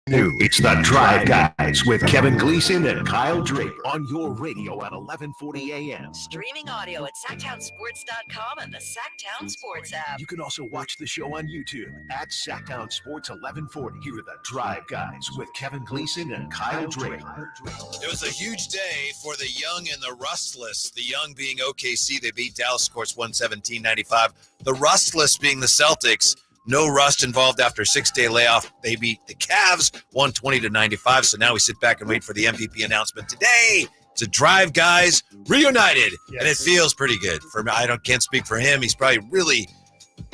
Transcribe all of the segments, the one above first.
New. It's the Drive Guys with Kevin Gleason and Kyle Draper on your radio at 1140 a.m. Streaming audio at SacktownSports.com and the Sacktown Sports app. You can also watch the show on YouTube at Sacktown Sports 1140. Here are the Drive Guys with Kevin Gleason and Kyle Draper. It was a huge day for the young and the rustless. The young being OKC. They beat Dallas, of course, 117-95. The rustless being the Celtics. No rust involved after a 6-day layoff. They beat the Cavs 120-95. So now we sit back and wait for the MVP announcement today. It's a Drive Guys reunited, and it feels pretty good. For me, can't speak for him. He's probably really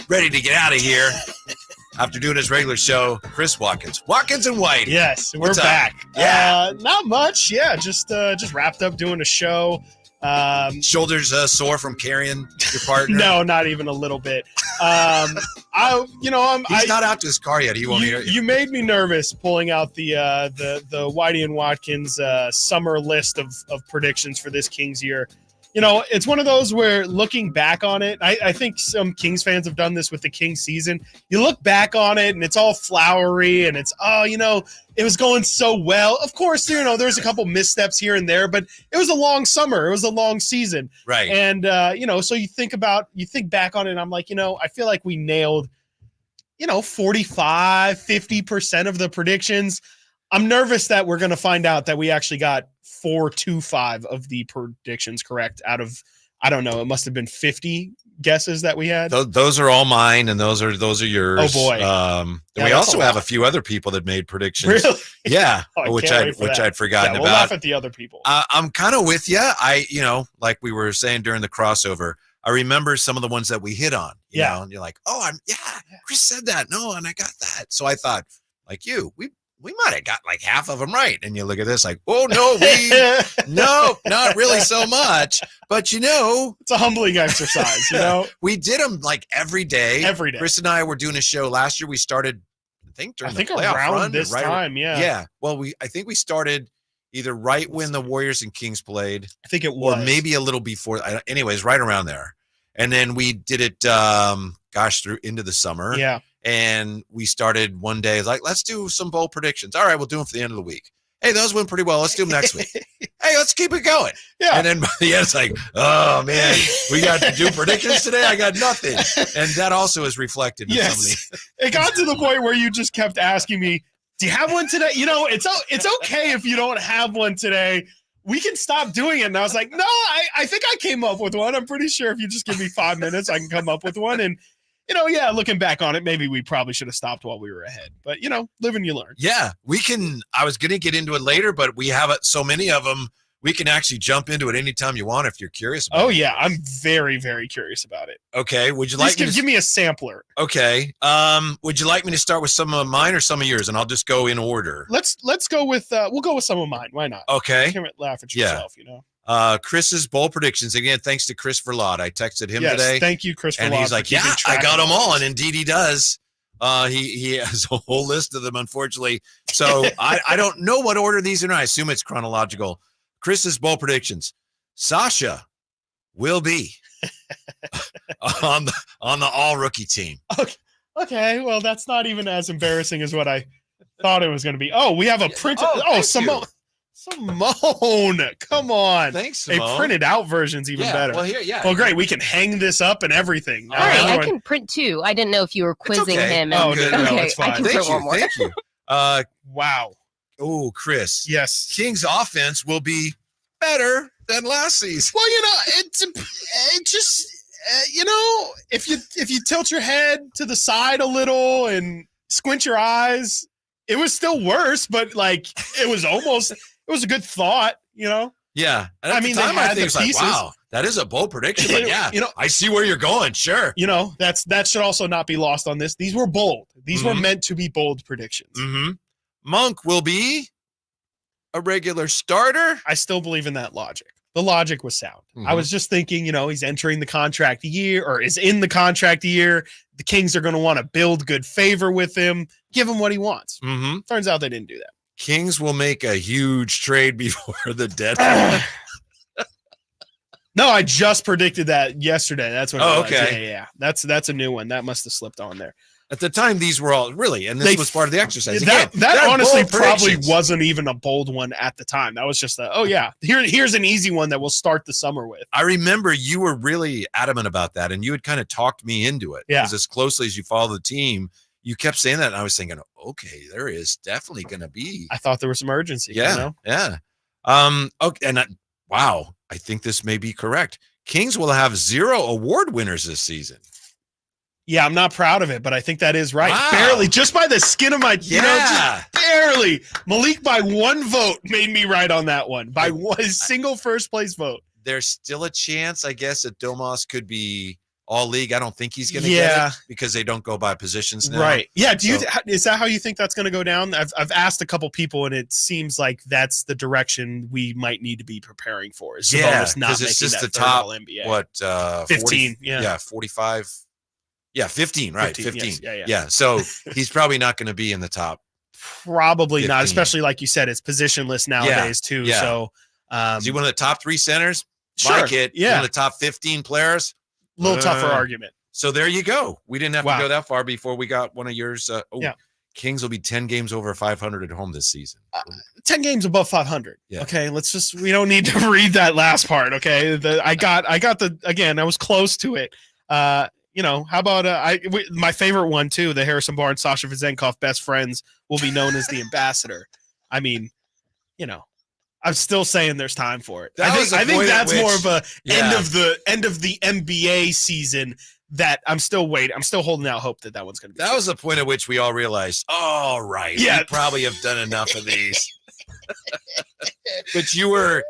ready to get out of here after doing his regular show. Chris Watkins and White. Yes, we're back. Yeah, not much. Yeah, just wrapped up doing a show. Shoulders sore from carrying your partner? No, not even a little bit. He's not out to his car yet. He won't hear you. You made me nervous pulling out the Whitey and Watkins summer list of predictions for this Kings year. You know, it's one of those where looking back on it, I think some Kings fans have done this with the Kings season. You look back on it and it's all flowery and it's, it was going so well. Of course, there's a couple missteps here and there, but it was a long summer. It was a long season. Right. And, so you think back on it and I'm like, I feel like we nailed, 45, 50% of the predictions. I'm nervous that we're going to find out that we actually got 4 to 5 of the predictions correct out of, I don't know, it must have been 50 guesses that we had. Those are all mine, and those are yours. Oh boy! We also have a few other people that made predictions. Really? Yeah, which I'd forgotten we'll about. Laugh at the other people. I'm kind of with you. Like we were saying during the crossover, I remember some of the ones that we hit on. You know, and you're like, Chris said that. No, and I got that. So I thought, like you, we might have got like half of them right. And you look at this like, oh, no, not really so much. But, it's a humbling exercise, We did them like every day. Every day. Chris and I were doing a show last year. We started, I think playoff around run, this time, yeah. Yeah. Well, I think we started either right when the Warriors and Kings played. I think it was. Or maybe a little before. Anyways, right around there. And then we did it, through into the summer. Yeah. And we started one day like, let's do some bold predictions. All right, we'll do them for the end of the week. Hey, those went pretty well. Let's do them next week. Hey, let's keep it going. Yeah. And then by the end, it's like, oh, man, we got to do predictions today. I got nothing. And that also is reflected in some of the. It got to the point where you just kept asking me, do you have one today? It's okay if you don't have one today. We can stop doing it. And I was like, no, I think I came up with one. I'm pretty sure if you just give me 5 minutes, I can come up with one. And looking back on it, maybe we probably should have stopped while we were ahead. But, live and you learn. Yeah, we can. I was going to get into it later, but we have so many of them. We can actually jump into it anytime you want if you're curious about it. Oh, yeah. I'm very, very curious about it. Okay. Would you like me to give me a sampler? Okay. Would you like me to start with some of mine or some of yours? And I'll just go in order. Let's go with we'll go with some of mine. Why not? Okay. You can't laugh at yourself, Chris's bold predictions. Again, thanks to Chris Verlot. I texted him today. Thank you, Chris Verlot. And he's like, I got them all. And indeed he does. He has a whole list of them, unfortunately. So I don't know what order these are in. I assume it's chronological. Chris's bold predictions. Sasha will be on the all rookie team. Okay. Well, that's not even as embarrassing as what I thought it was going to be. Oh, we have a printed. Simone. Simone, come on. Thanks, Simone. A printed out version's even better. Well, here, yeah. Well, great. We can hang this up and everything. All right, I can print two. I didn't know if you were quizzing him. Oh, no, it's fine. I can print one more. Thank you. Wow. Oh, Chris. Yes. Kings offense will be better than last season. Well, it just if you tilt your head to the side a little and squint your eyes, it was still worse, but it was a good thought, Yeah. And at the time, I think it's like, wow, that is a bold prediction. But yeah, I see where you're going. Sure. That should also not be lost on this. These were bold. These were meant to be bold predictions. Mm-hmm. Monk will be a regular starter. I still believe in that logic. The logic was sound. Mm-hmm. I was just thinking, he's entering the contract year or is in the contract year. The Kings are going to want to build good favor with him, give him what he wants. Mm-hmm. Turns out they didn't do that. Kings will make a huge trade before the deadline. No, I just predicted that yesterday. That's what. Oh, okay. Yeah. That's a new one. That must have slipped on there. At the time, these were all really, and this was part of the exercise. That Again, honestly bold probably predictions. wasn't even a bold one at the time. That was just here's an easy one that we'll start the summer with. I remember you were really adamant about that, and you had kind of talked me into it. Yeah. Because as closely as you follow the team, you kept saying that, and I was thinking, okay, there is definitely going to be. I thought there was some urgency. Yeah, you know? yeah. Okay, and wow, I think this may be correct. Kings will have 0 award winners this season. Yeah, I'm not proud of it, but I think that is right. Wow. Barely, just by the skin of my, Yeah. just barely. Malik, by one vote, made me right on that one. By one single first place vote. There's still a chance, I guess, that Domas could be all league. I don't think he's going to get it because they don't go by positions now. Right. Yeah. Is that how you think that's going to go down? I've asked a couple people, and it seems like that's the direction we might need to be preparing for. Is Sabonis not because it's making just that the top NBA. What 15? 45. Yeah, 15. Right, 15. Yes, yeah. So he's probably not going to be in the top. Probably 15. not, especially like you said, it's positionless nowadays too. Yeah. So Is he one of the top 3 centers? Sure. Like it. Yeah. One of the top 15 players. A little tougher argument. So there you go. We didn't have to go that far before we got one of yours. Kings will be 10 games over 500 at home this season. 10 games above 500. Yeah. Okay, we don't need to read that last part. Okay, I was close to it. How about my favorite one too? The Harrison Barnes, Sasha Vezenkov, best friends will be known as the ambassador. I mean, I'm still saying there's time for it. I think that's more of a end of the NBA season that I'm still waiting. I'm still holding out hope that one's going to be. That was the point at which we all realized, all right, we probably have done enough of these. But you were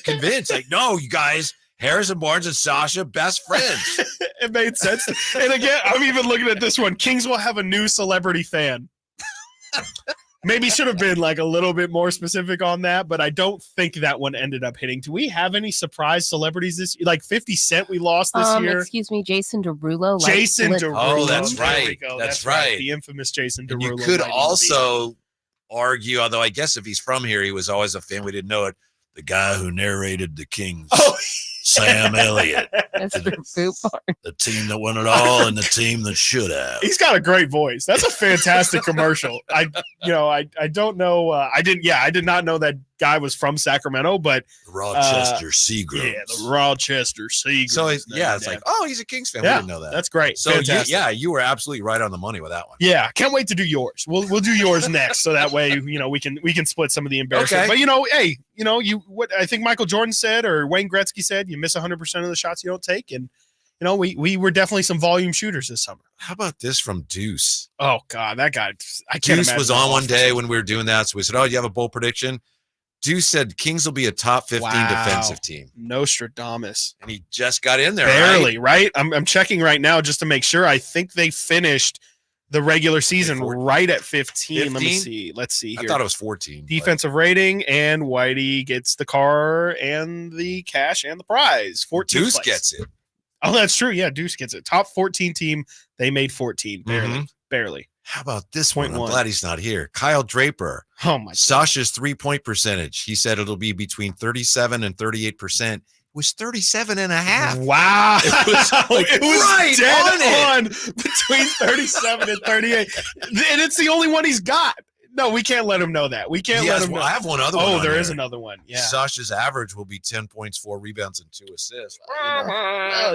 convinced, like, no, you guys, Harrison Barnes and Sasha, best friends. It made sense. And again, I'm even looking at this one. Kings will have a new celebrity fan. Maybe should have been like a little bit more specific on that, but I don't think that one ended up hitting. Do we have any surprise celebrities this year? Like 50 Cent we lost this year? Excuse me, Jason Derulo. Jason Derulo. Oh, that's right. That's right. The infamous Jason Derulo. And you could also argue, although I guess if he's from here, he was always a fan. We didn't know it. The guy who narrated the Kings. Oh, Sam Elliott. That's the boot part. The team that won it all and the team that should have. He's got a great voice. That's a fantastic commercial. I don't know. I did not know that guy was from Sacramento, but Rochester Seagrams. Yeah, the Rochester Seagrams. So it's like, oh, he's a Kings fan. Yeah, we didn't know that. That's great. So you were absolutely right on the money with that one. Yeah, can't wait to do yours. We'll do yours next, so that way we can split some of the embarrassment. Okay. But what I think Michael Jordan said or Wayne Gretzky said, you miss 100% of the shots you don't take, and we were definitely some volume shooters this summer. How about this from Deuce? Oh God, that guy! I can't. Deuce was on one day when we were doing that, so we said, "Oh, you have a bold prediction?" Deuce said Kings will be a top 15 defensive team. Nostradamus. And he just got in there. Barely, right? I'm checking right now just to make sure. I think they finished the regular season right at 15. Let me see. Let's see here. I thought it was 14. Defensive rating, and Whitey gets the car and the cash and the prize. 14. Deuce gets it. Oh, that's true. Yeah, Deuce gets it. Top 14 team. They made 14. Barely. How about this one? I'm glad he's not here. Kyle Draper. Oh, my God. Sasha's 3-point percentage. He said it'll be between 37 and 38%. It was 37.5. Wow. It was right dead on between 37 and 38. And it's the only one he's got. No, we can't let him know that. We can't let him know. I have one other one. Oh, there is another one. Yeah. Sasha's average will be 10 points, 4 rebounds, and 2 assists. Well,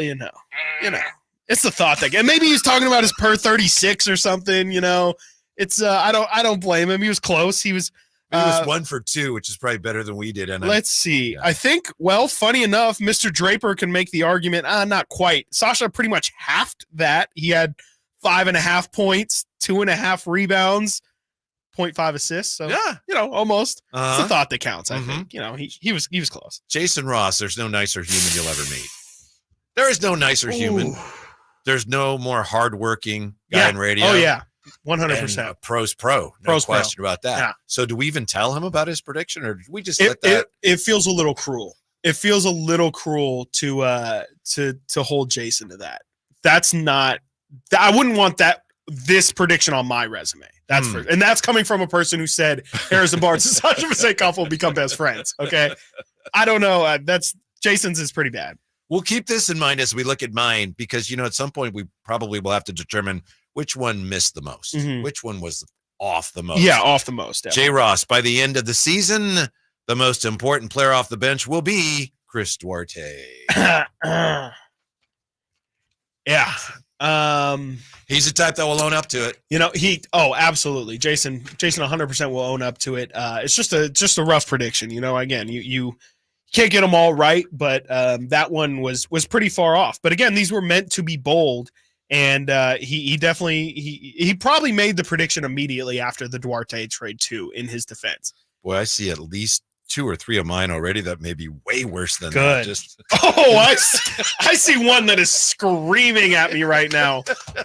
it's the thought that, and maybe he's talking about his per 36 or something. It's I don't blame him. He was close. He was 1 for 2, which is probably better than we did. And let's see. Yeah. I think, funny enough, Mr. Draper can make the argument. Not quite. Sasha pretty much halved that. He had 5.5 points, 2.5 rebounds, 0.5 assists. So almost. It's the thought that counts. I think. He was close. Jason Ross. There's no nicer human you'll ever meet. There is no nicer human. There's no more hardworking guy in radio. Oh, yeah. 100%. Pro's pro. No question about that. Yeah. So do we even tell him about his prediction, or did we just let that? It feels a little cruel. It feels a little cruel to hold Jason to that. That's not – I wouldn't want this prediction on my resume. That's and that's coming from a person who said Harrison Barnes and Sasha Vezenkov will become best friends, okay? I don't know. Jason's is pretty bad. We'll keep this in mind as we look at mine because, at some point we probably will have to determine which one missed the most? Mhm. Which one was off the most? Yeah, off the most. J. Ross, by the end of the season, the most important player off the bench will be Chris Duarte. Yeah. He's the type that will own up to it. Absolutely. Jason 100% will own up to it. It's just a rough prediction. Again, you can't get them all right, but that one was pretty far off. But again, these were meant to be bold. And he probably made the prediction immediately after the Duarte trade too, in his defense. Boy, I see at least 2 or 3 of mine already that may be way worse than Good. that. I see one that is screaming at me right now.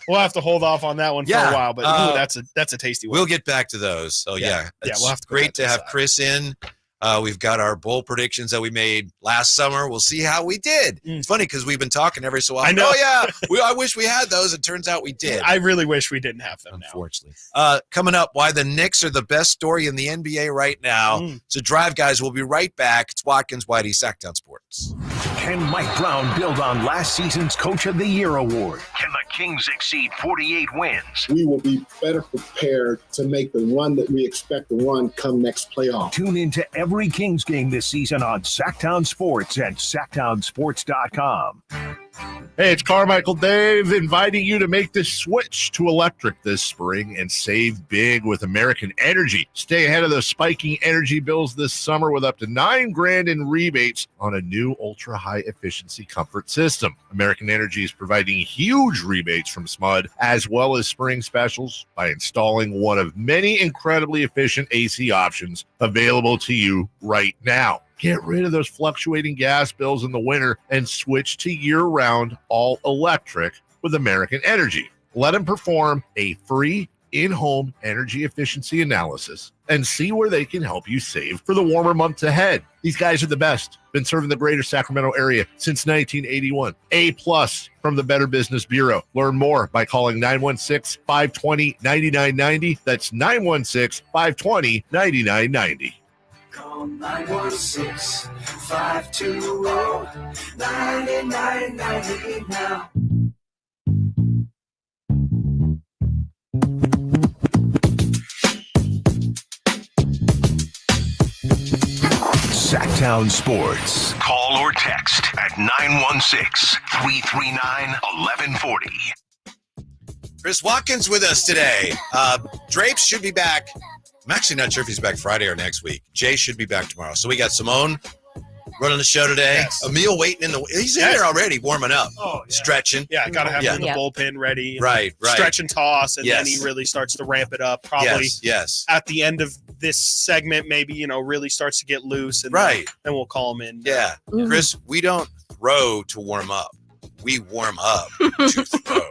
We'll have to hold off on that one for a while, but that's a tasty one. We'll get back to those. So Yeah, it's we'll have to put great that to have Chris in. We've got our bowl predictions that we made last summer. We'll see how we did. It's funny because we've been talking every so often. I know. Oh, yeah. I wish we had those. It turns out we did. I really wish we didn't have them Unfortunately. Coming up, why the Knicks are the best story in the NBA right now. So Drive Guys, we'll be right back. It's Watkins, Whitey, Sacktown Sports. Can Mike Brown build on last season's Coach of the Year award? Can the Kings exceed 48 wins? We will be better prepared to make the run that we expect to run come next playoff. Tune into every Kings game this season on Sacktown Sports and sacktownsports.com. Hey, it's Carmichael Dave inviting you to make the switch to electric this spring and save big with American Energy. Stay ahead of those spiking energy bills this summer with up to $9,000 in rebates on a new ultra-high efficiency comfort system. American Energy is providing huge rebates from SMUD as well as spring specials by installing one of many incredibly efficient AC options available to you right now. Get rid of those fluctuating gas bills in the winter and switch to year-round all-electric with American Energy. Let them perform a free in-home energy efficiency analysis and see where they can help you save for the warmer months ahead. These guys are the best. Been serving the greater Sacramento area since 1981. A+ from the Better Business Bureau. Learn more by calling 916-520-9990. That's 916-520-9990. Call 916-520-9990 now. Sacktown Sports. Call or text at 916-339-1140. Chris Watkins with us today. Drapes should be back. I'm actually not sure if he's back Friday or next week. Jay should be back tomorrow. So we got Simone running the show today. Yes. Emil waiting he's in there already warming up. Oh, yeah. Stretching. Yeah, got to have him in the bullpen ready. Right. Stretch and toss, and then he really starts to ramp it up. Probably yes. At the end of this segment, maybe, really starts to get loose, and then we'll call him in. Yeah. Chris, we don't throw to warm up. We warm up to throw.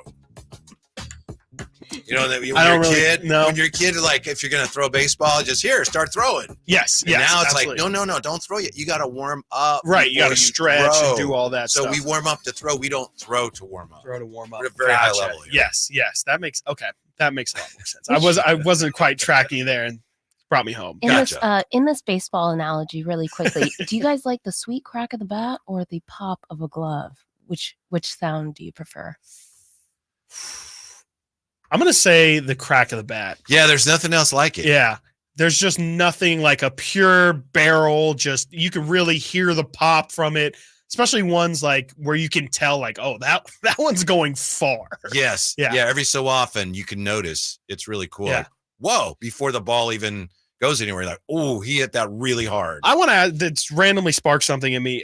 When you're a kid, like if you're going to throw a baseball, just start throwing. Yes. And now it's absolutely. like, no, don't throw it. You got to warm up. Right. You got to stretch and do all that stuff. So we warm up to throw. We don't throw to warm up. Throw to warm up. We're at a very high level here. Yes. That makes a lot more sense. I wasn't quite tracking you there and brought me home. In this baseball analogy, really quickly, do you guys like the sweet crack of the bat or the pop of a glove? Which sound do you prefer? I'm going to say the crack of the bat. Yeah, there's nothing else like it. Yeah. There's just nothing like a pure barrel. Just you can really hear the pop from it, especially ones like where you can tell like, oh, that one's going far. Yes. Yeah. Every so often you can notice it's really cool. Yeah. Like, whoa, before the ball even goes anywhere. Like, oh, he hit that really hard. I want to add that's randomly sparked something in me.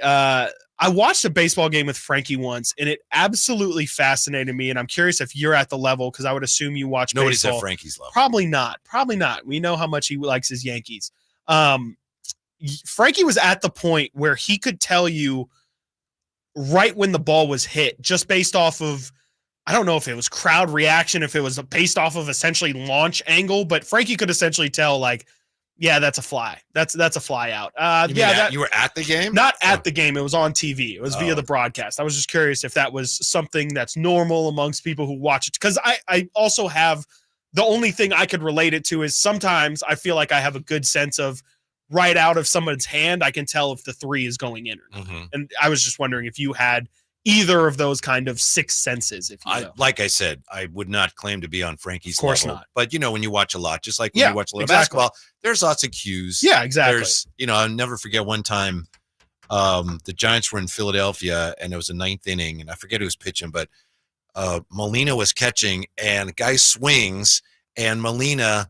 I watched a baseball game with Frankie once, and it absolutely fascinated me. And I'm curious if you're at the level, because I would assume you watch Nobody's baseball. at Frankie's level. Probably not. We know how much he likes his Yankees. Frankie was at the point where he could tell you right when the ball was hit, just based off of, I don't know if it was crowd reaction, if it was based off of essentially launch angle, but Frankie could essentially tell like, yeah, that's a fly. That's a fly out. You were at the game? Not at the game. It was on TV. It was via the broadcast. I was just curious if that was something that's normal amongst people who watch it. Because I also have the only thing I could relate it to is sometimes I feel like I have a good sense of right out of someone's hand. I can tell if the 3 is going in or not. Mm-hmm. And I was just wondering if you had either of those kind of sixth senses, if you will. Like I said, I would not claim to be on Frankie's Of course level. not. But, when you watch a lot, just like when Yeah, you watch a lot of exactly. basketball, there's lots of cues. Yeah, exactly. There's, I'll never forget one time the Giants were in Philadelphia, and it was the ninth inning, and I forget who was pitching, but Molina was catching, and the guy swings, and Molina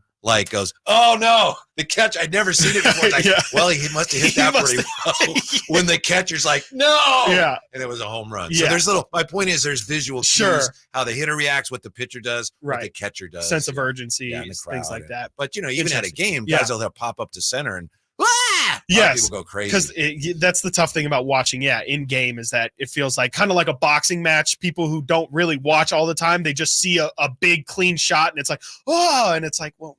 goes, "Oh no, the catch! I'd never seen it before." Yeah. Well, he must have hit that pretty well. When the catcher's like, "No," and it was a home run. So there's my point is there's visual cues, how the hitter reacts, what the pitcher does, what the catcher does, sense of urgency, things like that. But even at a game, guys will pop up to center and. Yes, people go crazy because that's the tough thing about watching. In game is that it feels like kind of like a boxing match. People who don't really watch all the time, they just see a big clean shot, and it's like, oh, and it's like, well,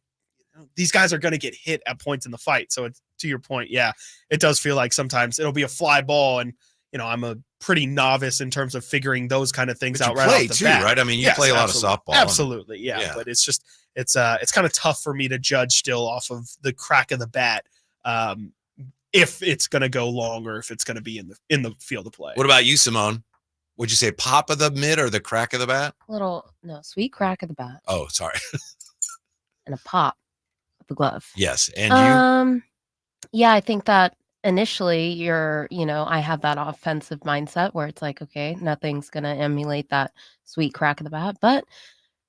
these guys are going to get hit at points in the fight. So it's to your point, it does feel like sometimes it'll be a fly ball, and I'm a pretty novice in terms of figuring those kind of things out right off the bat. Right? I mean, you play a lot of softball. Absolutely, but it's just it's kind of tough for me to judge still off of the crack of the bat. If it's going to go long or if it's going to be in the field of play. What about you, Simone? Would you say pop of the mid or the crack of the bat? Sweet crack of the bat. Oh, sorry. And a pop of the glove. Yes. And you? I think that initially I have that offensive mindset where it's like, okay, nothing's going to emulate that sweet crack of the bat, but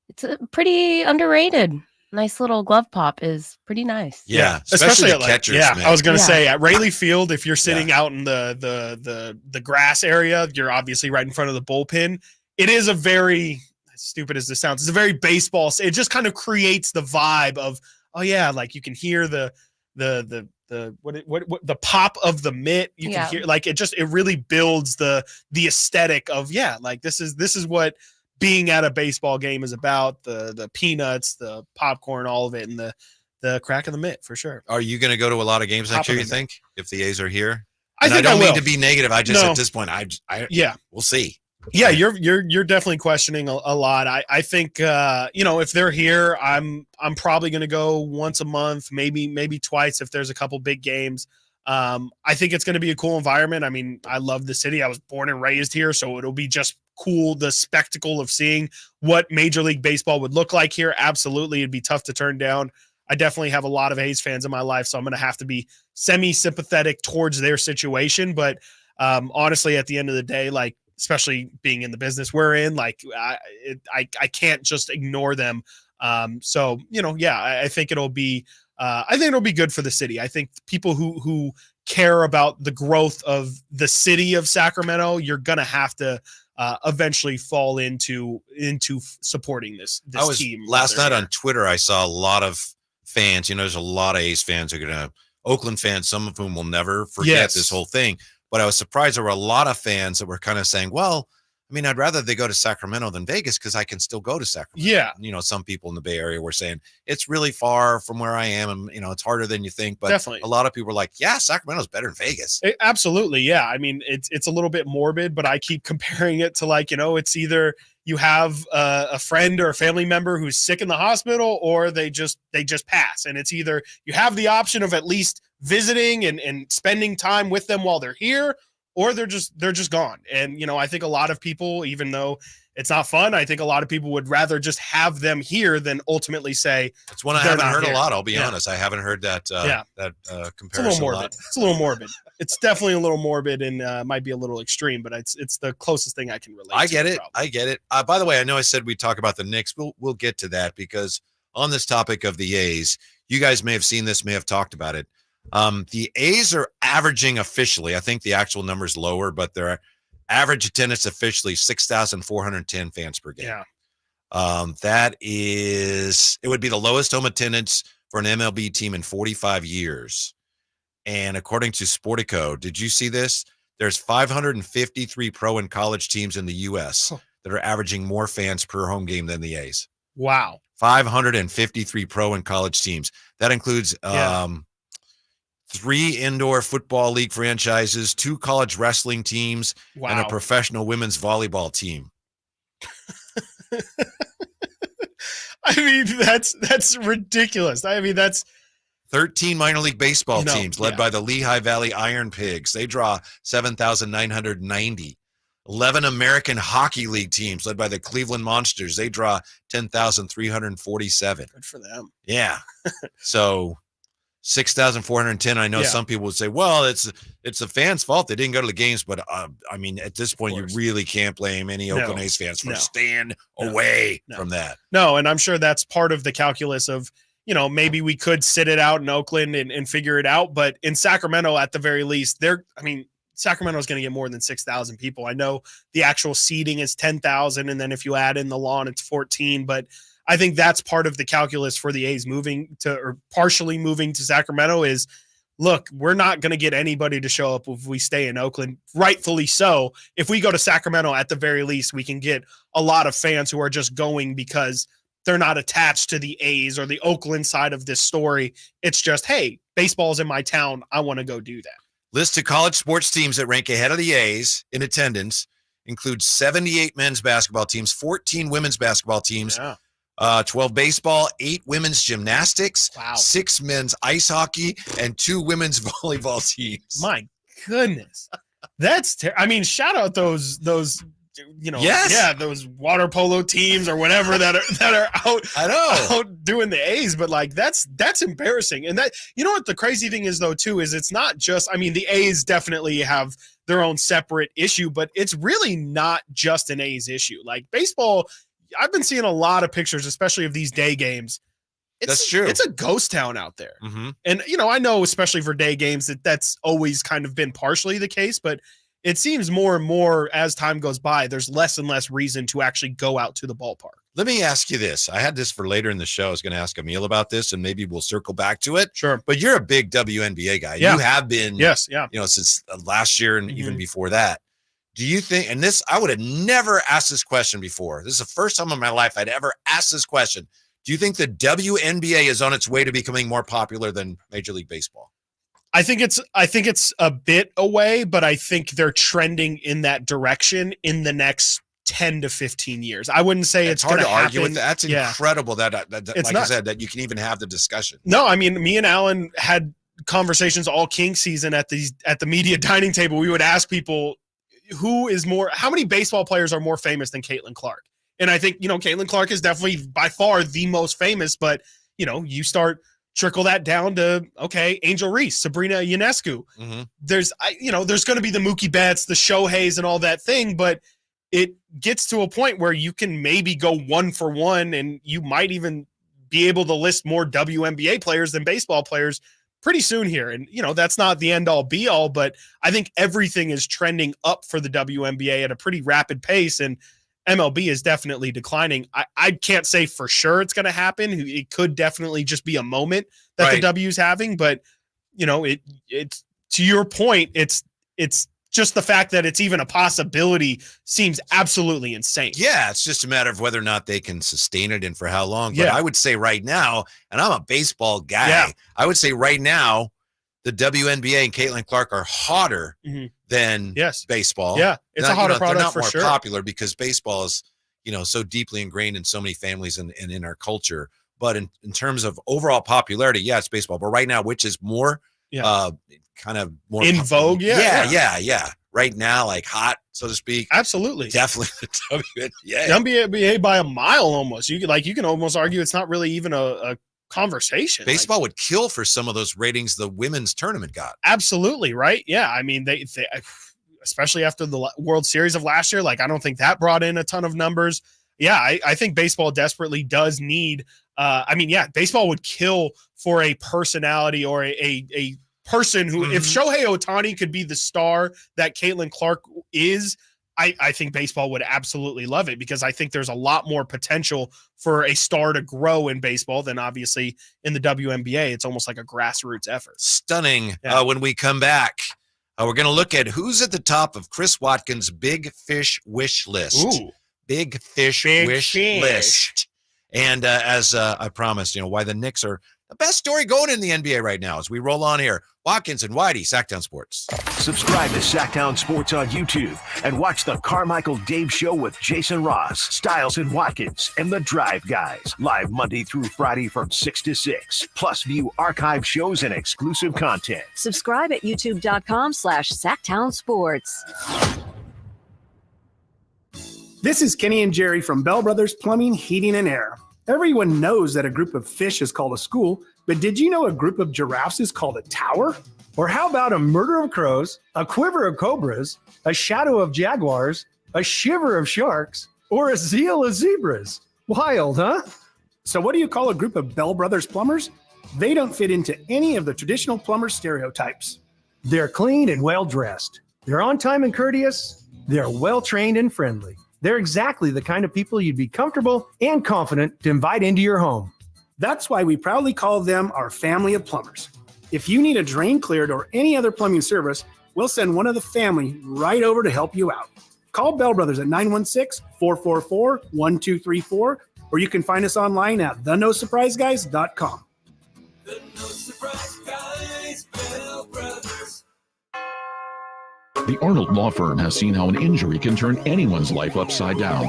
it's pretty underrated. Nice little glove pop is pretty nice. Yeah, especially at catchers. I was going to say at Rayleigh Field, if you're sitting out in the grass area, you're obviously right in front of the bullpen. It is a very, as stupid as this sounds, it's a very baseball. It just kind of creates the vibe of, like you can hear the pop of the mitt. You can hear it really builds the aesthetic of this is what being at a baseball game is about, the peanuts, the popcorn, all of it, and the crack of the mitt for sure. Are you going to go to a lot of games next year, you think, if the A's are here? I don't mean to be negative. I just, at this point, we'll see. Yeah, you're definitely questioning a lot. I think, if they're here, I'm probably going to go once a month, maybe twice if there's a couple big games. I think it's going to be a cool environment. I mean, I love the city. I was born and raised here, so it'll be just cool, the spectacle of seeing what Major League Baseball would look like here. Absolutely, it'd be tough to turn down. I definitely have a lot of A's fans in my life, so I'm going to have to be semi-sympathetic towards their situation. But honestly, at the end of the day, especially being in the business we're in, I can't just ignore them. So I think it'll be good for the city. I think people who care about the growth of the city of Sacramento, you're going to have to eventually fall into supporting this team. Last night on Twitter, I saw a lot of fans. There's a lot of A's fans who are going to Oakland fans, some of whom will never forget this whole thing. But I was surprised there were a lot of fans that were kind of saying, well, I mean, I'd rather they go to Sacramento than Vegas because I can still go to Sacramento. Yeah. Some people in the Bay Area were saying it's really far from where I am and, it's harder than you think. But definitely, a lot of people were like, yeah, Sacramento's better than Vegas. Absolutely. Yeah. I mean, it's a little bit morbid, but I keep comparing it to it's either you have a friend or a family member who's sick in the hospital or they just pass. And it's either you have the option of at least visiting and spending time with them while they're here, or they're just gone. And, I think a lot of people, even though it's not fun, I think a lot of people would rather just have them here than ultimately say it's one I haven't heard a lot. I'll be honest. I haven't heard that, comparison. It's a little morbid. It's a little morbid. It's definitely a little morbid and might be a little extreme, but it's the closest thing I can relate to. I get it. By the way, I know I said we'd talk about the Knicks. We'll get to that because on this topic of the A's, you guys may have seen this, may have talked about it. The A's are averaging officially, I think the actual number is lower, but their average attendance officially 6,410 fans per game. Yeah. It would be the lowest home attendance for an MLB team in 45 years. And according to Sportico, did you see this? There's 553 pro and college teams in the U.S. that are averaging more fans per home game than the A's. Wow. 553 pro and college teams. That includes 3 indoor football league franchises, 2 college wrestling teams, and a professional women's volleyball team. I mean, that's ridiculous. I mean, that's 13 minor league baseball teams led by the Lehigh Valley Iron Pigs. They draw 7,990. 11 American Hockey League teams led by the Cleveland Monsters. They draw 10,347. Good for them. Yeah. So 6,410. I know some people would say, well, it's the fans' fault. They didn't go to the games. But, I mean, at this point, you really can't blame any Oakland A's fans for staying away from that. No, and I'm sure that's part of the calculus of, maybe we could sit it out in Oakland and figure it out. But in Sacramento, at the very least, Sacramento is going to get more than 6,000 people. I know the actual seating is 10,000, and then if you add in the lawn, it's 14. But I think that's part of the calculus for the A's partially moving to Sacramento is, look, we're not going to get anybody to show up if we stay in Oakland, rightfully so. If we go to Sacramento, at the very least, we can get a lot of fans who are just going because they're not attached to the A's or the Oakland side of this story. It's just, hey, baseball's in my town. I want to go do that. List of college sports teams that rank ahead of the A's in attendance includes 78 men's basketball teams, 14 women's basketball teams, 12 baseball, 8 women's gymnastics, 6 men's ice hockey, and 2 women's volleyball teams. My goodness. That's shout out those those water polo teams or whatever that are out. I know, out doing the A's, but that's embarrassing. And that, what the crazy thing is though too is it's not just. The A's definitely have their own separate issue, but it's really not just an A's issue. Like baseball, I've been seeing a lot of pictures, especially of these day games. That's true. It's a ghost town out there, and I know especially for day games that's always kind of been partially the case, but it seems more and more as time goes by, there's less and less reason to actually go out to the ballpark. Let me ask you this. I had this for later in the show. I was going to ask Emil about this, and maybe we'll circle back to it. Sure. But you're a big WNBA guy. Yeah. You have been, since last year and even before that. Do you think, and this, I would have never asked this question before. This is the first time in my life I'd ever asked this question. Do you think the WNBA is on its way to becoming more popular than Major League Baseball? I think it's a bit away, but I think they're trending in that direction in the next 10 to 15 years. I wouldn't say it's hard going to argue with that. That's incredible that like I said, that you can even have the discussion. No, me and Alan had conversations all King season at the media dining table. We would ask people how many baseball players are more famous than Caitlin Clark? And I think, Caitlin Clark is definitely by far the most famous, but you start trickle that down to, okay, Angel Reese, Sabrina Ionescu. There's going to be the Mookie Betts, the Shoheis and all that thing, but it gets to a point where you can maybe go 1 for 1 and you might even be able to list more WNBA players than baseball players pretty soon here. And, that's not the end all be all, but I think everything is trending up for the WNBA at a pretty rapid pace. And MLB is definitely declining. I can't say for sure it's going to happen. It could definitely just be a moment that the W's having, but it's to your point, it's just the fact that it's even a possibility seems absolutely insane. Yeah, it's just a matter of whether or not they can sustain it and for how long. But I would say right now, and I'm a baseball guy, I would say right now, the WNBA and Caitlin Clark are hotter than baseball. Yeah, it's a hotter product they're not for more sure. Popular because baseball is, so deeply ingrained in so many families and in our culture. But in terms of overall popularity, it's baseball. But right now, which is more kind of more in vogue? Yeah. Right now, like hot, so to speak. Absolutely. Definitely the WNBA. WNBA by a mile almost. You can almost argue it's not really even a conversation. Baseball would kill for some of those ratings the women's tournament got. Absolutely, right? Yeah, they especially after the World Series of last year, I don't think that brought in a ton of numbers. Yeah, I think baseball desperately does need baseball would kill for a personality or a person who if Shohei Ohtani could be the star that Caitlin Clark is, I think baseball would absolutely love it because I think there's a lot more potential for a star to grow in baseball than obviously in the WNBA. It's almost like a grassroots effort. Stunning. When we come back, we're going to look at who's at the top of Chris Watkins' big fish wish list. Ooh. Big fish wish list. And as I promised, why the Knicks are the best story going in the NBA right now as we roll on here. Watkins and Whitey, Sacktown Sports. Subscribe to Sacktown Sports on YouTube and watch the Carmichael Dave Show with Jason Ross, Styles and Watkins, and the Drive Guys. Live Monday through Friday from 6 to 6. Plus view archive shows and exclusive content. Subscribe at youtube.com/Sacktown Sports. This is Kenny and Jerry from Bell Brothers Plumbing, Heating, and Air. Everyone knows that a group of fish is called a school, but did you know a group of giraffes is called a tower? Or how about a murder of crows, a quiver of cobras, a shadow of jaguars, a shiver of sharks, or a zeal of zebras? Wild, huh? So what do you call a group of Bell Brothers plumbers? They don't fit into any of the traditional plumber stereotypes. They're clean and well-dressed. They're on time and courteous. They're well-trained and friendly. They're exactly the kind of people you'd be comfortable and confident to invite into your home. That's why we proudly call them our family of plumbers. If you need a drain cleared or any other plumbing service, we'll send one of the family right over to help you out. Call Bell Brothers at 916-444-1234, or you can find us online at thenosurpriseguys.com. The No Surprise Guys, Bell Brothers. The Arnold Law Firm has seen how an injury can turn anyone's life upside down.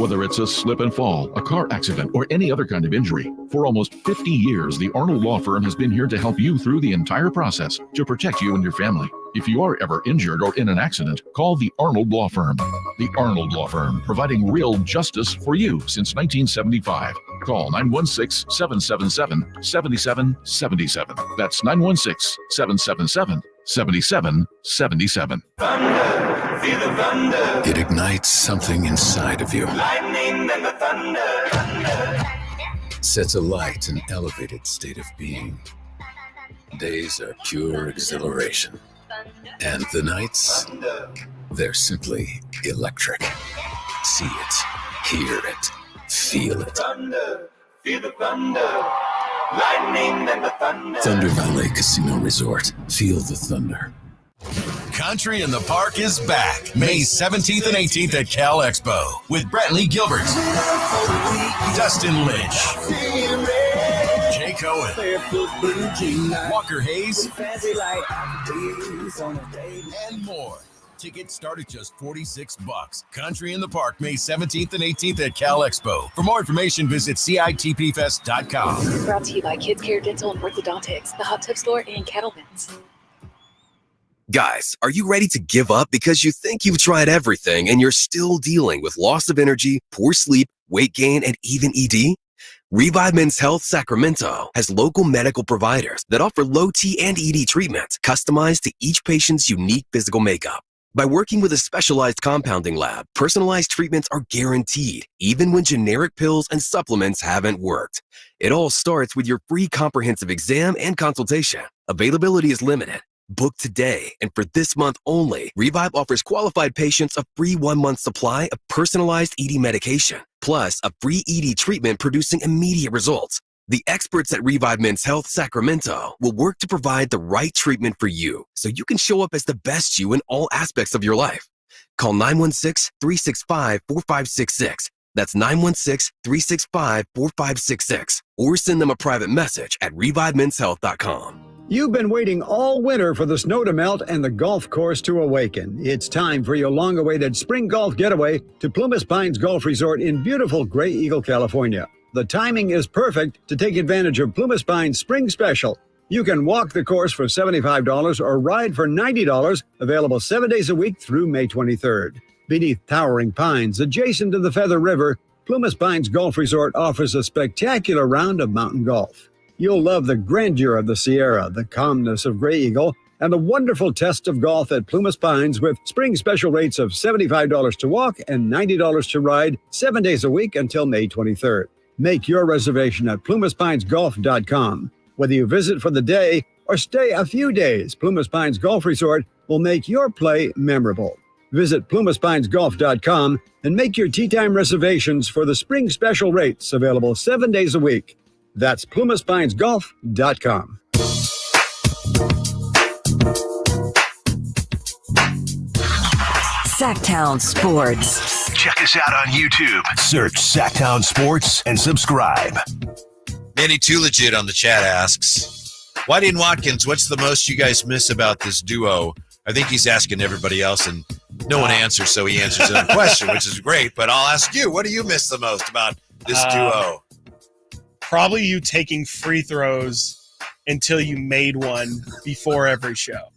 Whether it's a slip and fall, a car accident, or any other kind of injury, for almost 50 years, the Arnold Law Firm has been here to help you through the entire process to protect you and your family. If you are ever injured or in an accident, call the Arnold Law Firm. The Arnold Law Firm, providing real justice for you since 1975. Call 916-777-7777. That's 916-777-7777. Thunder, feel the thunder. It ignites something inside of you. Lightning and the thunder. Sets alight an elevated state of being. Days are pure exhilaration. And the nights, they're simply electric. See it, hear it, feel it. Thunder, feel the thunder. Lightning and the thunder. Thunder Valley Casino Resort. Feel the thunder. Country in the Park is back May 17th and 18th at Cal Expo with Brantley Gilbert, Dustin Lynch, Jay Cohen, Walker Hayes, and more. Tickets start at just $46. Country in the Park May 17th and 18th at Cal Expo. For more information, visit CITPfest.com. Brought to you by Kids Care Dental and Orthodontics, the Hot Tub Store, and Cattleman's. Guys, are you ready to give up because you think you've tried everything and you're still dealing with loss of energy, poor sleep, weight gain, and even ED? Revive Men's Health Sacramento has local medical providers that offer low T and ED treatments customized to each patient's unique physical makeup. By working with a specialized compounding lab, personalized treatments are guaranteed, even when generic pills and supplements haven't worked. It all starts with your free comprehensive exam and consultation. Availability is limited. Book today, and for this month only, Revive offers qualified patients a free 1-month supply of personalized ED medication, plus a free ED treatment producing immediate results. The experts at Revive Men's Health Sacramento will work to provide the right treatment for you so you can show up as the best you in all aspects of your life. Call 916-365-4566. That's 916-365-4566. Or send them a private message at revivemenshealth.com. You've been waiting all winter for the snow to melt and the golf course to awaken. It's time for your long-awaited spring golf getaway to Plumas Pines Golf Resort in beautiful Gray Eagle, California. The timing is perfect to take advantage of Plumas Pines Spring Special. You can walk the course for $75 or ride for $90, available 7 days a week through May 23rd. Beneath towering pines adjacent to the Feather River, Plumas Pines Golf Resort offers a spectacular round of mountain golf. You'll love the grandeur of the Sierra, the calmness of Gray Eagle, and the wonderful test of golf at Plumas Pines with spring special rates of $75 to walk and $90 to ride 7 days a week until May 23rd. Make your reservation at plumaspinesgolf.com. Whether you visit for the day or stay a few days, Plumas Pines Golf Resort will make your play memorable. Visit plumaspinesgolf.com and make your tee time reservations for the spring special rates available 7 days a week. That's plumaspinesgolf.com. Sacktown Sports. Check us out on YouTube. Search Sacktown Sports and subscribe. Manny Too Legit on the chat asks, Whitey and Watkins, what's the most you guys miss about this duo? I think he's asking everybody else, and no one answers, so he answers another question, which is great. But I'll ask you, what do you miss the most about this duo? Probably you taking free throws until you made one before every show.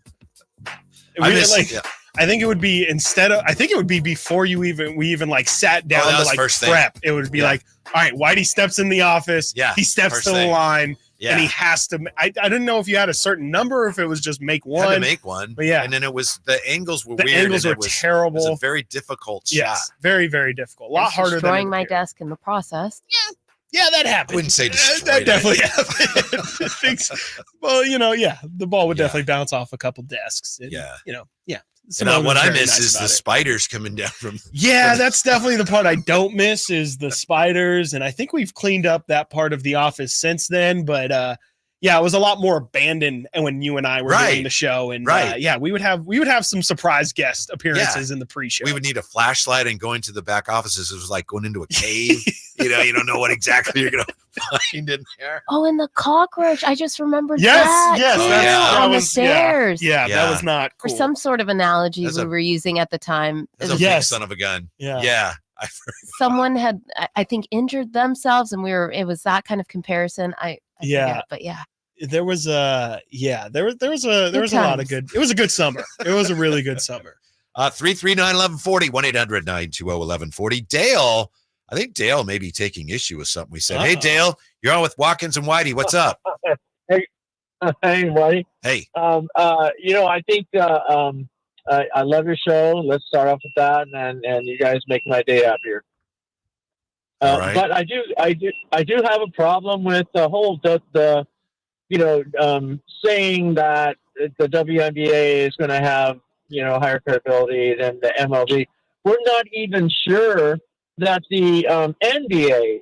I think it would be I think it would be before we even like sat down to like prep. It would be like, all right, Whitey steps in the office. Yeah. He steps to the line. Yeah. And he has to. I didn't know if you had a certain number, or if it was just make one. Had to make one. But yeah. And then the angles were the weird. Angles were terrible. It was a very difficult shot. Very, very difficult. A lot harder than destroying my desk in the process. Yeah, that happened. I wouldn't say that definitely happened. Well, the ball would definitely bounce off a couple desks. And, And what I miss is the spiders coming down from. Yeah, that's definitely the part I don't miss is the spiders, and I think we've cleaned up that part of the office since then. But it was a lot more abandoned. And when you and I were doing the show, and we would have some surprise guest appearances in the pre-show. We would need a flashlight, and going to the back offices, it was like going into a cave. You don't know what exactly you're gonna find in there. Oh, and the cockroach! I just remembered that. Yes, on the stairs. Yeah, that was not cool. For some sort of analogy we were using at the time. That's a big son of a gun. Yeah. Someone had, I think, injured themselves, and it was that kind of comparison. I forget, but there was a lot of good. It was a good summer. It was a really good summer. 339-1140, 1-800-921-1140. Dale, I think Dale may be taking issue with something we said. Hey, Dale, you're on with Watkins and Whitey. What's up? Hey, Whitey. Hey. I think I love your show. Let's start off with that, and you guys make my day happier. All right. But I do have a problem with the whole saying that the WNBA is going to have higher credibility than the MLB. We're not even sure that the NBA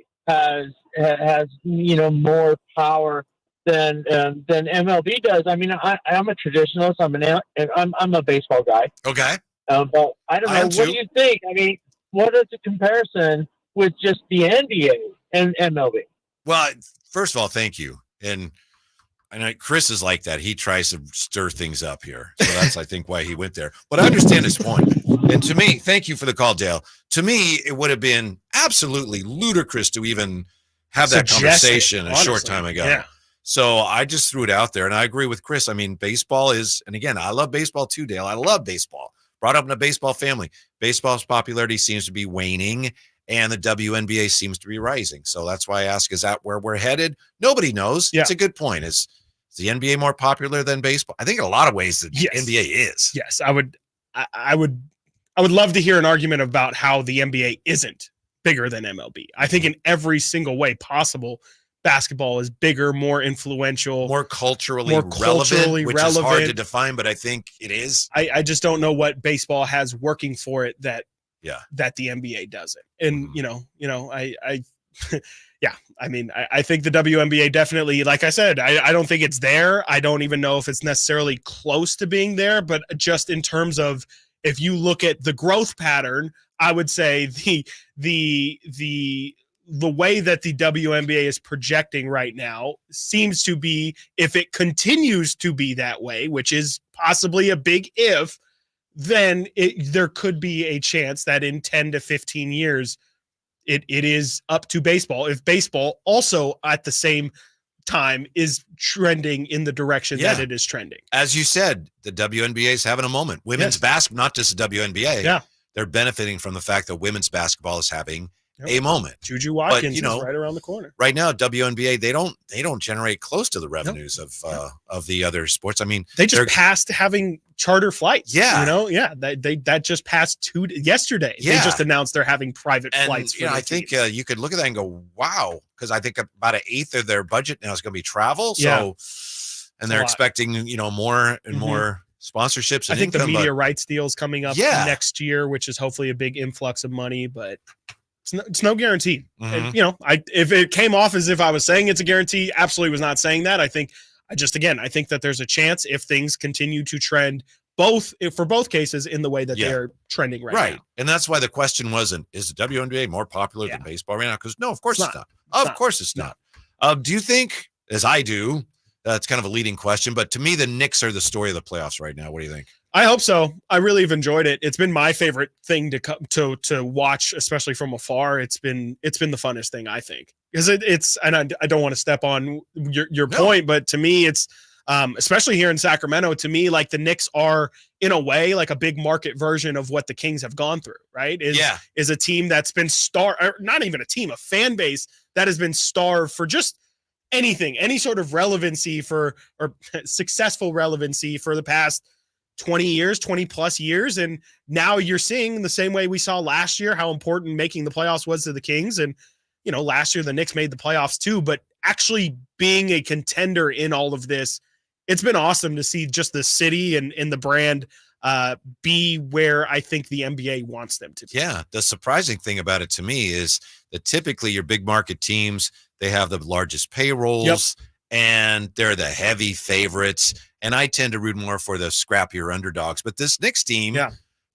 has more power than MLB does. I mean, I'm a traditionalist. I'm a baseball guy. Okay. But I don't know. What do you think? I mean, what is the comparison with just the NBA and MLB? Well, first of all, thank you. And Chris is like that. He tries to stir things up here. So that's, I think, why he went there. But I understand his point. And to me, thank you for the call, Dale. To me, it would have been absolutely ludicrous to even have that conversation a short time ago. Yeah. So I just threw it out there. And I agree with Chris. I mean, baseball is, and again, I love baseball too, Dale. I love baseball. Brought up in a baseball family. Baseball's popularity seems to be waning, and the WNBA seems to be rising. So that's why I ask, is that where we're headed? Nobody knows. Yeah. It's a good point. Is the NBA more popular than baseball? I think in a lot of ways the NBA is. Yes, I would love to hear an argument about how the NBA isn't bigger than MLB. I think in every single way possible, basketball is bigger, more influential, more culturally relevant, which is hard to define, but I think it is. I just don't know what baseball has working for it that the NBA doesn't. And I think the WNBA definitely, like I said, I don't think it's there. I don't even know if it's necessarily close to being there, but just in terms of, if you look at the growth pattern, I would say the way that the WNBA is projecting right now seems to be, if it continues to be that way, which is possibly a big if, then there could be a chance that in 10 to 15 years, it is up to baseball. If baseball also at the same time is trending in the direction that it is trending. As you said, the WNBA is having a moment. Women's basketball, not just the WNBA. Yeah. They're benefiting from the fact that women's basketball is having a moment. Juju Watkins is right around the corner. Right now, WNBA, they don't generate close to the revenues of the other sports. I mean, they just passed having charter flights. Yeah. That just passed yesterday. Yeah. They just announced they're having private flights. I think you could look at that and go, wow, because I think about an eighth of their budget now is going to be travel. So, and they're expecting, more and more sponsorships. And I think the media rights deal is coming up next year, which is hopefully a big influx of money, but it's no guarantee. And, if it came off as if I was saying it's a guarantee, absolutely was not saying that. I think that there's a chance if things continue to trend for both cases in the way that they are trending right now. And that's why the question wasn't, is the WNBA more popular than baseball right now? Because no, of course it's not. Of course it's not. Do you think, as I do, that's kind of a leading question, but to me, the Knicks are the story of the playoffs right now. What do you think? I hope so. I really have enjoyed it. It's been my favorite thing to watch, especially from afar. It's been the funnest thing, I think, because it's, and I don't want to step on your point, but to me, especially here in Sacramento. To me, like the Knicks are in a way like a big market version of what the Kings have gone through, right? Is a team that's been not even a team, a fan base that has been starved for just anything, any sort of relevancy or successful relevancy for the past 20 plus years. And now you're seeing the same way we saw last year, how important making the playoffs was to the Kings. And, last year the Knicks made the playoffs too, but actually being a contender in all of this, it's been awesome to see just the city and the brand be where I think the NBA wants them to be. Yeah. The surprising thing about it to me is that typically your big market teams, they have the largest payrolls and they're the heavy favorites. And I tend to root more for the scrappier underdogs. But this Knicks team,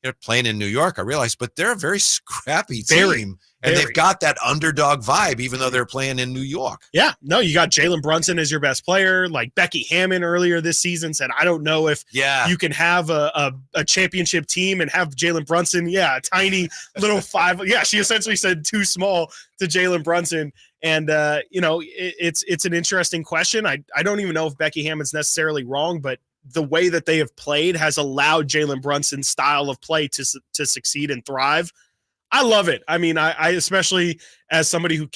they're playing in New York, I realize, but they're a very scrappy team. And they've got that underdog vibe, even though they're playing in New York. Yeah. No, you got Jalen Brunson as your best player. Like Becky Hammon earlier this season said, I don't know if you can have a championship team and have Jalen Brunson. Yeah. A tiny little five. Yeah. She essentially said too small to Jalen Brunson. And, it's an interesting question. I don't even know if Becky Hammon's necessarily wrong, but the way that they have played has allowed Jalen Brunson's style of play to succeed and thrive. I love it. I mean, I especially as somebody who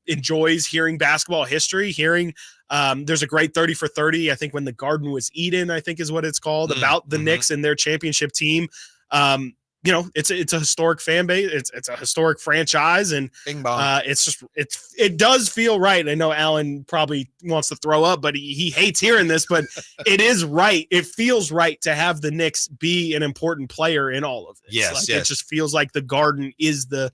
enjoys hearing basketball history, there's a great 30 for 30. I think when the Garden was Eden, I think is what it's called, about the Knicks and their championship team. It's a historic fan base. It's a historic franchise, and it does feel right. I know Alan probably wants to throw up, but he hates hearing this, but it is right. It feels right to have the Knicks be an important player in all of this. Yes. It just feels like the Garden is the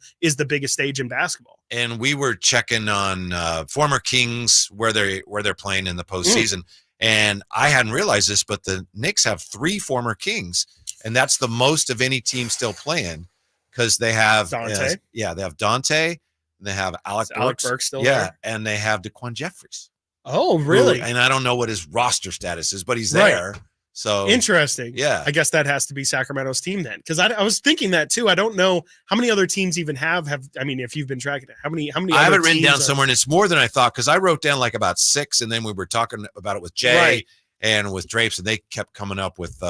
biggest stage in basketball. And we were checking on former Kings where they're playing in the postseason, and I hadn't realized this, but the Knicks have 3 former Kings. And that's the most of any team still playing, because they have Dante. They have Dante, and they have Alec Burks still there? And they have DeQuan Jeffries. Oh, really? And I don't know what his roster status is, but he's there. So interesting. Yeah. I guess that has to be Sacramento's team then, because I was thinking that too. I don't know how many other teams even have. I mean, if you've been tracking it, how many? I have it written down somewhere, and it's more than I thought, because I wrote down like about 6, and then we were talking about it with Jay and with Drapes, and they kept coming up with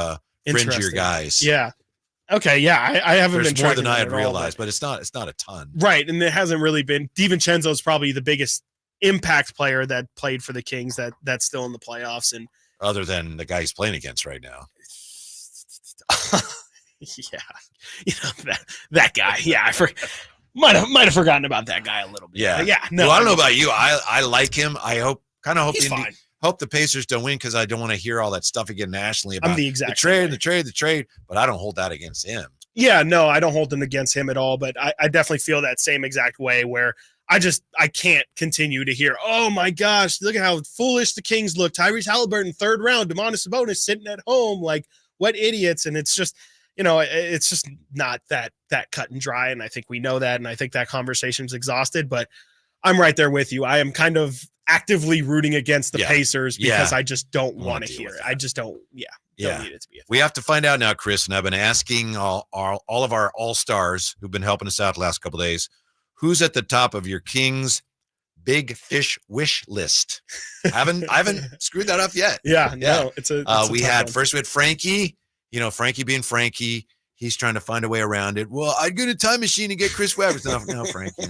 fringier guys. Yeah. Okay. Yeah. I haven't There's been more than I had all, realized, but it's not a ton. Right. And it hasn't really been. DiVincenzo's probably the biggest impact player that played for the Kings that's still in the playoffs. And other than the guy he's playing against right now. That guy. Yeah. I might have forgotten about that guy a little bit. Yeah. Yeah. No, well, I don't know about you. I like him. I hope he's fine. Hope the Pacers don't win, because I don't want to hear all that stuff again nationally about the exact the trade, but I don't hold that against him. Yeah, no, I don't hold it against him at all, but I definitely feel that same exact way, where I can't continue to hear, oh my gosh, look at how foolish the Kings look. Tyrese Halliburton, 3rd round, Domantas Sabonis sitting at home, like what idiots. And it's just, it's just not that cut and dry. And I think we know that. And I think that conversation's exhausted, but I'm right there with you. I am kind of actively rooting against the Pacers because I just don't want to hear it. I just don't. Don't need it to be. We have to find out now, Chris, and I've been asking all of our all-stars who've been helping us out the last couple of days, who's at the top of your Kings big fish wish list? I haven't screwed that up yet. Yeah. No, it's a we had Frankie, Frankie being Frankie. He's trying to find a way around it. Well, I'd go to time machine and get Chris Webber. No, Frankie.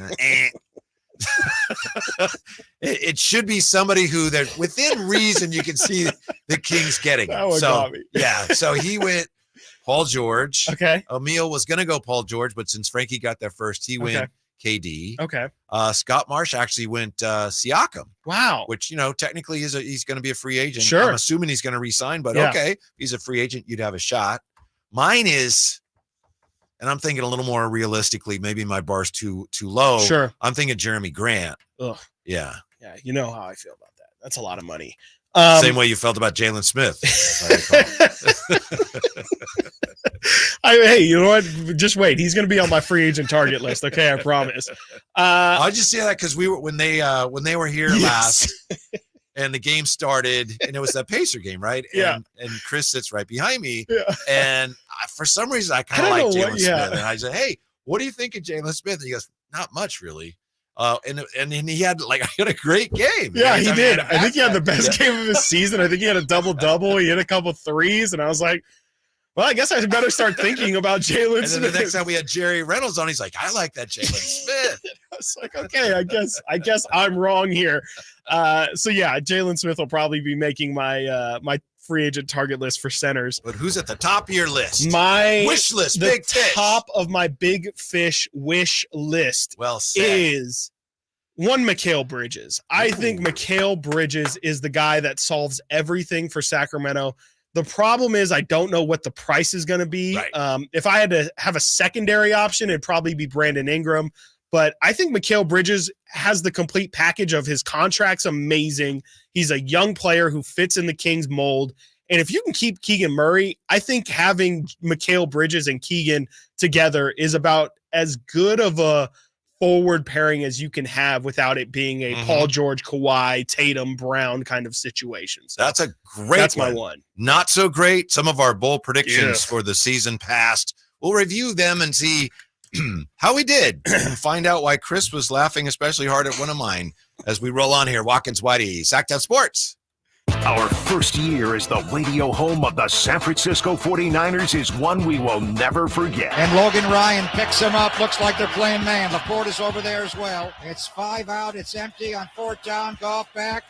It should be somebody who that within reason you can see the Kings getting him. So he went Paul George. Okay. Emil was going to go Paul George, but since Frankie got there first, he went KD. Okay. Scott Marsh actually went Siakam. Wow. Which, technically he's going to be a free agent. Sure. I'm assuming he's going to re-sign, but okay, if he's a free agent, you'd have a shot. Mine is, and I'm thinking a little more realistically, maybe my bar's too low. Sure. I'm thinking Jeremy Grant. Ugh. Yeah. Yeah. You know how I feel about that. That's a lot of money. Same way you felt about Jalen Smith. Hey, you know what? Just wait. He's going to be on my free agent target list. Okay, I promise. I just say that because when they were here last, and the game started, and it was that Pacer game, right? And Chris sits right behind me, and for some reason I kind of like Jalen Smith, and I said, "Hey, what do you think of Jalen Smith?" And he goes, "Not much, really." And he had a great game. Yeah, he did. I think he had the best game of his season. I think he had a double-double. He hit a couple threes, and I was like, well, I guess I better start thinking about Jalen Smith. And then the next time we had Jerry Reynolds on, he's like, I like that Jalen Smith. I was like, okay, I guess I'm wrong here. So yeah, Jalen Smith will probably be making my my free agent target list for centers. But who's at the top of your list? My wish list, the big fish. Top of my big fish wish list said. is one Mikal Bridges. I think Mikal Bridges is the guy that solves everything for Sacramento. The problem is I don't know what the price is going to be. Right. If I had to have a secondary option, it'd probably be Brandon Ingram. But I think Mikal Bridges has the complete package of his contract's amazing. He's a young player who fits in the Kings mold. And if you can keep Keegan Murray, I think having Mikal Bridges and Keegan together is about as good of a forward pairing as you can have without it being a Paul George, Kawhi, Tatum, Brown kind of situation. So that's a great That's my one. Not so great. Some of our bold predictions for the season past. We'll review them and see how we did. Find out why Chris was laughing especially hard at one of mine as we roll on here. Watkins Whitey, Sacktown Sports. Our first year as the radio home of the San Francisco 49ers is one we will never forget. And Logan Ryan picks him up. Looks like they're playing man. LaPorte is over there as well. It's 5 out. It's empty on 4th down. Goff back.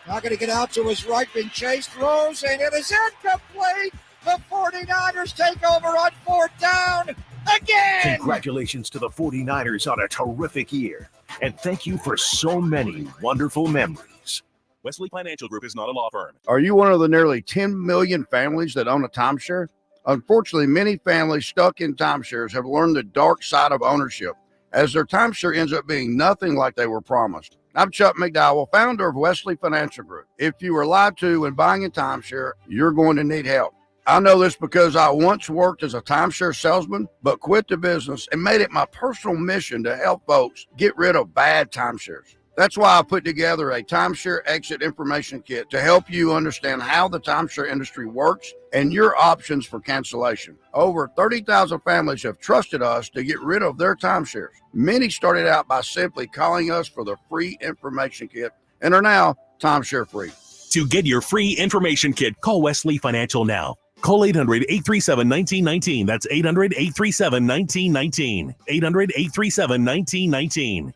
Not going to get out to his right. Been chased. Throws, and it is incomplete. The 49ers take over on 4th down again. Congratulations to the 49ers on a terrific year. And thank you for so many wonderful memories. Wesley Financial Group is not a law firm. Are you one of the nearly 10 million families that own a timeshare? Unfortunately, many families stuck in timeshares have learned the dark side of ownership, as their timeshare ends up being nothing like they were promised. I'm Chuck McDowell, founder of Wesley Financial Group. If you were lied to when buying a timeshare, you're going to need help. I know this because I once worked as a timeshare salesman, but quit the business and made it my personal mission to help folks get rid of bad timeshares. That's why I put together a timeshare exit information kit to help you understand how the timeshare industry works and your options for cancellation. Over 30,000 families have trusted us to get rid of their timeshares. Many started out by simply calling us for the free information kit and are now timeshare free. To get your free information kit, call Wesley Financial now. Call 800-837-1919. That's 800-837-1919. 800-837-1919.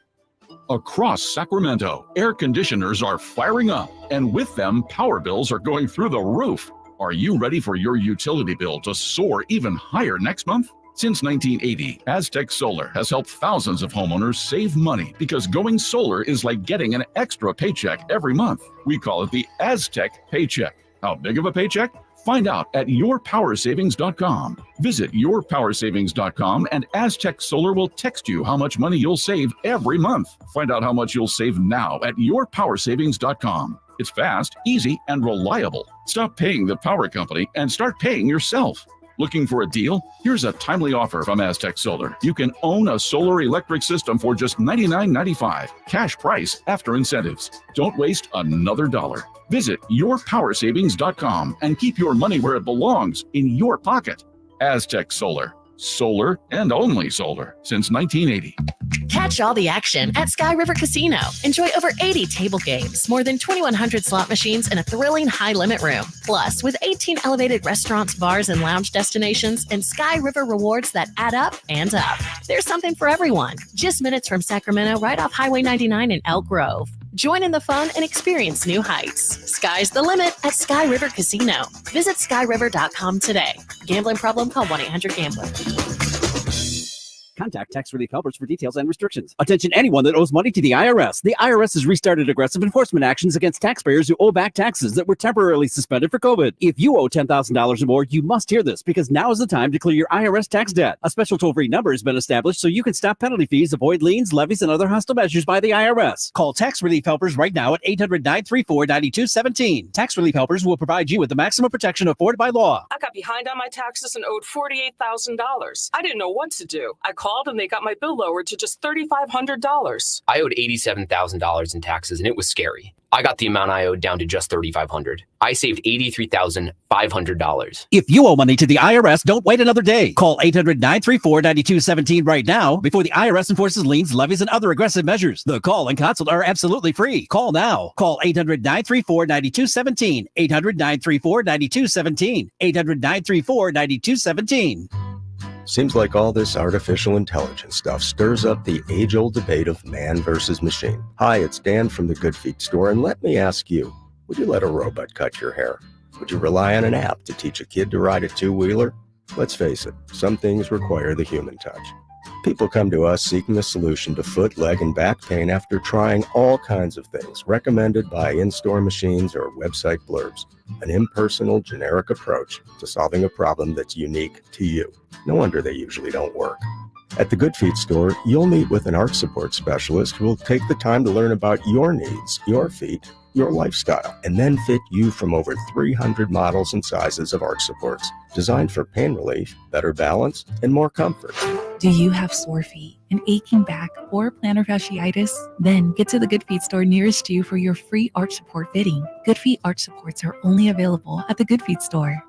Across Sacramento, air conditioners are firing up, and with them, power bills are going through the roof. Are you ready for your utility bill to soar even higher next month? Since 1980, Aztec Solar has helped thousands of homeowners save money because going solar is like getting an extra paycheck every month. We call it the Aztec Paycheck. How big of a paycheck? Find out at yourpowersavings.com. Visit yourpowersavings.com and Aztec Solar will text you how much money you'll save every month. Find out how much you'll save now at yourpowersavings.com. It's fast, easy, and reliable. Stop paying the power company and start paying yourself. Looking for a deal? Here's a timely offer from Aztec Solar. You can own a solar electric system for just $99.95. Cash price after incentives. Don't waste another dollar. Visit yourpowersavings.com and keep your money where it belongs, in your pocket. Aztec Solar. Solar and only solar since 1980. Catch all the action at Sky River Casino. Enjoy over 80 table games, more than 2,100 slot machines, and a thrilling high-limit room. Plus, with 18 elevated restaurants, bars, and lounge destinations, and Sky River rewards that add up and up. There's something for everyone. Just minutes from Sacramento, right off Highway 99 in Elk Grove. Join in the fun and experience new heights. Sky's the limit at Sky River Casino. Visit skyriver.com today. Gambling problem? Call 1-800-GAMBLER. Contact Tax Relief Helpers for details and restrictions. Attention anyone that owes money to the IRS. The IRS has restarted aggressive enforcement actions against taxpayers who owe back taxes that were temporarily suspended for COVID. If you owe $10,000 or more, you must hear this because now is the time to clear your IRS tax debt. A special toll-free number has been established so you can stop penalty fees, avoid liens, levies, and other hostile measures by the IRS. Call Tax Relief Helpers right now at 800-934-9217. Tax Relief Helpers will provide you with the maximum protection afforded by law. I got behind on my taxes and owed $48,000. I didn't know what to do. I called and they got my bill lowered to just $3,500. I owed $87,000 in taxes and it was scary. I got the amount I owed down to just $3,500. I saved $83,500. If you owe money to the IRS, don't wait another day. Call 800-934-9217 right now before the IRS enforces liens, levies, and other aggressive measures. The call and consult are absolutely free. Call now. Call 800-934-9217. 800-934-9217. 800-934-9217. Seems like all this artificial intelligence stuff stirs up the age-old debate of man versus machine. Hi, it's Dan from the Good Feet store, and let me ask you, would you let a robot cut your hair? Would you rely on an app to teach a kid to ride a two-wheeler? Let's face it, some things require the human touch. People come to us seeking a solution to foot, leg, and back pain after trying all kinds of things recommended by in-store machines or website blurbs. An impersonal, generic approach to solving a problem that's unique to you. No wonder they usually don't work. At the Good Feet store, you'll meet with an arch support specialist who will take the time to learn about your needs, your feet, your lifestyle, and then fit you from over 300 models and sizes of arch supports, designed for pain relief, better balance, and more comfort. Do you have sore feet, an aching back, or plantar fasciitis? Then get to the Good Feet store nearest you for your free arch support fitting. Good Feet arch supports are only available at the Good Feet store.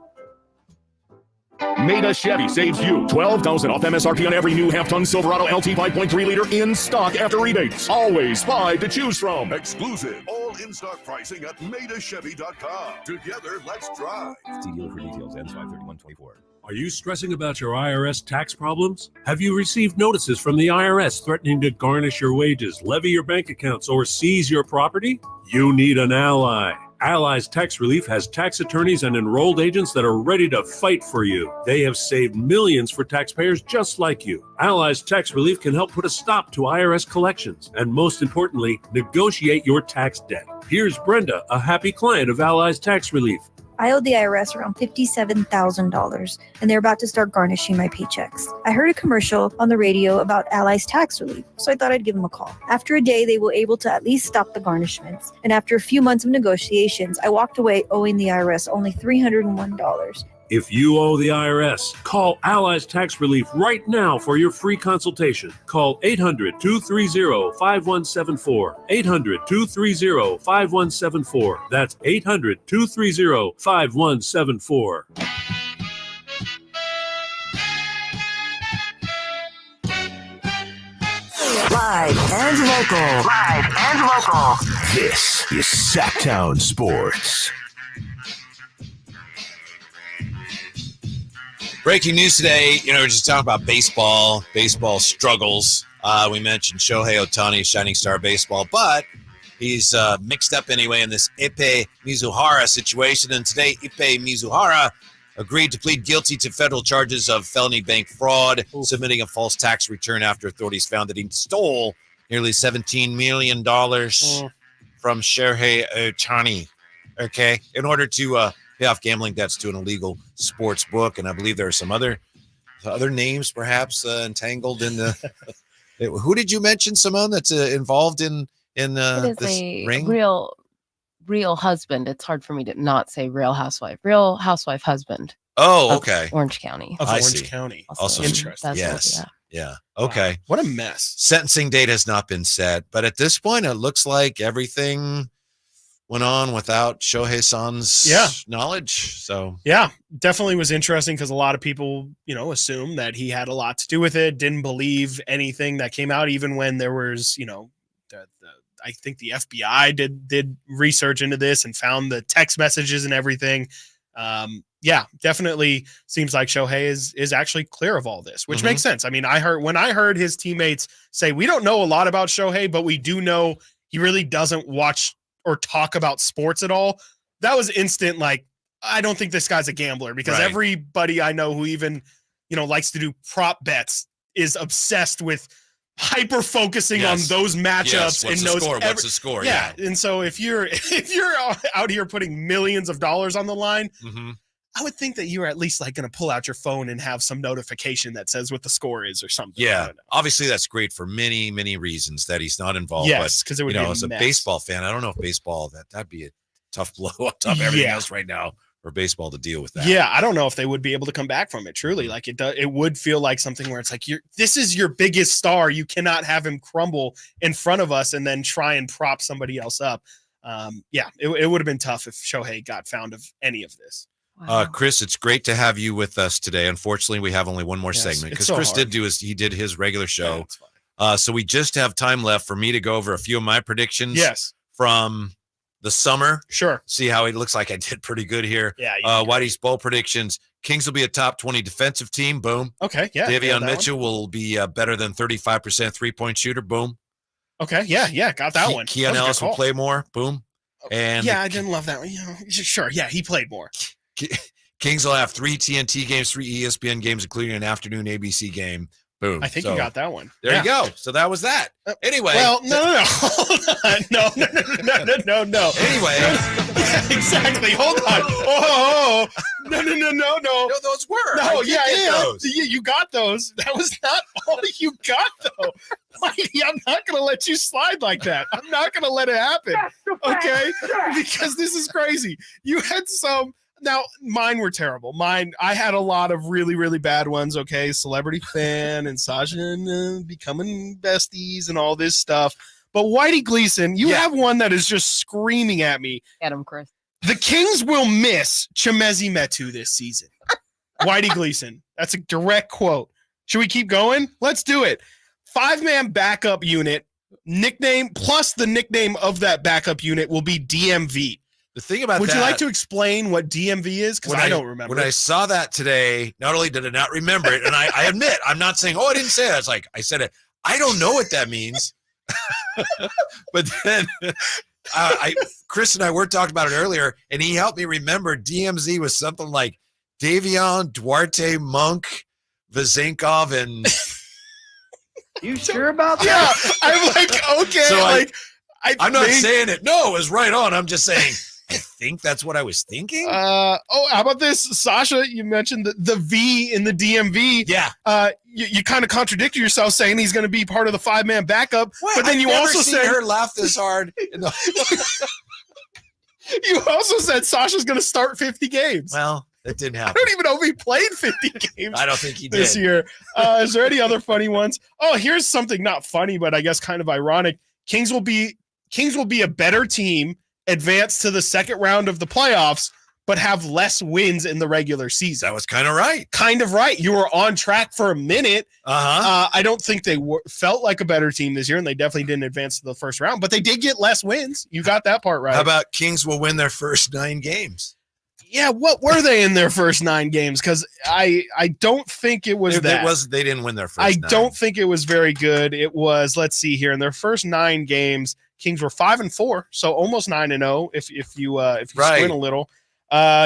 Maida Chevy saves you $12,000 off MSRP on every new half-ton Silverado LT 5.3 liter in stock after rebates. Always 5 to choose from. Exclusive. All in-stock pricing at MaidaChevy.com. Together, let's drive. See dealer for details. Ends 5/31/24. Are you stressing about your IRS tax problems? Have you received notices from the IRS threatening to garnish your wages, levy your bank accounts, or seize your property? You need an ally. Allies Tax Relief has tax attorneys and enrolled agents that are ready to fight for you. They have saved millions for taxpayers just like you. Allies Tax Relief can help put a stop to IRS collections and, most importantly, negotiate your tax debt. Here's Brenda, a happy client of Allies Tax Relief. I owed the IRS around $57,000, and they're about to start garnishing my paychecks. I heard a commercial on the radio about Allies Tax Relief, so I thought I'd give them a call. After a day, they were able to at least stop the garnishments, and after a few months of negotiations, I walked away owing the IRS only $301. If you owe the IRS, call Allies Tax Relief right now for your free consultation. Call 800-230-5174. 800-230-5174. That's 800-230-5174. Live and local. Live and local. This is Sacktown Sports. Breaking news today, we're just talking about baseball struggles. We mentioned Shohei Ohtani, shining star baseball, but he's mixed up anyway in this Ippei Mizuhara situation. And today, Ippei Mizuhara agreed to plead guilty to federal charges of felony bank fraud, submitting a false tax return after authorities found that he stole nearly $17 million from Shohei Ohtani, okay, in order to pay off gambling debts to an illegal sports book. And I believe there are some other names perhaps entangled in the who did you mention, Simone, that's involved in this ring? Real husband. It's hard for me to not say real housewife husband. Oh, okay. Orange County. Of Orange County. Also interesting. Yes. Yeah. Okay. Wow. What a mess. Sentencing date has not been set, but at this point it looks like everything went on without Shohei-san's knowledge. So yeah, definitely was interesting because a lot of people, assumed that he had a lot to do with it, didn't believe anything that came out, even when there was, I think the FBI did research into this and found the text messages and everything. Definitely seems like Shohei is actually clear of all this, which makes sense. I mean, when I heard his teammates say, we don't know a lot about Shohei, but we do know he really doesn't watch or talk about sports at all. That was instant. Like, I don't think this guy's a gambler, because everybody I know who even, likes to do prop bets is obsessed with hyper focusing on those matchups and knows what's the score. Yeah. And so if you're out here putting millions of dollars on the line, I would think that you're at least going to pull out your phone and have some notification that says what the score is or something. Yeah. Obviously that's great for many, many reasons that he's not involved. Yes. Because it would be as a baseball fan, I don't know if baseball, that'd be a tough blow on top of everything else right now for baseball to deal with that. Yeah. I don't know if they would be able to come back from it. Truly. Like it would feel like something where it's like, this is your biggest star. You cannot have him crumble in front of us and then try and prop somebody else up. it would have been tough if Shohei got found of any of this. Chris, it's great to have you with us today. Unfortunately, we have only one more Yes, segment it's because so Chris hard. he did his regular show. So we just have time left for me to go over a few of my predictions. Yes. From the summer. Sure. See how it looks like I did pretty good here. Yeah. Whitey's bowl predictions. Kings will be a top 20 defensive team. Boom. Okay. Yeah. Davion Mitchell will be better than 35% 3-point shooter. Boom. Okay. Yeah. Got that one. Keon Ellis will play more. Boom. And I didn't love that one. Sure. Yeah. He played more. Kings will have 3 TNT games, 3 ESPN games, including an afternoon ABC game. Boom. I think you got that one. There you go. So that was that. Anyway. Well, no. Hold on. No. Anyway. Exactly. Hold on. Oh. No. No, those were. No, Those. You got those. That was not all you got, though. Mighty, I'm not going to let you slide like that. I'm not going to let it happen. Okay? Because this is crazy. You had some. Now, mine were terrible. I had a lot of really, really bad ones, okay? Celebrity fan and Sasha and becoming besties and all this stuff. But Whitey Gleason, you have one that is just screaming at me. Get him, Chris. The Kings will miss Chimezi Metu this season. Whitey Gleason. That's a direct quote. Should we keep going? Let's do it. 5-man backup unit, nickname plus the nickname of that backup unit will be DMV. The thing about Would that, you like to explain what DMV is? Because I don't remember. When I saw that today, not only did I not remember it, and I admit, I'm not saying, I didn't say that. It's like, I said it. I don't know what that means. But then Chris and I were talking about it earlier, and he helped me remember DMZ was something like Davion, Duarte, Monk, Vazenkov, and... You sure about that? Yeah, I'm like, okay. So I'm not saying it. No, it was right on. I'm just saying... I think that's what I was thinking. How about this, Sasha? You mentioned the V in the DMV. Yeah. You kind of contradicted yourself saying he's going to be part of the 5-man backup, but then you also said her laugh this hard. You also said Sasha's going to start 50 games. Well, that didn't happen. I don't even know if he played 50 games. I don't think he did this year. Is there any other funny ones? Oh, here's something not funny, but I guess kind of ironic. Kings will be a better team, advance to the second round of the playoffs, but have less wins in the regular season. That was kind of right. Kind of right. You were on track for a minute. Uh-huh. I don't think they felt like a better team this year, and they definitely didn't advance to the first round, but they did get less wins. You got that part right. How about Kings will win their first 9 games? Yeah, what were they in their first 9 games? Because I don't think it was that. They didn't win their first 9. Don't think it was very good. It was, let's see here, in their first 9 games, Kings were 5-4, so almost 9-0 if you squint a little.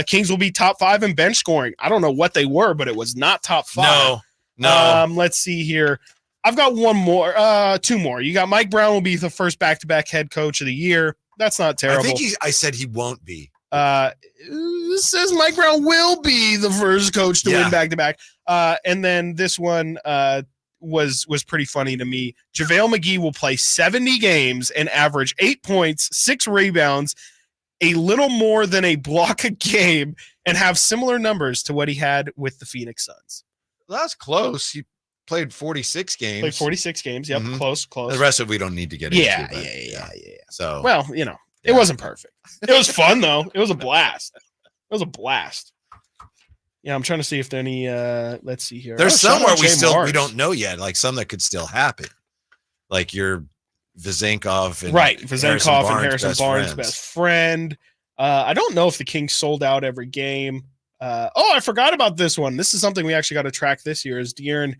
Kings will be top 5 in bench scoring. I don't know what they were, but it was not top 5. No. Let's see here. I've got 2 more. You got Mike Brown will be the first back-to-back head coach of the year. That's not terrible. I think I said he won't be. This says Mike Brown will be the first coach to win back-to-back. And then this one was pretty funny to me. JaVale McGee will play 70 games and average 8 points, 6 rebounds, a little more than a block a game, and have similar numbers to what he had with the Phoenix Suns. Well, that's close. He played 46 games. Played 46 games. Yep, close. The rest of it we don't need to get into. Yeah. So, well, it wasn't perfect. It was fun though. It was a blast. Yeah, I'm trying to see if there any. Let's see here. There's somewhere we don't know yet, like some that could still happen, like your Vazenkov and Harrison Barnes' best friend. I don't know if the Kings sold out every game. I forgot about this one. This is something we actually got to track this year. Is De'Aaron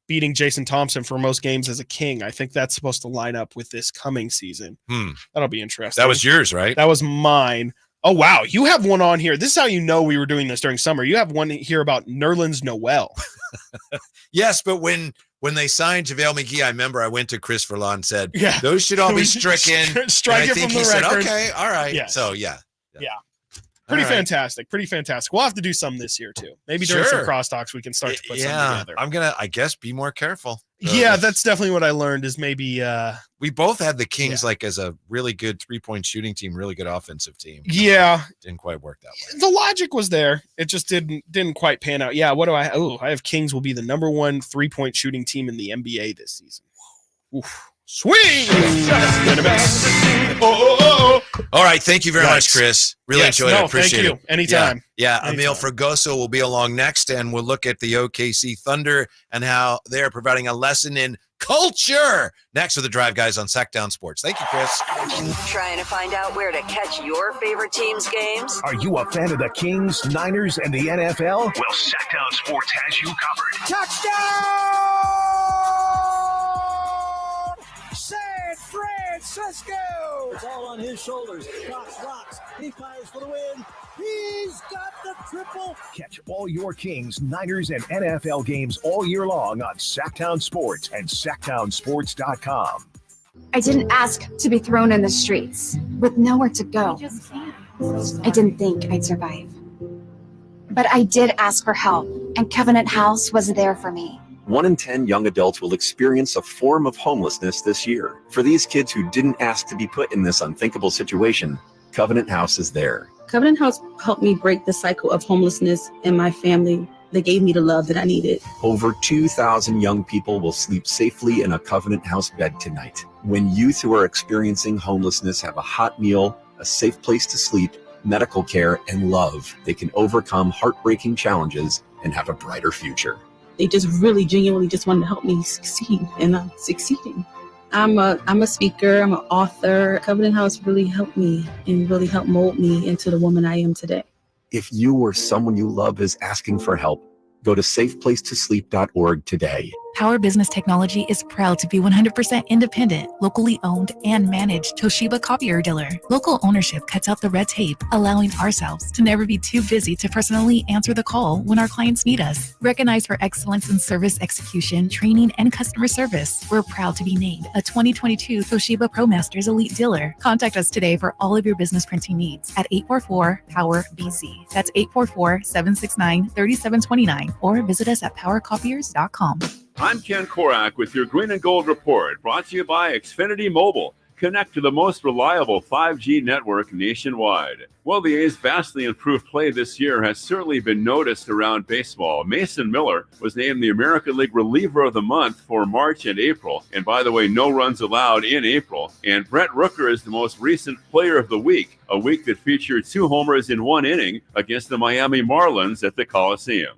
beating Jason Thompson for most games as a King? I think that's supposed to line up with this coming season. That'll be interesting. That was yours, right? That was mine. Oh, wow. You have one on here. This is how you know we were doing this during summer. You have one here about Nerlens Noel. Yes, but when they signed JaVale McGee, I remember I went to Chris Verlaw and said, those should all be stricken. Strike it from the record. Okay, all right. Yes. So, yeah. Pretty fantastic. We'll have to do some this year, too. Maybe during some crosstalks we can start to put something together. I'm going to, I guess, be more careful. Yeah, that's definitely what I learned is maybe we both had the Kings like as a really good 3-point shooting team, really good offensive team. Yeah. Didn't quite work that way. The logic was there. It just didn't quite pan out. Yeah, what do I have Kings will be the number 1 3-point shooting team in the NBA this season. Oof. Swing! Gonna miss. All right, thank you very much, Chris. Really enjoyed it. Appreciate thank you. it. Anytime. Yeah. Emil Fragoso will be along next, and we'll look at the OKC Thunder and how they are providing a lesson in culture. Next with the Drive Guys on Sacktown Sports. Thank you, Chris. Trying to find out where to catch your favorite team's games? Are you a fan of the Kings, Niners, and the NFL? Well, Sacktown Sports has you covered. Touchdown! San Francisco! It's all on his shoulders. Rocks. He fires for the win. He's got the triple. Catch all your Kings, Niners, and NFL games all year long on Sacktown Sports and SacktownSports.com. I didn't ask to be thrown in the streets with nowhere to go. I didn't think I'd survive. But I did ask for help, and Covenant House was there for me. 1 in 10 young adults will experience a form of homelessness this year. For these kids who didn't ask to be put in this unthinkable situation, Covenant House is there. Covenant House helped me break the cycle of homelessness in my family. They gave me the love that I needed. Over 2,000 young people will sleep safely in a Covenant House bed tonight. When youth who are experiencing homelessness have a hot meal, a safe place to sleep, medical care, and love, they can overcome heartbreaking challenges and have a brighter future. They just really genuinely just wanted to help me succeed, and I'm succeeding. I'm a speaker, I'm an author. Covenant House really helped me and really helped mold me into the woman I am today. If you or someone you love is asking for help, go to safeplacetosleep.org today. Power Business Technology is proud to be 100% independent, locally owned, and managed Toshiba copier dealer. Local ownership cuts out the red tape, allowing ourselves to never be too busy to personally answer the call when our clients need us. Recognized for excellence in service execution, training, and customer service, we're proud to be named a 2022 Toshiba ProMasters Elite Dealer. Contact us today for all of your business printing needs at 844-POWER-BZ. That's 844-769-3729, or visit us at powercopiers.com. I'm Ken Korak with your Green and Gold Report, brought to you by Xfinity Mobile. Connect to the most reliable 5G network nationwide. Well, the A's vastly improved play this year has certainly been noticed around baseball. Mason Miller was named the American League Reliever of the Month for March and April. And by the way, no runs allowed in April. And Brent Rooker is the most recent Player of the Week, a week that featured 2 homers in 1 inning against the Miami Marlins at the Coliseum.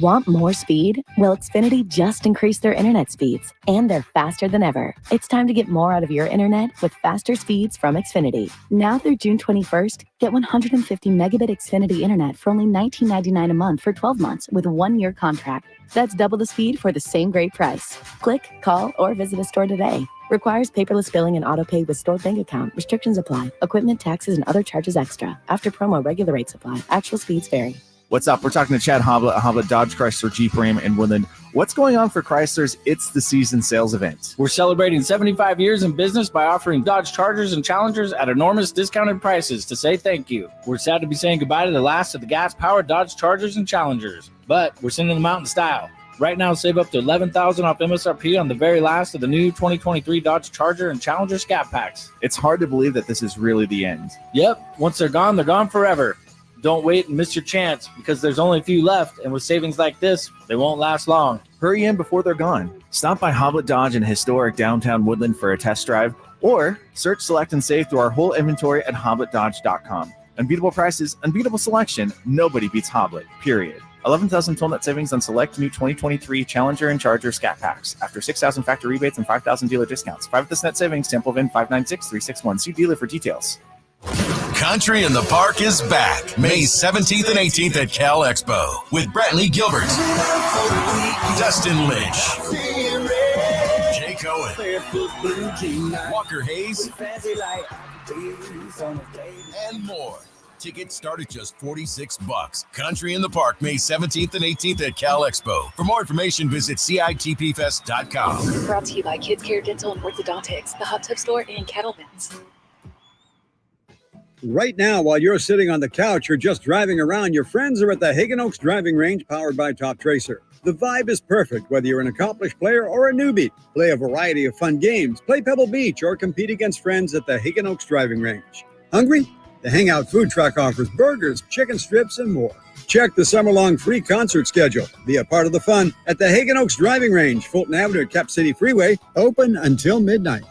Want more speed? Well, Xfinity just increased their internet speeds, and they're faster than ever. It's time to get more out of your internet with faster speeds from Xfinity. Now through June 21st, get 150 megabit Xfinity internet for only $19.99 a month for 12 months with a 1-year contract. That's double the speed for the same great price. Click, call, or visit a store today. Requires paperless billing and autopay with stored bank account. Restrictions apply. Equipment, taxes, and other charges extra. After promo, regular rates apply. Actual speeds vary. What's up? We're talking to Chad Hoblet at Hoblet Dodge Chrysler Jeep Ram in Woodland. What's going on for Chrysler's It's the Season sales event? We're celebrating 75 years in business by offering Dodge Chargers and Challengers at enormous discounted prices to say thank you. We're sad to be saying goodbye to the last of the gas-powered Dodge Chargers and Challengers, but we're sending them out in style. Right now, save up to $11,000 off MSRP on the very last of the new 2023 Dodge Charger and Challenger Scat Packs. It's hard to believe that this is really the end. Yep, once they're gone forever. Don't wait and miss your chance, because there's only a few left, and with savings like this, they won't last long. Hurry in before they're gone. Stop by Hoblet Dodge in historic downtown Woodland for a test drive, or search, select, and save through our whole inventory at hobletdodge.com. Unbeatable prices, unbeatable selection, nobody beats Hoblet, period. 11,000 total net savings on select new 2023 Challenger and Charger Scat Packs. After 6,000 factory rebates and 5,000 dealer discounts. 5 of this net savings, sample VIN 596361. See dealer for details. Country in the Park is back May 17th and 18th at Cal Expo with Brantley Gilbert, Dustin Lynch, Jay Cohen, Walker Hayes, and more. Tickets start at just $46. Country in the Park May 17th and 18th at Cal Expo. For more information, visit CITPFest.com. Brought to you by Kids Care Dental and Orthodontics, the Hot Tub Store, and Cattleman's. Right now, while you're sitting on the couch or just driving around, your friends are at the Hagen Oaks Driving Range powered by Top Tracer. The vibe is perfect, whether you're an accomplished player or a newbie. Play a variety of fun games, play Pebble Beach, or compete against friends at the Hagen Oaks Driving Range. Hungry? The Hangout Food Truck offers burgers, chicken strips, and more. Check the summer-long free concert schedule. Be a part of the fun at the Hagen Oaks Driving Range, Fulton Avenue at Cap City Freeway, open until midnight.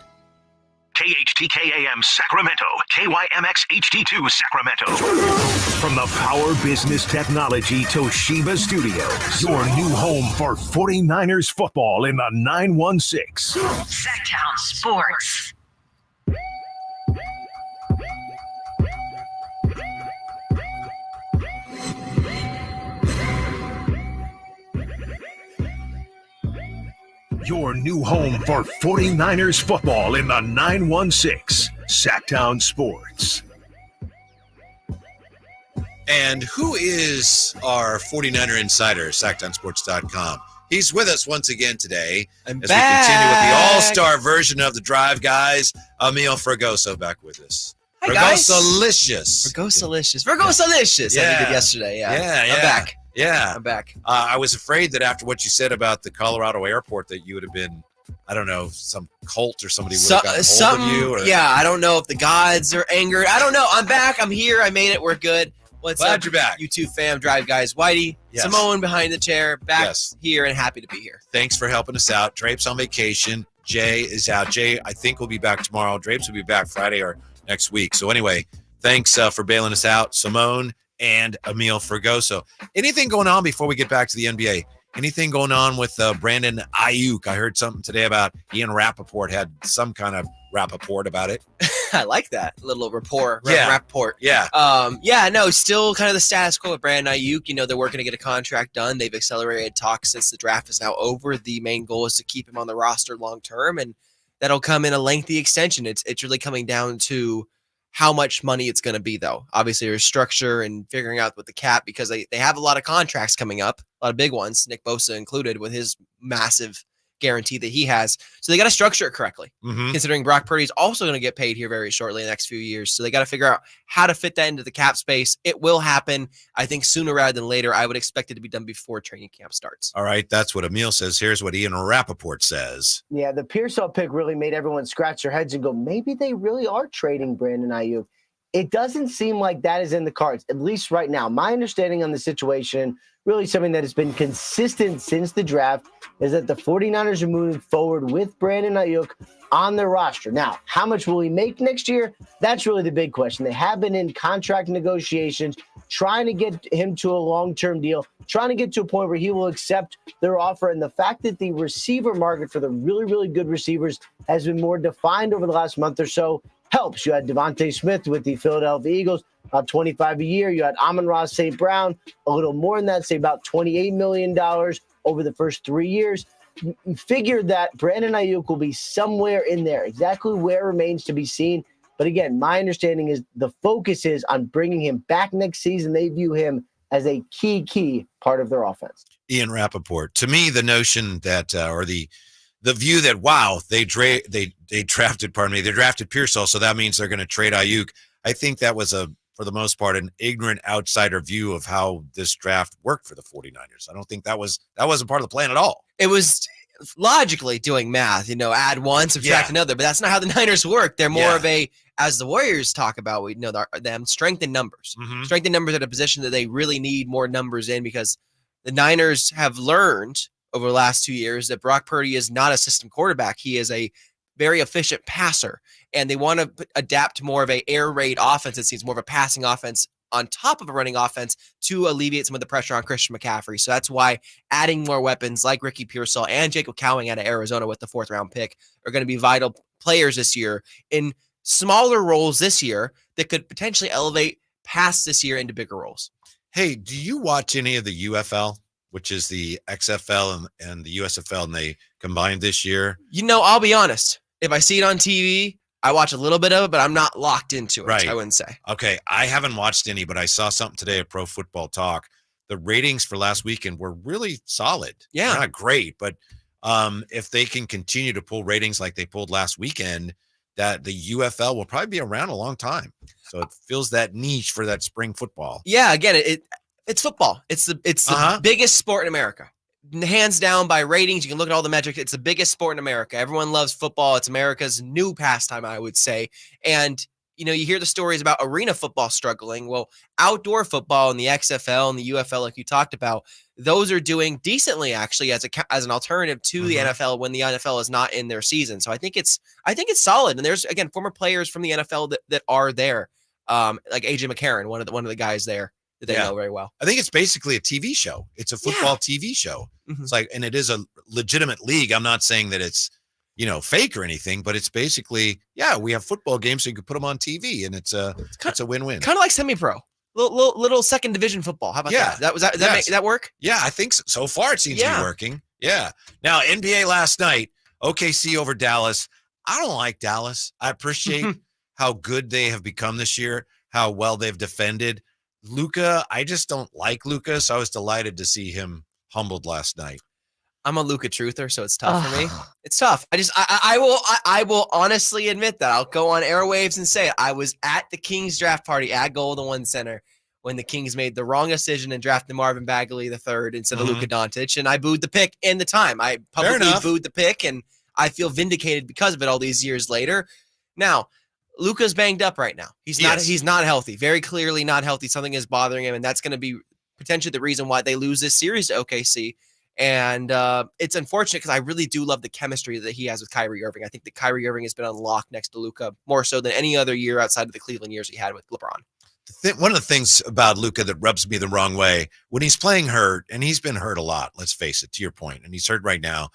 KHTKAM Sacramento, KYMX HD2 Sacramento. From the Power Business Technology Toshiba Studios, your new home for 49ers football in the 916. Sacktown Sports. Your new home for 49ers football in the 916. Sacktown Sports. And who is our 49er insider, SacktownSports.com? He's with us once again today as we continue with the all-star version of the Drive Guys. Emil Fragoso back with us. Hi, guys. Fragosolicious. Fragosolicious. I did yesterday. Yeah. I'm back. Yeah. I'm back. I was afraid that after what you said about the Colorado airport that you would have been, I don't know, some cult or somebody would have gotten hold of you. Or... Yeah, I don't know if the gods are angered. I don't know. I'm back. I'm here. I made it. We're good. What's Glad up, you're back. You two fam, Drive Guys. Whitey, Yes. Simone behind the chair, back here and happy to be here. Thanks for helping us out. Drape's on vacation. Jay is out. Jay, I think, will be back tomorrow. Drapes will be back Friday or next week. So anyway, thanks for bailing us out, Simone and Emil Fragoso. Anything going on before we get back to the NBA? Anything going on with Brandon Ayuk? I heard something today about Ian Rappaport had some kind of Rappaport about it. I like that little rapport. Yeah. Rapport. Yeah. No, still kind of the status quo with Brandon Ayuk. You know, they're working to get a contract done. They've accelerated talks since the draft is now over. The main goal is to keep him on the roster long term, and that'll come in a lengthy extension. It's really coming down to how much money it's going to be, though. Obviously, there's structure and figuring out with the cap because they have a lot of contracts coming up, a lot of big ones, Nick Bosa included with his massive guarantee that he has. So they got to structure it correctly, considering Brock Purdy is also going to get paid here very shortly in the next few years. So they got to figure out how to fit that into the cap space. It will happen, I think, sooner rather than later. I would expect it to be done before training camp starts. All right, that's what Emil says. Here's what Ian Rappaport says. Yeah, the Pearsall pick really made everyone scratch their heads and go, maybe they really are trading Brandon Ayuk. It doesn't seem like that is in the cards, at least right now. My understanding on the situation, really something that has been consistent since the draft, is that the 49ers are moving forward with Brandon Ayuk on their roster. Now, how much will he make next year? That's really the big question. They have been in contract negotiations, trying to get him to a long-term deal, trying to get to a point where he will accept their offer. And the fact that the receiver market for the really, really good receivers has been more defined over the last month or so helps. You had Devontae Smith with the Philadelphia Eagles, about $25 a year. You had Amon-Ra St. Brown, a little more than that, say about $28 million over the first 3 years. You figure that Brandon Ayuk will be somewhere in there. Exactly where remains to be seen. But again, my understanding is the focus is on bringing him back next season. They view him as a key part of their offense. Ian Rappaport. To me, the notion that, or the view that, wow, they drafted Pearsall, so that means they're going to trade Ayuk. I think that was for the most part, an ignorant outsider view of how this draft worked for the 49ers. I don't think that wasn't part of the plan at all. It was logically doing math, add one, subtract another, but that's not how the Niners work. They're more of a, as the Warriors talk about, we know them, strength in numbers. Strength in numbers at a position that they really need more numbers in, because the Niners have learned over the last 2 years that Brock Purdy is not a system quarterback. He is a very efficient passer, and they want to adapt more of a air raid offense. It seems more of a passing offense on top of a running offense to alleviate some of the pressure on Christian McCaffrey. So that's why adding more weapons like Ricky Pearsall and Jacob Cowing out of Arizona with the 4th round pick are going to be vital players this year in smaller roles this year that could potentially elevate past this year into bigger roles. Hey, do you watch any of the UFL, which is the XFL and the USFL, and they combined this year? I'll be honest. If I see it on TV, I watch a little bit of it, but I'm not locked into it, right. I wouldn't say. Okay, I haven't watched any, but I saw something today at Pro Football Talk. The ratings for last weekend were really solid. Yeah. Not great, but if they can continue to pull ratings like they pulled last weekend, that the UFL will probably be around a long time. So it fills that niche for that spring football. Yeah, again, it's football. It's the biggest sport in America. Hands down by ratings. You can look at all the metrics. It's the biggest sport in America. Everyone loves football. It's America's new pastime, I would say. And you hear the stories about arena football struggling. Well, outdoor football and the XFL and the UFL, like you talked about, those are doing decently actually as an alternative to the NFL when the NFL is not in their season. So I think it's solid. And there's again former players from the NFL that are there, like AJ McCarron, one of the guys there that they know very well. I think it's basically a TV show. It's a football TV show. It's like, and it is a legitimate league. I'm not saying that it's fake or anything, but it's basically, we have football games, so you can put them on TV, and it's a win-win. Kind of like semi-pro, little second division football. How about that? That work? Yeah, I think so far it seems to be working. Yeah. Now NBA last night, OKC over Dallas. I don't like Dallas. I appreciate how good they have become this year, how well they've defended. Luka, I just don't like Luka, so I was delighted to see him humbled last night. I'm a Luka truther, so it's tough for me. It's tough. I will honestly admit that. I'll go on airwaves and say it. I was at the Kings draft party at Golden One Center when the Kings made the wrong decision and drafted Marvin Bagley III instead of Luka Doncic, and I booed the pick in the time. I publicly booed the pick, and I feel vindicated because of it all these years later. Now, Luka's banged up right now. He's not healthy. Very clearly not healthy. Something is bothering him, and that's going to be potentially the reason why they lose this series to OKC. And it's unfortunate because I really do love the chemistry that he has with Kyrie Irving. I think that Kyrie Irving has been unlocked next to Luka more so than any other year outside of the Cleveland years he had with LeBron. One of the things about Luka that rubs me the wrong way, when he's playing hurt, and he's been hurt a lot, let's face it, to your point, and he's hurt right now,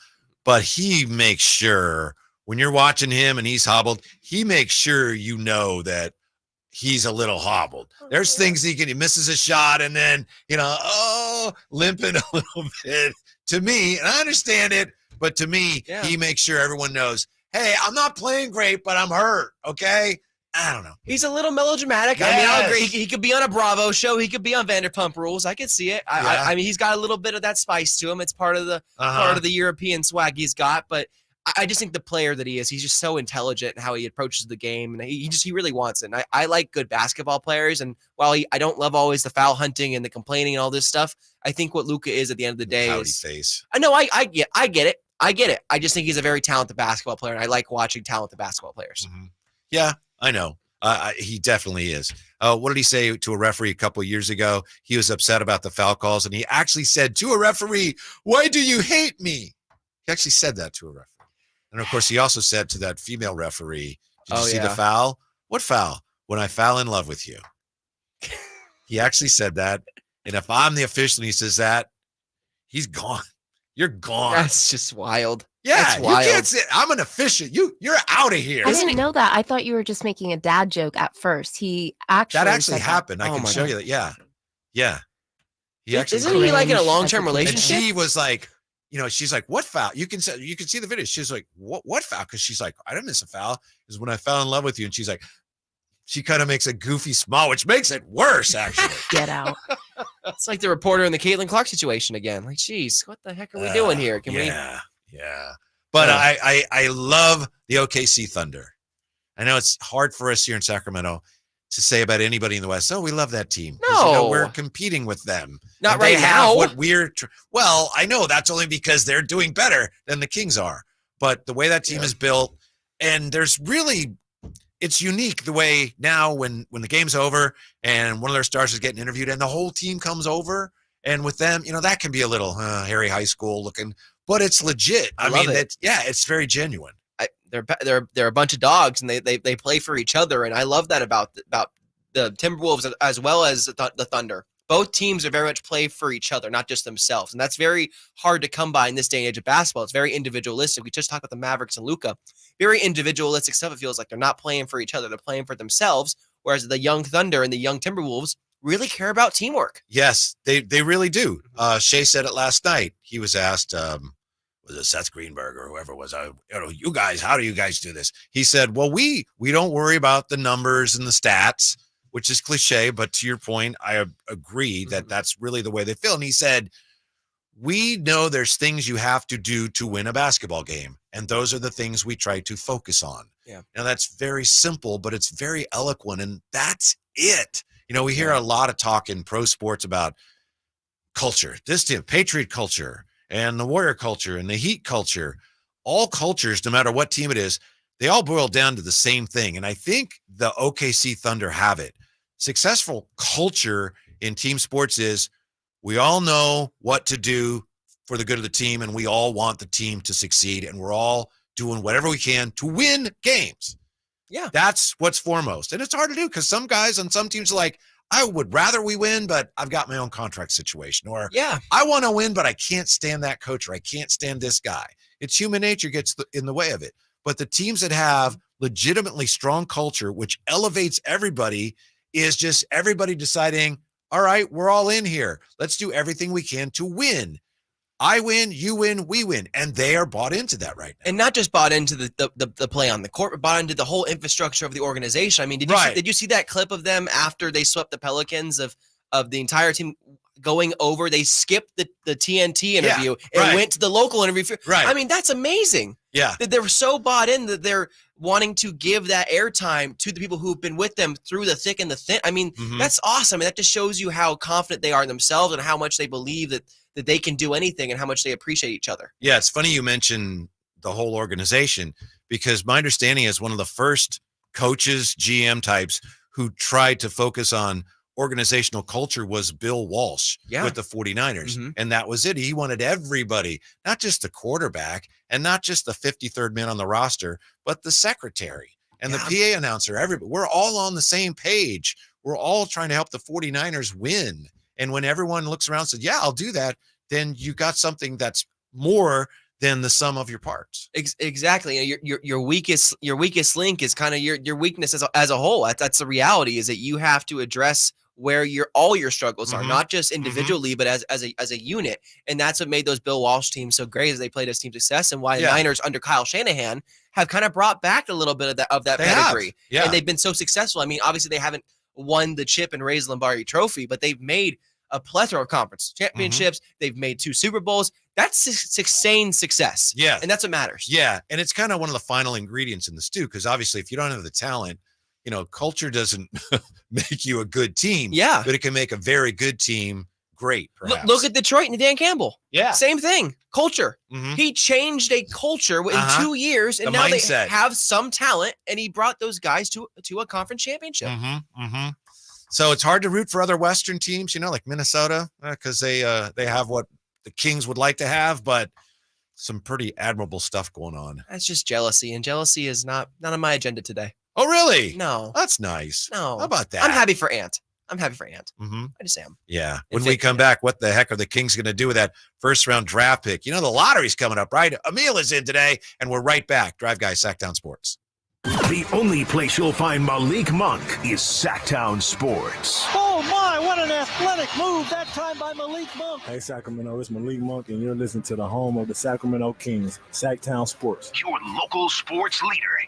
but he makes sure when you're watching him and he's hobbled, he makes sure that he's a little hobbled. There's things he misses a shot and then, limping a little bit. To me, and I understand it, but to me, he makes sure everyone knows, hey, I'm not playing great, but I'm hurt, okay? I don't know. He's a little melodramatic. Yes. I mean, I agree. He could be on a Bravo show. He could be on Vanderpump Rules. I could see it. I mean, he's got a little bit of that spice to him. It's part of the European swag he's got, but I just think the player that he is, he's just so intelligent in how he approaches the game, and he really wants it. And I like good basketball players, and while I don't love always the foul hunting and the complaining and all this stuff, I think what Luka is at the end of the day is face. I know I get it. I get it. I just think he's a very talented basketball player, and I like watching talented basketball players. Yeah, I know. He definitely is. What did he say to a referee a couple of years ago? He was upset about the foul calls, and he actually said to a referee, "Why do you hate me?" He actually said that to a referee. And, of course, he also said to that female referee, did you see the foul? What foul? When I fell in love with you. He actually said that. And if I'm the official and he says that, he's gone. You're gone. That's just wild. Yeah, That's wild. You can't say, I'm an official. You're out of here. I didn't know that. I thought you were just making a dad joke at first. He actually That actually happened. I can show you that. Yeah. Yeah. Isn't he like in a long-term relationship? And she was like, she's like, what foul? You can see the video. She's like, what foul? Because she's like, I didn't miss a foul. Is when I fell in love with you. And she's like, she kind of makes a goofy smile, which makes it worse, actually. Get out. It's like the reporter in the Caitlin Clark situation again. Like, geez, what the heck are we doing here? Can we? Yeah. But I love the OKC Thunder. I know it's hard for us here in Sacramento to say about anybody in the West. Oh, we love that team. No, we're competing with them. Not right now. Well, I know that's only because they're doing better than the Kings are. But the way that team is built, and it's unique the way now when the game's over and one of their stars is getting interviewed and the whole team comes over, and with them, that can be a little Harry High School looking, but it's legit. I mean, it's very genuine. They're a bunch of dogs, and they play for each other, and I love that about the Timberwolves as well as the Thunder. Both teams are very much play for each other, not just themselves, and that's very hard to come by in this day and age of basketball. It's very individualistic. We just talked about the Mavericks and Luka. Very individualistic stuff. It feels like they're not playing for each other; they're playing for themselves. Whereas the young Thunder and the young Timberwolves really care about teamwork. Yes, they really do. Shea said it last night. He was asked. Was it Seth Greenberg or whoever it was? You guys, how do you guys do this? He said, well, we don't worry about the numbers and the stats, which is cliche, but to your point, I agree that that's really the way they feel. And he said, we know there's things you have to do to win a basketball game, and those are the things we try to focus on. Yeah. Now, that's very simple, but it's very eloquent, and that's it. We hear a lot of talk in pro sports about culture, this team, Patriot culture, and the Warrior culture and the Heat culture. All cultures, no matter what team it is, they all boil down to the same thing. And I think the OKC Thunder have it. Successful culture in team sports is we all know what to do for the good of the team, and we all want the team to succeed, and we're all doing whatever we can to win games. Yeah. That's what's foremost. And it's hard to do because some guys on some teams are like, I would rather we win, but I've got my own contract situation. Or I want to win, but I can't stand that coach, or I can't stand this guy. It's human nature gets in the way of it. But the teams that have legitimately strong culture, which elevates everybody, is just everybody deciding, all right, we're all in here. Let's do everything we can to win. I win, you win, we win. And they are bought into that right now. And not just bought into the play on the court, but bought into the whole infrastructure of the organization. I mean, did you see that clip of them after they swept the Pelicans of the entire team going over? They skipped the TNT interview and went to the local interview. Right. I mean, that's amazing. Yeah. That they're so bought in that they're wanting to give that airtime to the people who've been with them through the thick and the thin. I mean, that's awesome. And that just shows you how confident they are in themselves and how much they believe that they can do anything and how much they appreciate each other. Yeah, it's funny you mentioned the whole organization, because my understanding is one of the first coaches, GM types who tried to focus on organizational culture was Bill Walsh with the 49ers. And that was it. He wanted everybody, not just the quarterback and not just the 53rd man on the roster, but the secretary and the PA announcer. Everybody, we're all on the same page. We're all trying to help the 49ers win. And when everyone looks around and says, yeah, I'll do that, then you got something that's more than the sum of your parts. Exactly. Your weakest link is kind of your weakness as a whole. That's the reality, is that you have to address where all your struggles are, not just individually, but as a unit. And that's what made those Bill Walsh teams so great, as they played as team success, and why the Niners under Kyle Shanahan have kind of brought back a little bit of that pedigree. Yeah. And they've been so successful. I mean, obviously they haven't won the chip and raised Lombardi Trophy, but they've made a plethora of conference championships. They've made 2 Super Bowls. That's sustained success. Yeah. And that's what matters. Yeah. And it's kind of one of the final ingredients in the stew, because obviously if you don't have the talent, culture doesn't make you a good team. Yeah. But it can make a very good team great, perhaps. Look at Detroit and Dan Campbell. Yeah. Same thing. Culture. He changed a culture in 2 years, and The now mindset. they have some talent, and he brought those guys to a conference championship. So it's hard to root for other Western teams, like Minnesota, because they have what the Kings would like to have, but some pretty admirable stuff going on. That's just jealousy, and jealousy is not on my agenda today. Oh, really? No. That's nice. No. How about that? I'm happy for Ant. I just am. Yeah. When we come back, what the heck are the Kings going to do with that first-round draft pick? The lottery's coming up, right? Emil is in today, and we're right back. Drive Guy, Sacktown Sports. The only place you'll find Malik Monk is Sacktown Sports. Oh my, what an athletic move that time by Malik Monk. Hey Sacramento, it's Malik Monk, and you're listening to the home of the Sacramento Kings, Sacktown Sports. Your local sports leader.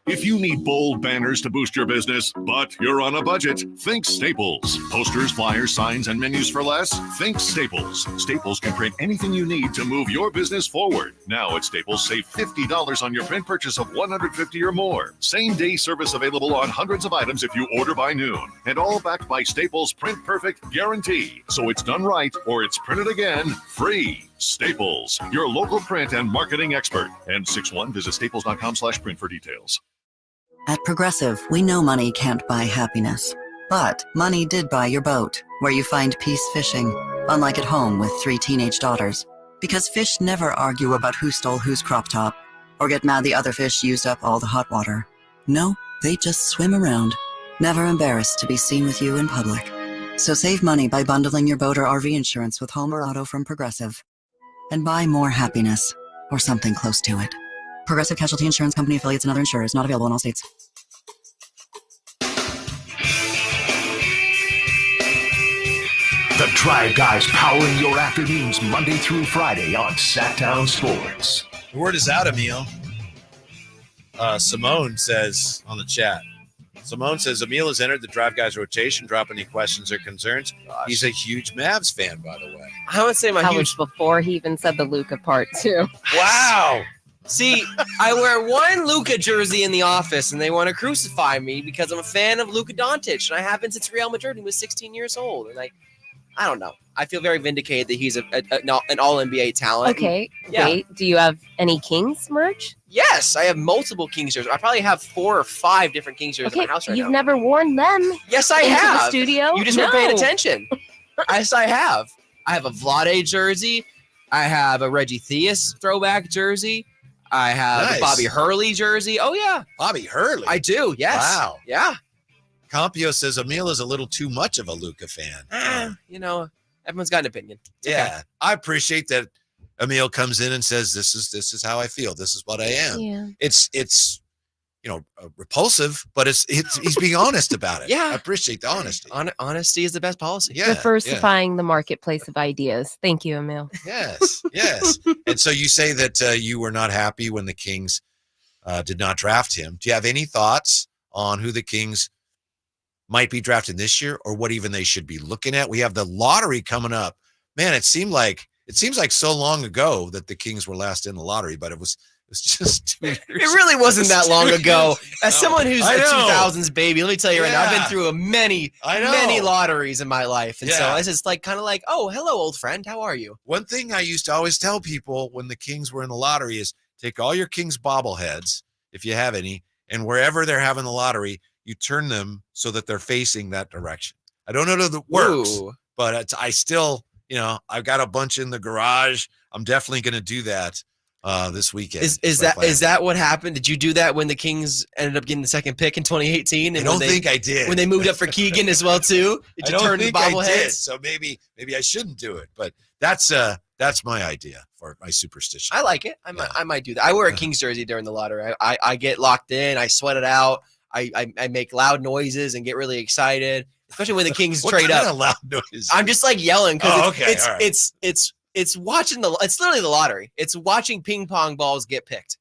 If you need bold banners to boost your business, but you're on a budget, think Staples. Posters, flyers, signs, and menus for less? Think Staples. Staples can print anything you need to move your business forward. Now at Staples, save $50 on your print purchase of $150 or more. Same-day service available on hundreds of items if you order by noon. And all backed by Staples' Print Perfect guarantee. So it's done right or it's printed again free. Staples, your local print and marketing expert. N61, visit staples.com/print for details. At Progressive, we know money can't buy happiness. But money did buy your boat, where you find peace fishing, unlike at home with 3 teenage daughters. Because fish never argue about who stole whose crop top, or get mad the other fish used up all the hot water. No, they just swim around, never embarrassed to be seen with you in public. So save money by bundling your boat or RV insurance with home or auto from Progressive. And buy more happiness, or something close to it. Progressive Casualty Insurance Company affiliates and other insurers, not available in all states. The Drive Guys powering your afternoons Monday through Friday on Sacktown Sports. The word is out, Emil. Simone says on the chat. Simone says Emil has entered the Drive Guys rotation. Drop any questions or concerns. He's a huge Mavs fan, by the way. I would say That was before he even said the Luca part, too. Wow. See, I wear one Luka jersey in the office, and they want to crucify me because I'm a fan of Luka Doncic, and I have been since Real Madrid. He was 16 years old, and I don't know. I feel very vindicated that he's an all NBA talent. Okay, Yeah. wait. Do you have any Kings merch? Yes, I have multiple Kings jerseys. I probably have 4 or 5 different Kings jerseys in Okay, my house right you've now. never worn them. Yes, I into have. the studio. You just weren't paying attention. Yes, I have. I have a Vlade jersey. I have a Reggie Theus throwback jersey. I have a Bobby Hurley jersey. Oh, yeah. Bobby Hurley? I do, yes. Wow. Yeah. Compio says Emil is a little too much of a Luka fan. You know, everyone's got an opinion. It's Yeah. okay. I appreciate that Emil comes in and says, this is how I feel. This is what I am. Yeah. It's repulsive, but he's being honest about it. Yeah. I appreciate the honesty. Honesty is the best policy. Yeah. Diversifying the marketplace of ideas. Thank you, Emil. Yes. Yes. And so you say that you were not happy when the Kings did not draft him. Do you have any thoughts on who the Kings might be drafting this year, or what even they should be looking at? We have the lottery coming up. Man, it seems like so long ago that the Kings were last in the lottery, but it was just 2 years. It really wasn't that long ago. As someone who's I a know. 2000s baby, let me tell you right now, I've been through many lotteries in my life. And so it's just kind of like, oh, hello, old friend. How are you? One thing I used to always tell people when the Kings were in the lottery is take all your Kings bobbleheads, if you have any, and wherever they're having the lottery, you turn them so that they're facing that direction. I don't know if it works, but I still, I've got a bunch in the garage. I'm definitely going to do that this weekend. Is that what happened? Did you do that when the Kings ended up getting the second pick in 2018? And I don't think I did. When they moved up for Keegan as well too? Did you turn the bobbleheads? So maybe I shouldn't do it, but that's my idea for my superstition. I like it. I might do that. I wear a Kings jersey during the lottery. I get locked in. I sweat it out. I make loud noises and get really excited, especially when the Kings trade up. What kind of loud noises? I'm just like yelling because it's watching it's literally the lottery. It's watching ping pong balls get picked.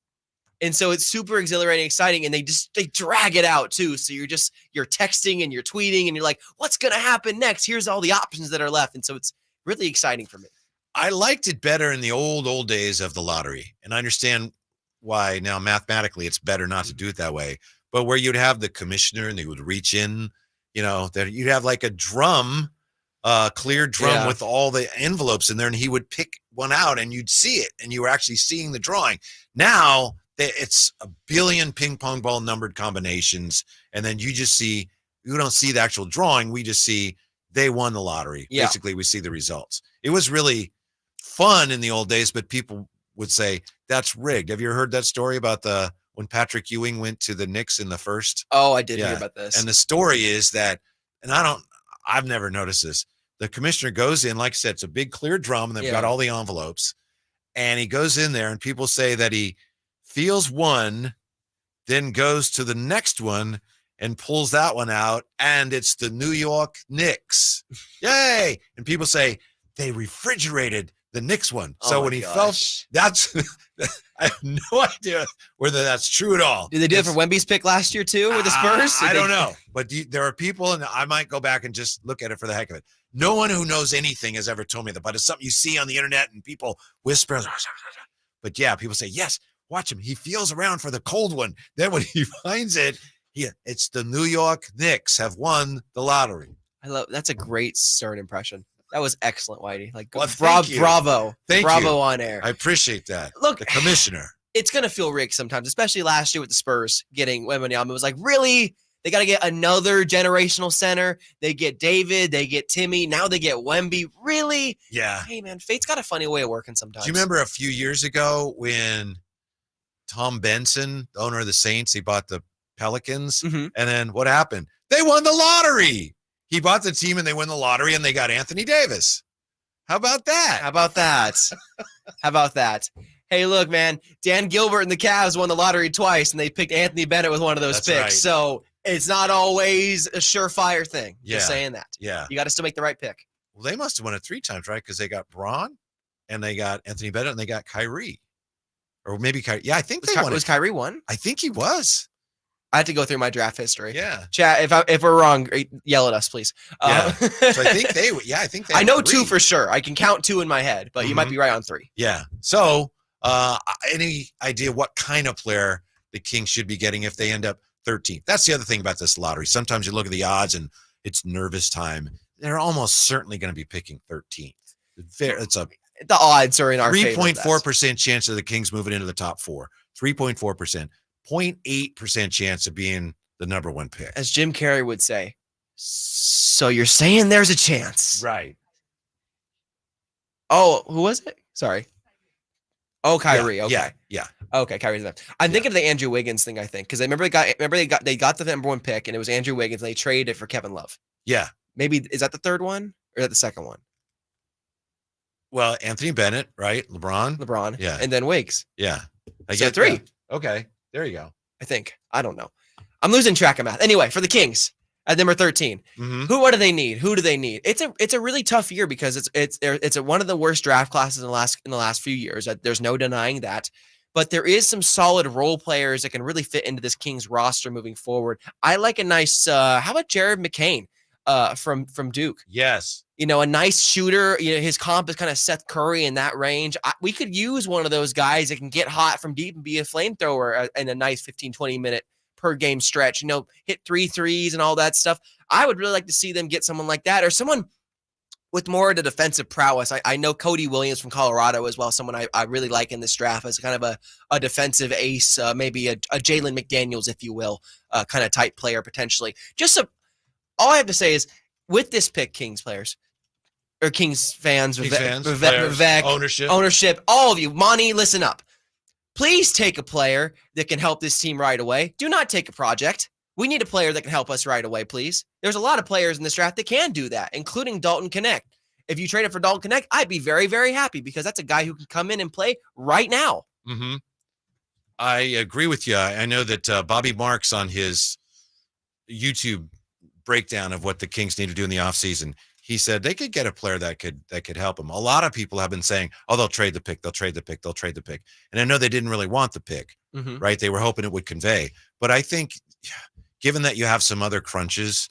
And so it's super exhilarating, exciting, and they drag it out too. So you're texting and you're tweeting and you're like, what's going to happen next? Here's all the options that are left. And so it's really exciting for me. I liked it better in the old days of the lottery. And I understand why now mathematically it's better not to do it that way. But where you'd have the commissioner and they would reach in, that you'd have like a drum, clear drum with all the envelopes in there, and he would pick one out and you'd see it and you were actually seeing the drawing. Now it's a billion ping pong ball numbered combinations. And then you don't see the actual drawing. We just see they won the lottery. Yeah. Basically, we see the results. It was really fun in the old days, but people would say that's rigged. Have you heard that story about when Patrick Ewing went to the Knicks in the first? Oh, I did hear about this. And the story is that, and I've never noticed this. The commissioner goes in, like I said, it's a big clear drum, and they've got all the envelopes. And he goes in there, and people say that he feels one, then goes to the next one and pulls that one out, and it's the New York Knicks. Yay! And people say they refrigerated the Knicks one. So when he felt that's I have no idea whether that's true at all. Did they do it for Wemby's pick last year too with the Spurs? I don't know. But there are people, and I might go back and just look at it for the heck of it. No one who knows anything has ever told me that, but it's something you see on the internet and people whisper. But yeah, people say, yes, watch him. He feels around for the cold one. Then when he finds it, it's the New York Knicks have won the lottery. That's a great Stern impression. That was excellent, Whitey. Bravo. Thank you. Bravo on air. I appreciate that. Look, the commissioner. It's going to feel rigged sometimes, especially last year with the Spurs getting Wembanyama. It was like, really? They got to get another generational center. They get David. They get Timmy. Now they get Wemby. Really? Yeah. Hey, man, fate's got a funny way of working sometimes. Do you remember a few years ago when Tom Benson, the owner of the Saints, he bought the Pelicans? Mm-hmm. And then what happened? They won the lottery. He bought the team and they win the lottery and they got Anthony Davis. How about that? How about that? Hey, look, man, Dan Gilbert and the Cavs won the lottery twice, and they picked Anthony Bennett with one of those picks. Right. So it's not always a surefire thing. Yeah. Just saying that. Yeah. You got to still make the right pick. Well, they must have won it 3 times, right? Because they got Braun and they got Anthony Bennett and they got Kyrie. Or maybe Kyrie. Yeah, I think they won it. Was Kyrie one? I think he was. I had to go through my draft history. Yeah. Chat, if we're wrong, yell at us, please. Yeah. So I think they I know 3. 2 for sure. I can count 2 in my head, but you might be right on 3. Yeah. So any idea what kind of player the Kings should be getting if they end up 13th? That's the other thing about this lottery. Sometimes you look at the odds and it's nervous time. they're almost certainly going to be picking 13th. It's a the odds are in our favor. 3.4% chance of the Kings moving into the top 4. 3.4%. 0.8% chance of being the number 1 pick. As Jim Carrey would say. So you're saying there's a chance. Right. Oh, who was it? Sorry. Oh, Kyrie. Yeah, Okay. Yeah. Okay, Kyrie's there. I'm thinking of the Andrew Wiggins thing, I think. Because they got the number 1 pick, and it was Andrew Wiggins, and they traded it for Kevin Love. Yeah. Maybe is that the third one or is that the second one? Well, Anthony Bennett, right? LeBron. Yeah. And then Wiggs. Yeah. I get 3. Yeah. Okay. There you go. I think. I don't know. I'm losing track of math. Anyway, for the Kings at number 13, what do they need? Who do they need? It's a really tough year because it's one of the worst draft classes in the last few years. There's no denying that. But there is some solid role players that can really fit into this Kings roster moving forward. I like a nice. How about Jared McCain from Duke? Yes. A nice shooter. His comp is kind of Seth Curry in that range. We could use one of those guys that can get hot from deep and be a flamethrower in a nice 15, 20 minute per game stretch, hit 3 threes and all that stuff. I would really like to see them get someone like that or someone with more of the defensive prowess. I know Cody Williams from Colorado as well, someone I really like in this draft as kind of a defensive ace, maybe a Jalen McDaniels, if you will, kind of type player potentially. All I have to say is with this pick, Kings players, or Kings fans, Vivek, ownership, all of you, Monty, listen up. Please take a player that can help this team right away. Do not take a project. We need a player that can help us right away, please. There's a lot of players in this draft that can do that, including Dalton Connect. If you traded for Dalton Connect, I'd be very, very happy because that's a guy who can come in and play right now. Mm-hmm. I agree with you. I know that Bobby Marks on his YouTube breakdown of what the Kings need to do in the offseason, he said they could get a player that could help them. A lot of people have been saying, oh, they'll trade the pick. And I know they didn't really want the pick, right? They were hoping it would convey. But I think given that you have some other crunches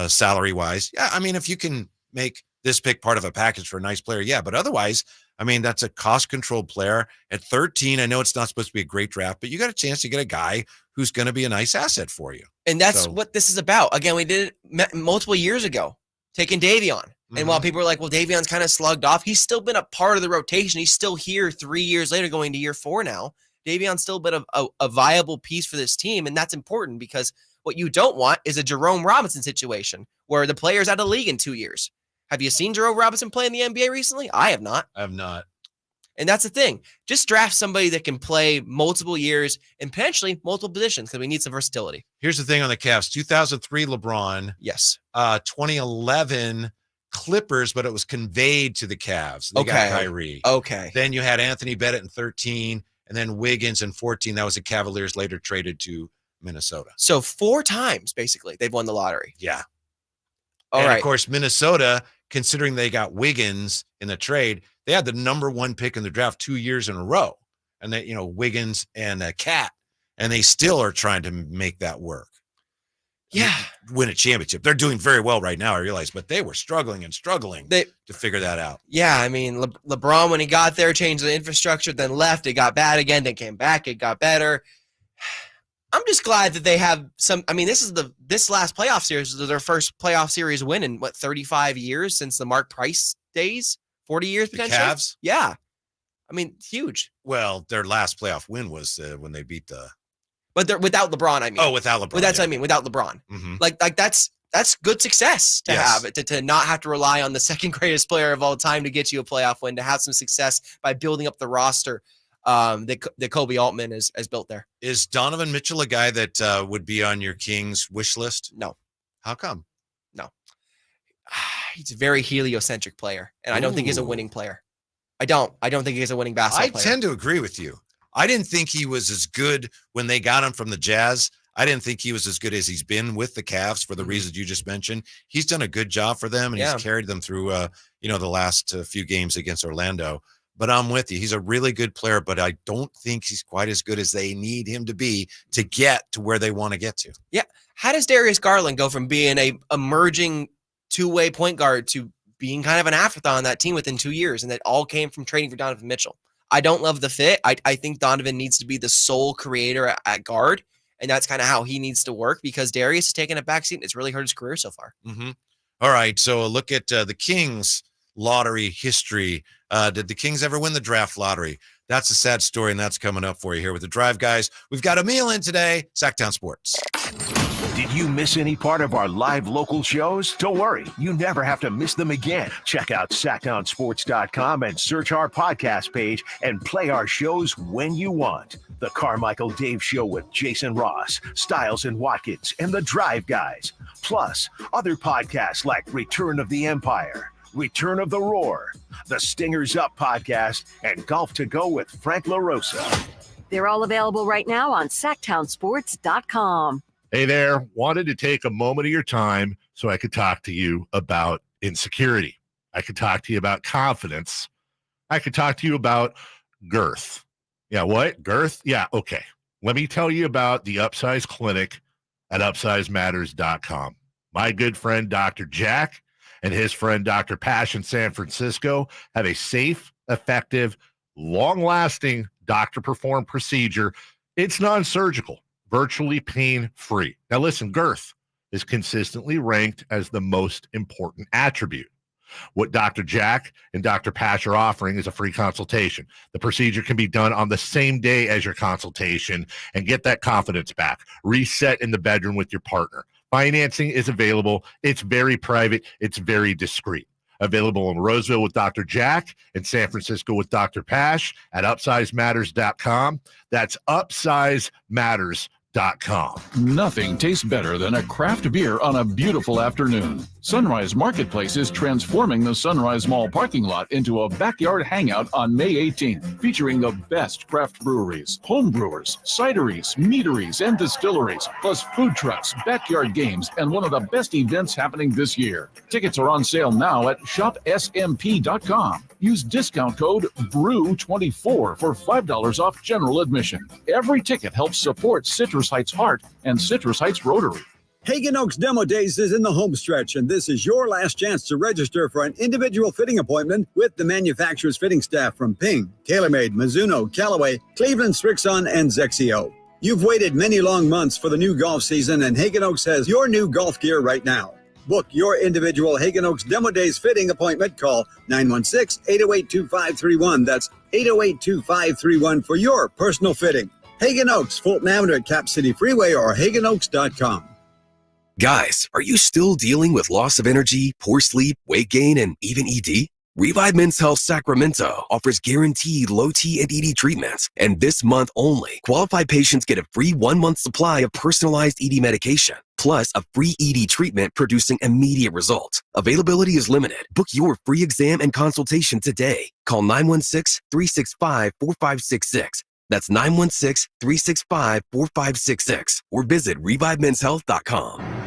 salary-wise, if you can make this pick part of a package for a nice player, yeah. But otherwise, that's a cost-controlled player. At 13, I know it's not supposed to be a great draft, but you got a chance to get a guy who's going to be a nice asset for you. And that's what this is about. Again, we did it multiple years ago, taking Davion. And while people were like, well, Davion's kind of slugged off, he's still been a part of the rotation. He's still here 3 years later, going to year 4 now. Davion's still been a viable piece for this team, and that's important because what you don't want is a Jerome Robinson situation where the player's out of the league in 2 years. Have you seen Jerome Robinson play in the NBA recently? I have not. And that's the thing. Just draft somebody that can play multiple years and potentially multiple positions because we need some versatility. Here's the thing on the Cavs. 2003 LeBron. Yes. 2011 Clippers, but it was conveyed to the Cavs. They got Kyrie. Okay. Then you had Anthony Bennett in 13 and then Wiggins in 14. That was the Cavaliers later traded to Minnesota. So 4 times, basically, they've won the lottery. Yeah. All right. Of course, Minnesota, considering they got Wiggins in the trade, they had the number 1 pick in the draft 2 years in a row. And they, Wiggins and Cat, and they still are trying to make that work. Yeah. Win a championship. They're doing very well right now, I realize, but they were struggling to figure that out. Yeah. LeBron, when he got there, changed the infrastructure, then left. It got bad again, then came back. It got better. I'm just glad that they have some. This last playoff series is their first playoff series win in 35 years since the Mark Price days, 40 years potentially. The Cavs? Yeah. Huge. Well, their last playoff win was when they beat the. But they're without LeBron. Oh, without LeBron. That's what I mean. Without LeBron. Mm-hmm. Like that's good success to have it, to not have to rely on the second greatest player of all time to get you a playoff win, to have some success by building up the roster that Kobe Altman has built there. Is Donovan Mitchell a guy that would be on your Kings wish list? No. How come? No. He's a very heliocentric player, and I don't think he's a winning player. I don't think he's a winning basketball player. I tend to agree with you. I didn't think he was as good when they got him from the Jazz. I didn't think he was as good as he's been with the Cavs for the reasons you just mentioned. He's done a good job for them, and he's carried them through, the last few games against Orlando. But I'm with you. He's a really good player, but I don't think he's quite as good as they need him to be to get to where they want to get to. Yeah. How does Darius Garland go from being a emerging two-way point guard to being kind of an afterthought on that team within 2 years? And that all came from trading for Donovan Mitchell. I don't love the fit. I think Donovan needs to be the sole creator at guard, and that's kind of how he needs to work because Darius has taken a backseat and it's really hurt his career so far. Mm-hmm. All right, so look at the Kings lottery history. Did the Kings ever win the draft lottery? That's a sad story, and that's coming up for you here with the Drive Guys. We've got a meal in today, Sacktown Sports. Did you miss any part of our live local shows? Don't worry, you never have to miss them again. Check out sacktownsports.com and search our podcast page and play our shows when you want. The Carmichael Dave Show with Jason Ross, Stiles and Watkins, and the Drive Guys. Plus, other podcasts like Return of the Empire, Return of the Roar, the Stingers Up podcast, and Golf to Go with Frank LaRosa. They're all available right now on sacktownsports.com. Hey there, wanted to take a moment of your time so I could talk to you about insecurity. I could talk to you about confidence. I could talk to you about girth. Yeah, what? Girth? Yeah, okay. Let me tell you about the Upsize Clinic at upsizematters.com. My good friend, Dr. Jack, and his friend, Dr. Pash in San Francisco, have a safe, effective, long-lasting doctor-performed procedure. It's non-surgical. Virtually pain-free. Now listen, girth is consistently ranked as the most important attribute. What Dr. Jack and Dr. Pash are offering is a free consultation. The procedure can be done on the same day as your consultation and get that confidence back. Reset in the bedroom with your partner. Financing is available. It's very private. It's very discreet. Available in Roseville with Dr. Jack and San Francisco with Dr. Pash at upsizematters.com. That's upsizematters.com. Nothing tastes better than a craft beer on a beautiful afternoon. Sunrise Marketplace is transforming the Sunrise Mall parking lot into a backyard hangout on May 18th, featuring the best craft breweries, home brewers, cideries, meaderies, and distilleries, plus food trucks, backyard games, and one of the best events happening this year. Tickets are on sale now at shopsmp.com. Use discount code BREW24 for $5 off general admission. Every ticket helps support Citrus Heights Heart and Citrus Heights Rotary. Hagen Oaks Demo Days is in the home stretch, and this is your last chance to register for an individual fitting appointment with the manufacturer's fitting staff from Ping, TaylorMade, Mizuno, Callaway, Cleveland, Strixon, and Zexio. You've waited many long months for the new golf season, and Hagen Oaks has your new golf gear right now. Book your individual Hagen Oaks Demo Days fitting appointment. Call 916-808-2531. That's 808-2531 for your personal fitting. Hagen Oaks, Fulton Avenue at Cap City Freeway or HagenOaks.com. Guys, are you still dealing with loss of energy, poor sleep, weight gain, and even ED? Revive Men's Health Sacramento offers guaranteed low T and ED treatments. And this month only, qualified patients get a free 1-month supply of personalized ED medication, plus a free ED treatment producing immediate results. Availability is limited. Book your free exam and consultation today. Call 916-365-4566. That's 916-365-4566. Or visit ReviveMen'sHealth.com.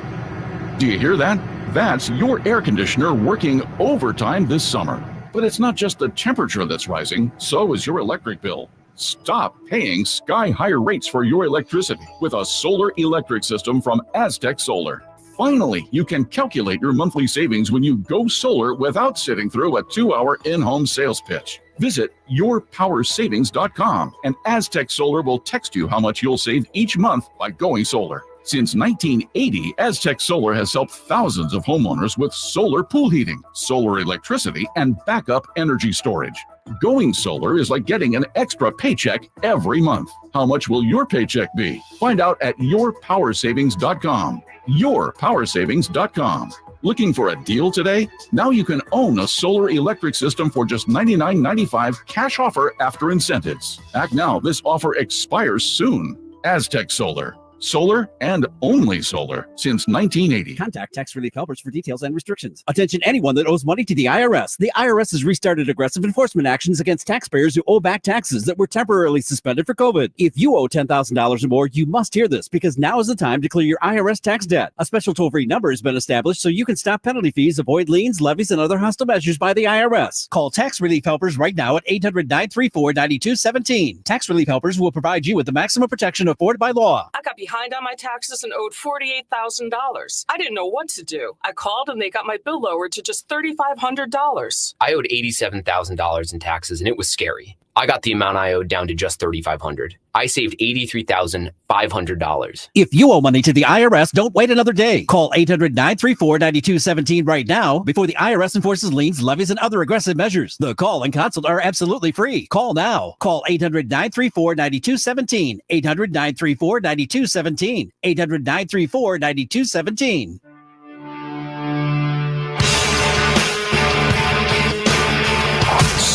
Do you hear that? That's your air conditioner working overtime this summer. But it's not just the temperature that's rising, so is your electric bill. Stop paying sky-higher rates for your electricity with a solar electric system from Aztec Solar. Finally, you can calculate your monthly savings when you go solar without sitting through a 2-hour in-home sales pitch. Visit yourpowersavings.com and Aztec Solar will text you how much you'll save each month by going solar. Since 1980, Aztec Solar has helped thousands of homeowners with solar pool heating, solar electricity, and backup energy storage. Going solar is like getting an extra paycheck every month. How much will your paycheck be? Find out at yourpowersavings.com. Yourpowersavings.com. Looking for a deal today? Now you can own a solar electric system for just $99.95 cash offer after incentives. Act now. This offer expires soon. Aztec Solar. Solar and only solar since 1980. Contact Tax Relief Helpers for details and restrictions. Attention anyone that owes money to the IRS. The IRS has restarted aggressive enforcement actions against taxpayers who owe back taxes that were temporarily suspended for COVID. If you owe $10,000 or more, you must hear this because now is the time to clear your IRS tax debt. A special toll-free number has been established so you can stop penalty fees, avoid liens, levies, and other hostile measures by the IRS. Call Tax Relief Helpers right now at 800-934-9217. Tax Relief Helpers will provide you with the maximum protection afforded by law. I got behind on my taxes and owed $48,000. I didn't know what to do. I called and they got my bill lowered to just $3,500. I owed $87,000 in taxes and it was scary. I got the amount I owed down to just $3,500. I saved $83,500. If you owe money to the IRS, don't wait another day. Call 800-934-9217 right now before the IRS enforces liens, levies, and other aggressive measures. The call and consult are absolutely free. Call now. Call 800-934-9217. 800-934-9217. 800-934-9217.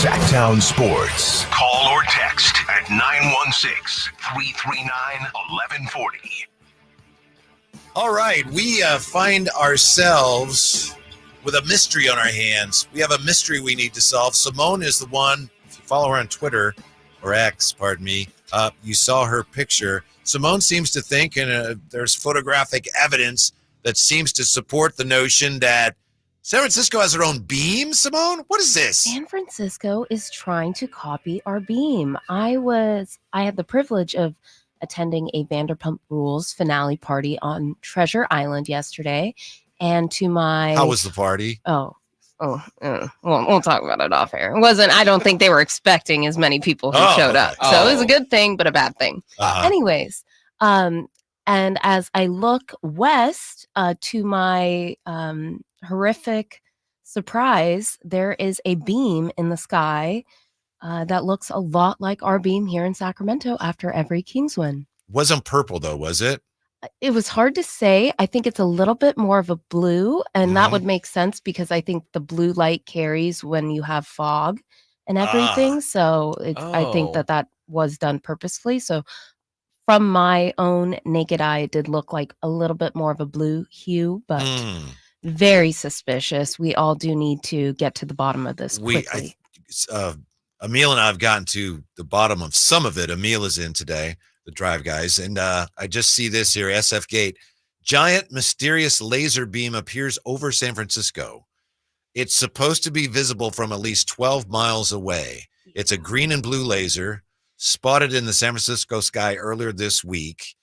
Sacktown Sports. Call or text at 916-339-1140. All right, we find ourselves with a mystery on our hands. We have a mystery we need to solve. Simone is the one, if you follow her on Twitter, or X, pardon me, you saw her picture. Simone seems to think, and there's photographic evidence that seems to support the notion that San Francisco has their own beam, Simone? What is this? San Francisco is trying to copy our beam. I had the privilege of attending a Vanderpump Rules finale party on Treasure Island yesterday. And to my... How was the party? We'll talk about it off air. I don't think they were expecting as many people who showed up. So it was a good thing, but a bad thing. Anyways, and as I look west to my horrific surprise, there is a beam in the sky that looks a lot like our beam here in Sacramento after every Kings win. Wasn't purple, though, was it? It was hard to say. I think it's a little bit more of a blue, and that would make sense because I think the blue light carries when you have fog and everything. So I think that was done purposefully. So from my own naked eye, it did look like a little bit more of a blue hue, but very suspicious. We all do need to get to the bottom of this quickly. Emil and I have gotten to the bottom of some of it. Emil is in today, the Drive Guys, and I just see this here, SF Gate. Giant mysterious laser beam appears over San Francisco. It's supposed to be visible from at least 12 miles away. It's a green and blue laser spotted in the San Francisco sky earlier this week.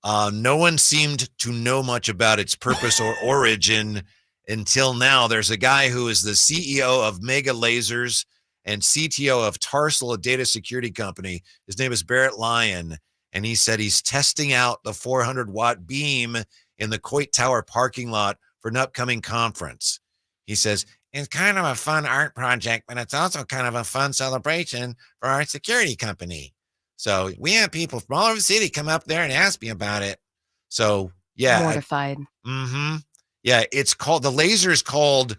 No one seemed to know much about its purpose or origin until now. There's a guy who is the CEO of Mega Lasers and CTO of Tarsal, a data security company. His name is Barrett Lyon, and he said he's testing out the 400-watt beam in the Coit Tower parking lot for an upcoming conference. He says, it's kind of a fun art project, but it's also kind of a fun celebration for our security company. So we have people from all over the city come up there and ask me about it. So, yeah. Mortified. Yeah, the laser is called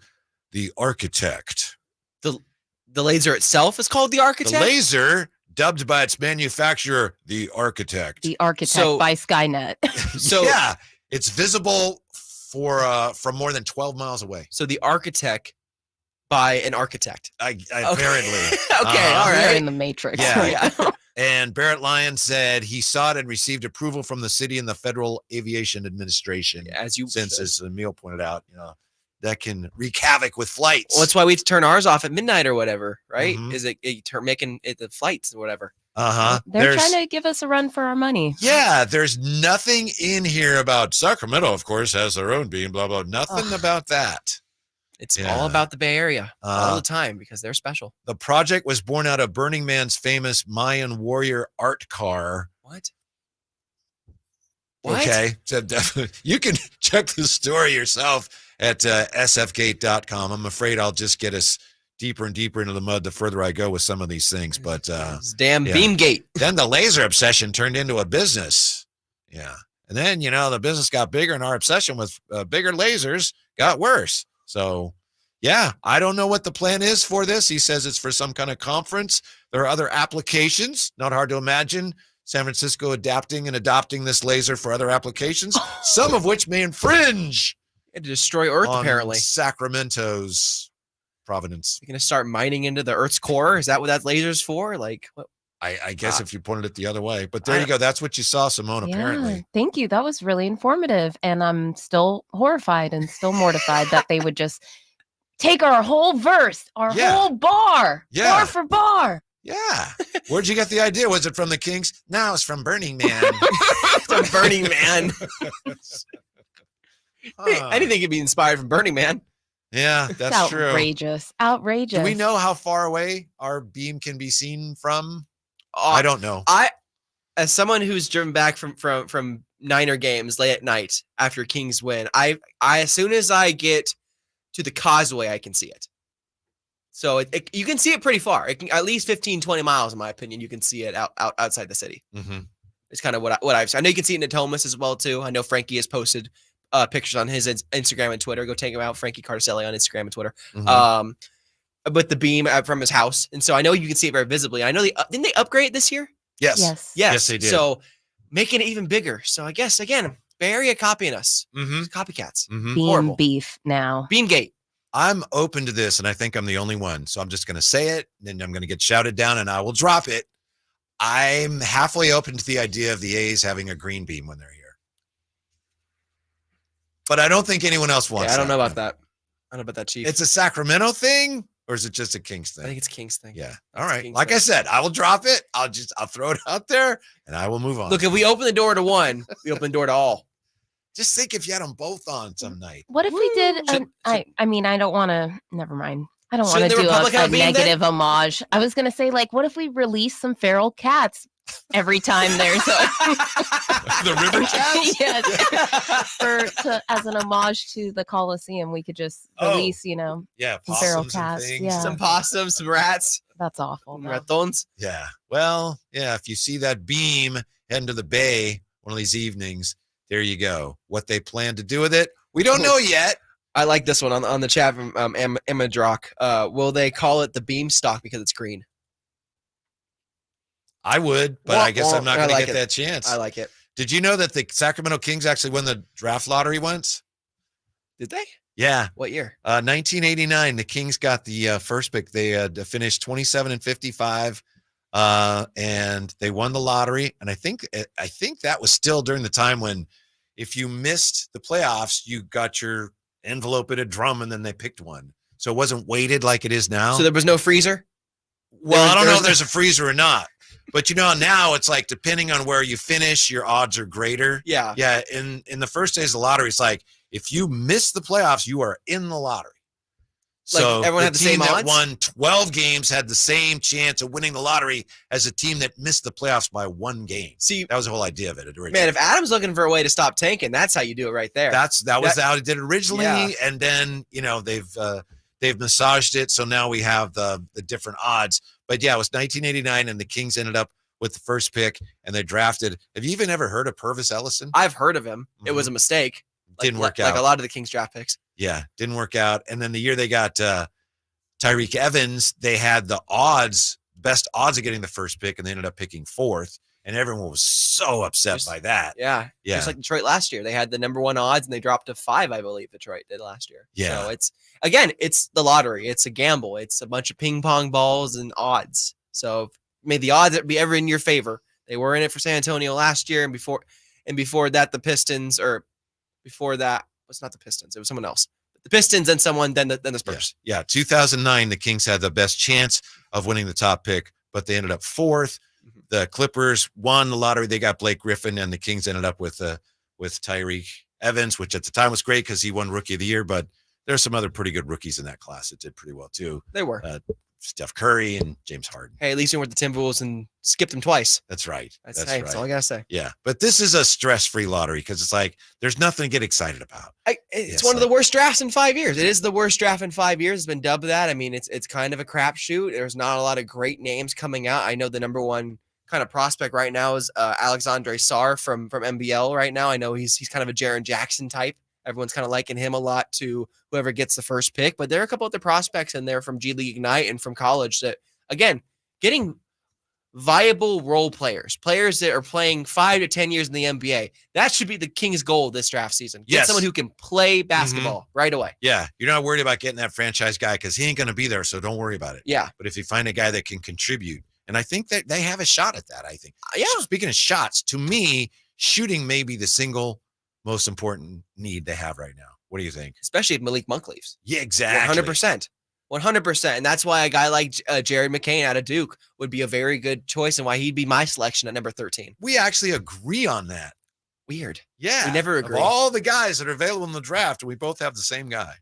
the Architect. The laser itself is called the Architect? The laser, dubbed by its manufacturer, the Architect. The Architect by Skynet. Yeah, it's visible from more than 12 miles away. So the Architect by an architect. Apparently. Okay, all right. We're in the Matrix. Yeah. And Barrett Lyon said he saw it and received approval from the city and the Federal Aviation Administration. As Emil pointed out, that can wreak havoc with flights. Well, that's why we turn ours off at midnight or whatever, right? Is it making it the flights or whatever? They're trying to give us a run for our money. Yeah, there's nothing in here about Sacramento, of course, has their own beam, blah, blah. Nothing about that. It's all about the Bay Area all the time because they're special. The project was born out of Burning Man's famous Mayan warrior art car. What? Okay. So you can check the story yourself at sfgate.com. I'm afraid I'll just get us deeper and deeper into the mud the further I go with some of these things. But damn Beamgate. Then the laser obsession turned into a business. Yeah. And then, the business got bigger and our obsession with bigger lasers got worse. So, yeah, I don't know what the plan is for this. He says it's for some kind of conference. There are other applications. Not hard to imagine San Francisco adapting and adopting this laser for other applications, some of which may infringe. To destroy Earth, apparently. Sacramento's provenance. You're going to start mining into the Earth's core? Is that what that laser's for? Like, what? I guess if you pointed it the other way. But there you go. That's what you saw, Simone, apparently. Thank you. That was really informative. And I'm still horrified and still mortified that they would just take our whole verse, our whole bar, bar for bar. Yeah. Where'd you get the idea? Was it from the Kings? No, it's from Burning Man. From Burning Man. Anything could be inspired from Burning Man. Yeah, that's It's true. Outrageous. Do we know how far away our beam can be seen from? I don't know. As someone who's driven back from Niner games late at night after Kings win, I as soon as I get to the causeway, I can see it. So you can see it pretty far. It can at least 15, 20 miles, in my opinion. You can see it outside the city. Mm-hmm. It's kind of what I've seen. I know you can see it in Natomas as well too. I know Frankie has posted pictures on his Instagram and Twitter. Go check him out, Frankie Carcelli on Instagram and Twitter. Mm-hmm. With the beam from his house, and so I know you can see it very visibly. I know didn't they upgrade it this year? Yes, they did. So making it even bigger. So I guess again, Bay Area copying us. Mm-hmm. Copycats. Mm-hmm. Beam Horrible. beef now. Beamgate. I'm open to this, and I think I'm the only one. So I'm just going to say it, and then I'm going to get shouted down, and I will drop it. I'm halfway open to the idea of the A's having a green beam when they're here. But I don't think anyone else wants I don't know about that. I don't know about that, Chief. It's a Sacramento thing, or is it just a Kings thing? I think it's a Kings thing. Yeah. All right. Like I said, I will drop it. I'll throw it out there, and I will move on. Look, if we open the door to one, we open the door to all. Just think if you had them both on some night. What if we did? I mean, I don't want to. Never mind. I don't want to Shouldn't the do Republic a have a beam then? negative homage. I was gonna say, like, what if we release some feral cats every time there's a the river cats? Yes. As an homage to the Coliseum, we could just release, some feral possums and cats. things. Yeah, Some possums, some rats, that's awful. some ratones. Yeah. Well, yeah. If you see that beam heading to the bay one of these evenings, there you go. What they plan to do with it, we don't know yet. I like this one on the chat from Emma Drock. Will they call it the Beamstock because it's green? I would, but I guess I'm not going to get that chance. I like it. Did you know that the Sacramento Kings actually won the draft lottery once? Did they? Yeah. What year? 1989. The Kings got the first pick. They had finished 27-55, and they won the lottery. And I think that was still during the time when, if you missed the playoffs, you got your envelope in a drum, and then they picked one. So it wasn't weighted like it is now. So there was no freezer? Well, I don't know if there's a freezer or not. But now it's like, depending on where you finish, your odds are greater. Yeah. Yeah. In the first days of the lottery, it's like, if you miss the playoffs, you are in the lottery. So everyone had the same team that odds? won 12 games had the same chance of winning the lottery as a team that missed the playoffs by one game. See, that was the whole idea of it originally. Man, if Adam's looking for a way to stop tanking, that's how you do it right there. That was how it did it originally, Yeah. and then they've massaged it, so now we have the different odds. But yeah, it was 1989, and the Kings ended up with the first pick, and they drafted. Have you even ever heard of Purvis Ellison? I've heard of him. It was a mistake. Didn't work out. Like a lot of the Kings draft picks. Yeah, didn't work out. And then the year they got Tyreek Evans, they had the best odds of getting the first pick, and they ended up picking fourth. And everyone was so upset by that. Yeah. Yeah. Just like Detroit last year. They had the number one odds, and they dropped to 5, I believe Detroit did last year. Yeah. So it's the lottery. It's a gamble. It's a bunch of ping pong balls and odds. So may the odds be ever in your favor. They were in it for San Antonio last year, and before that, the Pistons, or before that, it's not the Pistons. It was someone else. The Pistons and someone, then the Spurs. Yeah. 2009, the Kings had the best chance of winning the top pick, but they ended up fourth. The Clippers won the lottery. They got Blake Griffin, and the Kings ended up with Tyreek Evans, which at the time was great because he won Rookie of the Year. But there's some other pretty good rookies in that class that did pretty well too. They were Steph Curry and James Harden. Hey, at least you went to Timberwolves and skipped them twice. That's right. That's right. That's all I gotta say. Yeah, but this is a stress-free lottery because it's like there's nothing to get excited about. It's one of the worst drafts in 5 years. It is the worst draft in 5 years. It's been dubbed that. I mean, it's kind of a crapshoot. There's not a lot of great names coming out. I know the number one kind of prospect right now is Alexandre Sarr from NBL right now. I know he's kind of a Jaren Jackson type. Everyone's kind of liking him a lot to whoever gets the first pick. But there are a couple other prospects in there from G League Ignite and from college that, again, getting viable role players that are playing 5 to 10 years in the NBA. That should be the Kings' goal this draft season. Get someone who can play basketball right away. Yeah, you're not worried about getting that franchise guy because he ain't going to be there, so don't worry about it. Yeah. But if you find a guy that can contribute, and I think that they have a shot at that, I think. Yeah. Speaking of shots, to me, shooting may be the single most important need they have right now. What do you think? Especially if Malik Monk leaves. Yeah, exactly. 100%. 100%. And that's why a guy like Jared McCain out of Duke would be a very good choice and why he'd be my selection at number 13. We actually agree on that. Weird. Yeah. We never agree. Of all the guys that are available in the draft, we both have the same guy.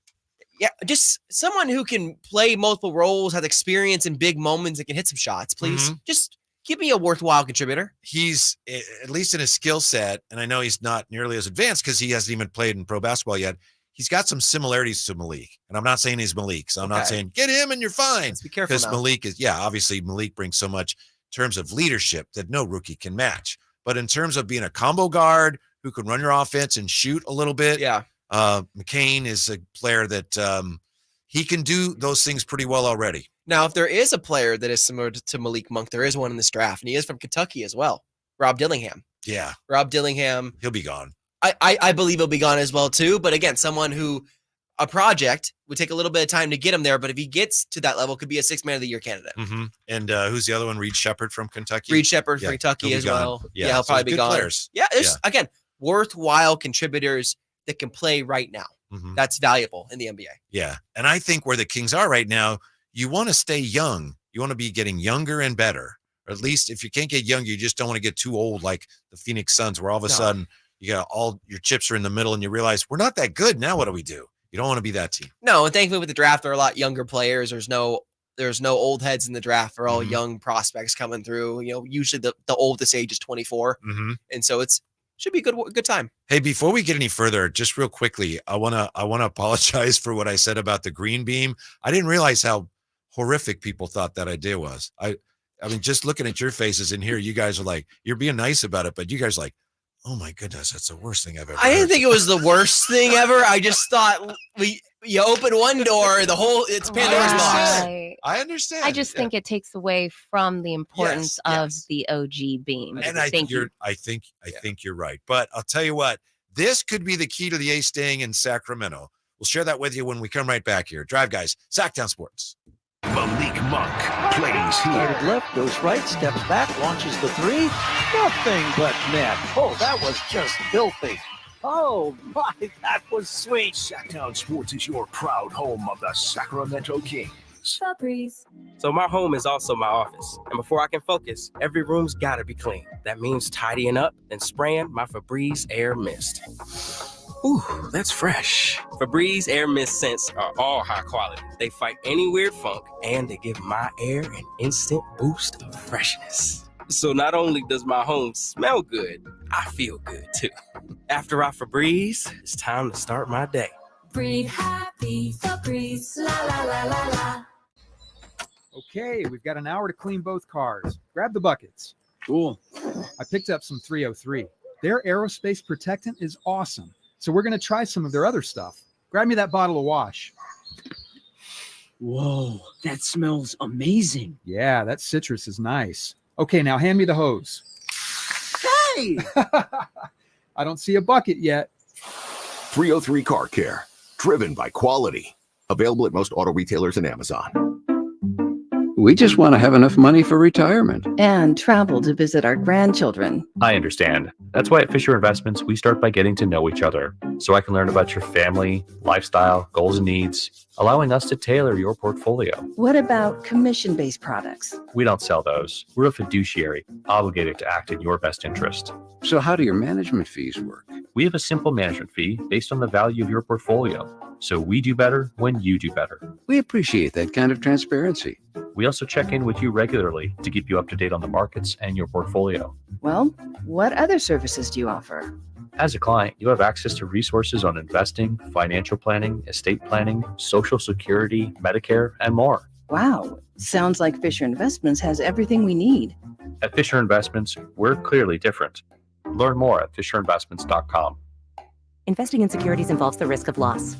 Yeah, just someone who can play multiple roles, has experience in big moments, and can hit some shots, please. Just give me a worthwhile contributor. He's, at least in his skill set, and I know he's not nearly as advanced because he hasn't even played in pro basketball yet. He's got some similarities to Malik. And I'm not saying he's Malik. So I'm not saying get him and you're fine. Let's be careful because now. Malik is, obviously Malik brings so much in terms of leadership that no rookie can match. But in terms of being a combo guard who can run your offense and shoot a little bit, McCain is a player that he can do those things pretty well already. Now, if there is a player that is similar to Malik Monk, there is one in this draft, and he is from Kentucky as well. Rob Dillingham. Yeah. Rob Dillingham. He'll be gone. I believe he'll be gone as well, too. But again, someone who a project would take a little bit of time to get him there. But if he gets to that level, could be a 6th man of the year candidate. And who's the other one? Reed Shepherd from Kentucky. Reed Shepherd from Kentucky as well. Yeah, he'll probably be gone. Players. Yeah, there's, again, worthwhile contributors that can play right now. That's valuable in the NBA. Yeah. And I think where the Kings are right now, you want to stay young. You want to be getting younger and better. Or at least if you can't get younger, you just don't want to get too old like the Phoenix Suns, where all of a sudden you got all your chips are in the middle and you realize we're not that good. Now what do we do? You don't want to be that team. No, and thankfully with the draft, there are a lot younger players. There's no old heads in the draft. They're all young prospects coming through. You know, usually the oldest age is 24. And so should be a good time. Hey, before we get any further, just real quickly, I wanna apologize for what I said about the green beam. I didn't realize how horrific people thought that idea was. I mean, just looking at your faces in here, you guys are like, you're being nice about it, but you guys are like, oh my goodness, that's the worst thing I've ever heard. I didn't think it was the worst thing ever. I just thought you open one door, it's Pandora's box. I understand. I just think it takes away from the importance of the OG beam. And I think you're right. But I'll tell you what, this could be the key to the A's staying in Sacramento. We'll share that with you when we come right back here. Drive Guys, Sacktown Sports. Malik Monk plays here. Started left, goes right, steps back, launches the three. Nothing but net. Oh, that was just filthy. Oh, my, that was sweet. Sacktown Sports is your proud home of the Sacramento Kings. Febreze. So my home is also my office. And before I can focus, every room's gotta be clean. That means tidying up and spraying my Febreze Air Mist. Ooh, that's fresh. Febreze Air Mist scents are all high quality. They fight any weird funk, and they give my air an instant boost of freshness. So not only does my home smell good, I feel good too. After I Febreze, it's time to start my day. Breathe happy, Febreze, la la la la la. Okay, we've got an hour to clean both cars. Grab the buckets. Cool. I picked up some 303. Their aerospace protectant is awesome. So we're going to try some of their other stuff. Grab me that bottle of wash. Whoa, that smells amazing. Yeah, that citrus is nice. Okay, now hand me the hose. Hey! I don't see a bucket yet. 303 Car Care, driven by quality. Available at most auto retailers and Amazon. We just want to have enough money for retirement. And travel to visit our grandchildren. I understand. That's why at Fisher Investments, we start by getting to know each other so I can learn about your family, lifestyle, goals, and needs, allowing us to tailor your portfolio. What about commission-based products? We don't sell those. We're a fiduciary, obligated to act in your best interest. So how do your management fees work? We have a simple management fee based on the value of your portfolio. So we do better when you do better. We appreciate that kind of transparency. We also check in with you regularly to keep you up to date on the markets and your portfolio. Well, what other services do you offer? As a client, you have access to resources on investing, financial planning, estate planning, Social Security, Medicare, and more. Wow, sounds like Fisher Investments has everything we need. At Fisher Investments, we're clearly different. Learn more at FisherInvestments.com. Investing in securities involves the risk of loss.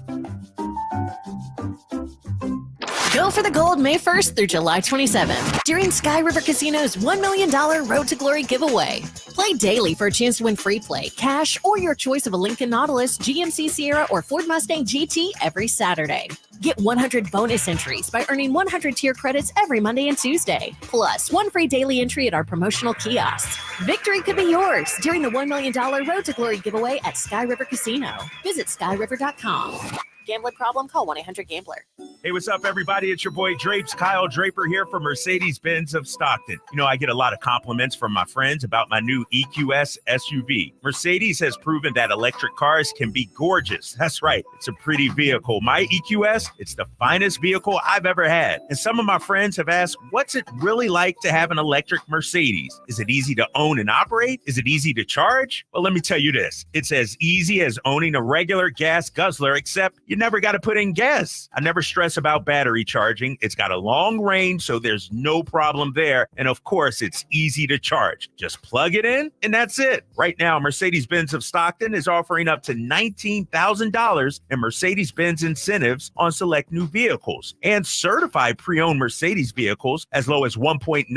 Go for the gold May 1st through July 27th during Sky River Casino's $1 million Road to Glory giveaway. Play daily for a chance to win free play, cash, or your choice of a Lincoln Nautilus, GMC Sierra, or Ford Mustang GT every Saturday. Get 100 bonus entries by earning 100 tier credits every Monday and Tuesday, plus one free daily entry at our promotional kiosks. Victory could be yours during the $1 million Road to Glory giveaway at Sky River Casino. Visit skyriver.com. Gambling problem? Call 1-800-GAMBLER. Hey, what's up, everybody? It's your boy Drapes, Kyle Draper here from Mercedes-Benz of Stockton. You know, I get a lot of compliments from my friends about my new EQS SUV. Mercedes has proven that electric cars can be gorgeous. That's right. It's a pretty vehicle. My EQS, it's the finest vehicle I've ever had. And some of my friends have asked, what's it really like to have an electric Mercedes? Is it easy to own and operate? Is it easy to charge? Well, let me tell you this. It's as easy as owning a regular gas guzzler, except you never got to put in gas. I never stress about battery charging. It's got a long range, so there's no problem there. And of course, it's easy to charge. Just plug it in, and that's it. Right now, Mercedes-Benz of Stockton is offering up to $19,000 in Mercedes-Benz incentives on select new vehicles and certified pre-owned Mercedes vehicles as low as 1.99%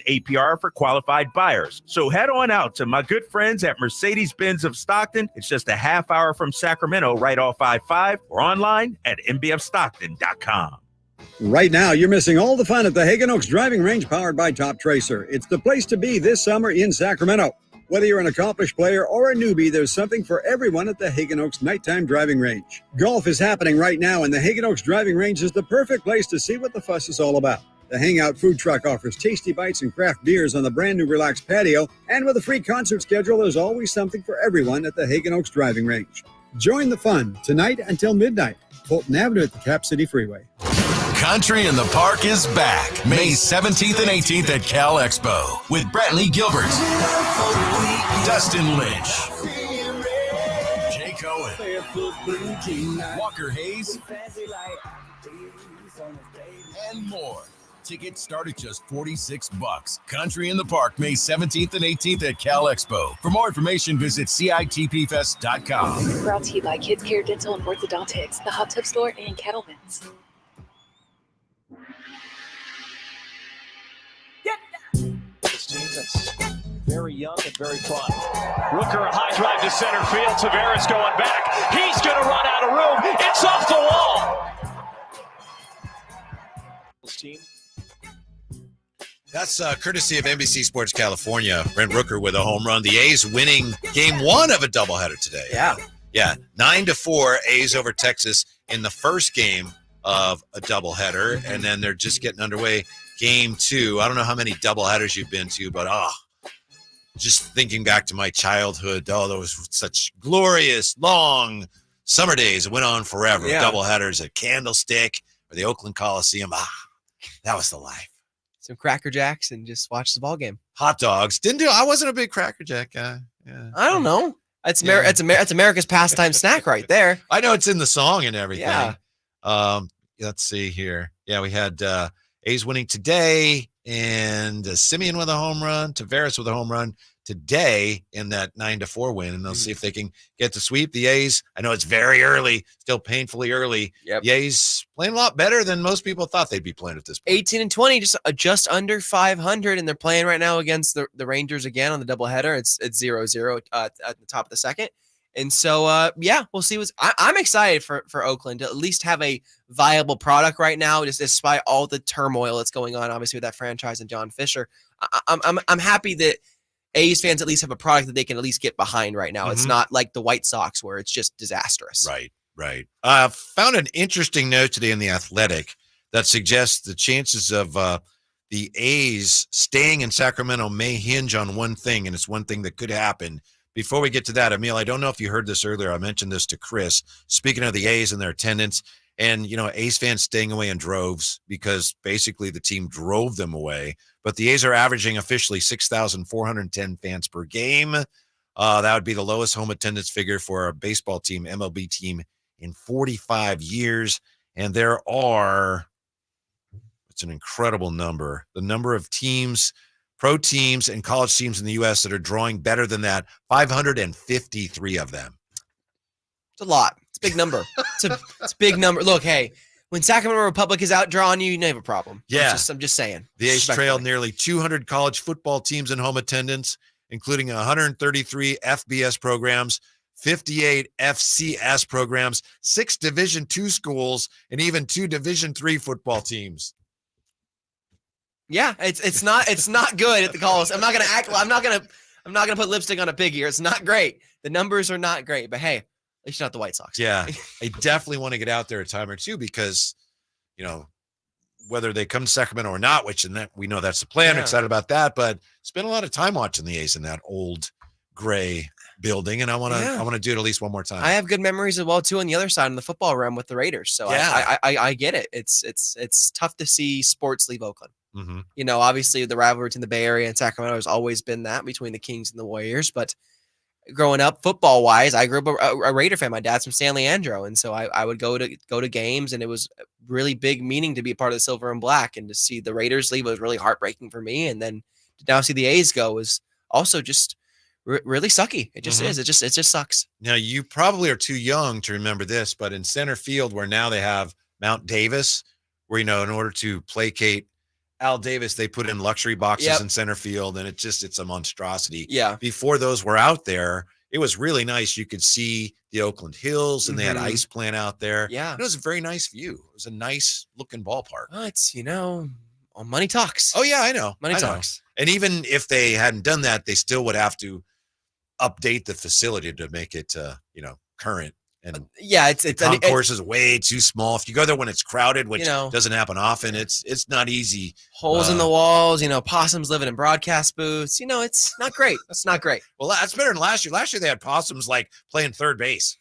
APR for qualified buyers. So head on out to my good friends at Mercedes-Benz of Stockton. It's just a half hour from Sacramento, right off I-5, or online at mbfstockton.com. Right now, you're missing all the fun at the Hagen Oaks Driving Range powered by Top Tracer. It's the place to be this summer in Sacramento. Whether you're an accomplished player or a newbie, there's something for everyone at the Hagen Oaks Nighttime Driving Range. Golf is happening right now, and the Hagen Oaks Driving Range is the perfect place to see what the fuss is all about. The Hangout Food Truck offers tasty bites and craft beers on the brand new relaxed patio, and with a free concert schedule, there's always something for everyone at the Hagen Oaks Driving Range. Join the fun tonight until midnight. Fulton Avenue at the Cap City Freeway. Country in the Park is back May 17th and 18th at Cal Expo with Brantley Gilbert, Dustin Lynch, Jay Cohen, Walker Hayes, and more. Tickets start at just $46. Country in the Park, May 17th and 18th at Cal Expo. For more information, visit CITPFest.com. Brought to you by Kids Care Dental and Orthodontics, the Hot Tub Store, and Kettleman's. This team that's very young and very fun. Rooker, a high drive to center field. Tavares going back. He's going to run out of room. It's off the wall. This team. That's courtesy of NBC Sports California. Brent Rooker with a home run. The A's winning game one of a doubleheader today. Yeah. 9-4 A's over Texas in the first game of a doubleheader, and then they're just getting underway. Game two. I don't know how many doubleheaders you've been to, but just thinking back to my childhood, those such glorious, long summer days. It went on forever. Yeah. Doubleheaders at Candlestick or the Oakland Coliseum. That was the life. Some Cracker Jacks and just watch the ball game. Hot dogs. I wasn't a big Cracker Jack guy. Yeah. I don't know. It's America's pastime snack right there. I know it's in the song and everything. Yeah. Let's see here. Yeah, we had A's winning today, and Simeon with a home run, Tavares with a home run today in that 9-4 win, and they'll see if they can get the sweep. The A's, I know it's very early, still painfully early. Yep. The A's playing a lot better than most people thought they'd be playing at this point. 18-20, just under 500, and they're playing right now against the Rangers again on the doubleheader. It's 0-0 at the top of the second. And so, we'll see. I'm excited for Oakland to at least have a viable product right now, just despite all the turmoil that's going on, obviously, with that franchise and John Fisher. I'm happy that A's fans at least have a product that they can at least get behind right now. It's not like the White Sox where it's just disastrous. Right. Found an interesting note today in The Athletic that suggests the chances of the A's staying in Sacramento may hinge on one thing, and it's one thing that could happen. Before we get to that, Emil, I don't know if you heard this earlier. I mentioned this to Chris. Speaking of the A's and their attendance, and, A's fans staying away in droves because basically the team drove them away. But the A's are averaging officially 6,410 fans per game. That would be the lowest home attendance figure for a baseball team, MLB team, in 45 years. And there are, it's an incredible number, the number of teams, pro teams and college teams in the U.S. that are drawing better than that, 553 of them. It's a lot. It's a big number. It's a big number. Look, hey, when Sacramento Republic is out drawing you, you have a problem. Yeah. I'm just saying. The A's trailed nearly 200 college football teams in home attendance, including 133 FBS programs, 58 FCS programs, 6 Division II schools, and even 2 Division III football teams. Yeah, it's not good at the Coliseum. I'm not gonna put lipstick on a pig here. It's not great. The numbers are not great, but hey, at least not the White Sox. Yeah, I definitely want to get out there a time or two because whether they come to Sacramento or not, which we know that's the plan. Yeah. Excited about that, but spent a lot of time watching the A's in that old gray building, and I want to do it at least one more time. I have good memories as well too on the other side in the football realm with the Raiders. So I get it. It's tough to see sports leave Oakland. Mm-hmm. Obviously the rivalry between the Bay Area and Sacramento has always been that between the Kings and the Warriors. But growing up, football wise, I grew up a Raider fan. My dad's from San Leandro, and so I would go to games, and it was really big meaning to be a part of the Silver and Black, and to see the Raiders leave was really heartbreaking for me. And then to now see the A's go was also just really sucky. It just is. It just sucks. Now, you probably are too young to remember this, but in center field, where now they have Mount Davis, where in order to placate Al Davis, they put in luxury boxes in center field, and it's a monstrosity. Yeah. Before those were out there, it was really nice. You could see the Oakland Hills, and they had ice plant out there. Yeah. It was a very nice view. It was a nice looking ballpark. Well, it's, money talks. Oh, yeah, I know. Money talks. And even if they hadn't done that, they still would have to update the facility to make it, current. And it's the concourse is way too small. If you go there when it's crowded, which doesn't happen often, it's not easy. Holes in the walls, possums living in broadcast booths. It's not great. It's not great. Well, that's better than last year. Last year they had possums like playing third base.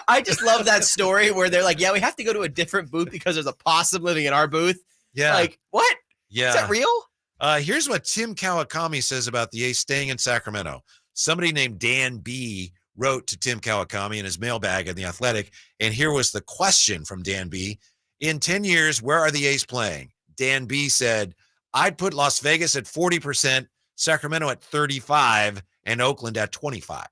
I just love that story where they're like, "Yeah, we have to go to a different booth because there's a possum living in our booth." Yeah. Like, what? Yeah. Is that real? Here's what Tim Kawakami says about the A's staying in Sacramento. Somebody named Dan B wrote to Tim Kawakami in his mailbag in The Athletic, and here was the question from Dan B. In 10 years, where are the A's playing? Dan B said, I'd put Las Vegas at 40%, Sacramento at 35%, and Oakland at 25%.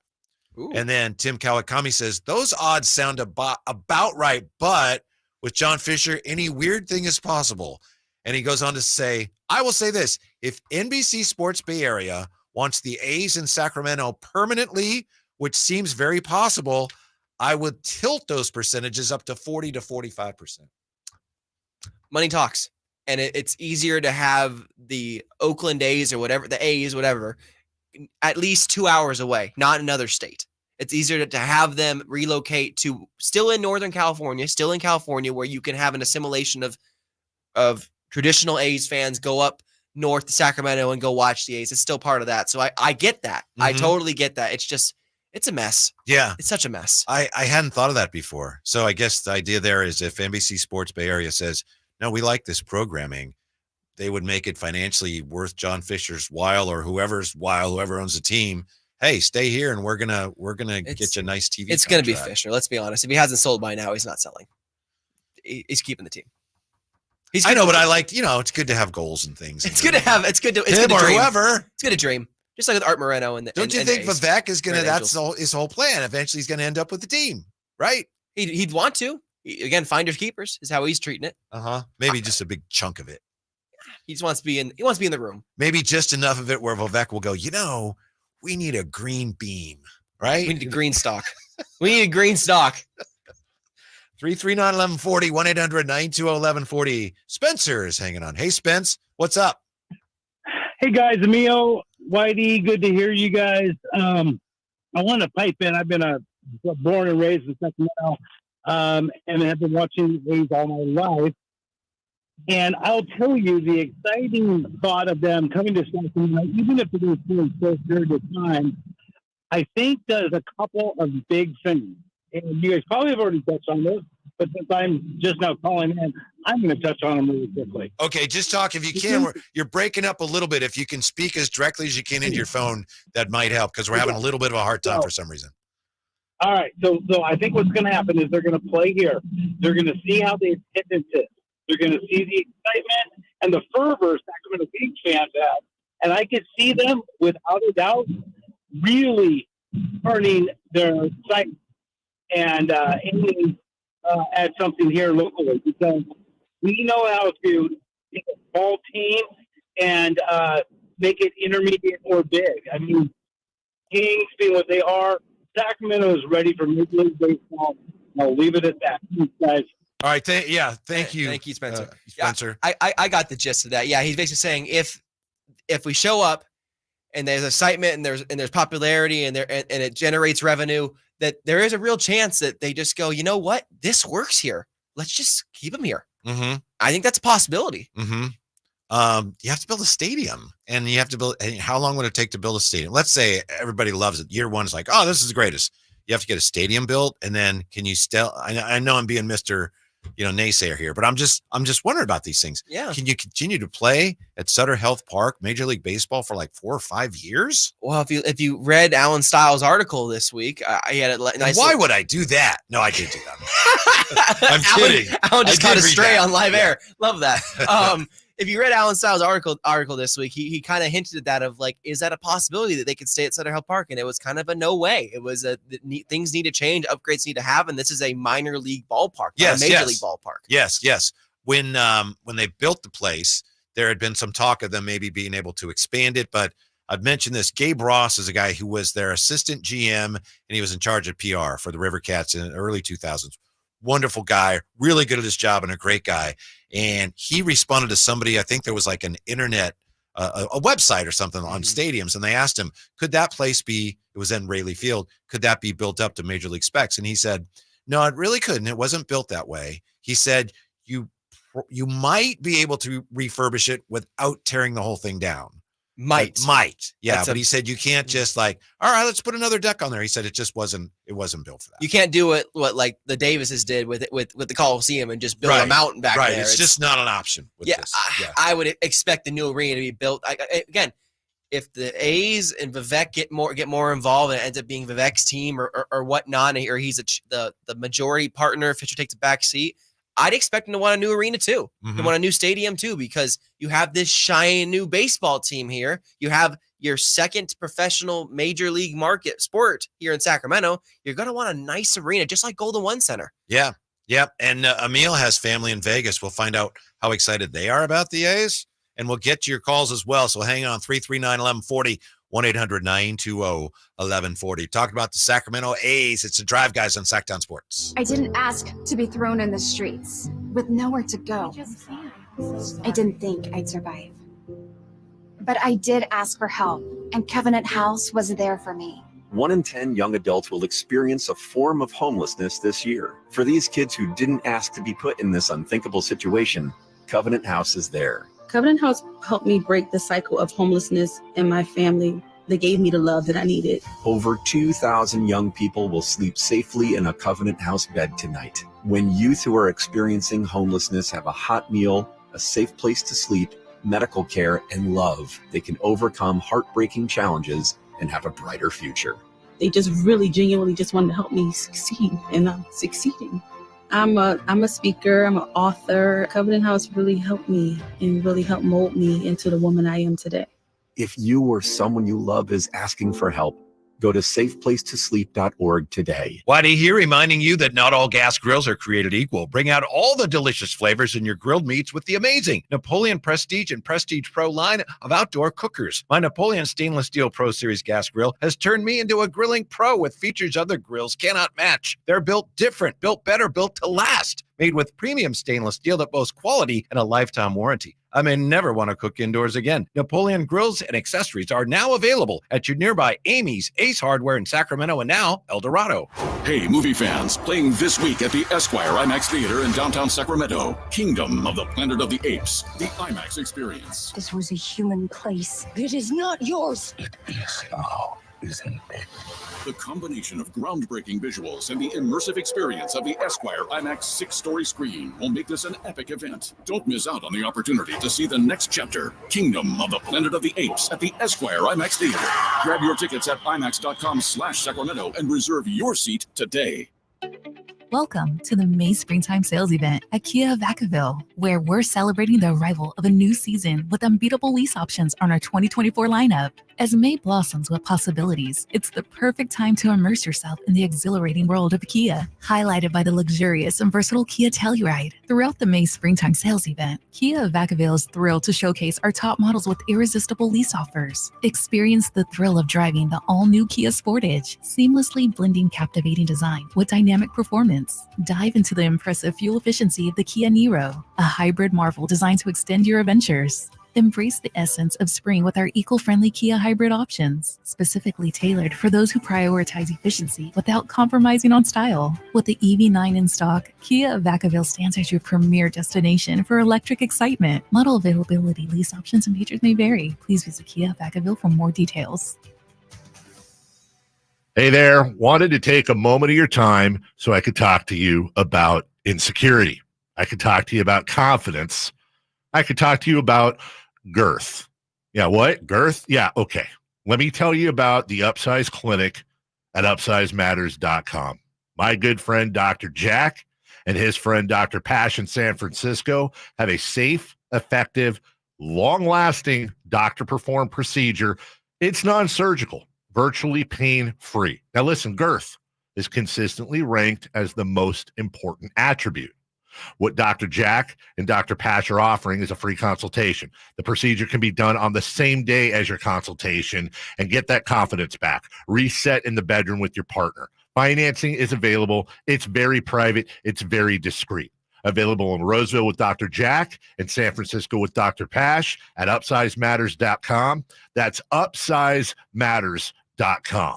Ooh. And then Tim Kawakami says, those odds sound about right, but with John Fisher, any weird thing is possible. And he goes on to say, I will say this, if NBC Sports Bay Area wants the A's in Sacramento permanently, which seems very possible, I would tilt those percentages up to 40 to 45%. Money talks. And it's easier to have the Oakland A's or whatever, the A's, whatever, at least 2 hours away, not another state. It's easier to have them relocate to still in Northern California, where you can have an assimilation of traditional A's fans go up north to Sacramento and go watch the A's. It's still part of that. So I get that. I totally get that. It's a mess. Yeah. It's such a mess. I hadn't thought of that before. So I guess the idea there is if NBC Sports Bay Area says, no, we like this programming, they would make it financially worth John Fisher's while or whoever owns the team. Hey, stay here and we're gonna get you a nice TV. It's gonna be Fisher. Let's be honest. If he hasn't sold by now, he's not selling. He's keeping the team. I know, but I like, it's good to have goals and things. It's good to dream. It's good to dream. Just like with Art Moreno. Don't you think Vivek is going to, that's his whole plan. Eventually he's going to end up with the team, right? He'd want to. Again, finders keepers is how he's treating it. Maybe just a big chunk of it. He just wants to be in the room. Maybe just enough of it where Vivek will go, we need a green beam, right? We need a green stock. We need a green stock. 339-1140, 1-800-920-1140. Spencer is hanging on. Hey, Spence, what's up? Hey, guys, Emilio, Whitey, good to hear you guys. I want to pipe in. I've been born and raised in Sacramento, and have been watching the A's all my life. And I'll tell you, the exciting thought of them coming to Sacramento, even if it is for a short period of time, I think there's a couple of big things. And you guys probably have already touched on this, but since I'm just now calling in, I'm going to touch on them really quickly. Okay, just talk if you can. You're breaking up a little bit. If you can speak as directly as you can into your phone, that might help because we're having a little bit of a hard time for some reason. All right, so I think what's going to happen is they're going to play here. They're going to see how the attendance is. They're going to see the excitement and the fervor Sacramento Kings fans have, and I could see them, without a doubt, really turning their excitement and aiming at something here locally, because we know how to take a small team and make it intermediate or big. I mean, Kings being what they are, Sacramento is ready for Major League Baseball. I'll leave it at that. Thanks, guys. All right. Thank you. Thank you, Spencer. Spencer. Yeah, I got the gist of that. Yeah, he's basically saying if we show up and there's excitement and there's popularity and it generates revenue, that there is a real chance that they just go, you know what, this works here. let's just keep him here. Mm-hmm. I think that's a possibility. Mm-hmm. You have to build a stadium, and you have to build. And how long would it take to build a stadium? Let's say everybody loves it. Year one is like, oh, this is the greatest. You have to get a stadium built, and then can you still? I know I'm being Mr. Naysayer here, but I'm just wondering about these things. Yeah. Can you continue to play at Sutter Health Park, Major League Baseball, for like 4 or 5 years? Well, if you read Alan Stiles' article this week, I had a nice. Why would I do that? No, I didn't do that. I'm kidding. Alan just caught a stray on live air. Love that. If you read Alan Stiles' article this week, he kind of hinted at that of like, is that a possibility that they could stay at Sutter Health Park? And it was kind of a no way. It was things need to change, upgrades need to happen. This is a minor league ballpark, not a major league ballpark. Yes. When they built the place, there had been some talk of them maybe being able to expand it, but I've mentioned this. Gabe Ross is a guy who was their assistant GM, and he was in charge of PR for the River Cats in the early 2000s. Wonderful guy, really good at his job, and a great guy. And he responded to somebody, I think there was like an internet, a website or something on stadiums, and they asked him, could that place be, it was in Rayleigh Field, could that be built up to Major League specs? And he said, no, it really couldn't. It wasn't built that way. He said, you might be able to refurbish it without tearing the whole thing down. Might. Yeah. But he said, you can't just like, all right, let's put another deck on there. He said, it wasn't built for that. You can't do what like the Davises did with the Coliseum and just build a mountain back there. It's just not an option. With this. I would expect the new arena to be built. Again, if the A's and Vivek get more involved and it ends up being Vivek's team or whatnot, or he's the majority partner, Fisher takes a back seat, I'd expect him to want a new arena too. To want a new stadium too, because you have this shiny new baseball team here. You have your second professional major league market sport here in Sacramento. You're going to want a nice arena, just like Golden One Center. Yeah. And Emil has family in Vegas. We'll find out how excited they are about the A's, and we'll get to your calls as well. So hang on, 339-1140, 1-800-920-1140. Talking about the Sacramento A's. It's the Drive Guys on Sacktown Sports. I didn't ask to be thrown in the streets with nowhere to go. I didn't think I'd survive. But I did ask for help, and Covenant House was there for me. 1 in 10 young adults will experience a form of homelessness this year. For these kids who didn't ask to be put in this unthinkable situation, Covenant House is there. Covenant House helped me break the cycle of homelessness in my family. They gave me the love that I needed. Over 2,000 young people will sleep safely in a Covenant House bed tonight. When youth who are experiencing homelessness have a hot meal, a safe place to sleep, medical care, and love, they can overcome heartbreaking challenges and have a brighter future. They just really genuinely just wanted to help me succeed, and I'm succeeding. I'm a speaker, I'm an author. Covenant House really helped me and really helped mold me into the woman I am today. If you or someone you love is asking for help, go to safeplacetosleep.org today. Whitey here, reminding you that not all gas grills are created equal. Bring out all the delicious flavors in your grilled meats with the amazing Napoleon Prestige and Prestige Pro line of outdoor cookers. My Napoleon Stainless Steel Pro Series gas grill has turned me into a grilling pro with features other grills cannot match. They're built different, built better, built to last. Made with premium stainless steel that boasts quality and a lifetime warranty. I may never want to cook indoors again. Napoleon grills and accessories are now available at your nearby Amy's, Ace Hardware in Sacramento, and now El Dorado. Hey, movie fans, playing this week at the Esquire IMAX Theater in downtown Sacramento, Kingdom of the Planet of the Apes, the IMAX experience. This was a human place. It is not yours. It is now, isn't it? The combination of groundbreaking visuals and the immersive experience of the Esquire IMAX 6-story screen will make this an epic event. Don't miss out on the opportunity to see the next chapter, Kingdom of the Planet of the Apes, at the Esquire IMAX Theater. Grab your tickets at IMAX.com/Sacramento and reserve your seat today. Welcome to the May Springtime Sales Event at Kia Vacaville, where we're celebrating the arrival of a new season with unbeatable lease options on our 2024 lineup. As May blossoms with possibilities, it's the perfect time to immerse yourself in the exhilarating world of Kia, highlighted by the luxurious and versatile Kia Telluride. Throughout the May Springtime Sales Event, Kia Vacaville is thrilled to showcase our top models with irresistible lease offers. Experience the thrill of driving the all-new Kia Sportage, seamlessly blending captivating design with dynamic performance. Dive into the impressive fuel efficiency of the Kia Niro, a hybrid marvel designed to extend your adventures. Embrace the essence of spring with our eco-friendly Kia hybrid options, specifically tailored for those who prioritize efficiency without compromising on style. With the EV9 in stock, Kia of Vacaville stands as your premier destination for electric excitement. Model availability, lease options, and features may vary. Please visit Kia of Vacaville for more details. Hey there, wanted to take a moment of your time so I could talk to you about insecurity. I could talk to you about confidence. I could talk to you about girth. Yeah, what? Girth? Yeah, okay. Let me tell you about the Upsize Clinic at UpsizeMatters.com. My good friend, Dr. Jack, and his friend, Dr. Pash in San Francisco, have a safe, effective, long-lasting doctor-performed procedure. It's non-surgical, virtually pain-free. Now listen, girth is consistently ranked as the most important attribute. What Dr. Jack and Dr. Pash are offering is a free consultation. The procedure can be done on the same day as your consultation and get that confidence back. Reset in the bedroom with your partner. Financing is available. It's very private. It's very discreet. Available in Roseville with Dr. Jack and San Francisco with Dr. Pash at UpsizeMatters.com. That's UpsizeMatters.com.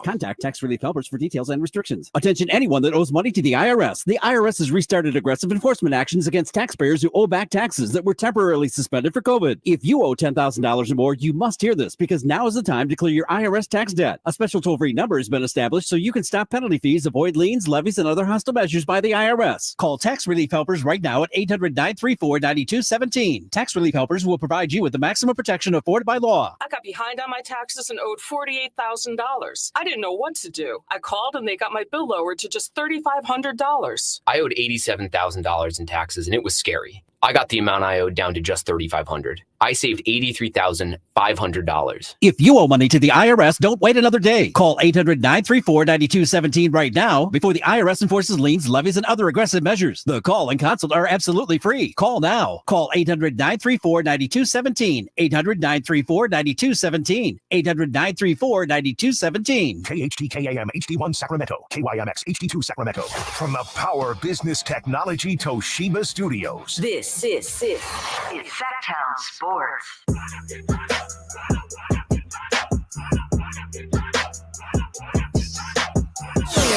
Contact Tax Relief Helpers for details and restrictions. Attention anyone that owes money to the IRS. The IRS has restarted aggressive enforcement actions against taxpayers who owe back taxes that were temporarily suspended for COVID. If you owe $10,000 or more, you must hear this because now is the time to clear your IRS tax debt. A special toll-free number has been established so you can stop penalty fees, avoid liens, levies, and other hostile measures by the IRS. Call Tax Relief Helpers right now at 800-934-9217. Tax Relief Helpers will provide you with the maximum protection afforded by law. I got behind on my taxes and owed $48,000. I didn't know what to do. I called and they got my bill lowered to just $3,500. I owed $87,000 in taxes and it was scary. I got the amount I owed down to just $3,500. I saved $83,500. If you owe money to the IRS, don't wait another day. Call 800-934-9217 right now before the IRS enforces liens, levies, and other aggressive measures. The call and consult are absolutely free. Call now. Call 800-934-9217. 800-934-9217. 800-934-9217. KHTKAM HD1 Sacramento. KYMX HD2 Sacramento. From the Power Business Technology Toshiba Studios. This is Sacktown Sports.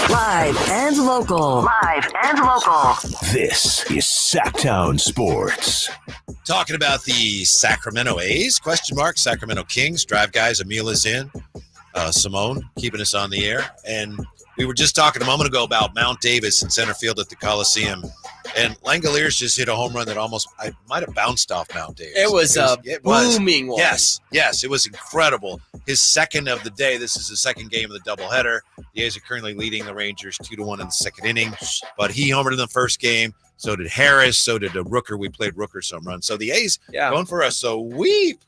Live and local. Live and local. This is Sacktown Sports. Talking about the Sacramento A's, question mark, Sacramento Kings, drive guys, Emil is in, Simone keeping us on the air. And we were just talking a moment ago about Mount Davis in center field at the Coliseum. And Langoliers just hit a home run that I might have bounced off Mount Davis. It was a booming one. Yes, it was incredible. His second of the day. This is the second game of the doubleheader. The A's are currently leading the Rangers 2-1 in the second inning. But he homered in the first game. So did Harris. So did Rooker. We played Rooker's home run. So the A's going for a sweep.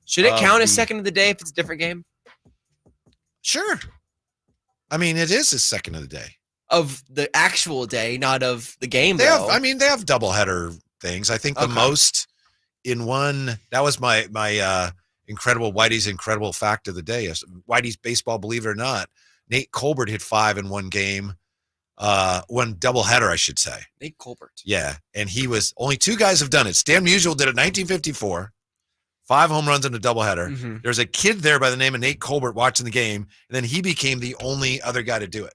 Should it count as second of the day if it's a different game? Sure. I mean, it is his second of the day. Of the actual day, not of the game, they have doubleheader things. I think the most in one, that was my incredible Whitey's incredible fact of the day. Whitey's baseball, believe it or not. Nate Colbert hit 5 in one game. One doubleheader, I should say. Nate Colbert. Yeah, and he was, only 2 guys have done it. Stan Musial did it in 1954. 5 home runs in a doubleheader. Mm-hmm. There's a kid there by the name of Nate Colbert watching the game, and then he became the only other guy to do it.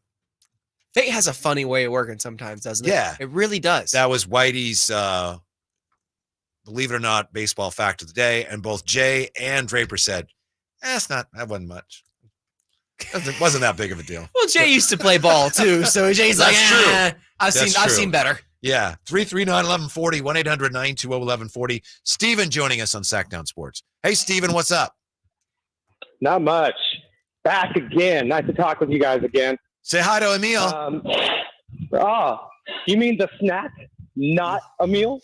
Fate has a funny way of working sometimes, doesn't it? Yeah. It really does. That was Whitey's, believe it or not, baseball fact of the day. And both Jay and Draper said, that wasn't much. It wasn't that big of a deal. Well, Jay used to play ball too. So Jay's like, true. I've seen better. Yeah. 339-1140, 1-800-920-1140. Steven joining us on Sacktown Sports. Hey, Steven, what's up? Not much. Back again. Nice to talk with you guys again. Say hi to Emil. You mean the snack, not Emil?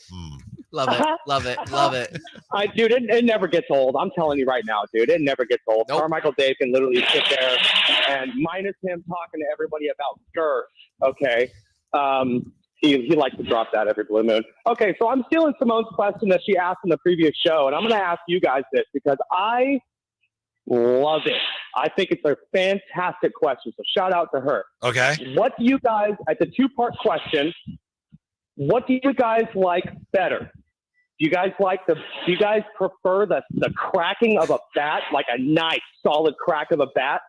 Love it. Love it. Love it. Dude, it never gets old. I'm telling you right now, dude. It never gets old. Nope. Carmichael Dave can literally sit there and minus him talking to everybody about girth, okay? He likes to drop that every blue moon. Okay, so I'm stealing Simone's question that she asked in the previous show, and I'm going to ask you guys this because I love it. I think it's a fantastic question, so shout out to her. Okay. What do you guys, it's a 2-part question, what do you guys like better? Do you guys prefer the cracking of a bat, like a nice solid crack of a bat,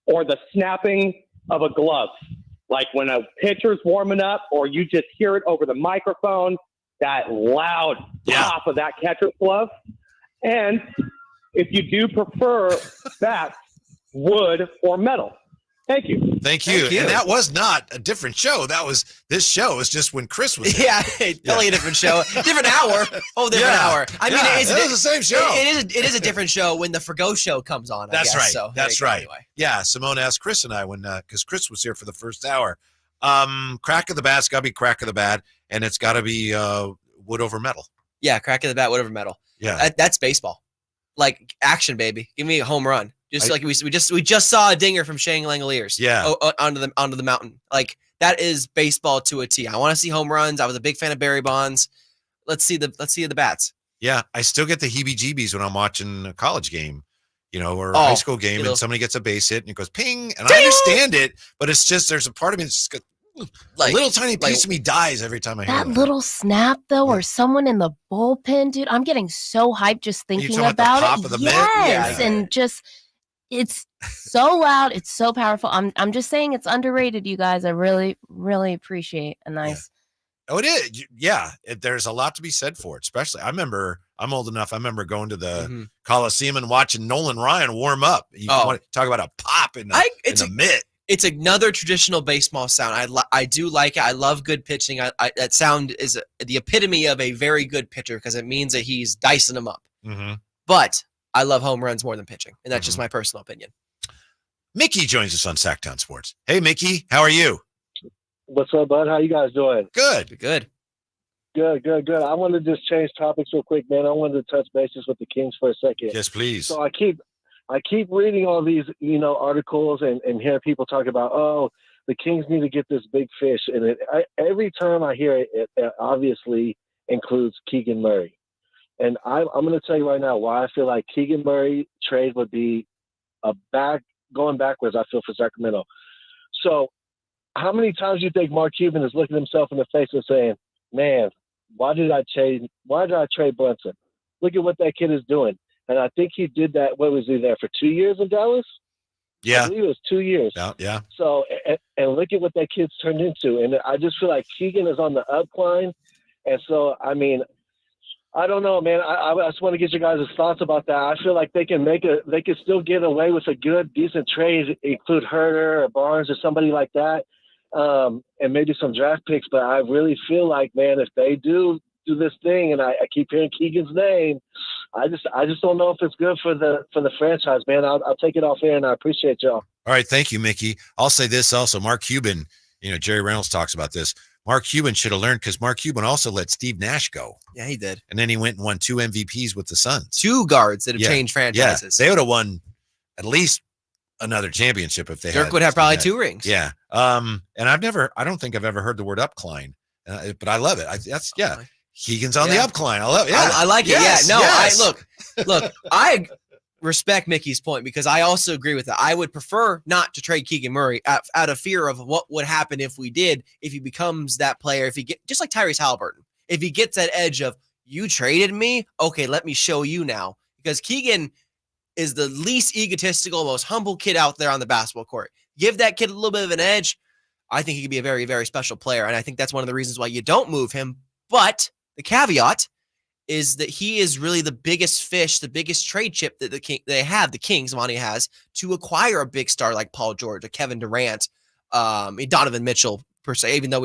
or the snapping of a glove? Like when a pitcher's warming up, or you just hear it over the microphone, that loud pop of that catcher's glove. And if you do prefer bats, wood or metal. Thank you. Thank you. And that was not a different show. This show is just when Chris was here. Yeah, totally a different show. Different hour. Oh, different hour. I mean, it was the same show. It is a different show when the Forgo show comes on. That's right. So, That's right. Anyway. Yeah, Simone asked Chris and I because Chris was here for the first hour. Crack of the bat's got to be crack of the bat, and it's got to be wood over metal. Yeah, crack of the bat, wood over metal. Yeah, that's baseball. Like action, baby. Give me a home run. We just saw a dinger from Shane Langoliers. Yeah, onto the mountain. Like that is baseball to a T. I want to see home runs. I was a big fan of Barry Bonds. Let's see the bats. Yeah, I still get the heebie-jeebies when I'm watching a college game, or a high school game, and somebody gets a base hit and it goes ping, and I understand it, but it's just there's a part of me that's just a little tiny piece of me dies every time I hear that little snap though, or someone in the bullpen, dude. I'm getting so hyped just thinking about the pop it. Of the yes, and just. It's so loud. It's so powerful. I'm just saying it's underrated, you guys. I really, really appreciate a nice. Yeah. Oh, it is. Yeah. There's a lot to be said for it, especially. I'm old enough. I remember going to the Coliseum and watching Nolan Ryan warm up. You want to talk about a pop in the mitt. It's another traditional baseball sound. I do like it. I love good pitching. That sound is the epitome of a very good pitcher because it means that he's dicing them up. Mm-hmm. But I love home runs more than pitching, and that's just my personal opinion. Mickey joins us on Sacktown Sports. Hey, Mickey, how are you? What's up, bud? How you guys doing? Good. Good. I wanted to just change topics real quick, man. I wanted to touch bases with the Kings for a second. Yes, please. So I keep reading all these, articles and hearing people talk about, oh, the Kings need to get this big fish. And every time I hear it, it obviously includes Keegan Murray. And I'm going to tell you right now why I feel like Keegan Murray trade would be going backwards, I feel, for Sacramento. So how many times do you think Mark Cuban is looking himself in the face and saying, man, why did I trade Brunson? Look at what that kid is doing. And I think he did that. What was he there for 2 years in Dallas? Yeah. I believe it was 2 years. Yeah. So, and look at what that kid's turned into. And I just feel like Keegan is on the upcline. And so, I mean, I don't know, man. I just want to get your guys' thoughts about that. I feel like they can still get away with a good, decent trade, include Herter or Barnes or somebody like that, and maybe some draft picks. But I really feel like, man, if they do this thing, and I keep hearing Keegan's name, I just don't know if it's good for the franchise, man. I'll take it off air, and I appreciate y'all. All right, thank you, Mickey. I'll say this also. Mark Cuban, Jerry Reynolds talks about this. Mark Cuban should have learned because Mark Cuban also let Steve Nash go. Yeah, he did. And then he went and won 2 MVPs with the Suns. 2 guards that have changed franchises. Yeah. They would have won at least another championship if they had. Dirk would have probably 2 rings. Yeah. And I don't think I've ever heard the word upcline, but I love it. Keegan's on the upcline. I love it. Yeah. I like it. Yes, yeah. No, yes. Look, I respect Mickey's point because I also agree with that. I would prefer not to trade Keegan Murray out of fear of what would happen if we did, if he becomes that player, if he get just like Tyrese Halliburton, if he gets that edge of you traded me, okay, let me show you now. Because Keegan is the least egotistical, most humble kid out there on the basketball court. Give that kid a little bit of an edge. I think he could be a very, very special player. And I think that's one of the reasons why you don't move him. But the caveat is that he is really the biggest fish, the biggest trade chip that the Kings, Monty has, to acquire a big star like Paul George, or Kevin Durant, Donovan Mitchell, per se, even though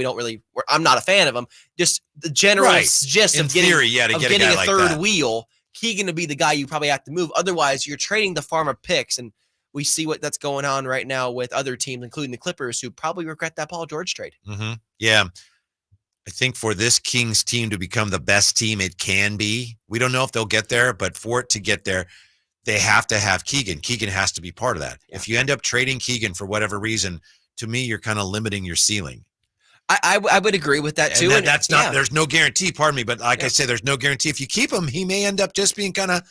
I'm not a fan of him. Just the general gist of getting a third wheel, Keegan to be the guy you probably have to move. Otherwise, you're trading the farm of picks, and we see what that's going on right now with other teams, including the Clippers, who probably regret that Paul George trade. Mm-hmm. Yeah. I think for this Kings team to become the best team it can be, we don't know if they'll get there, but for it to get there, they have to have Keegan. Keegan has to be part of that. Yeah. If you end up trading Keegan for whatever reason, to me, you're kind of limiting your ceiling. I would agree with that too. And that's not, there's no guarantee, pardon me, but like I say, there's no guarantee. If you keep him, he may end up just being kind of,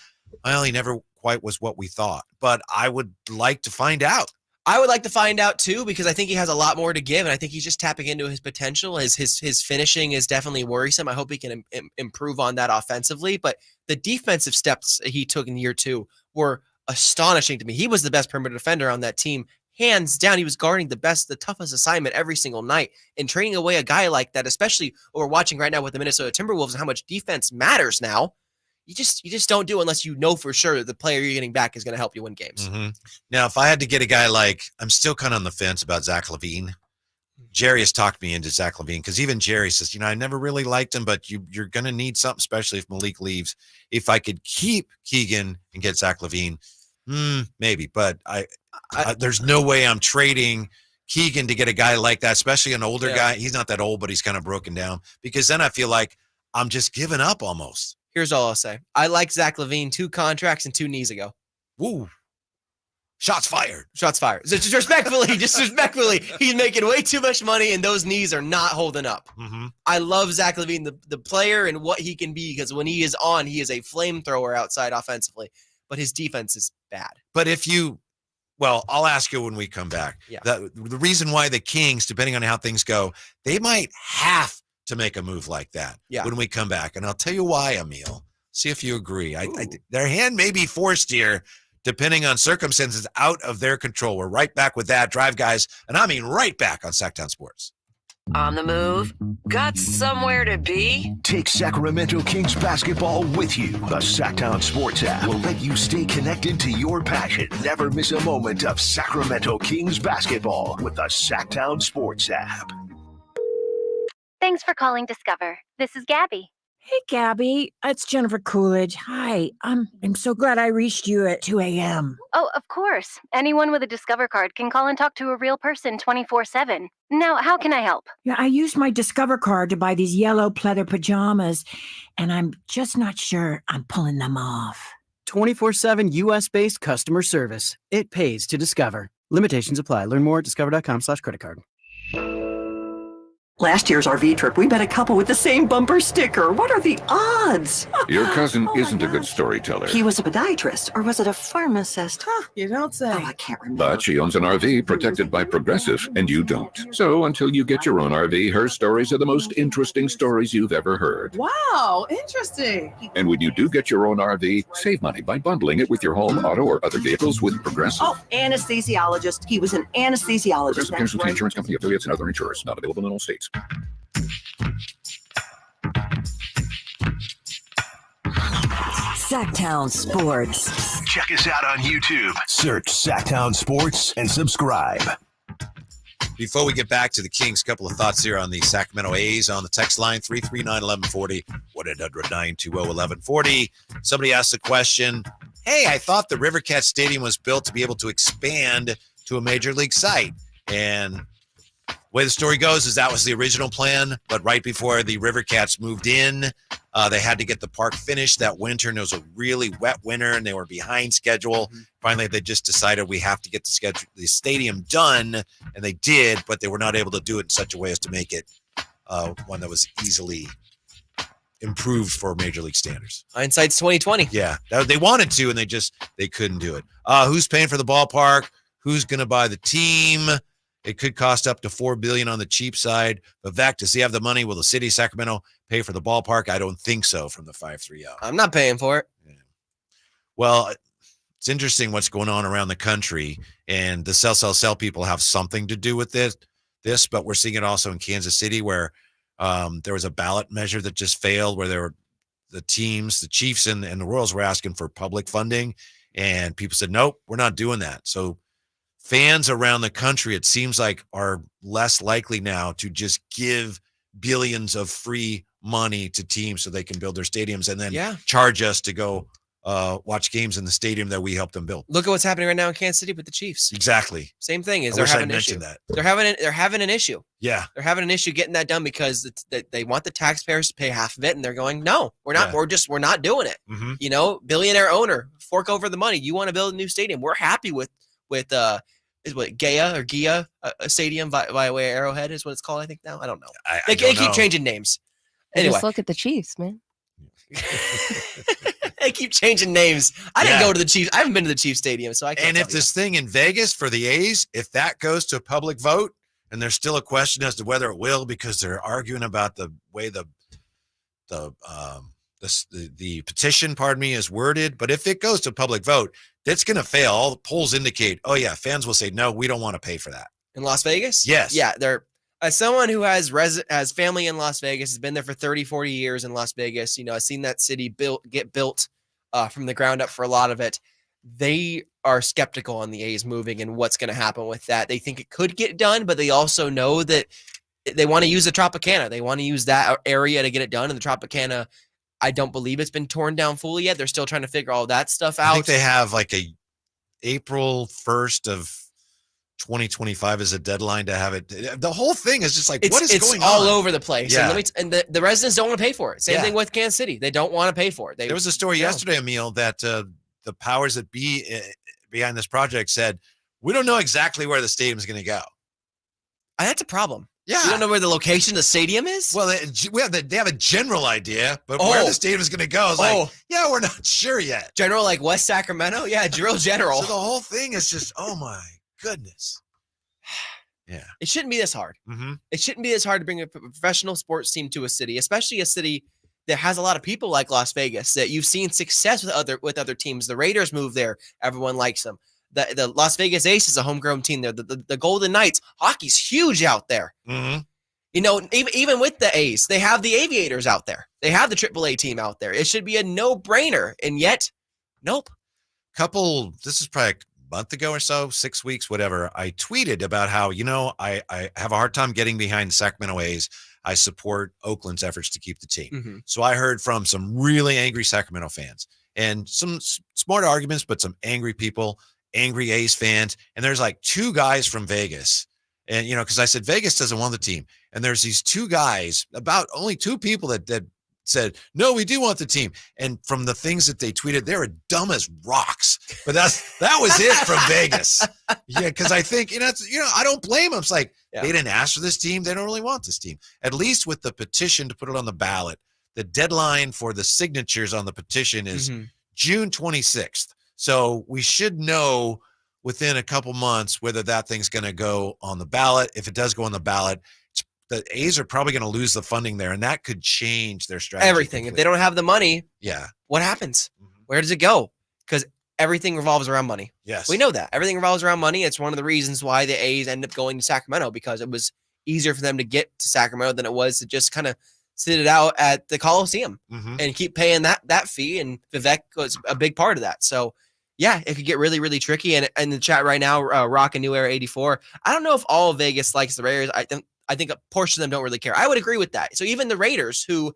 well, he never quite was what we thought, but I would like to find out. I would like to find out too, because I think he has a lot more to give, and I think he's just tapping into his potential. His finishing is definitely worrisome. I hope he can improve on that offensively. But the defensive steps he took in year 2 were astonishing to me. He was the best perimeter defender on that team, hands down. He was guarding the toughest assignment every single night, and training away a guy like that, especially what we're watching right now with the Minnesota Timberwolves and how much defense matters now. You just don't do it unless you know for sure that the player you're getting back is going to help you win games. Mm-hmm. Now, if I had to get a guy like, I'm still kind of on the fence about Zach LaVine. Jerry has talked me into Zach LaVine because even Jerry says, I never really liked him, but you're going to need something, especially if Malik leaves. If I could keep Keegan and get Zach LaVine, maybe. But I there's no way I'm trading Keegan to get a guy like that, especially an older guy. He's not that old, but he's kind of broken down, because then I feel like I'm just giving up almost. Here's all I'll say. I like Zach LaVine 2 contracts and 2 knees ago. Woo. Shots fired. Shots fired. Just respectfully, he's making way too much money, and those knees are not holding up. Mm-hmm. I love Zach LaVine, the player, and what he can be, because when he is on, he is a flamethrower outside offensively, but his defense is bad. But I'll ask you when we come back. Yeah. The reason why the Kings, depending on how things go, they might have to make a move like that when we come back. And I'll tell you why, Emil. See if you agree. Their hand may be forced here, depending on circumstances out of their control. We're right back with that. Drive, guys. And I mean right back on Sacktown Sports. On the move? Got somewhere to be? Take Sacramento Kings basketball with you. The Sacktown Sports app will let you stay connected to your passion. Never miss a moment of Sacramento Kings basketball with the Sacktown Sports app. Thanks for calling Discover. This is Gabby. Hey, Gabby. It's Jennifer Coolidge. Hi. I'm so glad I reached you at 2 a.m. Oh, of course. Anyone with a Discover card can call and talk to a real person 24/7. Now, how can I help? Yeah, I used my Discover card to buy these yellow pleather pajamas, and I'm just not sure I'm pulling them off. 24/7 U.S.-based customer service. It pays to Discover. Limitations apply. Learn more at discover.com/creditcard. Last year's RV trip, we met a couple with the same bumper sticker. What are the odds? Your cousin isn't a good storyteller. He was a podiatrist, or was it a pharmacist? You don't say. Oh, I can't remember. But she owns an RV protected by Progressive, and you don't. So until you get your own RV, her stories are the most interesting stories you've ever heard. Wow, interesting. And when you do get your own RV, save money by bundling it with your home, auto, or other vehicles with Progressive. Oh, anesthesiologist. He was an anesthesiologist. Progressive Casualty Insurance Company, affiliates, and other insurers. Not available in all states. Sacktown Sports. Check us out on YouTube. Search Sacktown Sports and subscribe. Before we get back to the Kings, a couple of thoughts here on the Sacramento A's on the text line, 339-1140, 1-800-920-1140. Somebody asked the question, hey, I thought the River Cat Stadium was built to be able to expand to a major league site. And the way the story goes is that was the original plan, but right before the River Cats moved in, they had to get the park finished that winter, and it was a really wet winter, and they were behind schedule. Mm-hmm. Finally, they just decided we have to get the stadium done, and they did, but they were not able to do it in such a way as to make it one that was easily improved for Major League standards. Hindsight's 2020. Yeah, they wanted to, and they couldn't do it. Who's paying for the ballpark? Who's going to buy the team? It could cost up to $4 billion on the cheap side. But Vec, does he have the money? Will the city of Sacramento pay for the ballpark? I don't think so from the 530. I'm not paying for it. Yeah. Well, it's interesting what's going on around the country, and the sell people have something to do with this, but we're seeing it also in Kansas City where there was a ballot measure that just failed where there were the teams, the Chiefs and the Royals were asking for public funding, and people said, nope, we're not doing that. So fans around the country, it seems like, are less likely now to just give billions of free money to teams so they can build their stadiums and then charge us to go watch games in the stadium that we helped them build. Look at what's happening right now in Kansas City with the Chiefs. Exactly. Same thing is I they're wish having I'd an issue. mentioned that. They're having an issue. Yeah. They're having an issue getting that done because they want the taxpayers to pay half of it, and they're going, no, we're not. Yeah. We're not doing it. Mm-hmm. You know, billionaire owner, fork over the money. You want to build a new stadium? We're happy with is what Gia Stadium via way Arrowhead is what it's called. I think now. I don't know. They keep changing names. Anyway, just look at the Chiefs, man. They keep changing names. I didn't Yeah. go to the Chiefs. I haven't been to the Chiefs Stadium, so I can't. And if this thing in Vegas for the A's, if that goes to a public vote, and there's still a question as to whether it will, because they're arguing about the way the petition, is worded. But if it goes to public vote, that's going to fail. All the polls indicate, oh yeah, fans will say, no, we don't want to pay for that. In Las Vegas? Yes. Yeah, they're as someone who has family in Las Vegas, has been there for 30, 40 years in Las Vegas, I've seen that city get built from the ground up for a lot of it. They are skeptical on the A's moving and what's going to happen with that. They think it could get done, but they also know that they want to use the Tropicana. They want to use that area to get it done. And the Tropicana, I don't believe it's been torn down fully yet. They're still trying to figure all that stuff out. I think they have like a April 1st of 2025 is a deadline to have it. The whole thing is just like, what is going on? It's all over the place. Yeah. And the residents don't want to pay for it. Same thing with Kansas City. They don't want to pay for it. There was a story yesterday, Emil, that the powers that be behind this project said, we don't know exactly where the stadium is going to go. That's a problem. Yeah. You don't know where the location of the stadium is? Well, they have a general idea, but where the stadium is going to go is like, yeah, we're not sure yet. General, like West Sacramento? Yeah, real general. So the whole thing is just, oh my goodness. Yeah. It shouldn't be this hard. Mm-hmm. It shouldn't be this hard to bring a professional sports team to a city, especially a city that has a lot of people like Las Vegas, that you've seen success with other teams. The Raiders move there. Everyone likes them. The Las Vegas Ace is a homegrown team there. The Golden Knights, hockey's huge out there. Mm-hmm. Even with the A's, they have the Aviators out there. They have the AAA team out there. It should be a no-brainer, and yet, nope. This is probably a month ago or so, 6 weeks, whatever. I tweeted about how, I have a hard time getting behind the Sacramento A's. I support Oakland's efforts to keep the team. Mm-hmm. So I heard from some really angry Sacramento fans and some smart arguments, but some angry people, angry A's fans. And there's like two guys from Vegas. And, because I said Vegas doesn't want the team. And there's these two guys, about only two people that said, no, we do want the team. And from the things that they tweeted, they were dumb as rocks. But that was it from Vegas. Yeah, because I think, I don't blame them. It's like, they didn't ask for this team. They don't really want this team. At least with the petition to put it on the ballot, the deadline for the signatures on the petition is June 26th. So we should know within a couple months whether that thing's going to go on the ballot. If it does go on the ballot, the A's are probably going to lose the funding there, and that could change their strategy. Everything. completely. If they don't have the money, Yeah. what happens? Where does it go? Because everything revolves around money. Yes. We know that. Everything revolves around money. It's one of the reasons why the A's end up going to Sacramento, because it was easier for them to get to Sacramento than it was to just kind of sit it out at the Coliseum and keep paying that fee. And Vivek was a big part of that. So, yeah, it could get really, really tricky. And in the chat right now, Rock and New Era 84, I don't know if all of Vegas likes the Raiders. I think a portion of them don't really care. I would agree with that. So even the Raiders, who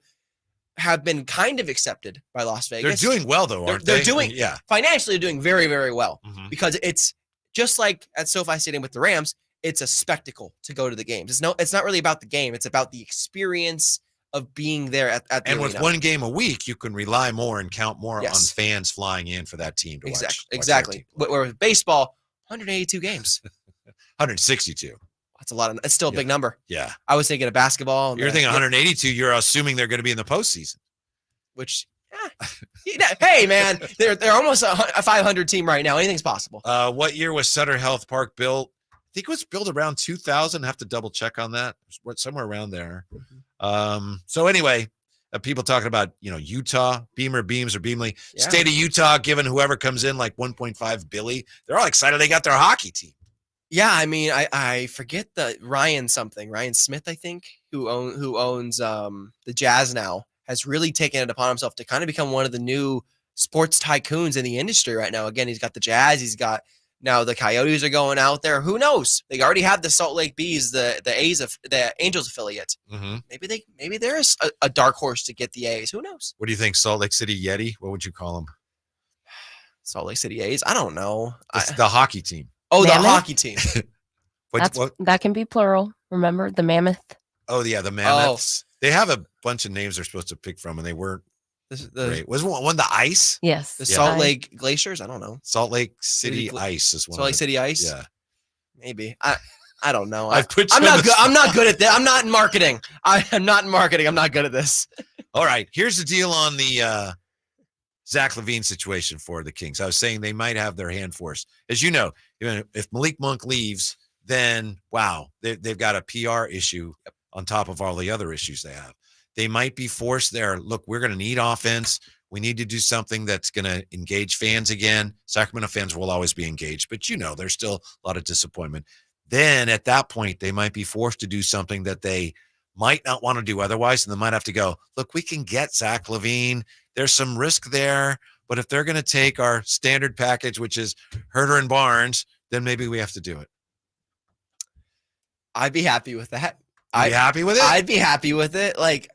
have been kind of accepted by Las Vegas. They're doing well, though, aren't They're they? doing, Yeah. financially doing very, very well, because it's just like at SoFi Stadium with the Rams. It's a spectacle to go to the games. It's not really about the game. It's about the experience of being there at the And arena. with one game a week, you can rely more and count more on fans flying in for that team to watch. Exactly. Where with baseball, 182 games. 162. That's a lot. It's still a big number. Yeah. I was thinking of basketball. You're thinking 182. You're assuming they're going to be in the postseason. Which, hey, man, they're almost a 500 team right now. Anything's possible. What year was Sutter Health Park built? I think it was built around 2000. I have to double check on that. Somewhere around there. So anyway, people talking about, Utah, Beamer, Beams, or Beamley. Yeah. State of Utah, giving whoever comes in like 1.5 billion. They're all excited they got their hockey team. Yeah, I mean, I forget the Ryan Smith, I think, who owns the Jazz now, has really taken it upon himself to kind of become one of the new sports tycoons in the industry right now. Again, he's got the Jazz, he's got now the Coyotes are going out there. Who knows? They already have the Salt Lake Bees, the Angels affiliate. Maybe there's a dark horse to get the A's. Who knows? What do you think, Salt Lake City Yeti? What would you call them? Salt Lake City A's? I don't know. It's the hockey team. Oh, Mammoth? the hockey team. That can be plural. Remember the mammoth? Oh, yeah, the Mammoths. They have a bunch of names they're supposed to pick from, and they weren't great. Was one the Ice? Yes. The Salt Lake Glaciers? I don't know. Salt Lake City Ice is one. Salt Lake City Ice? Yeah. Maybe. I don't know. I've put you I'm on not the good. I'm spot. not good at this. I'm not in marketing. I'm not in marketing. I'm not good at this. All right. Here's the deal on the Zach LaVine situation for the Kings. I was saying they might have their hand forced. As you know, if Malik Monk leaves, then wow, they've got a PR issue on top of all the other issues they have. They might be forced there. Look, we're going to need offense. We need to do something that's going to engage fans again. Sacramento fans will always be engaged, but there's still a lot of disappointment. Then at that point, they might be forced to do something that they might not want to do otherwise, and they might have to go, look, we can get Zach LaVine. There's some risk there, but if they're going to take our standard package, which is Herter and Barnes, then maybe we have to do it. I'd be happy with that. I'd be happy with it? I'd be happy with it. Like,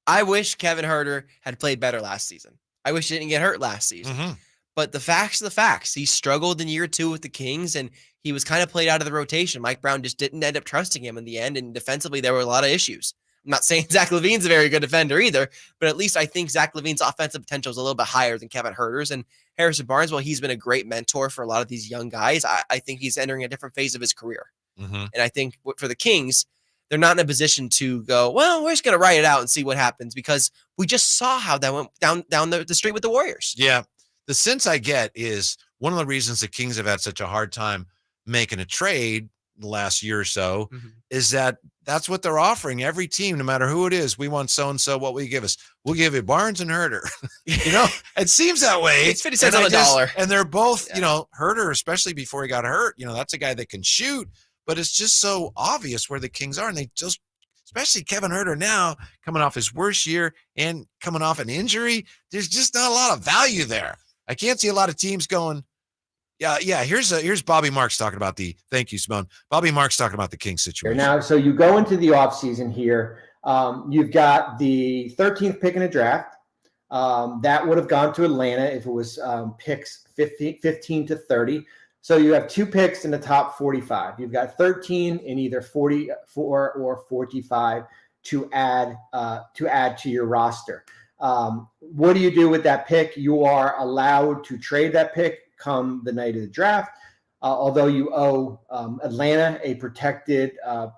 I wish Kevin Herter had played better last season. I wish he didn't get hurt last season. Mm-hmm. But the facts are the facts. He struggled in year 2 with the Kings, and he was kind of played out of the rotation. Mike Brown just didn't end up trusting him in the end, and defensively there were a lot of issues. I'm not saying Zach LaVine's a very good defender either, but at least I think Zach LaVine's offensive potential is a little bit higher than Kevin Herter's. And Harrison Barnes, while he's been a great mentor for a lot of these young guys, I think he's entering a different phase of his career. Mm-hmm. And I think for the Kings, they're not in a position to go, well, we're just going to write it out and see what happens, because we just saw how that went down the street with the Warriors. Yeah. The sense I get is one of the reasons the Kings have had such a hard time making a trade the last year or so is that's what they're offering every team, no matter who it is. We want so-and-so. What will you give us? We'll give you Barnes and Herter. It seems that way. It's 50 cents on the dollar. And they're both, Herter, especially before he got hurt, that's a guy that can shoot, but it's just so obvious where the Kings are. And they just, especially Kevin Herter now, coming off his worst year and coming off an injury, there's just not a lot of value there. I can't see a lot of teams going, yeah. Here's Bobby Marks talking about thank you, Simone. Bobby Marks talking about the Kings situation. Now, so you go into the offseason here. You've got the 13th pick in the draft. That would have gone to Atlanta if it was picks 15 to 30. So you have 2 picks in the top 45. You've got 13 in either 44 or 45 to add to your roster. What do you do with that pick? You are allowed to trade that pick come the night of the draft. Although you owe Atlanta a protected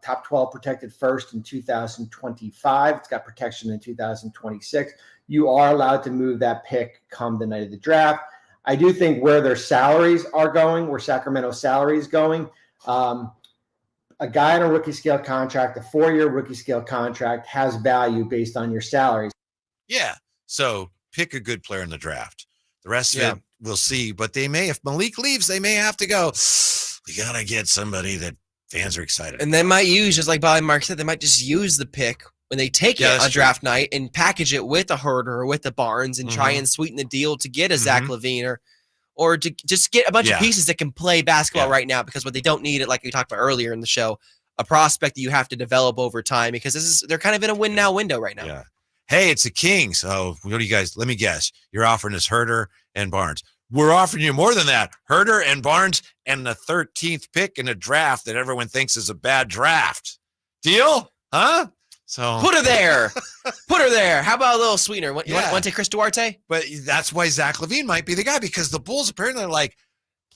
top 12 protected first in 2025. It's got protection in 2026. You are allowed to move that pick come the night of the draft. I do think where their salaries are going, where Sacramento's salary is going, a guy on a rookie scale contract, a 4-year rookie scale contract has value based on your salaries. Yeah. So pick a good player in the draft. The rest of it, we'll see. But they may, if Malik leaves, they may have to go, we got to get somebody that fans are excited. And they might use, just like Bobby Mark said, they might just use the pick when they take it on draft night and package it with a Herter or with the Barnes and try and sweeten the deal to get a Zach LaVine or to just get a bunch of pieces that can play basketball right now, because what they don't need, like we talked about earlier in the show, a prospect that you have to develop over time, because they're kind of in a win now window right now. Yeah. Hey, it's the Kings. Oh, what do you guys? Let me guess. You're offering us Herter and Barnes. We're offering you more than that. Herter and Barnes and the 13th pick in a draft that everyone thinks is a bad draft. Deal? Huh? So put her there. Put her there. How about a little sweetener? You want to take Chris Duarte? But that's why Zach LaVine might be the guy, because the Bulls apparently are like,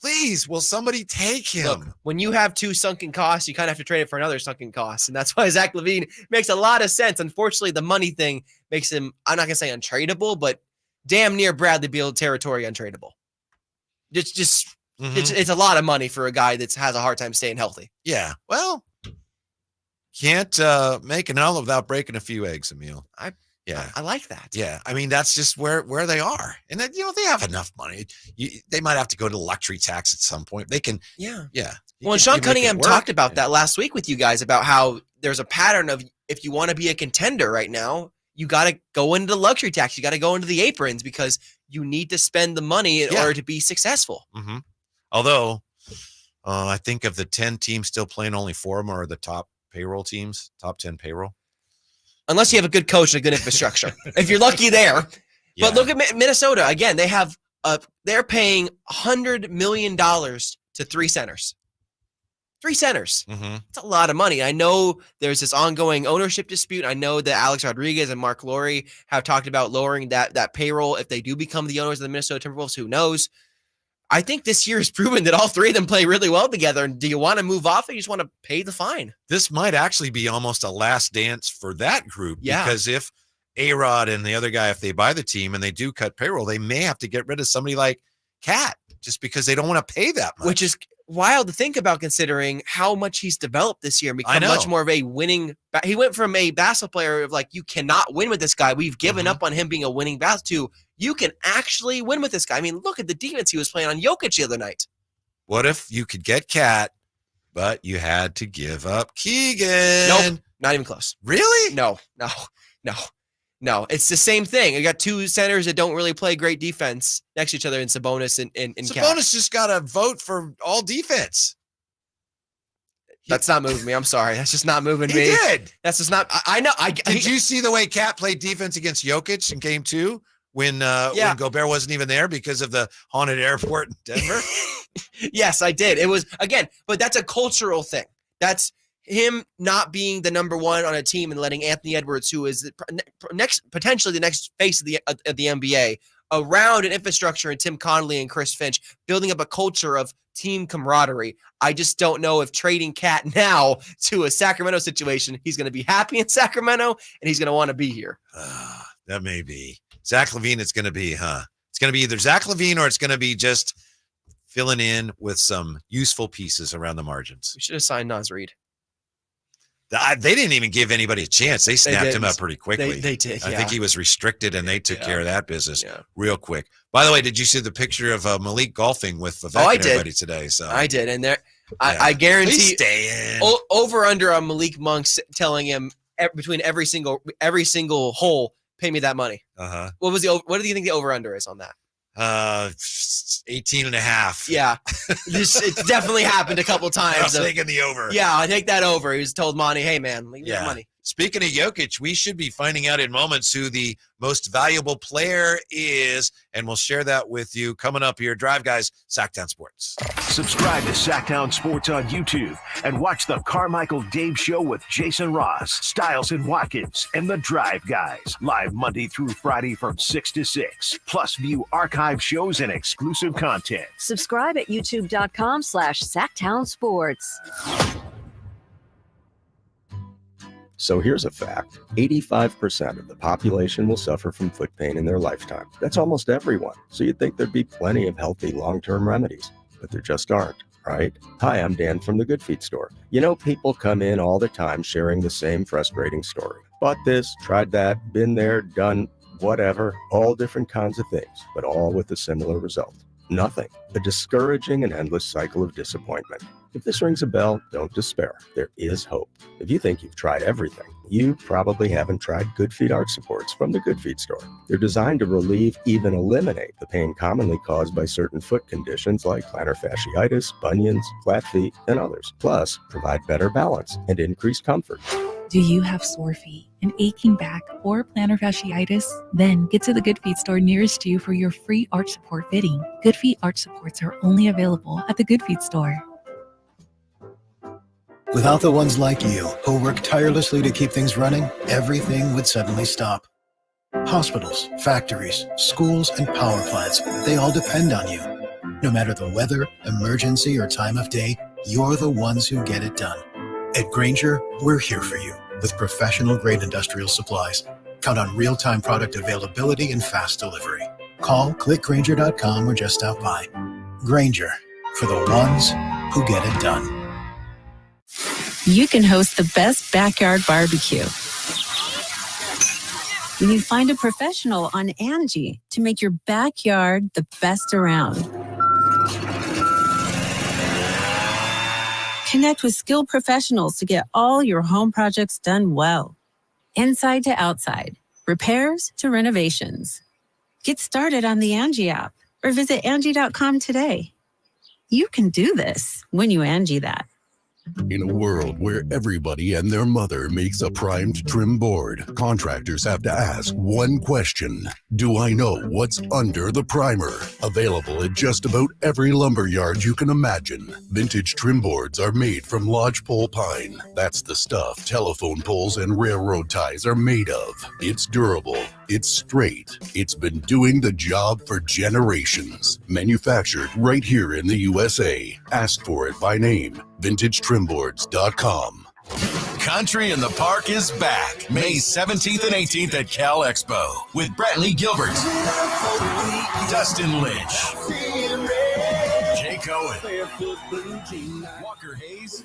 please, will somebody take him? Look, when you have 2 sunken costs, you kind of have to trade it for another sunken cost. And that's why Zach LaVine makes a lot of sense. Unfortunately, the money thing makes him, I'm not going to say untradeable, but damn near Bradley Beal territory untradeable. It's a lot of money for a guy that has a hard time staying healthy. Yeah. Well, can't make an omelet without breaking a few eggs, Emil. I like that. Yeah. I mean, that's just where they are. And then, they have enough money. They might have to go to luxury tax at some point. They can. Yeah. Yeah. Well, and Sean Cunningham talked about that last week with you guys, about how there's a pattern of, if you want to be a contender right now, you got to go into the luxury tax. You got to go into the aprons, because you need to spend the money in order to be successful. Mm-hmm. Although I think of the 10 teams still playing, only 4 of them are the top payroll teams, top 10 payroll. Unless you have a good coach and a good infrastructure. If you're lucky there. Yeah. But look at Minnesota. Again, they have they're paying $100 million to 3 centers. 3 centers. It's a lot of money. I know there's this ongoing ownership dispute. I know that Alex Rodriguez and Mark Lowry have talked about lowering that payroll if they do become the owners of the Minnesota Timberwolves. Who knows? I think this year has proven that all 3 of them play really well together. And do you want to move off, or you just want to pay the fine? This might actually be almost a last dance for that group. Yeah. Because if A-Rod and the other guy, if they buy the team and they do cut payroll, they may have to get rid of somebody like Cat just because they don't want to pay that much. Which is wild to think about considering how much he's developed this year and become much more of a winning. He went from a basketball player of like, you cannot win with this guy. We've given up on him being a winning basketball to you can actually win with this guy. I mean, look at the defense he was playing on Jokic the other night. What if you could get Cat, but you had to give up Keegan? Nope, not even close. Really? No. It's the same thing. You got two centers that don't really play great defense next to each other in Sabonis and Cat. Sabonis just got to vote for all defense. That's not moving me. I'm sorry. That's just not moving me. He did. That's just not. I know. Did you see the way Cat played defense against Jokic in Game 2 when Gobert wasn't even there because of the haunted airport in Denver? Yes, I did. It was again, but that's a cultural thing. That's him not being the number one on a team and letting Anthony Edwards, who is potentially the next face of the NBA, around an infrastructure and Tim Connolly and Chris Finch, building up a culture of team camaraderie. I just don't know if trading Cat now to a Sacramento situation, he's going to be happy in Sacramento and he's going to want to be here. That may be. Zach LaVine, it's going to be, huh? It's going to be either Zach LaVine or it's going to be just filling in with some useful pieces around the margins. We should have signed Naz Reid. They didn't even give anybody a chance. They snapped him up pretty quickly. They did. I think he was restricted, and they took care of that business real quick. By the way, did you see the picture of Malik golfing with Vivek and everybody today? So I did, and there, I guarantee. Please stay in. Over under on Malik Monk telling him between every single hole, pay me that money. What do you think the over under is on that? 18 and a half. Yeah. It's definitely happened a couple times. I was taking the over. Yeah, I take that over. He was told Monty, hey man, leave me the money. Speaking of Jokic, we should be finding out in moments who the most valuable player is, and we'll share that with you coming up here. Drive Guys, Sacktown Sports. Subscribe to Sacktown Sports on YouTube and watch the Carmichael Dave Show with Jason Ross, Stiles and Watkins, and the Drive Guys. Live Monday through Friday from 6 to 6. Plus view archive shows and exclusive content. Subscribe at youtube.com/Sacktown Sports. So here's a fact. 85% of the population will suffer from foot pain in their lifetime. That's almost everyone. So you'd think there'd be plenty of healthy long-term remedies, but there just aren't, right? Hi, I'm Dan from the Good Feet store. You know, people come in all the time sharing the same frustrating story. Bought this, tried that, been there, done whatever, all different kinds of things, but all with a similar result. Nothing. A discouraging and endless cycle of disappointment. If this rings a bell, don't despair. There is hope. If you think you've tried everything, you probably haven't tried Good Feet Arch Supports from the Good Feet store. They're designed to relieve, even eliminate the pain commonly caused by certain foot conditions like plantar fasciitis, bunions, flat feet, and others. Plus, provide better balance and increased comfort. Do you have sore feet, an aching back, or plantar fasciitis? Then get to the Good Feet store nearest you for your free arch support fitting. Good Feet Arch Supports are only available at the Good Feet store. Without the ones like you, who work tirelessly to keep things running, everything would suddenly stop. Hospitals, factories, schools, and power plants, they all depend on you. No matter the weather, emergency, or time of day, you're the ones who get it done. At Grainger, we're here for you with professional-grade industrial supplies. Count on real-time product availability and fast delivery. Call, click Grainger.com, or just stop by. Grainger, for the ones who get it done. You can host the best backyard barbecue when you find a professional on Angie to make your backyard the best around. Connect with skilled professionals to get all your home projects done well. Inside to outside, repairs to renovations. Get started on the Angie app or visit Angie.com today. You can do this when you Angie that. In a world where everybody and their mother makes a primed trim board, contractors have to ask one question. Do I know what's under the primer? Available at just about every lumber yard you can imagine. Vintage trim boards are made from lodgepole pine. That's the stuff telephone poles and railroad ties are made of. It's durable. It's straight. It's been doing the job for generations. Manufactured right here in the USA. Ask for it by name. VintageTrimboards.com. Country in the Park is back May 17th and 18th at Cal Expo with Brantley Gilbert, Dustin Lynch, Jay Cohen, Walker Hayes,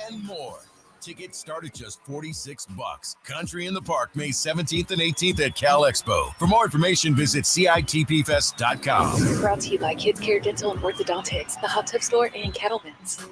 and more. Tickets start at just $46. Country in the Park, May 17th and 18th at Cal Expo. For more information, visit CITPFest.com. Brought to you by Kids Care Dental and Orthodontics, the Hot Tub Store, and Kettleman's.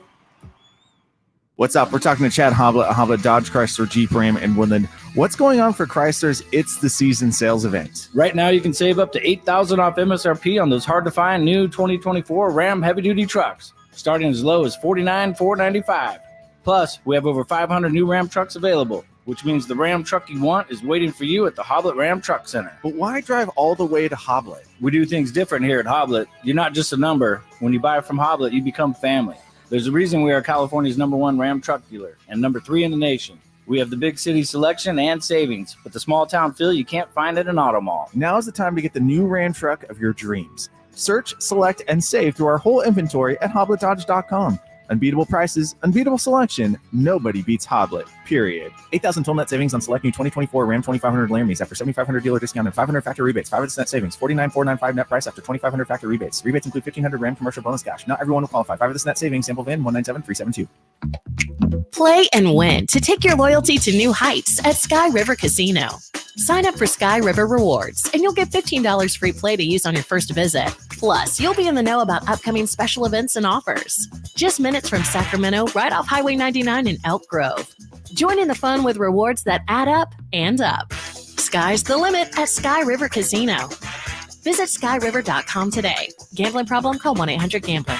What's up? We're talking to Chad Hoblet, Hoblet Dodge Chrysler Jeep Ram in Woodland. What's going on for Chrysler's It's the Season sales event? Right now, you can save up to $8,000 off MSRP on those hard-to-find new 2024 Ram heavy-duty trucks, starting as low as $49,495. Plus, we have over 500 new Ram trucks available, which means the Ram truck you want is waiting for you at the Hoblet Ram Truck Center. But why drive all the way to Hoblet? We do things different here at Hoblet. You're not just a number. When you buy from Hoblet, you become family. There's a reason we are California's #1 Ram truck dealer and #3 in the nation. We have the big city selection and savings, but the small town feel you can't find at an auto mall. Now is the time to get the new Ram truck of your dreams. Search, select, and save through our whole inventory at HobletDodge.com. Unbeatable prices, unbeatable selection. Nobody beats Hoblet, period. 8,000 total net savings on select new 2024 Ram 2500 Laramie's after 7,500 dealer discount and 500 factory rebates. 5% net savings, 49,495 net price after 2,500 factory rebates. Rebates include 1,500 Ram commercial bonus cash. Not everyone will qualify. 5% net savings, sample VIN 197372. Play and win to take your loyalty to new heights at Sky River Casino. Sign up for Sky River Rewards, and you'll get $15 free play to use on your first visit. Plus, you'll be in the know about upcoming special events and offers. Just minutes from Sacramento, right off Highway 99 in Elk Grove. Join in the fun with rewards that add up and up. Sky's the limit at Sky River Casino. Visit skyriver.com today. Gambling problem? Call 1-800-GAMBLER.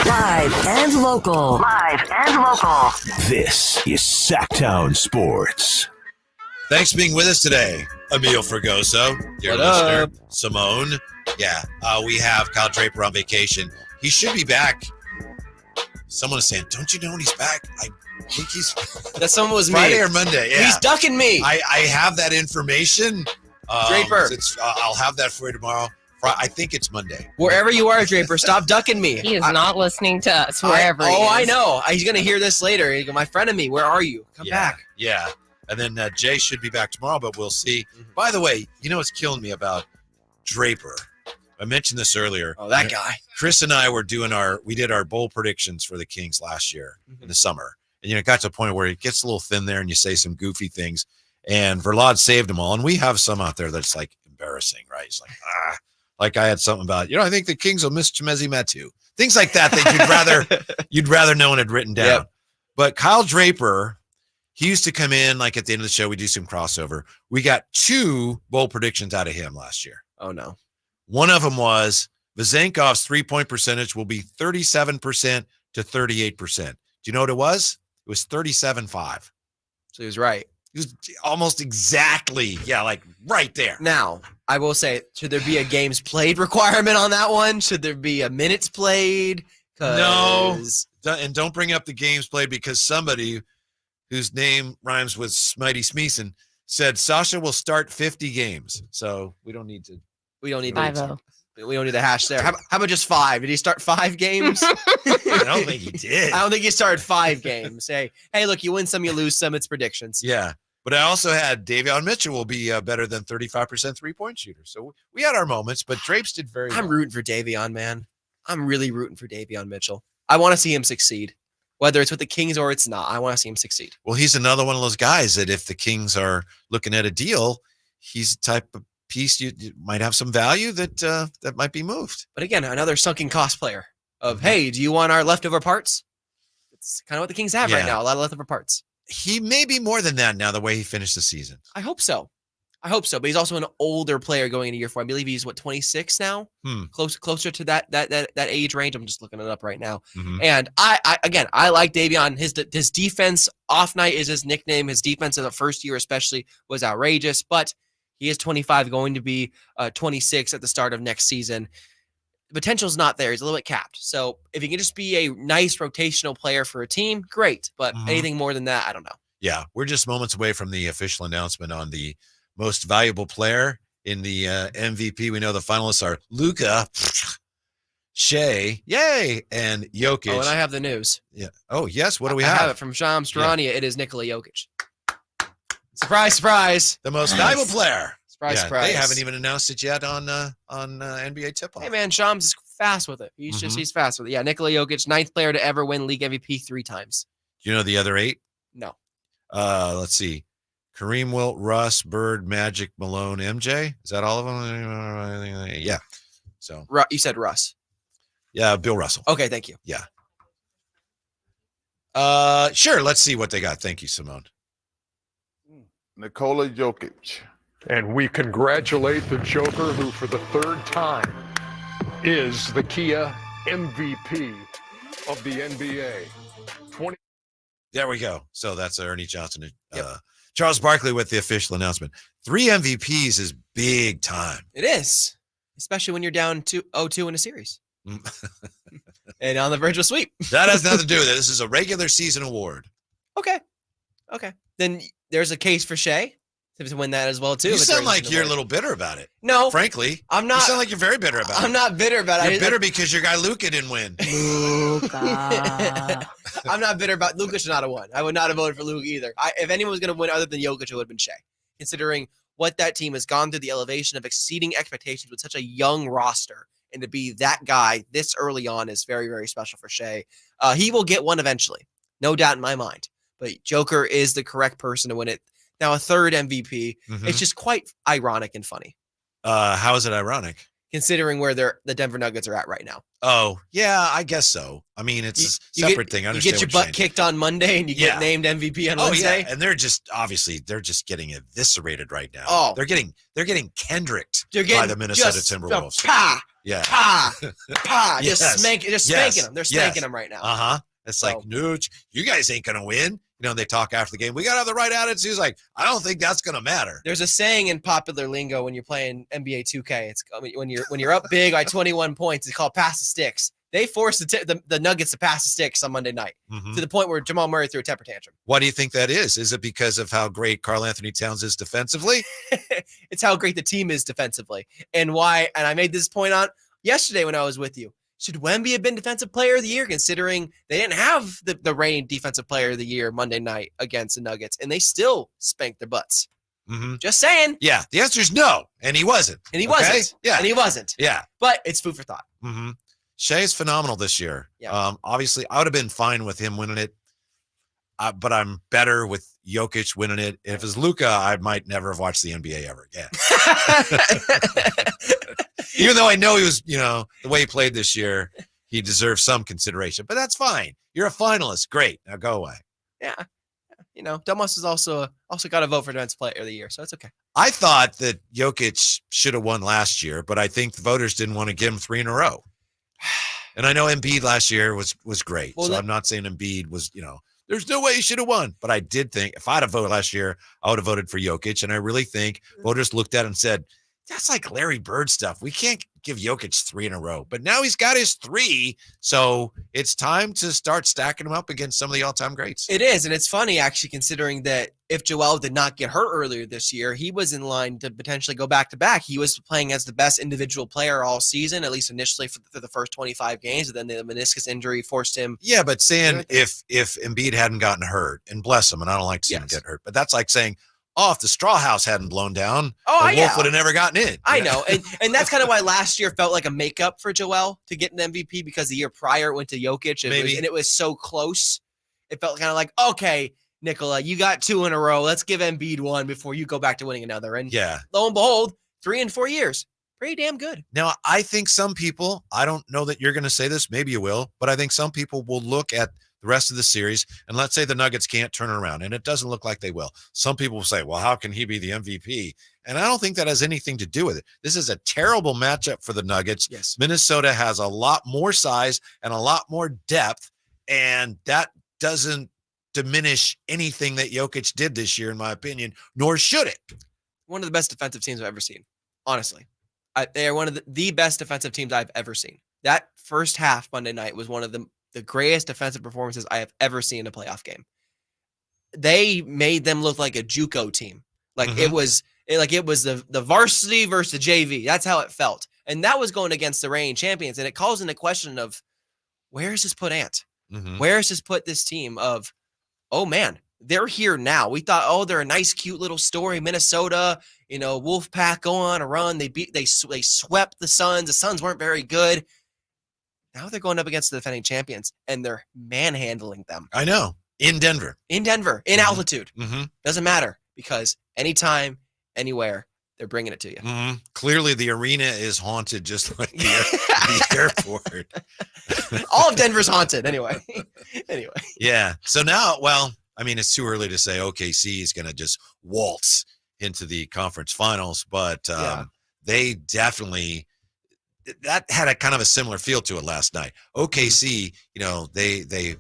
Live and local. This is Sacktown Sports. Thanks for being with us today, Emil Fregoso, dear listener, Simone. Yeah, we have Kyle Draper on vacation. He should be back. Someone is saying, don't you know he's back? I think he's... That someone was Friday me. or Monday, yeah. He's ducking me. I have that information. Draper. I'll have that for you tomorrow. I think it's Monday. Wherever you are, Draper, stop ducking me. He is not listening to us wherever he is. I know. He's going to hear this later. He go, my friend of me, where are you? Come back. Yeah. And then Jay should be back tomorrow, but we'll see. By the way, you know what's killing me about Draper? I mentioned this earlier. Oh, that guy. Chris and I were we did our bowl predictions for the Kings last year in the summer. And, it got to a point where it gets a little thin there and you say some goofy things. And Verlad saved them all. And we have some out there that's like embarrassing, right? It's like, like I had something about, I think the Kings will miss Chimezi Metu. Things like that you'd rather no one had written down. Yep. But Kyle Draper, he used to come in like at the end of the show, we do some crossover. We got 2 bowl predictions out of him last year. Oh no. One of them was Vezenkov's 3-point percentage will be 37% to 38%. Do you know what it was? It was 37.5. So he was right. He was almost exactly, like right there. Now, I will say, should there be a games played requirement on that one? Should there be a minutes played? No. And don't bring up the games played because somebody whose name rhymes with Smitey Smeeson said Sasha will start 50 games. So we don't need to. We don't need 5-0. We don't need a hash there. How about just 5? Did he start 5 games? I don't think he did. I don't think he started 5 games. Hey, look, you win some, you lose some. It's predictions. Yeah. But I also had Davion Mitchell will be better than 35% three-point shooter. So we had our moments, but Drapes did very well. I'm rooting for Davion, man. I'm really rooting for Davion Mitchell. I want to see him succeed. Whether it's with the Kings or it's not, I want to see him succeed. Well, he's another one of those guys that if the Kings are looking at a deal, he's the type of piece you might have some value that might be moved. But again, another sunken cost player of, hey, do you want our leftover parts? It's kind of what the Kings have right now, a lot of leftover parts. He may be more than that now, the way he finished the season. I hope so. But he's also an older player going into year 4. I believe he's 26 now, closer to that age range. I'm just looking it up right now. And I like Davion. His defense off night is his nickname. His defense in the first year especially was outrageous, but he is 25, going to be 26 at the start of next season. The potential's not there. He's a little bit capped. So if he can just be a nice rotational player for a team, great. But anything more than that, I don't know. Yeah, we're just moments away from the official announcement on the most valuable player In the MVP, we know the finalists are Luka, Shea, yay, and Jokic. Oh, and I have the news. Yeah. Oh, yes. What do we I have? have it from Shams Charania. It is Nikola Jokic. Surprise, surprise. The most valuable player. Surprise, surprise. They haven't even announced it yet on NBA Tip-Off. Hey, man, Shams is fast with it. He's fast with it. Yeah, Nikola Jokic, 9th player to ever win league MVP 3 times. Do you know the other 8? No. Let's see. Kareem, Wilt, Russ, Bird, Magic, Malone, MJ. Is that all of them? Yeah. So you said Russ. Yeah, Bill Russell. Okay, thank you. Yeah. Sure. Let's see what they got. Thank you, Simone. Nikola Jokic. And we congratulate the Joker, who for the 3rd time is the Kia MVP of the NBA. There we go. So that's Ernie Johnson. Charles Barkley with the official announcement. 3 MVPs is big time. It is, especially when you're down 0-2 in a series. And on the verge of a sweep. That has nothing to do with it. This is a regular season award. Okay. Then there's a case for Shea to win that as well, too. You sound like you're a little bitter about it. No. Frankly. I'm not. You sound like you're very bitter about it. I'm not bitter about it. You're bitter because your guy Luka didn't win. Luka. I'm not bitter about Luka should not have won. I would not have voted for Luka either. If anyone was going to win other than Jokic, it would have been Shea. Considering what that team has gone through, the elevation of exceeding expectations with such a young roster. And to be that guy this early on is very, very special for Shea. He will get one eventually. No doubt in my mind. But Joker is the correct person to win it. Now, a 3rd MVP. Mm-hmm. It's just quite ironic and funny. How is it ironic? Considering where the Denver Nuggets are at right now. Oh, yeah, I guess so. I mean, it's a separate thing. I You get your butt kicked on Monday and you get Yeah. named MVP on Wednesday. Yeah. And they're just getting eviscerated right now. Oh. They're getting Kendricked They're getting by the Minnesota just Timberwolves. Pa, Yeah. pa, Yes. just spanking them. They're spanking them right now. Uh-huh. It's like, no, you guys ain't going to win. You know, they talk after the game. We got to have the right attitude. He's like, I don't think that's going to matter. There's a saying in popular lingo when you're playing NBA 2K. It's when you're up big by 21 points. It's called pass the sticks. They forced the Nuggets to pass the sticks on Monday night to the point where Jamal Murray threw a temper tantrum. Why do you think that is? Is it because of how great Karl Anthony Towns is defensively? It's how great the team is defensively, and why. And I made this point on yesterday when I was with you. Should Wemby have been Defensive Player of the Year, considering they didn't have the reigning Defensive Player of the Year Monday night against the Nuggets, and they still spanked their butts? Mm-hmm. Just saying. Yeah, the answer is no, and he wasn't. Yeah, and he wasn't. Yeah, but it's food for thought. Mm-hmm. Shea's phenomenal this year. Yeah. Obviously, I would have been fine with him winning it, but I'm better with Jokic winning it. If it's Luka, I might never have watched the NBA ever again. Even though I know he was, the way he played this year, he deserves some consideration. But that's fine. You're a finalist. Great. Now go away. Yeah. Domas has also got a vote for Defensive Player of the Year, so it's okay. I thought that Jokic should have won last year, but I think the voters didn't want to give him 3 in a row. And I know Embiid last year was great. Well, I'm not saying Embiid was, there's no way he should have won. But I did think if I'd have voted last year, I would have voted for Jokic. And I really think voters looked at it and said, that's like Larry Bird stuff. We can't give Jokic 3 in a row. But now he's got his 3. So it's time to start stacking him up against some of the all-time greats. It is. And it's funny, actually, considering that if Joel did not get hurt earlier this year, he was in line to potentially go back-to-back. He was playing as the best individual player all season, at least initially for the first 25 games. And then the meniscus injury forced him. Yeah, but saying if Embiid hadn't gotten hurt, and bless him, and I don't like to see him get hurt, but that's like saying, if the straw house hadn't blown down, the Wolf would have never gotten in. I know. And that's kind of why last year felt like a makeup for Joel to get an MVP, because the year prior it went to Jokic. And it was so close. It felt kind of like, okay, Nikola, you got 2 in a row. Let's give Embiid 1 before you go back to winning another. And lo and behold, 3 in 4 years. Pretty damn good. Now, I think some people, I don't know that you're going to say this, maybe you will, but I think some people will look at the rest of the series, and let's say the Nuggets can't turn it around, and it doesn't look like they will. Some people will say, well, how can he be the MVP? And I don't think that has anything to do with it. This is a terrible matchup for the Nuggets. Yes. Minnesota has a lot more size and a lot more depth, and that doesn't diminish anything that Jokic did this year, in my opinion, nor should it. One of the best defensive teams I've ever seen, honestly. They are one of the best defensive teams I've ever seen. That first half Monday night was one of the greatest defensive performances I have ever seen in a playoff game. They made them look like a JUCO team. Like it was It was the varsity versus the JV. That's how it felt. And that was going against the reigning champions. And it calls into question of, where has this put Ant? Mm-hmm. Where has this put this team of, oh man, they're here now. We thought, oh, they're a nice, cute little story. Minnesota, Wolfpack go on a run. They swept the Suns. The Suns weren't very good. Now they're going up against the defending champions, and they're manhandling them. I know. In Denver. In altitude. Mm-hmm. Doesn't matter, because anytime, anywhere, they're bringing it to you. Mm-hmm. Clearly, the arena is haunted, just like the airport. All of Denver's haunted, anyway. Yeah. So now, it's too early to say OKC is going to just waltz into the conference finals, but they definitely that had a kind of a similar feel to it last night. OKC, they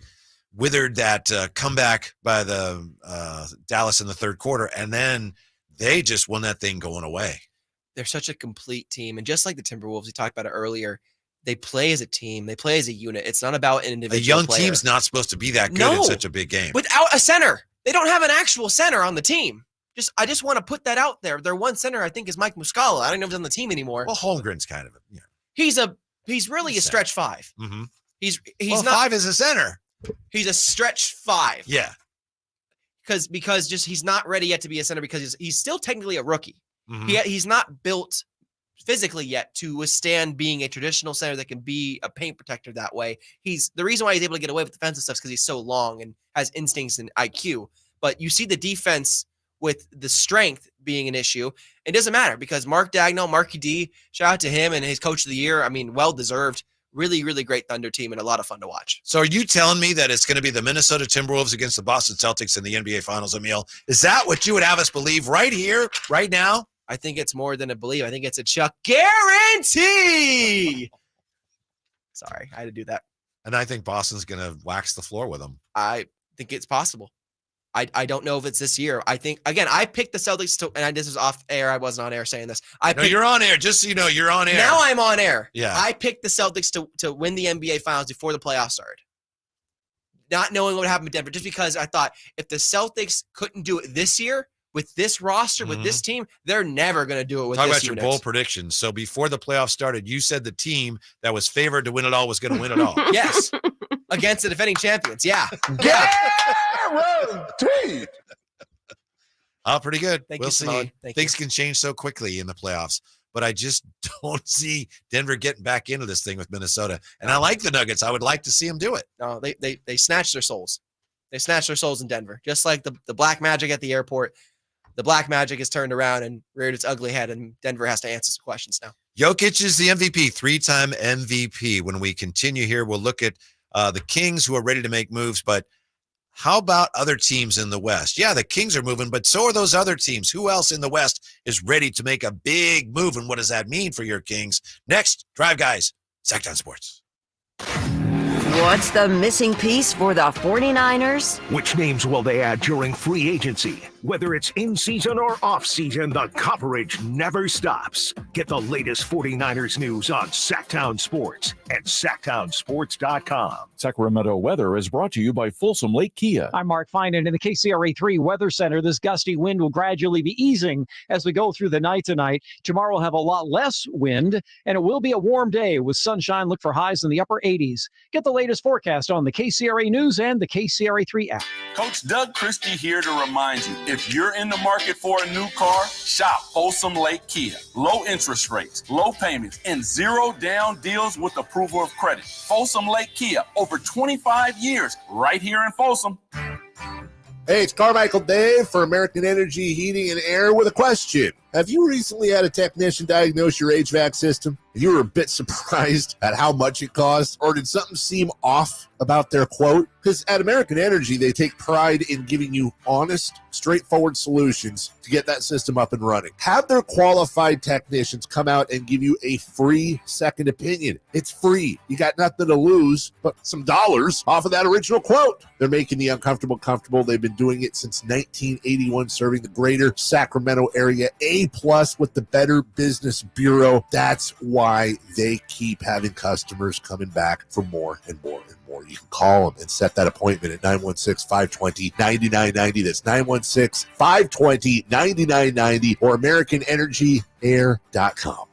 withered that comeback by the Dallas in the third quarter, and then they just won that thing going away. They're such a complete team, and just like the Timberwolves, we talked about it earlier, they play as a team. They play as a unit. It's not about an individual A young player. team's not supposed to be that good in such a big game. Without a center. They don't have an actual center on the team. I just want to put that out there. Their one center, I think, is Mike Muscala. I don't know if he's on the team anymore. Well, Holmgren's kind of He's really a stretch five. Mm-hmm. He's not five as a center. He's a stretch five. Yeah. Because just he's not ready yet to be a center, because he's still technically a rookie. Mm-hmm. He's not built physically yet to withstand being a traditional center that can be a paint protector that way. He's the reason why he's able to get away with defensive stuff, because he's so long and has instincts and IQ. But you see the defense with the strength being an issue. It doesn't matter, because Mark Dagnall, Marky D, shout out to him and his coach of the year. Well deserved. Really, really great Thunder team and a lot of fun to watch. So are you telling me that it's going to be the Minnesota Timberwolves against the Boston Celtics in the NBA Finals, Emil? Is that what you would have us believe right here, right now? I think it's more than a believe. I think it's a Chuck guarantee. Sorry, I had to do that. And I think Boston's going to wax the floor with them. I think it's possible. I don't know if it's this year. I think, again, I picked the Celtics to, and this was off air. I wasn't on air saying this. You're on air. Just so you know, you're on air. Now I'm on air. Yeah. I picked the Celtics to win the NBA Finals before the playoffs started. Not knowing what would happen with Denver, just because I thought if the Celtics couldn't do it this year, with this roster, with this team, they're never going to do it with Talk this about unit. your bold predictions. So before the playoffs started, you said the team that was favored to win it all was going to win it all. Yes. Against the defending champions. Yeah. Guaranteed. Oh, pretty good. We'll see. Things can change so quickly in the playoffs, but I just don't see Denver getting back into this thing with Minnesota. And I like the Nuggets. I would like to see them do it. No, they snatched their souls. They snatched their souls in Denver, just like the Black Magic at the airport. The Black Magic has turned around and reared its ugly head, and Denver has to answer some questions now. Jokic is the MVP, 3-time MVP. When we continue here, we'll look at the Kings, who are ready to make moves, but how about other teams in the West? Yeah, the Kings are moving, but so are those other teams. Who else in the West is ready to make a big move, and what does that mean for your Kings? Next, Drive Guys, Sacktown Sports. What's the missing piece for the 49ers? Which names will they add during free agency? Whether it's in season or off season, the coverage never stops. Get the latest 49ers news on Sacktown Sports at sacktownsports.com. Sacramento weather is brought to you by Folsom Lake Kia. I'm Mark Finan in the KCRA3 Weather Center. This gusty wind will gradually be easing as we go through the night tonight. Tomorrow will have a lot less wind, and it will be a warm day with sunshine. Look for highs in the upper 80s. Get the latest forecast on the KCRA News and the KCRA3 app. Coach Doug Christie here to remind you, if you're in the market for a new car, shop Folsom Lake Kia. Low interest rates, low payments, and zero down deals with approval of credit. Folsom Lake Kia, over 25 years, right here in Folsom. Hey, it's Carmichael Dave for American Energy Heating and Air with a question. Have you recently had a technician diagnose your HVAC system and you were a bit surprised at how much it cost? Or did something seem off about their quote? Because at American Energy, they take pride in giving you honest, straightforward solutions to get that system up and running. Have their qualified technicians come out and give you a free second opinion. It's free. You got nothing to lose but some dollars off of that original quote. They're making the uncomfortable comfortable. They've been doing it since 1981, serving the greater Sacramento area. A+ with the Better Business Bureau. That's why why they keep having customers coming back for more and more and more. You can call them and set that appointment at 916-520-9990. That's 916-520-9990 or AmericanEnergyAir.com.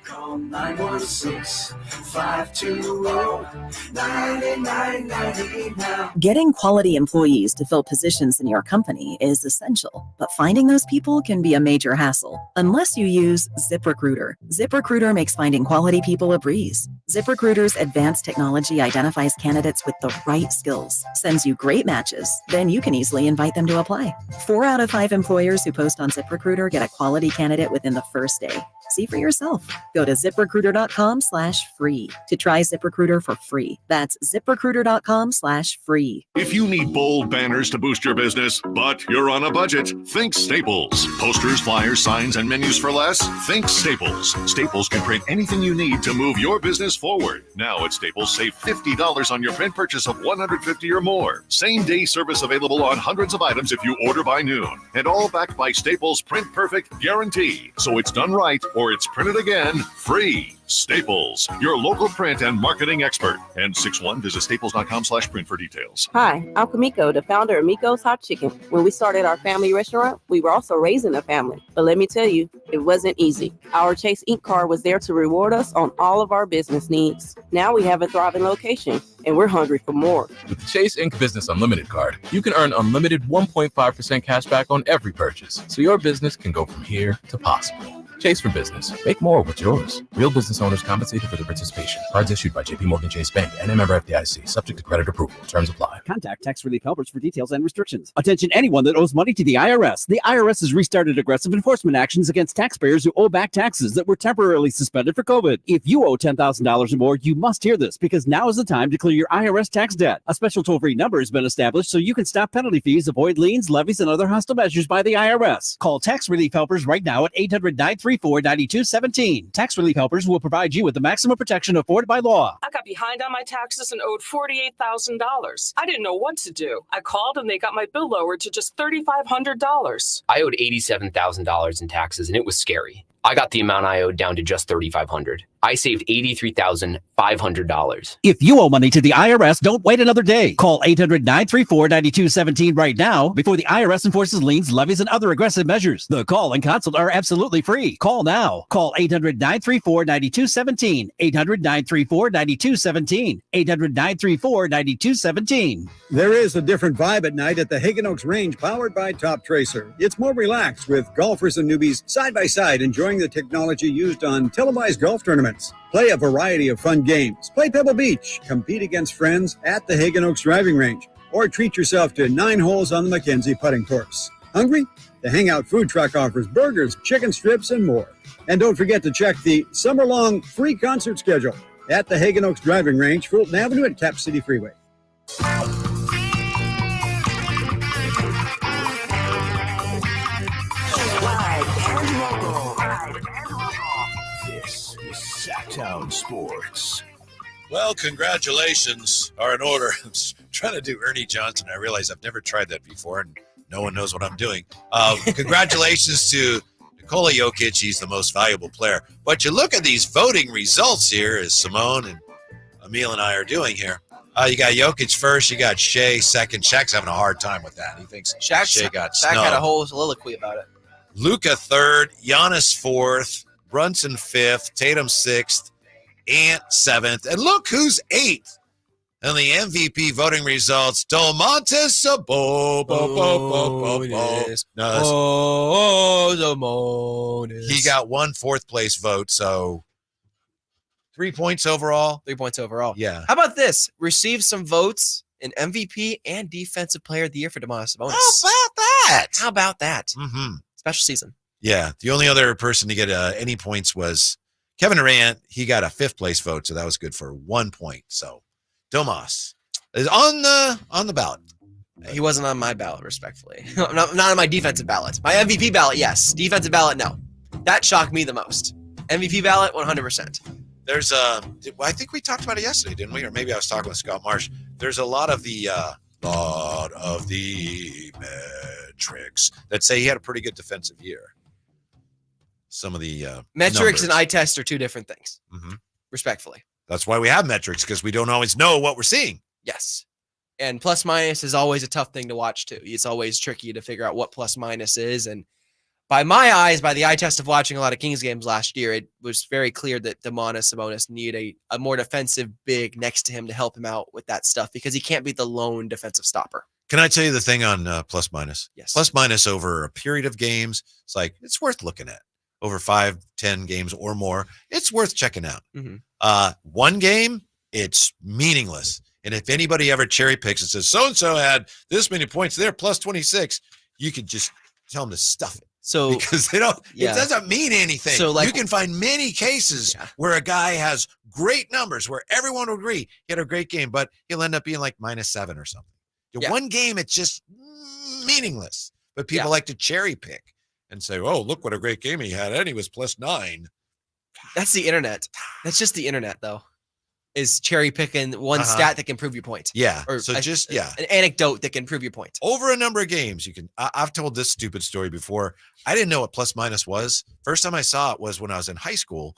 Call 916-520-9990 now. Getting quality employees to fill positions in your company is essential, but finding those people can be a major hassle unless you use ZipRecruiter. ZipRecruiter makes finding quality people a breeze. ZipRecruiter's advanced technology identifies candidates with the right skills, sends you great matches, then you can easily invite them to apply. 4 out of 5 employers who post on ZipRecruiter get a quality candidate within the first day. See for yourself. Go to ZipRecruiter.com/free to try ZipRecruiter for free. That's ZipRecruiter.com/free. If you need bold banners to boost your business, but you're on a budget, think Staples. Posters, flyers, signs, and menus for less? Think Staples. Staples can print anything you need to move your business forward. Now at Staples, save $50 on your print purchase of $150 or more. Same-day service available on hundreds of items if you order by noon. And all backed by Staples' Print Perfect guarantee. So it's done right or it's printed again free. Staples, your local print and marketing expert. N61, visit staples.com/print for details. Hi, I'm Kamiko, the founder of Miko's Hot Chicken. When we started our family restaurant, we were also raising a family. But let me tell you, it wasn't easy. Our Chase Inc. card was there to reward us on all of our business needs. Now we have a thriving location, and we're hungry for more. With the Chase Inc. Business Unlimited card, you can earn unlimited 1.5% cash back on every purchase, so your business can go from here to possible. Chase for Business. Make more with yours. Real business owners compensated for their participation. Cards issued by JPMorgan Chase Bank and a member FDIC. Subject to credit approval. Terms apply. Contact Tax Relief Helpers for details and restrictions. Attention anyone that owes money to the IRS. The IRS has restarted aggressive enforcement actions against taxpayers who owe back taxes that were temporarily suspended for COVID. If you owe $10,000 or more, you must hear this because now is the time to clear your IRS tax debt. A special toll-free number has been established so you can stop penalty fees, avoid liens, levies, and other hostile measures by the IRS. Call Tax Relief Helpers right now at 800-934-9217. Tax Relief Helpers will provide you with the maximum protection afforded by law. I got behind on my taxes and owed $48,000. I didn't know what to do. I called and they got my bill lowered to just $3,500. I owed $87,000 in taxes and it was scary. I got the amount I owed down to just $3,500. I saved $83,500. If you owe money to the IRS, don't wait another day. Call 800-934-9217 right now before the IRS enforces liens, levies, and other aggressive measures. The call and consult are absolutely free. Call now. Call 800-934-9217. 800-934-9217. 800-934-9217. There is a different vibe at night at the Hagen Oaks Range powered by Top Tracer. It's more relaxed with golfers and newbies side by side enjoying the technology used on televised golf tournaments. Play a variety of fun games. Play Pebble Beach. Compete against friends at the Hagen Oaks Driving Range. Or treat yourself to 9 holes on the Mackenzie putting course. Hungry? The Hangout Food Truck offers burgers, chicken strips, and more. And don't forget to check the summer-long free concert schedule at the Hagen Oaks Driving Range, Fulton Avenue at Cap City Freeway. This is Sacktown Sports. Well, congratulations are in order. I'm trying to do Ernie Johnson. I realize I've never tried that before, and no one knows what I'm doing. Congratulations to Nikola Jokic. He's the most valuable player. But you look at these voting results here, as Simone and Emil and I are doing here. You got Jokic first. You got Shea second. Shaq's having a hard time with that. He thinks Shea got Shaq snubbed. had a whole soliloquy about it. Luka third, Giannis fourth, Brunson fifth, Tatum sixth, Ant seventh, and look who's eighth. And the MVP voting results: Domantas Sabonis. He got 1 4th place vote, so 3 points overall. 3 points overall. Yeah. How about this? Receive some votes in MVP and Defensive Player of the Year for Domantas Sabonis. How about that? Mm-hmm. Special season. Yeah. The only other person to get any points was Kevin Durant. He got a 5th place vote, so that was good for 1 point. So Domas is on the ballot. He wasn't on my ballot, respectfully. not on my defensive ballot. My MVP ballot, yes. Defensive ballot, no. That shocked me the most. MVP ballot, 100%. There's I think we talked about it yesterday, didn't we? Or maybe I was talking with Scott Marsh. There's a lot of the metrics that say he had a pretty good defensive year. some of the metrics numbers. and eye test are two different things, Mhm. respectfully. That's why we have metrics, because we don't always know what we're seeing. Yes. And plus minus is always a tough thing to watch too. It's always tricky to figure out what plus minus is. And by my eyes, by the eye test of watching a lot of Kings games last year, it was very clear that Domantas Sabonis needed a more defensive big next to him to help him out with that stuff, because he can't be the lone defensive stopper. Can I tell you the thing on plus minus? Yes. Plus minus over a period of games, it's like, it's worth looking at. Over 5-10 games or more, it's worth checking out. One game, it's meaningless. And if anybody ever cherry picks and says, so-and-so had this many points there, plus 26, you could just tell them to stuff it. So because they don't, it doesn't mean anything. So like, you can find many cases where a guy has great numbers, where everyone will agree he had a great game, but he'll end up being like -7 or something. One game, it's just meaningless. But people like to cherry pick and say, oh, look what a great game he had. And he was +9. That's the internet. That's just the internet, though, is cherry picking one stat that can prove your point. Yeah. Or So an anecdote that can prove your point. Over a number of games, you can. I've told this stupid story before. I didn't know what plus minus was. First time I saw it was when I was in high school,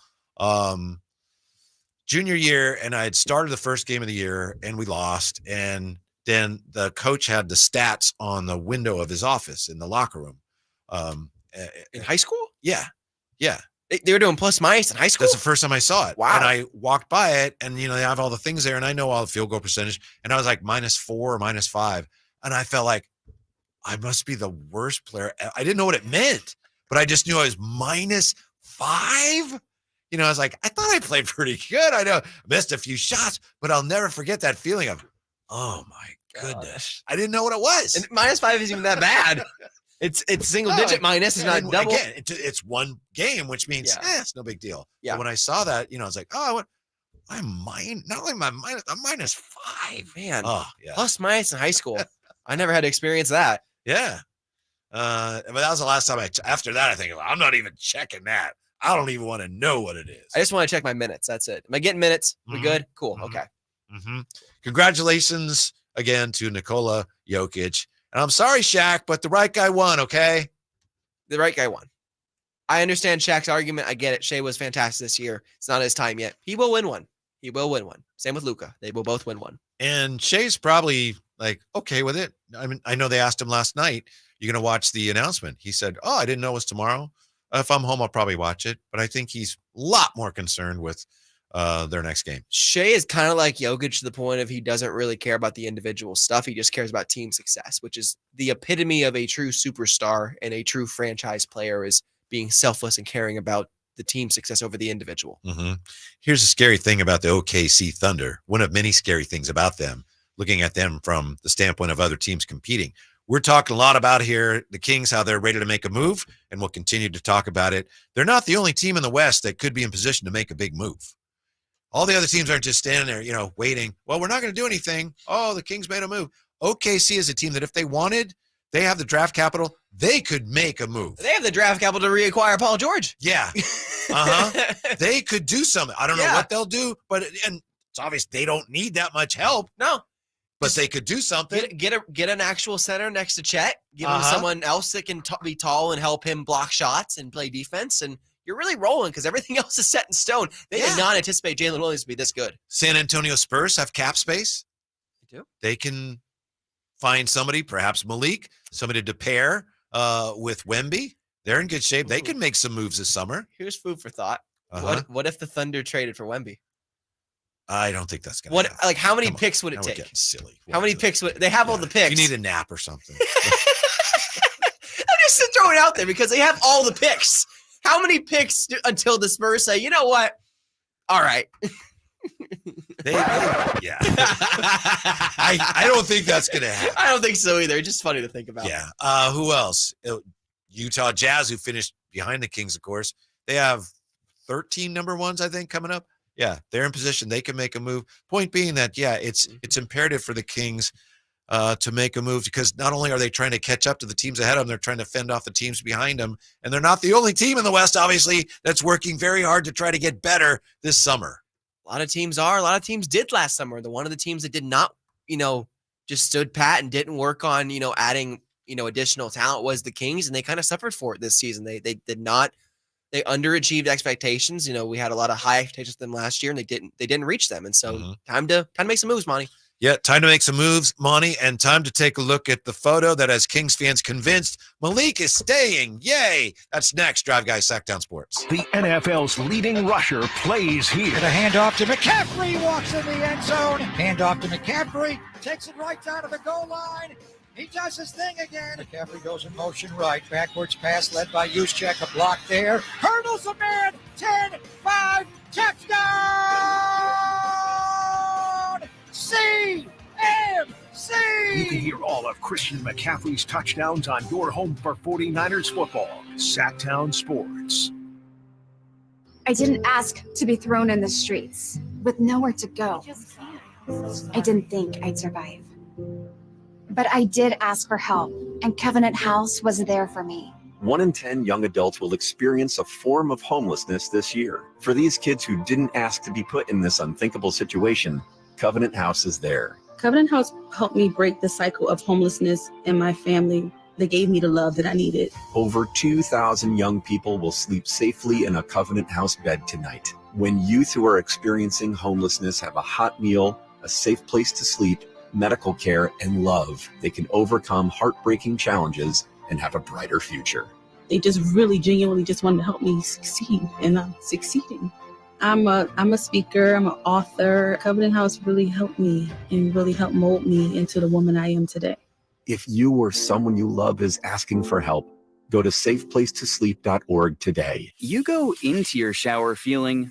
junior year, and I had started the first game of the year, and we lost. And then the coach had the stats on the window of his office in the locker room. In high school? Yeah. They were doing plus minus in high school? That's the first time I saw it. Wow. And I walked by it, and, they have all the things there, and I know all the field goal percentage, and I was like -4 or -5. And I felt like I must be the worst player. I didn't know what it meant, but I just knew I was -5. I was like, I thought I played pretty good. I know I missed a few shots, but I'll never forget that feeling of, oh my goodness. I didn't know what it was. And -5 isn't even that bad. It's single digit minus. It's not double. Again, it's one game, which means it's no big deal. Yeah. But when I saw that, I was like, oh, I'm not only I'm -5, man. Oh, yeah. Plus minus in high school. I never had to experience that. Yeah. But that was the last time after that, I think, I'm not even checking that. I don't even want to know what it is. I just want to check my minutes. That's it. Am I getting minutes? We good? Cool. Okay. Congratulations again to Nikola Jokic. And I'm sorry, Shaq, but the right guy won, okay? The right guy won. I understand Shaq's argument. I get it. Shea was fantastic this year. It's not his time yet. He will win one. Same with Luka. They will both win one. And Shea's probably like, okay with it. I mean, I know they asked him last night, you're going to watch the announcement. He said, oh, I didn't know it was tomorrow. If I'm home, I'll probably watch it. But I think he's a lot more concerned with their next game. Shea is kind of like Jokic to the point of he doesn't really care about the individual stuff. He just cares about team success, which is the epitome of a true superstar and a true franchise player, is being selfless and caring about the team success over the individual. Here's a scary thing about the OKC Thunder. One of many scary things about them, looking at them from the standpoint of other teams competing. We're talking a lot about here, the Kings, how they're ready to make a move, and we'll continue to talk about it. They're not the only team in the West that could be in position to make a big move. All the other teams aren't just standing there, waiting. Well, we're not going to do anything. Oh, the Kings made a move. OKC is a team that if they wanted, they have the draft capital, they could make a move. They have the draft capital to reacquire Paul George. Yeah. They could do something. I don't know what they'll do, but it's obvious they don't need that much help. No. But they could do something. Get an actual center next to Chet. Give him someone else that can be tall and help him block shots and play defense. And you're really rolling because everything else is set in stone. They did not anticipate Jalen Williams to be this good. San Antonio Spurs have cap space. They do. They can find somebody, perhaps Malik, somebody to pair with Wemby. They're in good shape. They can make some moves this summer. Here's food for thought. What if the Thunder traded for Wemby? I don't think that's going to happen. Like, how many picks would it take? We're getting silly. How many picks would they have? All the picks. You need a nap or something. I'm just throwing it out there because they have all the picks. How many picks until the Spurs say, you know what? All right. Yeah. I don't think that's going to happen. I don't think so either. It's just funny to think about. Yeah. Who else? Utah Jazz, who finished behind the Kings, of course. They have 13 number ones, I think, coming up. Yeah, they're in position. They can make a move. Point being that, it's imperative for the Kings to make a move because not only are they trying to catch up to the teams ahead of them, they're trying to fend off the teams behind them. And they're not the only team in the West, obviously, that's working very hard to try to get better this summer. A lot of teams are. A lot of teams did last summer. One of the teams that did not, just stood pat and didn't work on, adding, additional talent was the Kings, and they kind of suffered for it this season. They did not They underachieved expectations. We had a lot of high expectations of them last year, and they didn't reach them. And so time to make some moves, Monty. Yeah, time to make some moves, Monty, and time to take a look at the photo that has Kings fans convinced Malik is staying. Yay! That's next. Drive Guys, Sacktown Sports. The NFL's leading rusher plays here. And a handoff to McCaffrey, walks in the end zone. Handoff to McCaffrey, takes it right down to the goal line. He does his thing again. McCaffrey goes in motion right. Backwards pass led by Juszczyk. A block there. Hurdles a man. 10-5. Touchdown! CMC! You can hear all of Christian McCaffrey's touchdowns on your home for 49ers football. Sacktown Sports. I didn't ask to be thrown in the streets with nowhere to go. I didn't think I'd survive. But I did ask for help, and Covenant House was there for me. 1 in 10 young adults will experience a form of homelessness this year. For these kids who didn't ask to be put in this unthinkable situation, Covenant House is there. Covenant House helped me break the cycle of homelessness in my family. They gave me the love that I needed. Over 2,000 young people will sleep safely in a Covenant House bed tonight. When youth who are experiencing homelessness have a hot meal, a safe place to sleep, medical care, and love, they can overcome heartbreaking challenges and have a brighter future. They just really genuinely just wanted to help me succeed, and I'm succeeding. I'm a speaker, I'm an author. Covenant House really helped me and really helped mold me into the woman I am today. If you or someone you love is asking for help, go to safeplacetosleep.org today. You go into your shower feeling,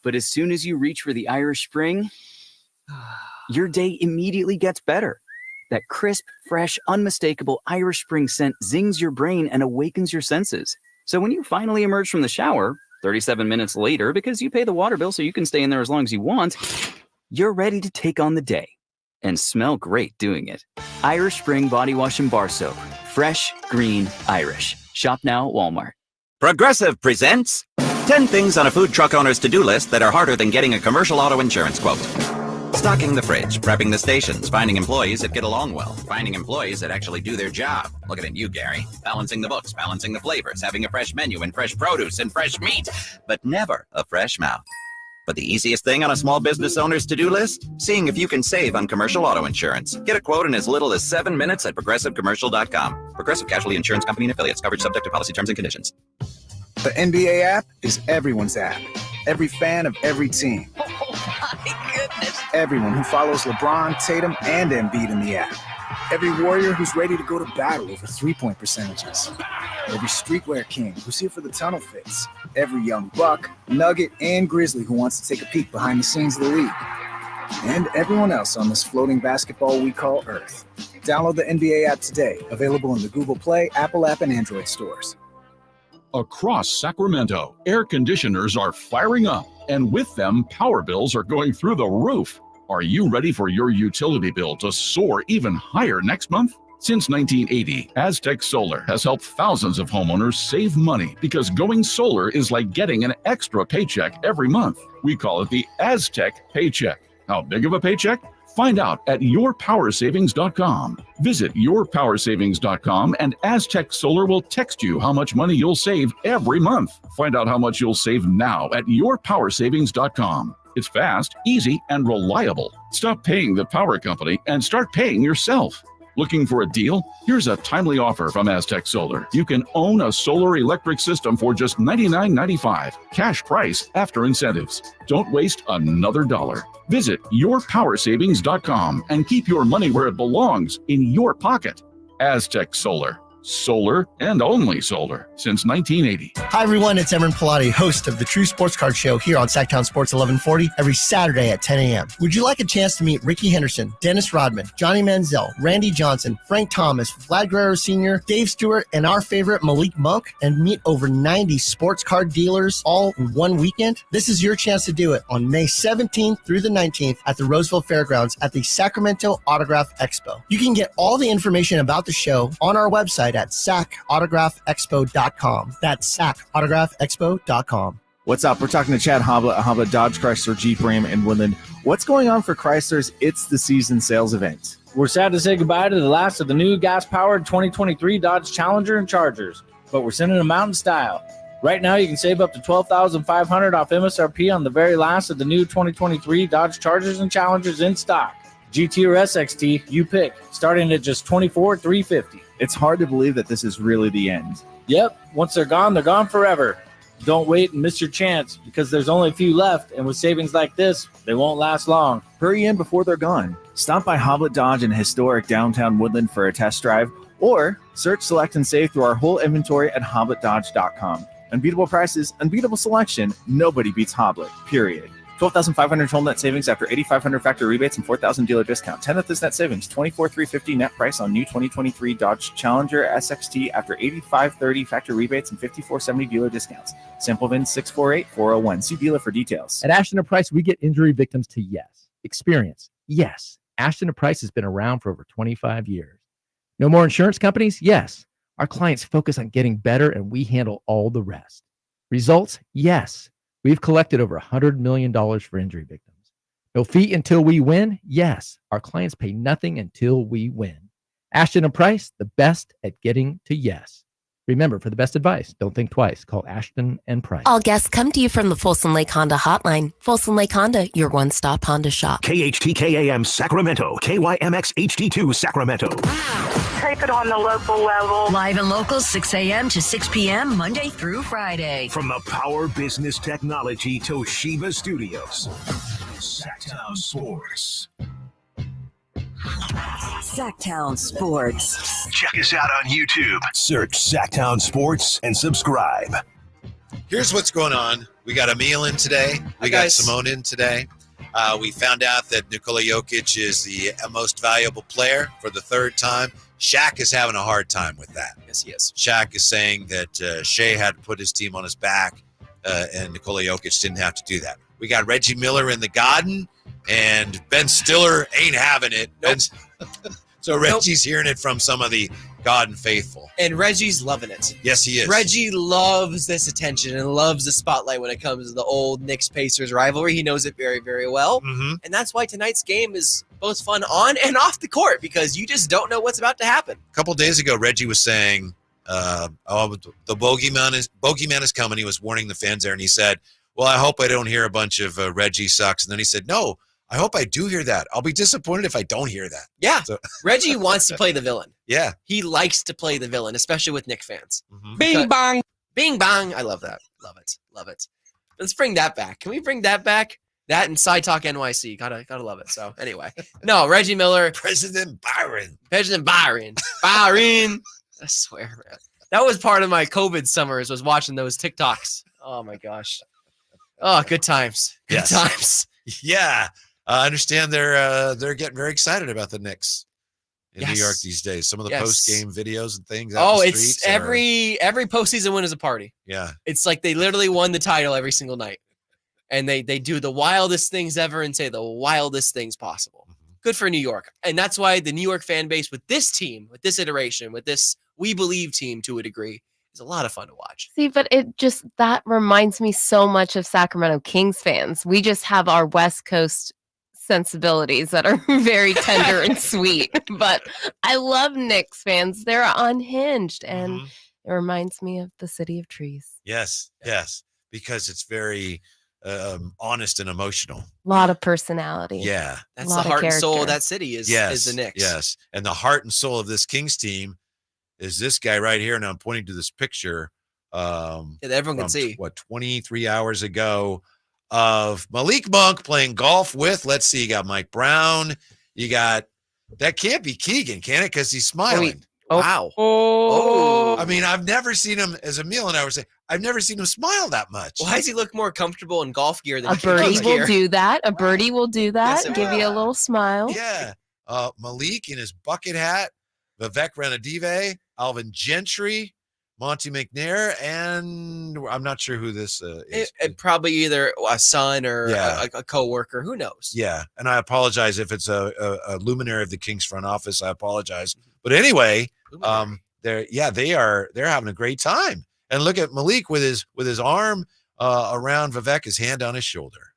but as soon as you reach for the Irish Spring, your day immediately gets better. That crisp, fresh, unmistakable Irish Spring scent zings your brain and awakens your senses. So when you finally emerge from the shower, 37 minutes later, because you pay the water bill so you can stay in there as long as you want, you're ready to take on the day and smell great doing it. Irish Spring Body Wash and Bar Soap. Fresh, green, Irish. Shop now at Walmart. Progressive presents 10 things on a food truck owner's to-do list that are harder than getting a commercial auto insurance quote. Stocking the fridge, prepping the stations, finding employees that get along well, finding employees that actually do their job. Looking at you, Gary. Balancing the books, balancing the flavors, having a fresh menu and fresh produce and fresh meat, but never a fresh mouth. But the easiest thing on a small business owner's to-do list? Seeing if you can save on commercial auto insurance. Get a quote in as little as 7 minutes at progressivecommercial.com. Progressive Casualty Insurance Company and Affiliates. Coverage subject to policy terms and conditions. The NBA app is everyone's app. Every fan of every team. Oh my goodness. Everyone who follows LeBron, Tatum, and Embiid in the app. Every warrior who's ready to go to battle over three-point percentages. Every streetwear king who's here for the tunnel fits. Every young buck, nugget, and grizzly who wants to take a peek behind the scenes of the league. And everyone else on this floating basketball we call Earth. Download the NBA app today. Available in the Google Play, Apple app, and Android stores. Across Sacramento, air conditioners are firing up, and with them, power bills are going through the roof. Are you ready for your utility bill to soar even higher next month? Since 1980, Aztec Solar has helped thousands of homeowners save money because going solar is like getting an extra paycheck every month. We call it the Aztec Paycheck. How big of a paycheck? Find out at yourpowersavings.com. Visit yourpowersavings.com and Aztec Solar will text you how much money you'll save every month. Find out how much you'll save now at yourpowersavings.com. It's fast, easy, and reliable. Stop paying the power company and start paying yourself. Looking for a deal? Here's a timely offer from Aztec Solar. You can own a solar electric system for just $99.95. Cash price after incentives. Don't waste another dollar. Visit yourpowersavings.com and keep your money where it belongs, in your pocket. Aztec Solar. Solar and only solar since 1980. Hi, everyone. It's Emron Pilati, host of the True Sports Card Show here on Sacktown Sports 1140 every Saturday at 10 a.m. Would you like a chance to meet Ricky Henderson, Dennis Rodman, Johnny Manziel, Randy Johnson, Frank Thomas, Vlad Guerrero Sr., Dave Stewart, and our favorite Malik Monk, and meet over 90 sports card dealers all in one weekend? This is your chance to do it on May 17th through the 19th at the Roseville Fairgrounds at the Sacramento Autograph Expo. You can get all the information about the show on our website at sacautograph.expo.com. That's sacautograph.expo.com. What's up? We're talking to Chad Hobla at Hobla Dodge Chrysler Jeep Ram in Woodland. What's going on for Chrysler's It's the Season sales event? We're sad to say goodbye to the last of the new gas-powered 2023 Dodge Challenger and Chargers, but we're sending them out in style. Right now, you can save up to $12,500 off MSRP on the very last of the new 2023 Dodge Chargers and Challengers in stock. GT or SXT, you pick, starting at just $24,350. It's hard to believe that this is really the end. Yep, once they're gone forever. Don't wait and miss your chance because there's only a few left, and with savings like this, they won't last long. Hurry in before they're gone. Stop by Hoblet Dodge in historic downtown Woodland for a test drive, or search, select, and save through our whole inventory at hobletdodge.com. Unbeatable prices, unbeatable selection, nobody beats Hoblet, period. $12,500 total net savings after $8,500 factory rebates and $4,000 dealer discount. 10 of this net savings, $24,350 net price on new 2023 Dodge Challenger SXT after $8,530 factory rebates and $54.70 dealer discounts. Sample VIN 648401. See dealer for details. At Ashton & Price, we get injury victims to yes. Experience, yes. Ashton & Price has been around for over 25 years. No more insurance companies? Yes. Our clients focus on getting better, and we handle all the rest. Results? Yes. We've collected over $100 million for injury victims. No fee until we win? Yes. Our clients pay nothing until we win. Ashton & Price, the best at getting to yes. Remember, for the best advice, don't think twice. Call Ashton & Price. All guests come to you from the Folsom Lake Honda Hotline. Folsom Lake Honda, your one-stop Honda shop. KHTKAM Sacramento, KYMX HD2 Sacramento. Take it on the local level. Live and local, 6 a.m. to 6 p.m., Monday through Friday. From the Power Business Technology Toshiba Studios. Sacktown Sports. Sacktown Sports. Check us out on YouTube. Search Sacktown Sports and subscribe. Here's what's going on. We got Emil in today. We got Simone in today. We found out that Nikola Jokic is the most valuable player for the third time. Shaq is having a hard time with that. Yes, he is. Shaq is saying that Shea had to put his team on his back, and Nikola Jokic didn't have to do that. We got Reggie Miller in the garden, and Ben Stiller ain't having it. Nope. So Reggie's hearing it from some of the Garden faithful. And Reggie's loving it. Yes, he is. Reggie loves this attention and loves the spotlight when it comes to the old Knicks-Pacers rivalry. He knows it very, very well. Mm-hmm. And that's why tonight's game is both fun on and off the court, because you just don't know what's about to happen. A couple days ago, Reggie was saying, the bogeyman is coming. He was warning the fans there, and he said, well, I hope I don't hear a bunch of Reggie sucks. And then he said, no, I hope I do hear that. I'll be disappointed if I don't hear that. Yeah. So Reggie wants to play the villain. Yeah. He likes to play the villain, especially with Knicks fans. Mm-hmm. Bing bong. Bing bong. I love that. Love it. Love it. Let's bring that back. Can we bring that back? That and Side Talk NYC. Gotta love it. So anyway. No, Reggie Miller. President Byron. Byron. I swear, man. That was part of my COVID summers, was watching those TikToks. Oh my gosh. Oh, good times. Good times. Yeah. I understand they're getting very excited about the Knicks in New York these days. Some of the post-game videos and things. It's every postseason win is a party. Yeah. It's like they literally won the title every single night. And they do the wildest things ever and say the wildest things possible. Mm-hmm. Good for New York. And that's why the New York fan base with this team, with this iteration, with this We Believe team to a degree, is a lot of fun to watch. See, but that reminds me so much of Sacramento Kings fans. We just have our West Coast sensibilities that are very tender and sweet. But I love Knicks fans. They're unhinged. And it reminds me of the City of Trees. Yes. Because it's very honest and emotional. A lot of personality. Yeah. That's the heart and soul of that city is the Knicks. Yes. And the heart and soul of this Kings team is this guy right here. And I'm pointing to this picture. That everyone can see. 23 hours ago of Malik Monk playing golf with, let's see, you got Mike Brown. You got, that can't be Keegan, can it? Because he's smiling. Wow. Oh. I mean, I've never seen him, as Emil and I were saying, I've never seen him smile that much. Why does he look more comfortable in golf gear than a birdie will do that? A birdie will do that. Yes, Give you a little smile. Yeah. Malik in his bucket hat, Vivek Ranadive, Alvin Gentry, Monty McNair, and I'm not sure who this is. It probably either a son or a co-worker. Who knows? Yeah, and I apologize if it's a luminary of the Kings front office. I apologize. But anyway, they're having a great time. And look at Malik with his arm around Vivek, his hand on his shoulder.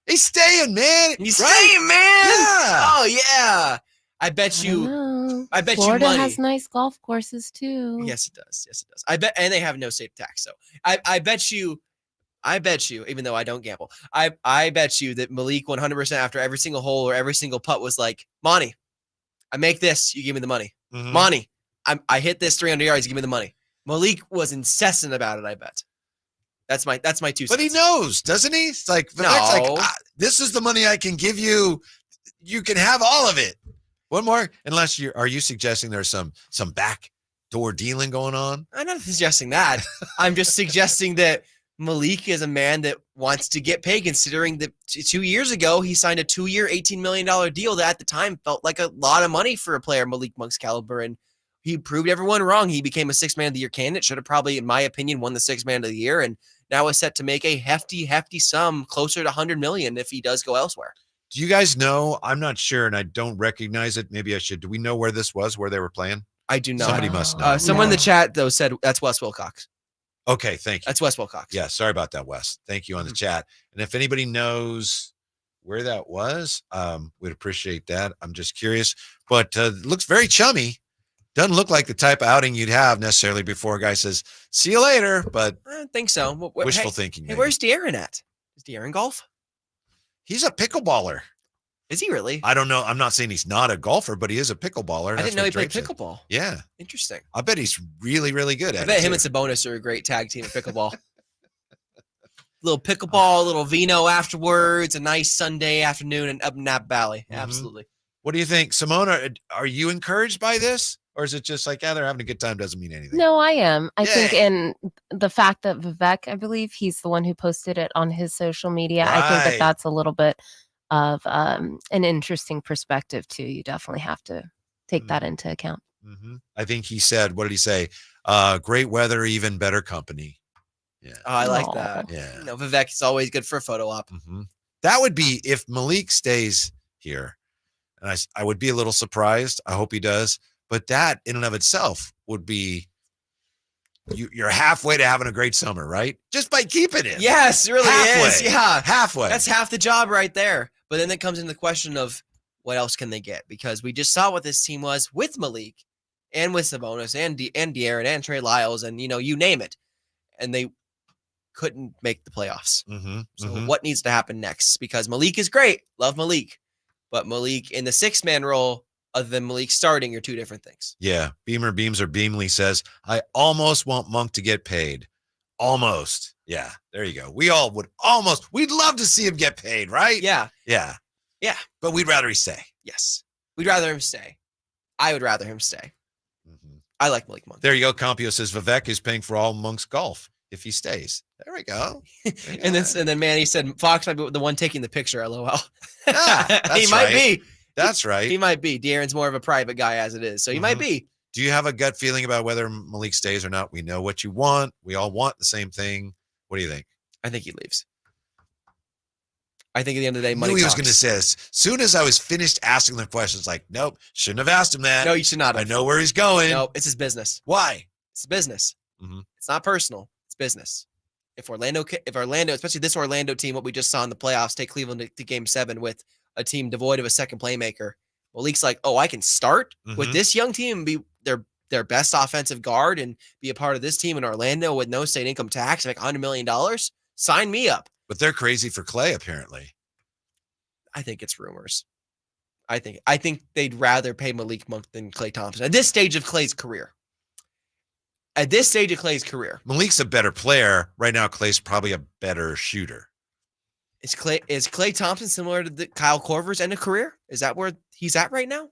He's staying, man. He's staying, man. Yeah. Oh yeah. I bet you too. I bet Florida you money. has nice golf courses too. Yes, it does. Yes, it does. I bet, and they have no state tax. So I bet you, even though I don't gamble, I bet you that Malik 100% after every single hole or every single putt was like, Monty, I make this, you give me the money. Mhm. Monty, I hit this 300 yards, you give me the money. Malik was incessant about it, I bet. That's my 2 cents. But he knows, doesn't he? It's like, Vivek's like, this is the money I can give you. You can have all of it. One more, unless are you suggesting there's some backdoor dealing going on? I'm not suggesting that. I'm just suggesting that Malik is a man that wants to get paid, considering that 2 years ago he signed a 2-year, $18 million deal that at the time felt like a lot of money for a player Malik Monk's caliber, and he proved everyone wrong. He became a 6th Man of the Year candidate, should have probably, in my opinion, won the 6th Man of the Year, and now is set to make a hefty sum, closer to $100 million if he does go elsewhere. Do you guys know? I'm not sure, and I don't recognize it. Maybe I should. Do we know where this was, where they were playing? I do not. Somebody must know. Someone in the chat, though, said that's Wes Wilcox. Okay, thank you. That's Wes Wilcox. Yeah, sorry about that, Wes. Thank you on the chat. And if anybody knows where that was, we'd appreciate that. I'm just curious. But it looks very chummy. Doesn't look like the type of outing you'd have necessarily before a guy says, see you later. But I don't think so. Wishful thinking. Hey, where's De'Aaron at? Is De'Aaron golf? He's a pickleballer. Is he really? I don't know. I'm not saying he's not a golfer, but he is a pickleballer. I didn't know he played pickleball. Yeah. Interesting. I bet he's really, really good at it. I bet him and Sabonis are a great tag team at pickleball. Little pickleball, little vino afterwards, a nice Sunday afternoon in Up Nap Valley. Mhm. Absolutely. What do you think? Simona, are you encouraged by this? Or is it just like, yeah, they're having a good time doesn't mean anything? No, I am. I think Yay. in the fact that Vivek, I believe he's the one who posted it on his social media. I think Right. that's a little bit of an interesting perspective too. You definitely have to take that into account. Mm-hmm. I think he said, what did he say? Great weather, even better company. Yeah. Oh, I like that. Yeah. You know, Vivek is always good for a photo op. That would be if Malik stays here. And I would be a little surprised. I hope he does. But that in and of itself would be, you're halfway to having a great summer, right? Just by keeping it. Yes, it really is. Halfway. Yeah. Halfway. That's half the job right there. But then it comes into the question of what else can they get? Because we just saw what this team was with Malik and with Sabonis and De'Aaron and Trey Lyles and, you name it. And they couldn't make the playoffs. So what needs to happen next? Because Malik is great. Love Malik. But Malik in the 6-man role, other than Malik starting, are two different things. Yeah. Beamer Beams or Beamley says, I almost want Monk to get paid. Almost. Yeah. There you go. We all would we'd love to see him get paid, right? Yeah. Yeah. Yeah. But we'd rather he stay. Yes. We'd rather him stay. I would rather him stay. I like Malik Monk. There you go. Compio says Vivek is paying for all Monk's golf if he stays. There we go. And then Manny said Fox might be the one taking the picture. LOL. That's he might right. be. That's right. He might be. De'Aaron's more of a private guy as it is, so he might be. Do you have a gut feeling about whether Malik stays or not? We know what you want. We all want the same thing. What do you think? I think he leaves. I think at the end of the day, I money knew he was talks. going to say this. As soon as I was finished asking the questions, like, nope, shouldn't have asked him that. No, you should not have. I know where he's going. No, it's his business. Why? It's business. It's not personal. It's business. If Orlando, especially this Orlando team, what we just saw in the playoffs, take Cleveland to Game 7 with a team devoid of a second playmaker. Malik's like, oh, I can start with this young team and be their best offensive guard and be a part of this team in Orlando with no state income tax, like $100 million. Sign me up. But they're crazy for Clay, apparently. I think it's rumors. I think they'd rather pay Malik Monk than Klay Thompson at this stage of Clay's career. Malik's a better player. Right now, Clay's probably a better shooter. Is Klay Thompson similar to Kyle Korver's end of career? Is that where he's at right now?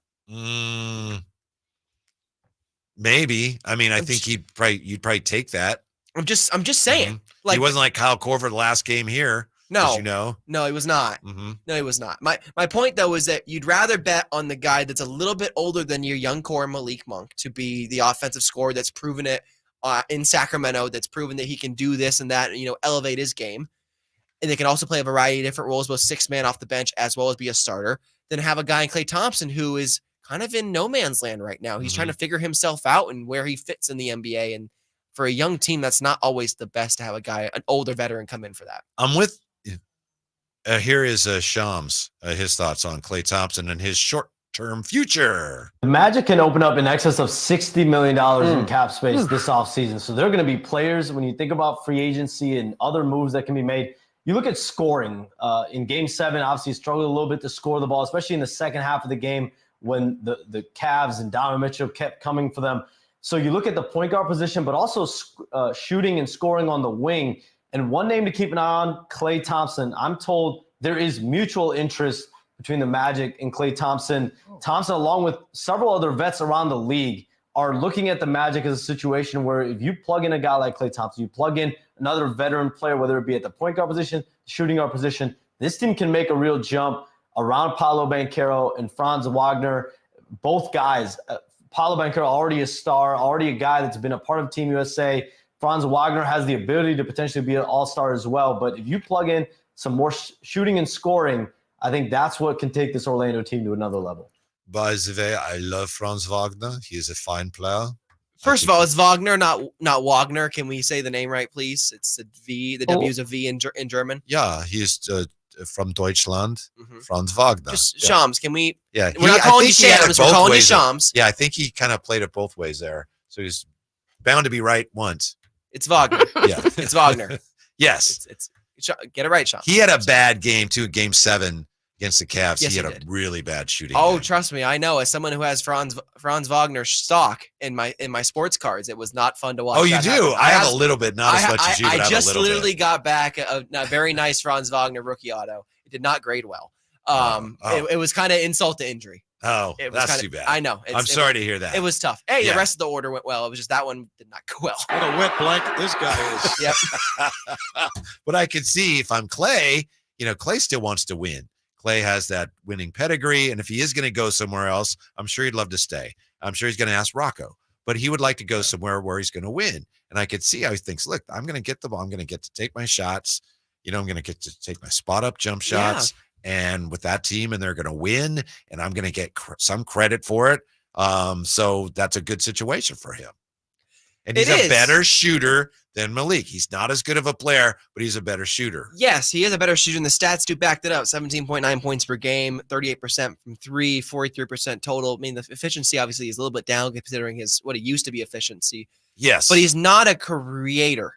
Maybe. I mean, I think you'd probably take that. I'm just saying. Like, he wasn't like Kyle Korver the last game here. No, you know. No, he was not. No, he was not. My point though is that you'd rather bet on the guy that's a little bit older than your young core Malik Monk to be the offensive scorer that's proven it in Sacramento, that's proven that he can do this and that, elevate his game. And they can also play a variety of different roles, both 6-man off the bench as well as be a starter, than have a guy in Klay Thompson who is kind of in no man's land right now. He's trying to figure himself out and where he fits in the NBA. And for a young team, that's not always the best to have a guy, an older veteran, come in for that. I'm with here is Shams, his thoughts on Klay Thompson and his short short-term future. The Magic can open up in excess of $60 million in cap space this offseason. So there are going to be players, when you think about free agency and other moves that can be made, you look at scoring. In Game 7, obviously struggled a little bit to score the ball, especially in the second half of the game when the Cavs and Donovan Mitchell kept coming for them. So you look at the point guard position, but also shooting and scoring on the wing. And one name to keep an eye on, Klay Thompson. I'm told there is mutual interest between the Magic and Klay Thompson. Thompson, along with several other vets around the league, are looking at the Magic as a situation where if you plug in a guy like Klay Thompson, you plug in another veteran player, whether it be at the point guard position, shooting guard position, this team can make a real jump around Paolo Banchero and Franz Wagner. Both guys, Paolo Banchero already a star, already a guy that's been a part of Team USA. Franz Wagner has the ability to potentially be an all-star as well. But if you plug in some more shooting and scoring, I think that's what can take this Orlando team to another level. By the way, I love Franz Wagner. He is a fine player. First of all, it's Wagner, not Wagner. Can we say the name right, please? It's a V. The W is a V in German. Yeah, he is from Deutschland. Franz Wagner. Shams, can we? Yeah, we're not calling you Shams. We're calling you Shams. Yeah, I think he kind of played it both ways there. So he's bound to be right once. It's Wagner. Yeah, it's Wagner. Yes, it's get it right, Shams. He had a bad game too. Game 7. Against the Cavs, yes, he had a really bad shooting. Oh, game. Trust me, I know. As someone who has Franz Wagner stock in my sports cards, it was not fun to watch. Oh, you do? Happen. I have a little bit, not as much as you. I just literally got back a very nice Franz Wagner rookie auto. It did not grade well. It was kind of insult to injury. Oh, that's too bad. I know. I'm sorry to hear that. It was tough. Hey, the rest of the order went well. It was just that one did not go well. What a wet blanket this guy is. Yep. But I could see if I'm Klay, Klay still wants to win. Klay has that winning pedigree, and if he is going to go somewhere else, I'm sure he'd love to stay. I'm sure he's going to ask Rocco, but he would like to go somewhere where he's going to win. And I could see how he thinks, look, I'm going to get the ball. I'm going to get to take my shots. I'm going to get to take my spot-up jump shots, and with that team, and they're going to win, and I'm going to get some credit for it. So that's a good situation for him. And he's a better shooter than Malik. He's not as good of a player, but he's a better shooter. Yes, he is a better shooter, and the stats do back that up. 17.9 points per game, 38% from 3, 43% total. I mean, the efficiency obviously is a little bit down considering what he used to be efficiency. Yes. But he's not a creator.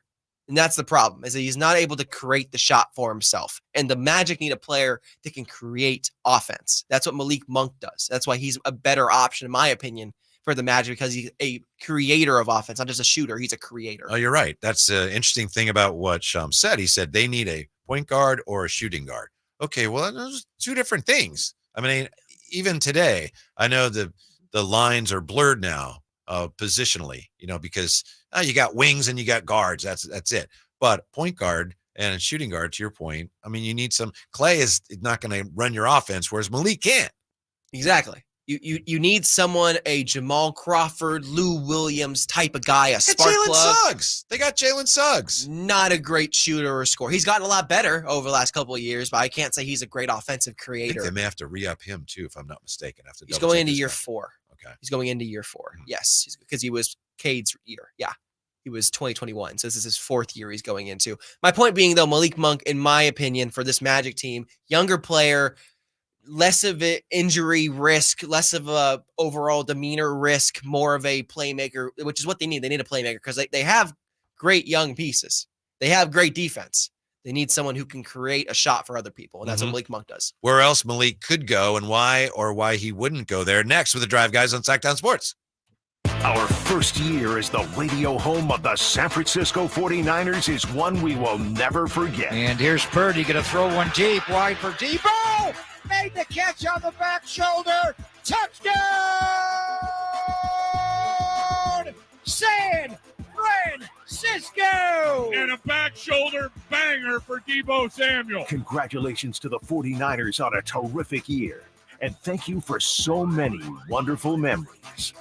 And that's the problem, is that he's not able to create the shot for himself. And the Magic need a player that can create offense. That's what Malik Monk does. That's why he's a better option, in my opinion, for the Magic, because he's a creator of offense, not just a shooter. He's a creator. Oh, you're right. That's an interesting thing about what Shams said. He said they need a point guard or a shooting guard. Okay, well, those are two different things. I mean, even today, I know the lines are blurred now positionally, because you got wings and you got guards. That's it. But point guard and shooting guard, to your point, I mean, you need some. Klay is not going to run your offense, whereas Malik can't. Exactly. You need someone, a Jamal Crawford, Lou Williams type of guy, a spark plug. Suggs. They got Jalen Suggs. Not a great shooter or scorer. He's gotten a lot better over the last couple of years, but I can't say he's a great offensive creator. I think they may have to re-up him too, if I'm not mistaken. He's going into year 4. Okay. He's going into year 4. Mm-hmm. Yes, because he was Cade's year. Yeah. He was 2021. So this is his 4th year he's going into. My point being, though, Malik Monk, in my opinion, for this Magic team, younger player, less of an injury risk, less of a overall demeanor risk, more of a playmaker, which is what they need. They need a playmaker because they have great young pieces. They have great defense. They need someone who can create a shot for other people, and that's what Malik Monk does. Where else Malik could go and why he wouldn't go there. Next with the Drive Guys on Sacktown Sports. Our first year as the radio home of the San Francisco 49ers is one we will never forget. And here's Purdy going to throw one deep, wide for Debo. Made the catch on the back shoulder. Touchdown! San Francisco! And a back shoulder banger for Debo Samuel. Congratulations to the 49ers on a terrific year. And thank you for so many wonderful memories.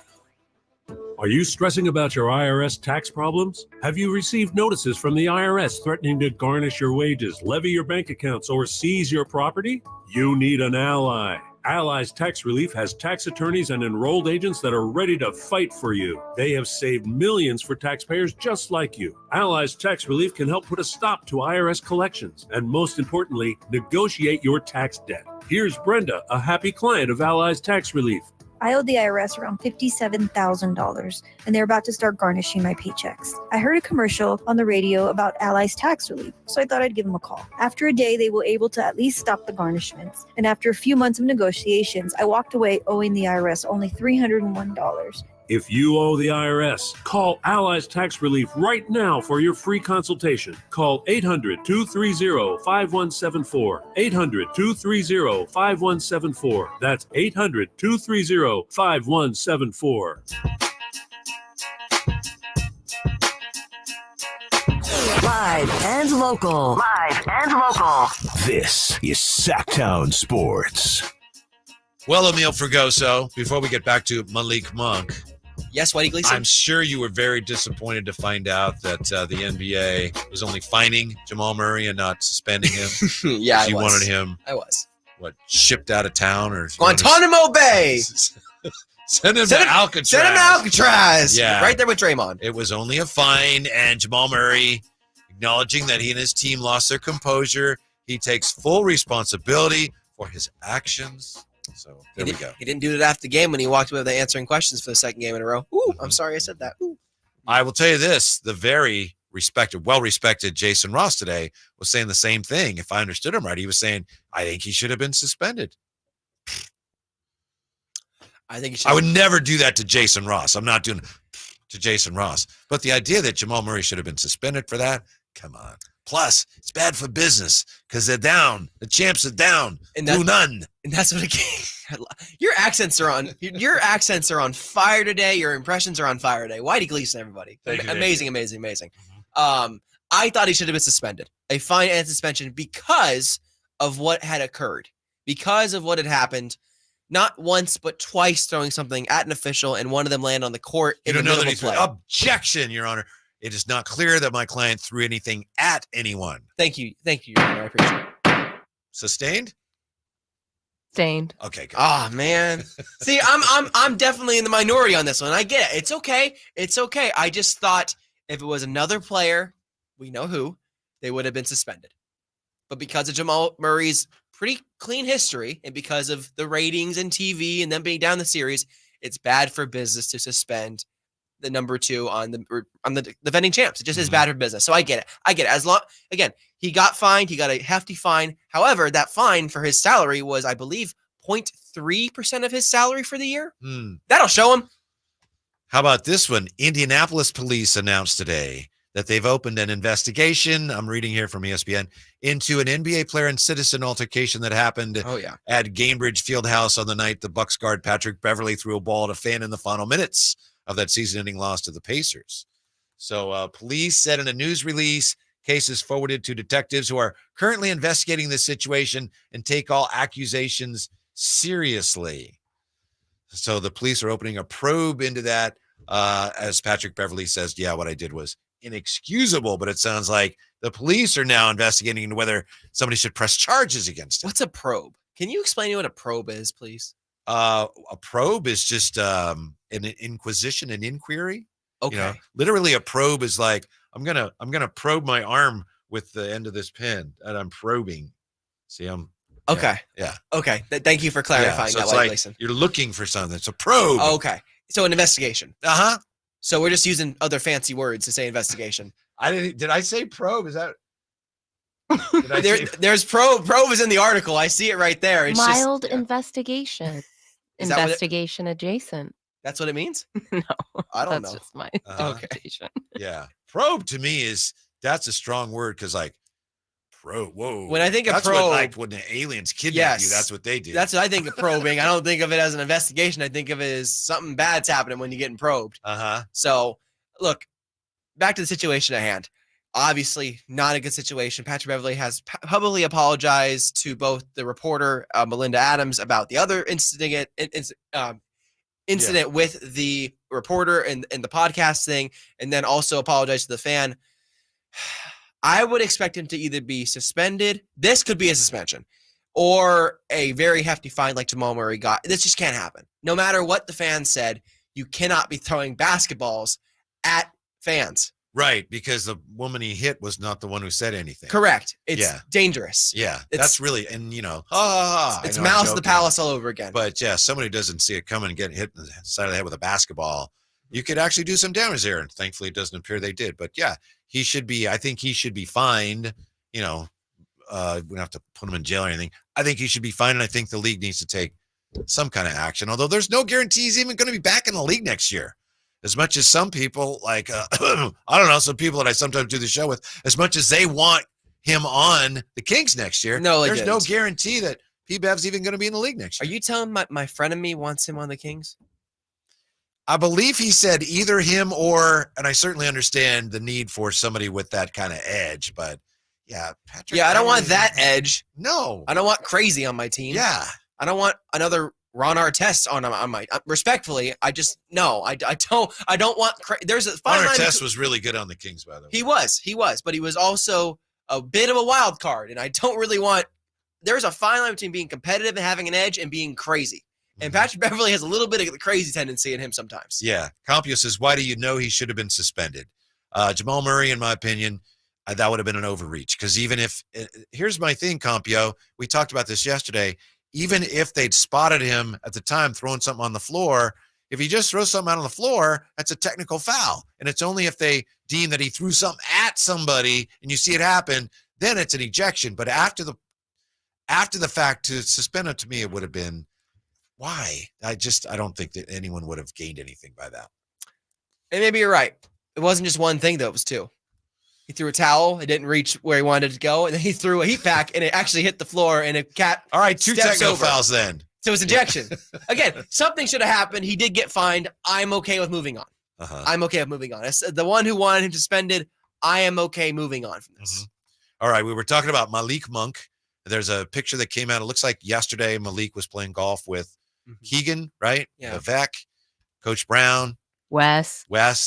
Are you stressing about your IRS tax problems? Have you received notices from the IRS threatening to garnish your wages, levy your bank accounts, or seize your property? You need an ally. Allies Tax Relief has tax attorneys and enrolled agents that are ready to fight for you. They have saved millions for taxpayers just like you. Allies Tax Relief can help put a stop to IRS collections and, most importantly, negotiate your tax debt. Here's Brenda, a happy client of Allies Tax Relief. I owed the IRS around $57,000, and they're about to start garnishing my paychecks. I heard a commercial on the radio about Allies Tax Relief, so I thought I'd give them a call. After a day, they were able to at least stop the garnishments, and after a few months of negotiations, I walked away owing the IRS only $301. If you owe the IRS, call Allies Tax Relief right now for your free consultation. Call 800-230-5174. 800-230-5174. That's 800-230-5174. Live and local. Live and local. This is Sacktown Sports. Well, Emil Fregoso, before we get back to Malik Monk. Yes, Whitey Gleason. I'm sure you were very disappointed to find out that the NBA was only fining Jamal Murray and not suspending him. Yeah, I you was. wanted him. I was. What, shipped out of town or Guantanamo Bay. Send him to Alcatraz. Send him to Alcatraz. Yeah, right there with Draymond. It was only a fine, and Jamal Murray acknowledging that he and his team lost their composure. He takes full responsibility for his actions. So there we go. He didn't do it after the game when he walked away with answering questions for the second game in a row. Ooh, I'm sorry I said that. Ooh. I will tell you this, the very well-respected Jason Ross today was saying the same thing. If I understood him right, he was saying, I think he should have been suspended. I think he should. I would never do that to Jason Ross. I'm not doing to Jason Ross. But the idea that Jamal Murray should have been suspended for that, come on. Plus, it's bad for business because they're down. The champs are down. And none. And that's what your accents are on. Your accents are on fire today. Your impressions are on fire today. Whitey Gleason, everybody. Amazing. I thought he should have been suspended. A fine and suspension because of what had occurred. Because of what had happened. Not once, but twice throwing something at an official, and one of them landed on the court. You don't know that he's objection, Your Honor. It is not clear that my client threw anything at anyone. Thank you, Your Honor. I appreciate it. Sustained? Sustained. Okay. Good. Oh man. See, I'm definitely in the minority on this one. I get it. It's okay. It's okay. I just thought if it was another player, we know who, they would have been suspended. But because of Jamal Murray's pretty clean history, and because of the ratings and TV and them being down the series, it's bad for business to suspend the number 2 on the defending champs. It just is bad for business. So I get it. As long, again, he got fined. He got a hefty fine. However, that fine for his salary was, I believe, 0.3% of his salary for the year. That'll show him. How about this one? Indianapolis police announced today that they've opened an investigation, I'm reading here from ESPN, into an NBA player and citizen altercation that happened at Gainbridge Fieldhouse on the night the Bucks guard Patrick Beverley threw a ball at a fan in the final minutes of that season-ending loss to the Pacers. So police said in a news release, cases forwarded to detectives who are currently investigating this situation and take all accusations seriously. So the police are opening a probe into that. As Patrick Beverley says, yeah, what I did was inexcusable, but it sounds like the police are now investigating into whether somebody should press charges against him. What's a probe? Can you explain to me what a probe is, please? A probe is just an inquisition, an inquiry. Okay. You know, literally a probe is like, I'm gonna probe my arm with the end of this pin, and I'm probing. See, okay. Yeah. Okay. Thank you for clarifying so that, it's White like Gleason. you're looking for something. It's a probe. Okay. So an investigation. Uh-huh. So we're just using other fancy words to say investigation. Did I say probe? Is that there's probe is in the article. I see it right there. It's mild investigation. Is that what investigation adjacent. That's what it means? No. I don't know. That's just my interpretation. Yeah. Probe to me that's a strong word because like probe. Whoa. When I think of that's probe, what, like when the aliens kidnap you, that's what they do. That's what I think of probing. I don't think of it as an investigation. I think of it as something bad's happening when you're getting probed. So look, back to the situation at hand. Obviously, not a good situation. Patrick Beverley has publicly apologized to both the reporter, Melinda Adams, about the other incident with the reporter and the podcast thing, and then also apologized to the fan. I would expect him to either be suspended. This could be a suspension. or a very hefty fine like Jamal Murray got. This just can't happen. No matter what the fans said, you cannot be throwing basketballs at fans. Right, because the woman he hit was not the one who said anything. Correct. It's dangerous. Yeah, that's really, and it's Mouse of the Palace all over again. But yeah, somebody who doesn't see it coming and getting hit in the side of the head with a basketball, you could actually do some damage there. And thankfully, it doesn't appear they did. But yeah, I think he should be fined. We don't have to put him in jail or anything. I think he should be fined, and I think the league needs to take some kind of action. Although there's no guarantee he's even going to be back in the league next year. As much as some people, like, I don't know, some people that I sometimes do the show with, as much as they want him on the Kings next year, there's no guarantee that P-Bev's even going to be in the league next year. Are you telling my friend of me wants him on the Kings? I believe he said either him or, and I certainly understand the need for somebody with that kind of edge, but yeah, Patrick. Yeah, I don't want that edge. No. I don't want crazy on my team. Yeah. I don't want another Ron Artest on my respectfully. I just I don't want. There's a fine line. Artest was really good on the Kings, by the way. He was, but he was also a bit of a wild card, and I don't really want. There's a fine line between being competitive and having an edge and being crazy. And Patrick Beverley has a little bit of the crazy tendency in him sometimes. Yeah. Compio says, why do you know he should have been suspended? Jamal Murray, in my opinion, that would have been an overreach. Because even if here's my thing, Compio. We talked about this yesterday. Even if they'd spotted him at the time throwing something on the floor, if he just throws something out on the floor, that's a technical foul. And it's only if they deem that he threw something at somebody and you see it happen, then it's an ejection. But after the fact, to suspend him, to me, it would have been, why? I don't think that anyone would have gained anything by that. And maybe you're right. It wasn't just one thing, though. It was two. He threw a towel. It didn't reach where he wanted it to go. And then he threw a heat pack, and it actually hit the floor, and a cat All right, two technical over. fouls then. So it's ejection. Again, something should have happened. He did get fined. I'm okay with moving on. I'm okay with moving on. As the one who wanted him suspended, I am okay moving on from this. All right, we were talking about Malik Monk. There's a picture that came out. It looks like yesterday Malik was playing golf with Keegan, right? Yeah. Vivek, Coach Brown. Wes,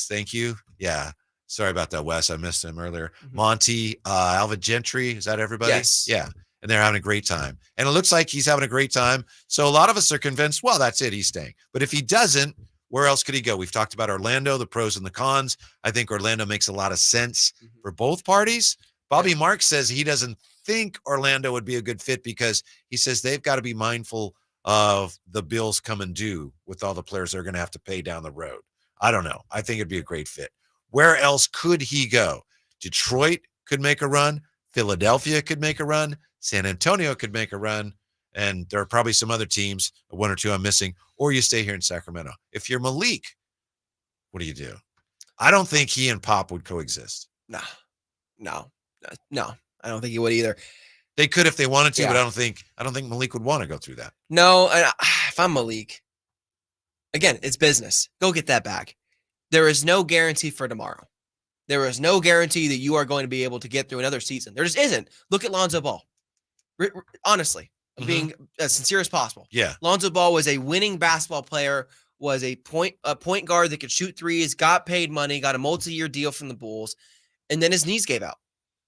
thank you. Yeah. Sorry about that, Wes. I missed him earlier. Monty, Alvin Gentry. Is that everybody? Yes. Yeah. And they're having a great time. And it looks like he's having a great time. So a lot of us are convinced, well, that's it. He's staying. But if he doesn't, where else could he go? We've talked about Orlando, the pros and the cons. I think Orlando makes a lot of sense for both parties. Bobby Marks says he doesn't think Orlando would be a good fit because he says they've got to be mindful of the bills coming due with all the players they're going to have to pay down the road. I don't know. I think it'd be a great fit. Where else could he go? Detroit could make a run. Philadelphia could make a run. San Antonio could make a run. And there are probably some other teams, one or two I'm missing, or you stay here in Sacramento. If you're Malik, what do? I don't think he and Pop would coexist. No. I don't think he would either. They could if they wanted to, but I don't think Malik would want to go through that. No, if I'm Malik, again, it's business. Go get that bag. There is no guarantee for tomorrow. There is no guarantee that you are going to be able to get through another season. There just isn't. Look at Lonzo Ball. Honestly, being as sincere as possible. Yeah. Lonzo Ball was a winning basketball player, was a point guard that could shoot threes, got paid money, got a multi-year deal from the Bulls, and then his knees gave out.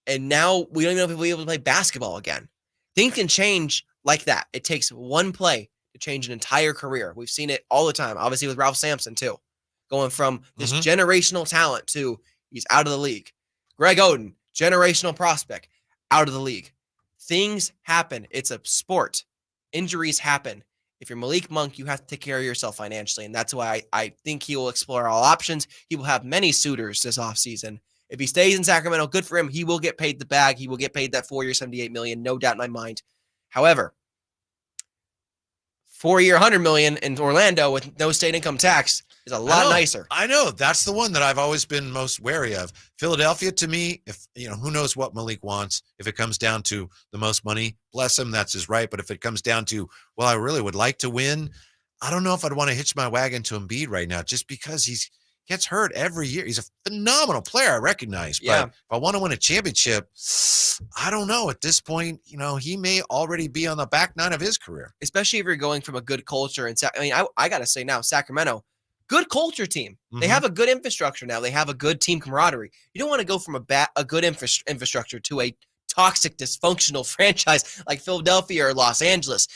And now we don't even know if he'll be able to play basketball again. Things can change like that. It takes one play to change an entire career. We've seen it all the time, obviously with Ralph Sampson too. Going from this generational talent to he's out of the league. Greg Oden, generational prospect, out of the league. Things happen. It's a sport. Injuries happen. If you're Malik Monk, you have to take care of yourself financially. And that's why I think he will explore all options. He will have many suitors this offseason. If he stays in Sacramento, good for him. He will get paid the bag. He will get paid that 4-year, $78 million, no doubt in my mind. However, 4-year, $100 million in Orlando with no state income tax is a lot nicer. I know. That's the one that I've always been most wary of. Philadelphia, to me, if who knows what Malik wants. If it comes down to the most money, bless him, that's his right. But if it comes down to, well, I really would like to win, I don't know if I'd want to hitch my wagon to Embiid right now, just because he gets hurt every year. He's a phenomenal player, I recognize. But if I want to win a championship, I don't know. At this point, he may already be on the back nine of his career. Especially if you're going from a good culture. And I got to say now, Sacramento, good culture team. They have a good infrastructure now. They have a good team camaraderie. You don't want to go from a good infrastructure to a toxic, dysfunctional franchise like Philadelphia or Los Angeles.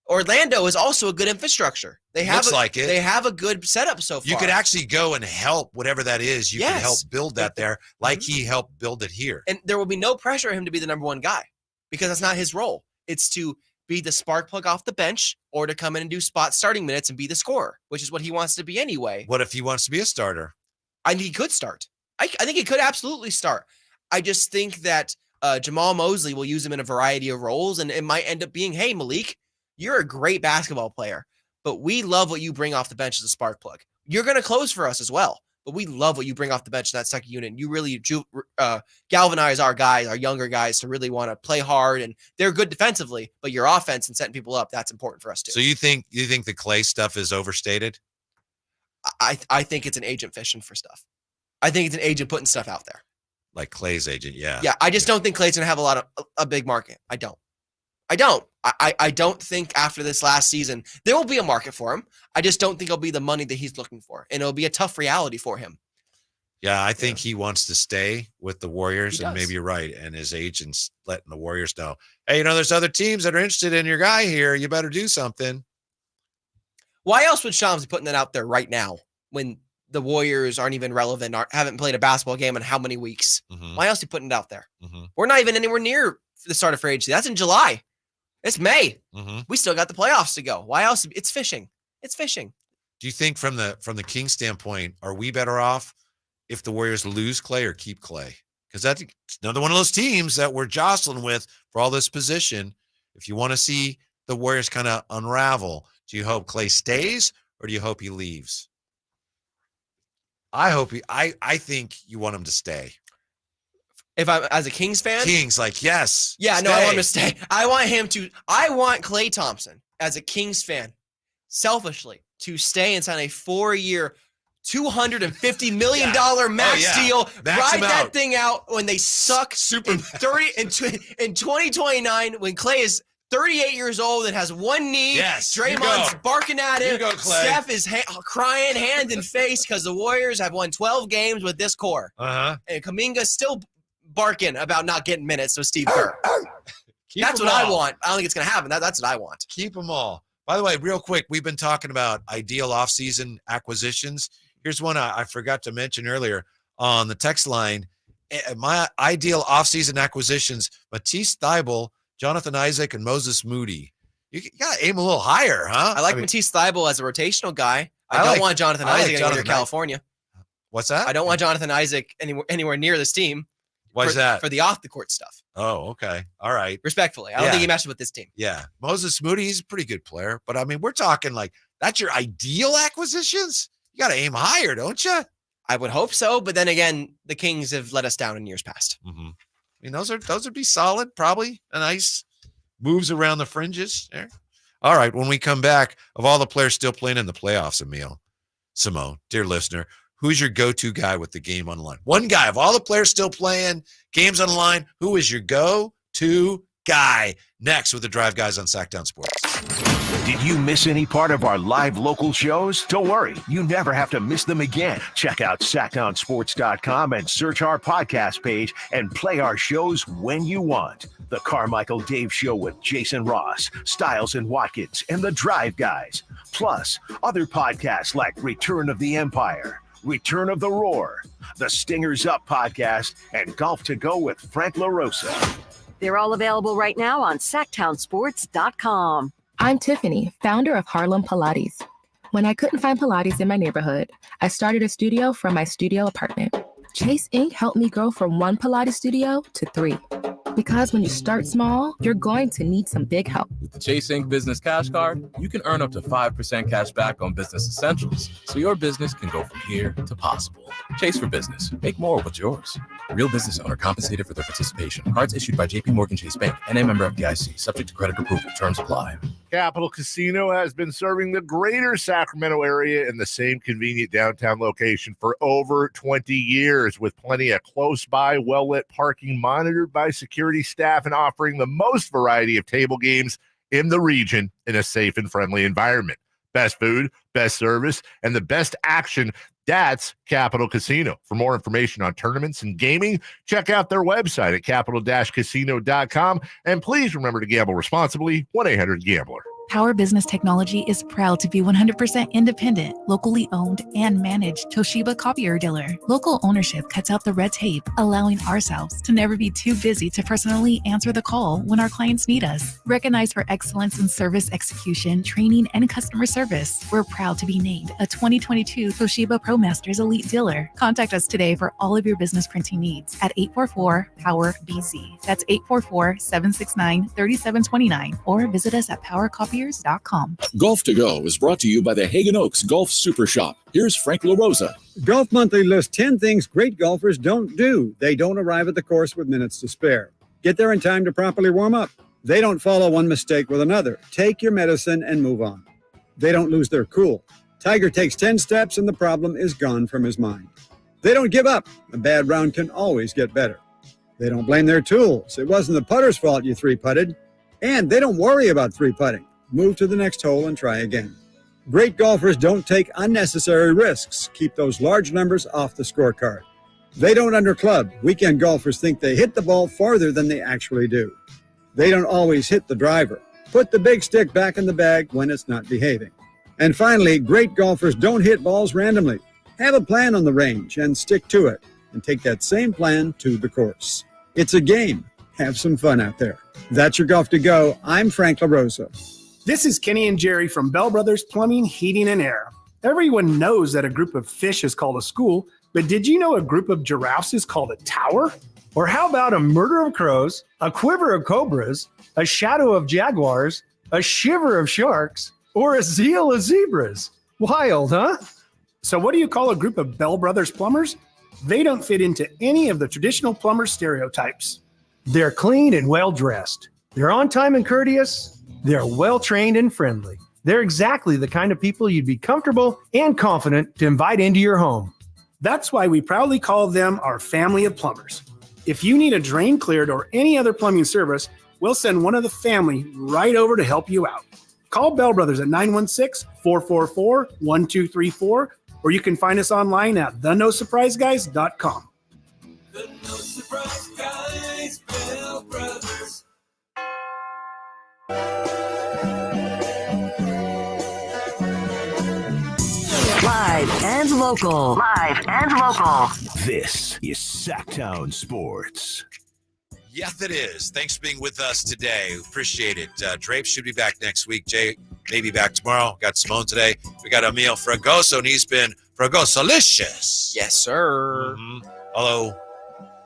Orlando is also a good infrastructure. They have They have a good setup so far. You could actually go and help whatever that is. You can help build that there, like Mm-hmm. he helped build it here. And there will be no pressure on him to be the number one guy because that's not his role. It's to be the spark plug off the bench or to come in and do spot starting minutes and be the scorer, which is what he wants to be anyway. What if he wants to be a starter? I think he could start. I think he could absolutely start. I just think that Jamal Mosley will use him in a variety of roles, and it might end up being, hey, Malik, you're a great basketball player, but we love what you bring off the bench as a spark plug. You're going to close for us as well, but we love what you bring off the bench in that second unit. You really galvanize our guys, our younger guys, to really want to play hard, and they're good defensively, but your offense and setting people up, that's important for us too. So you think the Clay stuff is overstated? I think it's an agent fishing for stuff. I think it's an agent putting stuff out there. Like Clay's agent, yeah. Yeah, I just don't think Clay's going to have a big market. I don't. I don't think after this last season, there will be a market for him. I just don't think it'll be the money that he's looking for. And it'll be a tough reality for him. Yeah, I think he wants to stay with the Warriors, and maybe you're right. And his agent's letting the Warriors know, hey, there's other teams that are interested in your guy here. You better do something. Why else would Shams be putting that out there right now when the Warriors aren't even relevant, haven't played a basketball game in how many weeks? Mm-hmm. Why else are you putting it out there? We're not even anywhere near the start of free agency. That's in July. It's May. We still got the playoffs to go. Why else? It's fishing. It's fishing. Do you think from the Kings standpoint, are we better off if the Warriors lose Clay or keep Clay? Because that's another one of those teams that we're jostling with for all this position. If you want to see the Warriors kind of unravel, do you hope Clay stays or do you hope he leaves? I think you want him to stay. If I'm as a Kings fan, Kings, yes. Yeah, stay. no, I want him to stay. I want Klay Thompson as a Kings fan, selfishly, to stay and sign a 4-year, $250 million max deal. Ride that thing out when they suck in 2029 when Klay is 38 years old and has one knee. Yes, Draymond's barking at him. You go, Klay. Steph is crying hand and face because the Warriors have won 12 games with this core. And Kuminga's still barking about not getting minutes. So Steve Kerr. That's what I want. I don't think it's going to happen. That's what I want. Keep them all. By the way, real quick, we've been talking about ideal offseason acquisitions. Here's one I forgot to mention earlier on the text line. My ideal offseason acquisitions, Matisse Thybulle, Jonathan Isaac, and Moses Moody. You got to aim a little higher, huh? I like Matisse Thybulle as a rotational guy. I don't want Jonathan Isaac anywhere near California. What's that? I don't want Jonathan Isaac anywhere near this team. Why is that? For the off-the-court stuff. Oh, okay. All right. Respectfully. I don't think he matches with this team. Yeah. Moses Moody, he's a pretty good player. But, we're talking that's your ideal acquisitions? You got to aim higher, don't you? I would hope so. But then again, the Kings have let us down in years past. Those would be solid, probably a nice moves around the fringes there. All right, when we come back, of all the players still playing in the playoffs, Simone, dear listener, who's your go-to guy with the game on the line? One guy, of all the players still playing, games on the line, who is your go-to guy? Next with the Drive Guys on Sacktown Sports. Did you miss any part of our live local shows? Don't worry, you never have to miss them again. Check out sacktownsports.com and search our podcast page and play our shows when you want. The Carmichael Dave Show with Jason Ross, Stiles and Watkins, and the Drive Guys. Plus, other podcasts like Return of the Empire, Return of the Roar, the Stingers Up podcast, and Golf to Go with Frank LaRosa. They're all available right now on sacktownsports.com. I'm Tiffany, founder of Harlem Pilates. When I couldn't find Pilates in my neighborhood, I started a studio from my studio apartment. Chase Inc. helped me grow from 1 Pilates studio to 3. Because when you start small, you're going to need some big help. With the Chase Inc. Business Cash Card, you can earn up to 5% cash back on business essentials, so your business can go from here to possible. Chase for business. Make more what's yours. Real business owner compensated for their participation. Cards issued by J.P. Morgan Chase Bank and a member FDIC. Subject to credit approval. Terms apply. Capital Casino has been serving the greater Sacramento area in the same convenient downtown location for over 20 years, with plenty of close-by, well-lit parking monitored by security staff and offering the most variety of table games in the region in a safe and friendly environment. Best food, best service, and the best action. That's Capital Casino. For more information on tournaments and gaming, check out their website at capital-casino.com. And please remember to gamble responsibly. 1-800-GAMBLER. Power Business Technology is proud to be 100% independent, locally owned, and managed Toshiba copier dealer. Local ownership cuts out the red tape, allowing ourselves to never be too busy to personally answer the call when our clients need us. Recognized for excellence in service execution, training, and customer service, we're proud to be named a 2022 Toshiba ProMasters Elite Dealer. Contact us today for all of your business printing needs at 844-POWER-BZ. That's 844-769-3729, or visit us at PowerCopier.com. Golf to Go is brought to you by the Hagen Oaks Golf Super Shop. Here's Frank LaRosa. Golf Monthly lists 10 things great golfers don't do. They don't arrive at the course with minutes to spare. Get there in time to properly warm up. They don't follow one mistake with another. Take your medicine and move on. They don't lose their cool. Tiger takes 10 steps and the problem is gone from his mind. They don't give up. A bad round can always get better. They don't blame their tools. It wasn't the putter's fault you three-putted. And they don't worry about three-putting. Move to the next hole and try again. Great golfers don't take unnecessary risks. Keep those large numbers off the scorecard. They don't underclub. Weekend golfers think they hit the ball farther than they actually do. They don't always hit the driver. Put the big stick back in the bag when it's not behaving. And finally, great golfers don't hit balls randomly. Have a plan on the range and stick to it, and take that same plan to the course. It's a game. Have some fun out there. That's your Golf to Go. I'm Frank LaRosa. This is Kenny and Jerry from Bell Brothers Plumbing, Heating, and Air. Everyone knows that a group of fish is called a school, but did you know a group of giraffes is called a tower? Or how about a murder of crows, a quiver of cobras, a shadow of jaguars, a shiver of sharks, or a zeal of zebras? Wild, huh? So what do you call a group of Bell Brothers plumbers? They don't fit into any of the traditional plumber stereotypes. They're clean and well-dressed. They're on time and courteous. They're well-trained and friendly. They're exactly the kind of people you'd be comfortable and confident to invite into your home. That's why we proudly call them our family of plumbers. If you need a drain cleared or any other plumbing service, we'll send one of the family right over to help you out. Call Bell Brothers at 916-444-1234, or you can find us online at thenosurpriseguys.com. The No Surprise Guys, Bell Brothers. Live and local. Live and local. This is Sacktown Sports. Yes, it is. Thanks for being with us today. Appreciate it. Drape should be back next week. Jay may be back tomorrow. Got Simone today. We got Emil Fragoso, and he's been Fragosolicious. Yes, sir. Mm-hmm. Although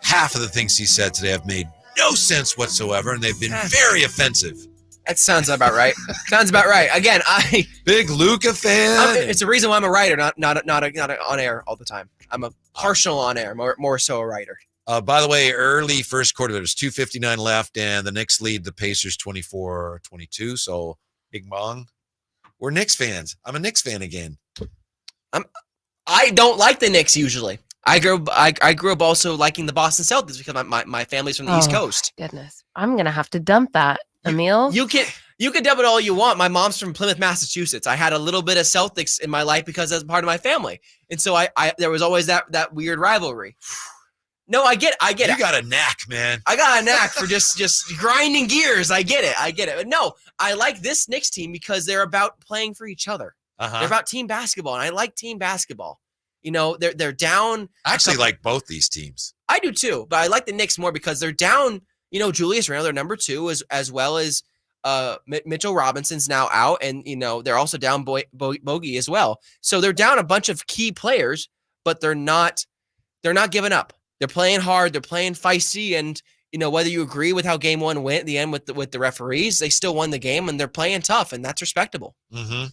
half of the things he said today have made no sense whatsoever, and they've been very offensive. That sounds about right. Sounds about right. Again, big Luca fan. It's the reason why I'm a writer, not on air all the time. I'm a partial on air, more so a writer. By the way, early first quarter, there's 2:59 left, and the Knicks lead the Pacers 24-22. So, big bong. We're Knicks fans. I'm a Knicks fan again. I don't like the Knicks usually. I grew up also liking the Boston Celtics because my family's from the East Coast. Goodness, I'm gonna have to dump that, Emil. You can dump it all you want. My mom's from Plymouth, Massachusetts. I had a little bit of Celtics in my life because that's part of my family, and so I there was always that weird rivalry. No, I get it. You got a knack, man. I got a knack for just grinding gears. I get it. But no, I like this Knicks team because they're about playing for each other. They're about team basketball, and I like team basketball. You know, they're down. I actually like both these teams. I do too, but I like the Knicks more because they're down. You know, Julius Randle, their number 2, as well as Mitchell Robinson's now out, and you know they're also down Bogey as well. So they're down a bunch of key players, but they're not giving up. They're playing hard. They're playing feisty, and you know whether you agree with how Game 1 went at the end with the referees, they still won the game, and they're playing tough, and that's respectable. Mm-hmm.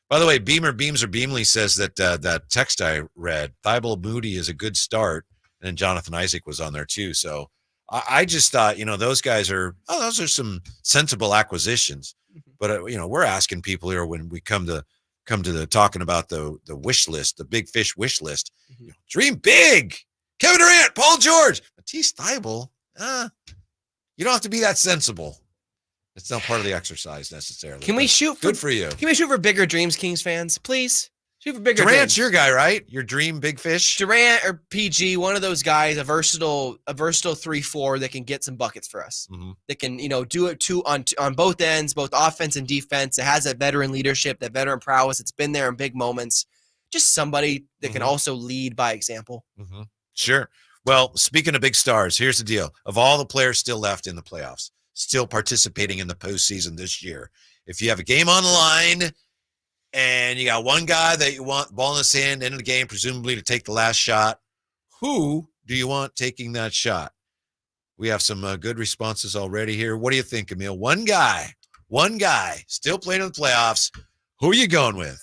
By the way, Beamley says that that text I read, Thibault Moody is a good start, and then Jonathan Isaac was on there too. So I just thought, you know, those guys are those are some sensible acquisitions. But you know, we're asking people here when we come to the talking about the wish list, the big fish wish list. You know, dream big. Kevin Durant, Paul George, Matisse Thybulle. You don't have to be that sensible. It's not part of the exercise necessarily. Can we shoot? Good for you. Can we shoot for bigger dreams, Kings fans? Please shoot for bigger Durant's dreams. your guy, right? Your dream big fish. Durant or PG, one of those guys, a versatile 3-4 that can get some buckets for us. That can, do it on both ends, both offense and defense. It has that veteran leadership, that veteran prowess. It's been there in big moments. Just somebody that can also lead by example. Sure. Well, speaking of big stars, here's the deal. Of all the players still left in the playoffs, still participating in the postseason this year, if you have a game on the line and you got one guy that you want ball in his hand, end of the game, presumably to take the last shot, who do you want taking that shot? We have some good responses already here. What do you think, Emil? One guy, still playing in the playoffs. Who are you going with?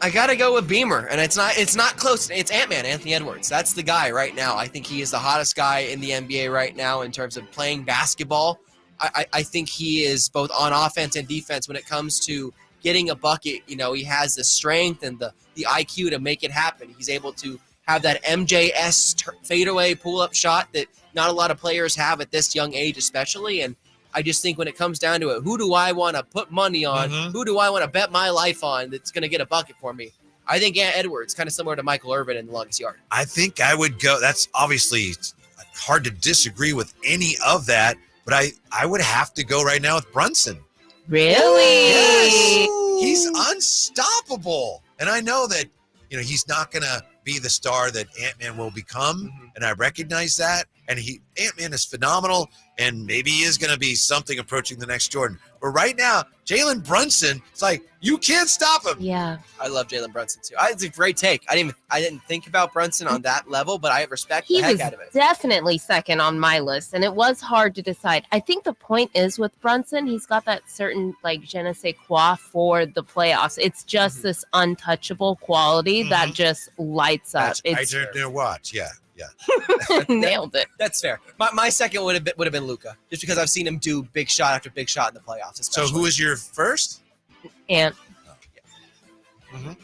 I gotta go with Beamer, and it's not close. It's Ant-Man, Anthony Edwards. That's the guy right now. I think he is the hottest guy in the NBA right now in terms of playing basketball. I think he is both on offense and defense when it comes to getting a bucket. He has the strength and the IQ to make it happen. He's able to have that MJS fadeaway pull-up shot that not a lot of players have at this young age, especially. And I just think when it comes down to it, who do I want to put money on? Who do I want to bet my life on that's going to get a bucket for me? I think Ant Edwards, kind of similar to Michael Irvin in the longest yard. I think I would go. That's obviously hard to disagree with any of that, but I would have to go right now with Brunson. Really? Yes. He's unstoppable. And I know that, he's not going to be the star that Ant-Man will become, and I recognize that. And Ant-Man is phenomenal, and maybe he is going to be something approaching the next Jordan. But right now, Jalen Brunson, it's like, you can't stop him. Yeah. I love Jalen Brunson, too. It's a great take. I didn't think about Brunson on that level, but I respect the heck out of it. He was definitely second on my list, and it was hard to decide. I think the point is with Brunson, he's got that certain, je ne sais quoi for the playoffs. It's just this untouchable quality that just lights up. I don't know what, yeah. Nailed it. That's fair. My second would have been Luka, just because I've seen him do big shot after big shot in the playoffs. Especially. So who is your first? Ant.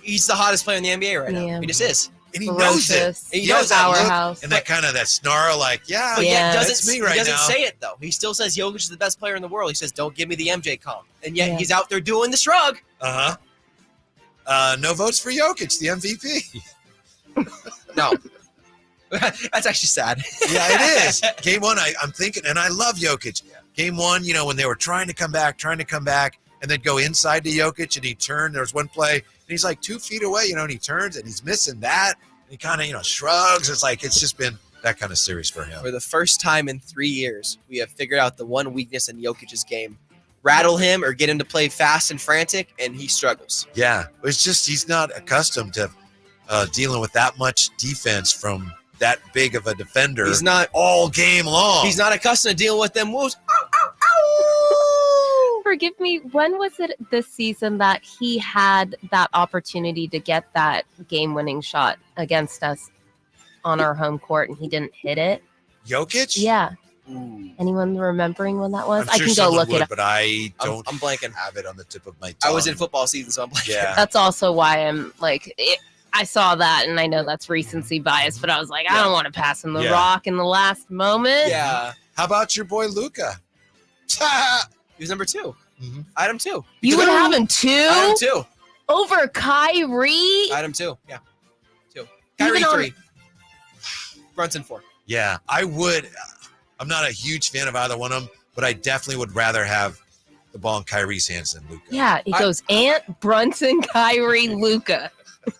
He's the hottest player in the NBA right now. He just is. And he knows it. He knows that powerhouse. And that kind of that snarl, that's me right now. He doesn't say it, though. He still says Jokic is the best player in the world. He says, don't give me the MJ comp. And yet he's out there doing the shrug. No votes for Jokic, the MVP. No. That's actually sad. Yeah, it is. Game one, I'm thinking, and I love Jokic. Game one, when they were trying to come back, and then go inside to Jokic, and he turned. There was one play, and he's like 2 feet away, and he turns, and he's missing that. And he kind of, shrugs. It's just been that kind of series for him. For the first time in 3 years, we have figured out the one weakness in Jokic's game. Rattle him or get him to play fast and frantic, and he struggles. Yeah, it's just he's not accustomed to dealing with that much defense from that big of a defender. He's not all game long. He's not accustomed to dealing with them moves. Forgive me, when was it this season that he had that opportunity to get that game-winning shot against us on our home court and he didn't hit it? Jokic? Yeah. Ooh. Anyone remembering when that was? I'm sure I can go look it up. But I don't. I'm blanking. Have it on the tip of my tongue. I was in football season, so I'm blanking. Yeah. That's also why I'm I saw that, and I know that's recency bias, but I was like, I don't want to pass him the rock in the last moment. Yeah. How about your boy Luka? He was number 2. I had him 2. You would have him 2? I had him 2. Over Kyrie? I had him 2. Yeah. 2. Kyrie 3. Brunson 4. Yeah, I would. I'm not a huge fan of either one of them, but I definitely would rather have the ball in Kyrie's hands than Luka. Yeah, it goes Ant, Brunson, Kyrie, Luka.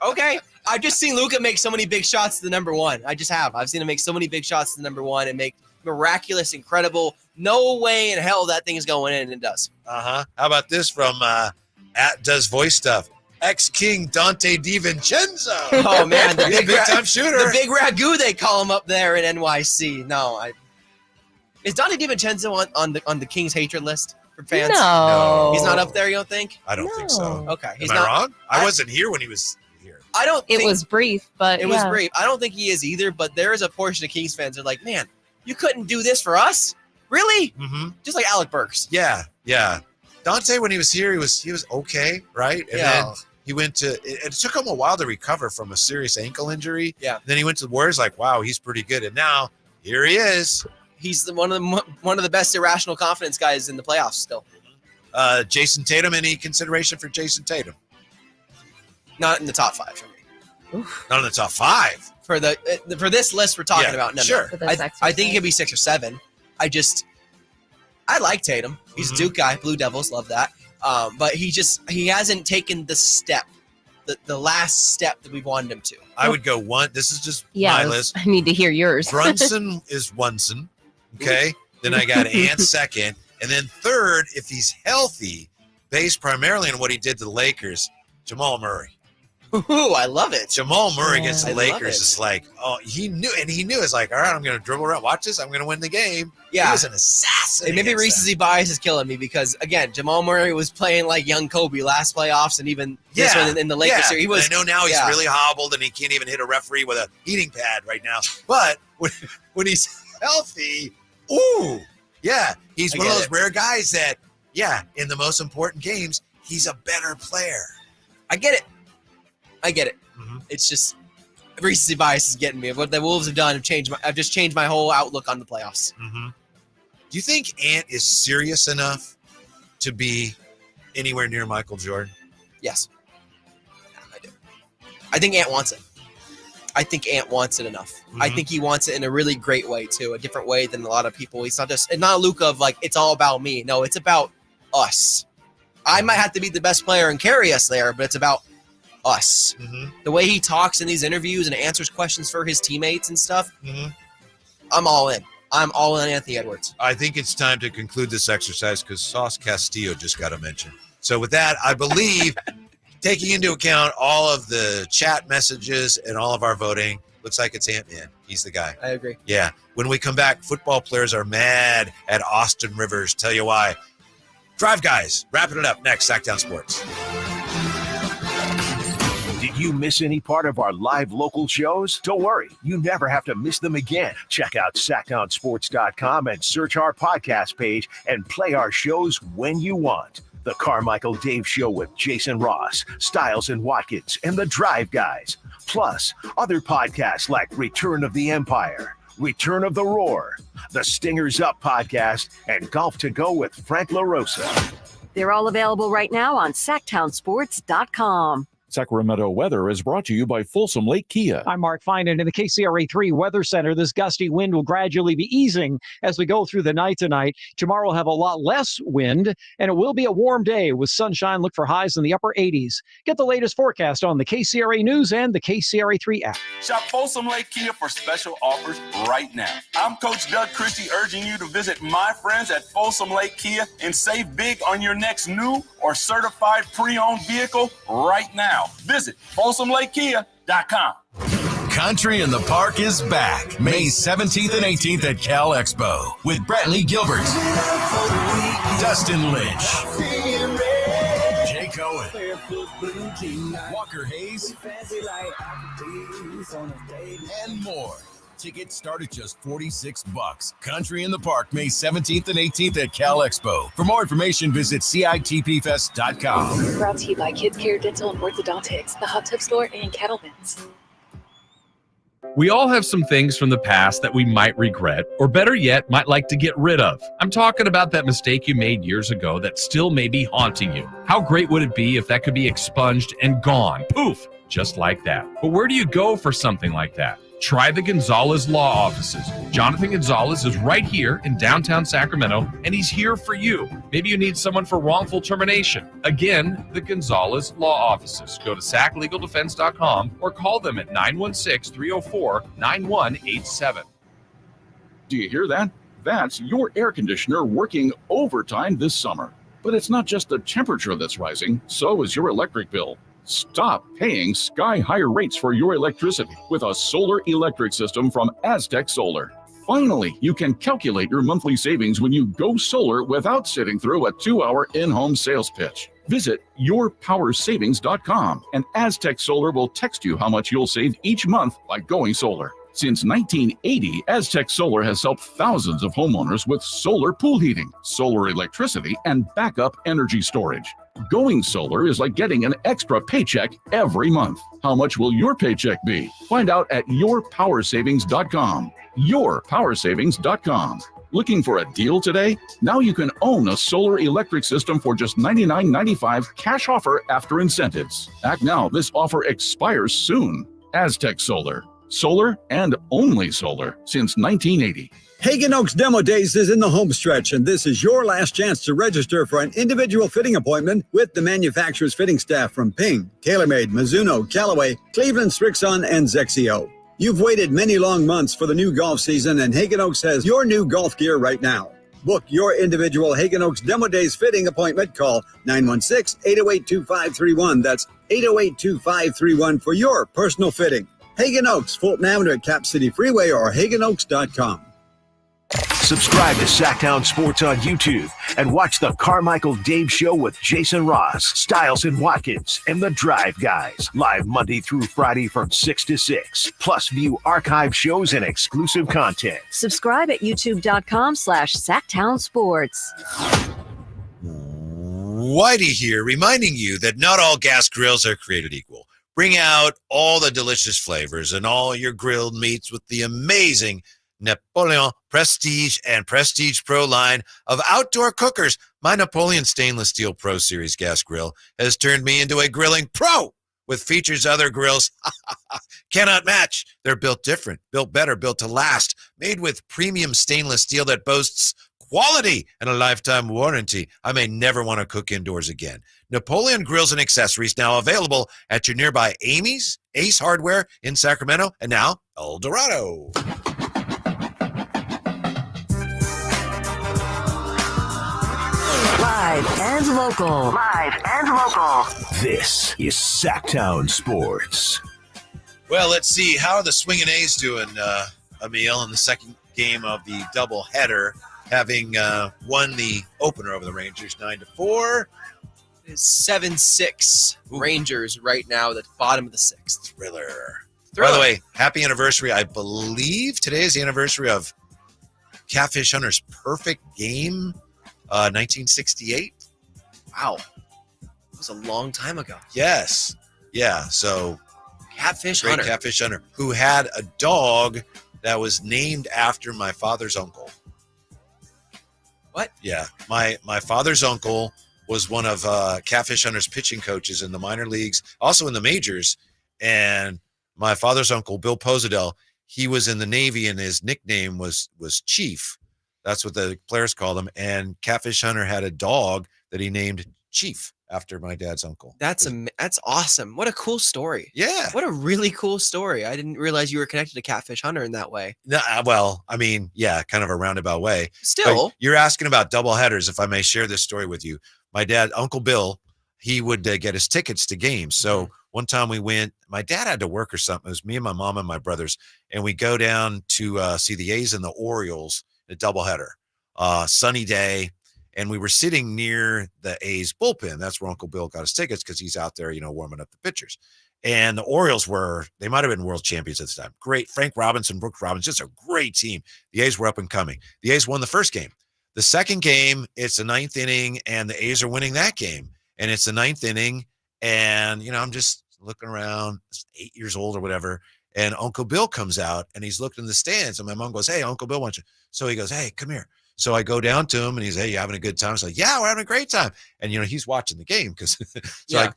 Okay. I've just seen Luka make so many big shots to the number 1. I just have. I've seen him make so many big shots to the number 1 and make miraculous, incredible, no way in hell that thing is going in, and it does. How about this from at Does Voice Stuff? Ex-King Dante DiVincenzo. Oh, man. The big-time shooter. The big ragu, they call him up there in NYC. Is Dante DiVincenzo on the Kings hatred list for fans? No. He's not up there, you don't think? I don't think so. Okay. Am I wrong? I wasn't here when he was here. I don't think it was brief, but it was brief. I don't think he is either, but there is a portion of Kings fans that are like, man, you couldn't do this for us? Really? Mm-hmm. Just like Alec Burks. Yeah. Dante, when he was here, he was okay, right? And then he went to it took him a while to recover from a serious ankle injury. Yeah. And then he went to the Warriors, like, wow, he's pretty good. And now here he is. He's one of the best irrational confidence guys in the playoffs still. Jason Tatum, any consideration for Jason Tatum? Not in the top 5 for me. Not in the top 5? For this list we're talking about. No, sure. No. I think he could be 6 or 7. I like Tatum. He's a Duke guy. Blue Devils, love that. But he hasn't taken the step, the last step that we wanted him to. I would go 1. This is just my list. I need to hear yours. Brunson is Onson. Okay. Then I got Ant second. And then third, if he's healthy, based primarily on what he did to the Lakers, Jamal Murray. Ooh, I love it. Jamal Murray against the Lakers is like, he knew it's like, all right, I'm going to dribble around. Watch this. I'm going to win the game. Yeah. He was an assassin. And maybe recency bias is killing me because, again, Jamal Murray was playing like young Kobe last playoffs and even this one in the Lakers series. I know now he's really hobbled and he can't even hit a referee with a heating pad right now. But when he's healthy, he's one of those rare guys that, in the most important games, he's a better player. I get it. It's just recency bias is getting me. What the Wolves have done, I've just changed my whole outlook on the playoffs. Do you think Ant is serious enough to be anywhere near Michael Jordan? Yes, I do. I think Ant wants it. I think Ant wants it enough. I think he wants it in a really great way too, a different way than a lot of people. It's not a Luka of like it's all about me. No, it's about us. I might have to be the best player and carry us there, but it's about us. The way he talks in these interviews and answers questions for his teammates and stuff, I'm all in. I'm all in Anthony Edwards. I think it's time to conclude this exercise because Sauce Castillo just got a mention. So with that, I believe taking into account all of the chat messages and all of our voting, looks like it's Ant-Man. He's the guy. I agree. Yeah. When we come back, football players are mad at Austin Rivers. Tell you why. Drive Guys, wrapping it up next, Sacktown Sports. Did you miss any part of our live local shows? Don't worry, you never have to miss them again. Check out sacktownsports.com and search our podcast page and play our shows when you want. The Carmichael Dave Show with Jason Ross, Stiles and Watkins, and the Drive Guys. Plus, other podcasts like Return of the Empire, Return of the Roar, the Stingers Up podcast, and Golf to Go with Frank LaRosa. They're all available right now on sacktownsports.com. Sacramento weather is brought to you by Folsom Lake Kia. I'm Mark Finan in the KCRA3 Weather Center. This gusty wind will gradually be easing as we go through the night tonight. Tomorrow will have a lot less wind, and it will be a warm day with sunshine. Look for highs in the upper 80s. Get the latest forecast on the KCRA News and the KCRA3 app. Shop Folsom Lake Kia for special offers right now. I'm Coach Doug Christie urging you to visit my friends at Folsom Lake Kia and save big on your next new or certified pre-owned vehicle right now. Visit FolsomLakeKia.com. Country in the Park is back May 17th and 18th at Cal Expo with Brantley Gilbert, Dustin Lynch, Jay Cohen, Walker Hayes, and more. Tickets start at just $46. Country in the Park, May 17th and 18th at Cal Expo. For more information, visit CITPFest.com. Brought to you by Kids Care Dental and Orthodontics, the Hot Tub Store, and Kettleman's. We all have some things from the past that we might regret, or better yet, might like to get rid of. I'm talking about that mistake you made years ago that still may be haunting you. How great would it be if that could be expunged and gone? Poof! Just like that. But where do you go for something like that? Try the Gonzalez Law Offices. Jonathan Gonzalez is right here in downtown Sacramento, and he's here for you. Maybe you need someone for wrongful termination. Again, the Gonzalez Law Offices. Go to saclegaldefense.com or call them at 916-304-9187. Do you hear that? That's your air conditioner working overtime this summer. But it's not just the temperature that's rising, so is your electric bill. Stop paying sky-higher rates for your electricity with a solar electric system from Aztec Solar. Finally, you can calculate your monthly savings when you go solar without sitting through a 2-hour in-home sales pitch. Visit yourpowersavings.com and Aztec Solar will text you how much you'll save each month by going solar. Since 1980, Aztec Solar has helped thousands of homeowners with solar pool heating, solar electricity, and backup energy storage. Going solar is like getting an extra paycheck every month. How much will your paycheck be? Find out at yourpowersavings.com. yourpowersavings.com. Looking for a deal today? Now you can own a solar electric system for just $99.95 cash offer after incentives. Act now. This offer expires soon. Aztec Solar. Solar and only solar since 1980. Hagen Oaks Demo Days is in the home stretch, and this is your last chance to register for an individual fitting appointment with the manufacturer's fitting staff from Ping, TaylorMade, Mizuno, Callaway, Cleveland, Strixon, and Zexio. You've waited many long months for the new golf season, and Hagen Oaks has your new golf gear right now. Book your individual Hagen Oaks Demo Days fitting appointment. Call 916-808-2531. That's 808-2531 for your personal fitting. Hagen Oaks, Fulton Avenue at Cap City Freeway or HagenOaks.com. Subscribe to Sacktown Sports on YouTube and watch the Carmichael Dave Show with Jason Ross, Stiles and Watkins, and the Drive Guys. Live Monday through Friday from 6 to 6. Plus view archive shows and exclusive content. Subscribe at youtube.com/Sacktown Sports. Whitey here, reminding you that not all gas grills are created equal. Bring out all the delicious flavors and all your grilled meats with the amazing Napoleon Prestige and Prestige Pro line of outdoor cookers. My Napoleon Stainless Steel Pro Series gas grill has turned me into a grilling pro with features other grills cannot match. They're built different, built better, built to last, made with premium stainless steel that boasts quality and a lifetime warranty. I may never want to cook indoors again. Napoleon Grills and Accessories now available at your nearby Amy's, Ace Hardware in Sacramento, and now El Dorado. Live and local. This is Sacktown Sports. Well, let's see. How are the Swingin' A's doing, Emil, in the second game of the doubleheader, having won the opener over the Rangers 9-4? It's 7-6 Rangers right now, the bottom of the sixth. Thriller. By the way, happy anniversary. I believe today is the anniversary of Catfish Hunter's perfect game, 1968. Wow. That was a long time ago. Yes. Yeah, so Catfish great Hunter. Catfish Hunter, who had a dog that was named after my father's uncle. What? Yeah, my father's uncle was one of Catfish Hunter's pitching coaches in the minor leagues, also in the majors. And my father's uncle, Bill Posadell, he was in the Navy, and his nickname was Chief. That's what the players called him. And Catfish Hunter had a dog that he named Chief after my dad's uncle. That's awesome. What a cool story. Yeah. What a really cool story. I didn't realize you were connected to Catfish Hunter in that way. No, well, I mean, yeah, kind of a roundabout way. Still. But you're asking about double headers, if I may share this story with you. My dad, Uncle Bill, he would get his tickets to games. So one time we went, my dad had to work or something. It was me and my mom and my brothers. And we go down to see the A's and the Orioles, a doubleheader. Sunny day. And we were sitting near the A's bullpen. That's where Uncle Bill got his tickets because he's out there, warming up the pitchers. And the Orioles they might have been world champions at the time. Great. Frank Robinson, Brooks Robinson, just a great team. The A's were up and coming. The A's won the first game. The second game, it's the ninth inning, and the A's are winning that game. And it's the ninth inning, and, I'm just looking around, 8 years old or whatever, and Uncle Bill comes out, and he's looking in the stands, and my mom goes, "Hey, Uncle Bill wants you." So he goes, "Hey, come here." So I go down to him, and he's, "Hey, you having a good time?" I was like, "Yeah, we're having a great time." And, he's watching the game because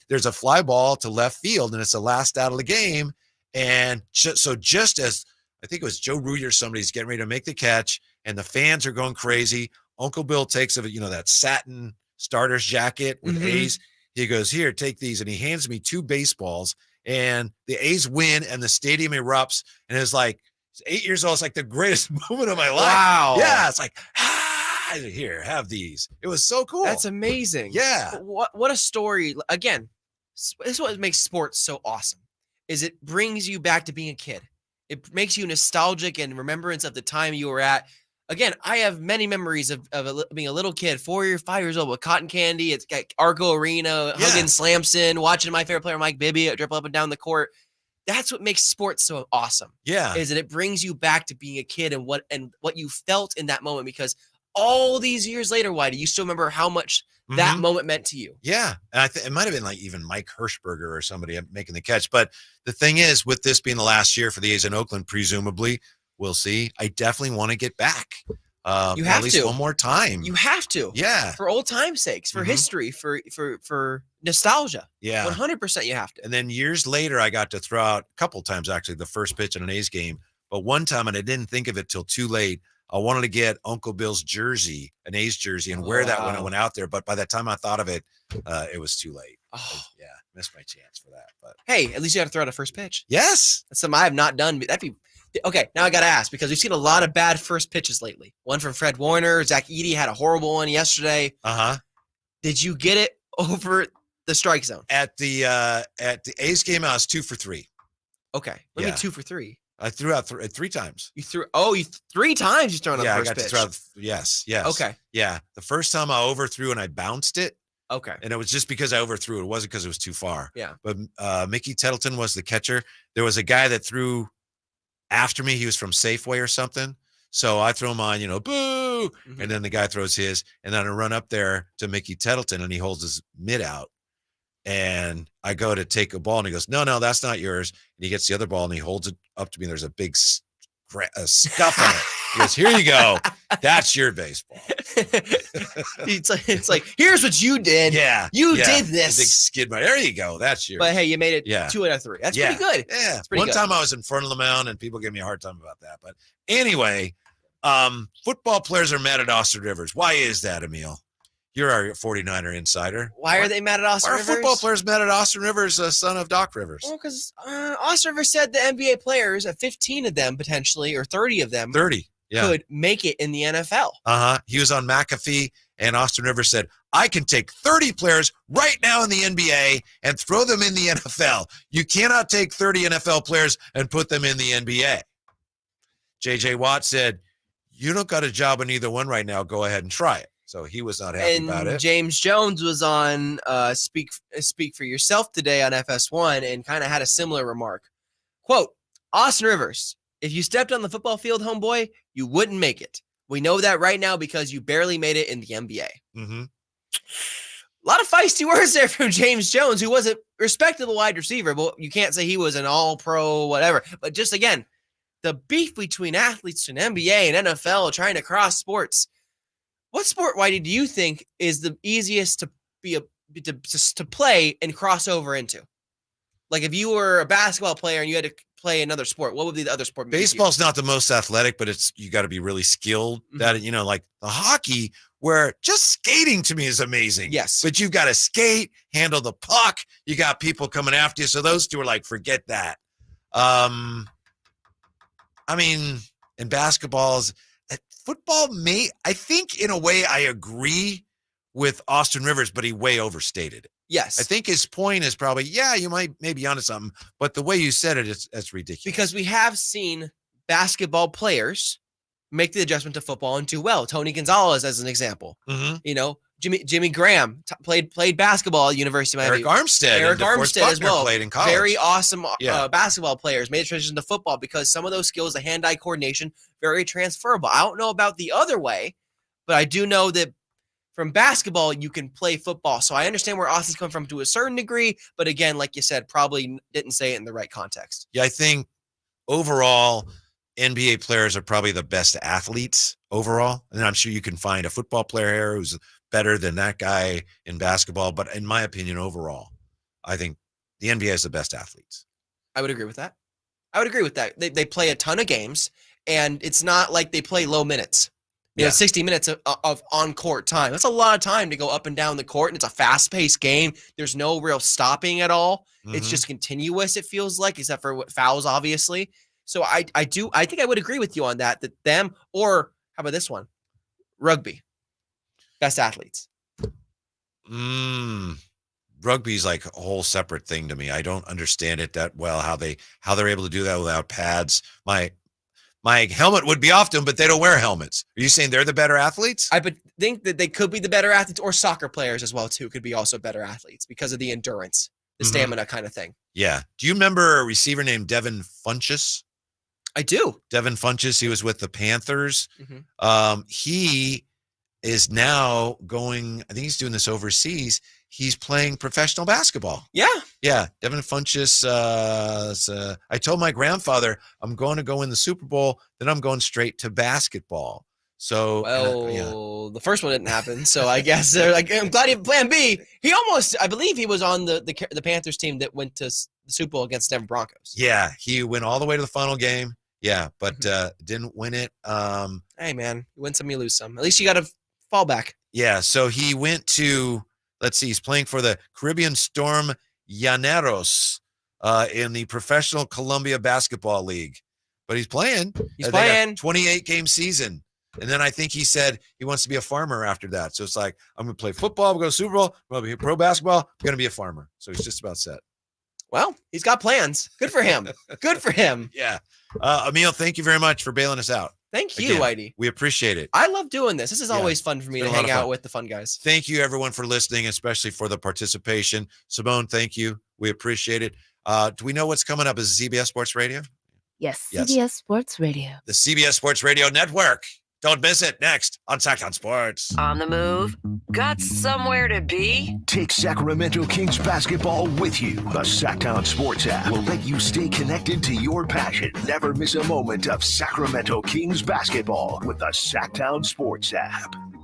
there's a fly ball to left field, and it's the last out of the game. And just as I think it was Joe Rudy or somebody's getting ready to make the catch, and the fans are going crazy, Uncle Bill takes that satin starter's jacket with A's. He goes, "Here, take these." And he hands me 2 baseballs, and the A's win, and the stadium erupts. And it's like, 8 years old. It's like the greatest moment of my life. Wow. Yeah. It's like, here, have these. It was so cool. That's amazing. Yeah. What a story. Again, this is what makes sports so awesome, is it brings you back to being a kid. It makes you nostalgic and remembrance of the time you were at. Again, I have many memories of being a little kid, 4 or 5 years old, with cotton candy. It's got Arco Arena, hugging Slamson, watching my favorite player, Mike Bibby, dribble up and down the court. That's what makes sports so awesome. Yeah. Is that it brings you back to being a kid and what you felt in that moment, because all these years later, Whitey, you still remember how much that moment meant to you. Yeah. And I think it might have been like even Mike Hirschberger or somebody making the catch. But the thing is, with this being the last year for the A's in Oakland, presumably, We'll see. I definitely want to get back. You have at least to. one more time. You have to. Yeah. For old time's sakes, for history, for nostalgia. Yeah. 100% you have to. And then years later, I got to throw out a couple times, actually, the first pitch in an A's game. But one time, and I didn't think of it till too late, I wanted to get Uncle Bill's jersey, an A's jersey, and wear that when I went out there. But by the time I thought of it, it was too late. Oh. Yeah, missed my chance for that. But hey, at least you got to throw out a first pitch. Yes. That's something I have not done. That'd be okay. Now I got to ask, because we've seen a lot of bad first pitches lately. One from Fred Warner. Zach Edey had a horrible one yesterday. Did you get it over the strike zone? At the A's game, I was 2 for 3. Okay. What do you mean 2 for 3? I threw out 3 times. You threw 3 times. You thrown out the first pitch. I got to throw out. Yes. Okay. Yeah. The first time I overthrew and I bounced it. Okay. And it was just because I overthrew it. It wasn't because it was too far. Yeah. But Mickey Tettleton was the catcher. There was a guy that threw after me. He was from Safeway or something. So I throw mine, boo. And then the guy throws his. And then I run up there to Mickey Tettleton and he holds his mitt out. And I go to take a ball and he goes, no, that's not yours. And he gets the other ball and he holds it up to me. There's a big scuff on it. He goes, here you go. That's your baseball. it's like, here's what you did. Yeah. You did this. Big skid mark. There you go. That's yours. But hey, you made it 2 out of 3. That's pretty good. Yeah. That's pretty One good. time I was in front of the mound and people gave me a hard time about that. But anyway, football players are mad at Austin Rivers. Why is that, Emil? You're our 49er insider. Why are they mad at Austin Rivers? Why are football players mad at Austin Rivers, son of Doc Rivers? Well, because Austin Rivers said the NBA players, 15 of them potentially, or 30 of them, 30, could make it in the NFL. He was on McAfee, and Austin Rivers said, I can take 30 players right now in the NBA and throw them in the NFL. You cannot take 30 NFL players and put them in the NBA. J.J. Watt said, you don't got a job in either one right now. Go ahead and try it. So he was not happy about it. James Jones was on Speak for Yourself today on FS1 and kind of had a similar remark. Quote, Austin Rivers, if you stepped on the football field, homeboy, you wouldn't make it. We know that right now because you barely made it in the NBA. A lot of feisty words there from James Jones, who was a respectable wide receiver, but you can't say he was an all-pro whatever. But just, again, the beef between athletes in NBA and NFL trying to cross sports. What sport, Whitey, do you think is the easiest to play and cross over into? Like if you were a basketball player and you had to play another sport, what would be the other sport? Baseball's not the most athletic, but you got to be really skilled. That like the hockey, where just skating to me is amazing. Yes, but you've got to skate, handle the puck. You got people coming after you, so those two are like, forget that. I mean, in basketballs. Football I think in a way I agree with Austin Rivers, but he way overstated it. Yes. I think his point is probably, you might maybe onto something, but the way you said it, it's ridiculous. Because we have seen basketball players make the adjustment to football and do well. Tony Gonzalez, as an example. Jimmy Graham played basketball at University of Miami. Eric Armstead as well. Played in college. Very awesome basketball players made a transition to football because some of those skills, the hand-eye coordination, very transferable. I don't know about the other way, but I do know that from basketball, you can play football. So I understand where Austin's coming from to a certain degree, but again, like you said, probably didn't say it in the right context. Yeah, I think overall, NBA players are probably the best athletes overall. And I'm sure you can find a football player here who's better than that guy in basketball. But in my opinion, overall, I think the NBA is the best athletes. I would agree with that. They play a ton of games, and it's not like they play low minutes. You know, 60 minutes of on-court time. That's a lot of time to go up and down the court, and it's a fast-paced game. There's no real stopping at all. It's just continuous, it feels like, except for what fouls, obviously. So I think I would agree with you on that them, or how about this one? Rugby. Best athletes. Rugby's like a whole separate thing to me. I don't understand it that well, how they're able to do that without pads. My helmet would be off them, but they don't wear helmets. Are you saying they're the better athletes? I would think that they could be the better athletes, or soccer players as well, too, could be also better athletes because of the endurance, the stamina kind of thing. Yeah. Do you remember a receiver named Devin Funchess? I do. Devin Funchess, he was with the Panthers. He is now going, I think he's doing this overseas. He's playing professional basketball. Yeah. Yeah, Devin Funchess. I told my grandfather I'm going to go win the Super Bowl, then I'm going straight to basketball. So, well, the first one didn't happen, so I guess they're like, I'm glad he had Plan B. He almost, I believe, he was on the Panthers team that went to the Super Bowl against Denver Broncos. Yeah, he went all the way to the final game. Yeah, but didn't win it. Hey, man, you win some, you lose some. At least you got a fallback. Yeah, so he went to. Let's see, he's playing for the Caribbean Storm Llaneros in the Professional Columbia Basketball League. But he's playing. He's playing. 28-game season. And then I think he said he wants to be a farmer after that. So it's like, I'm going to play football, I'm going to go to Super Bowl, I'm going to be pro basketball, I'm going to be a farmer. So he's just about set. Well, he's got plans. Good for him. Good for him. Yeah. Emil, thank you very much for bailing us out. Thank you, Whitey. We appreciate it. I love doing this. This is always fun for me to hang out with the fun guys. Thank you, everyone, for listening, especially for the participation. Simone, thank you. We appreciate it. Do we know what's coming up? Is it CBS Sports Radio? Yes, CBS Sports Radio. The CBS Sports Radio Network. Don't miss it. Next on Sacktown Sports. On the move? Got somewhere to be? Take Sacramento Kings basketball with you. The Sacktown Sports app will let you stay connected to your passion. Never miss a moment of Sacramento Kings basketball with the Sacktown Sports app.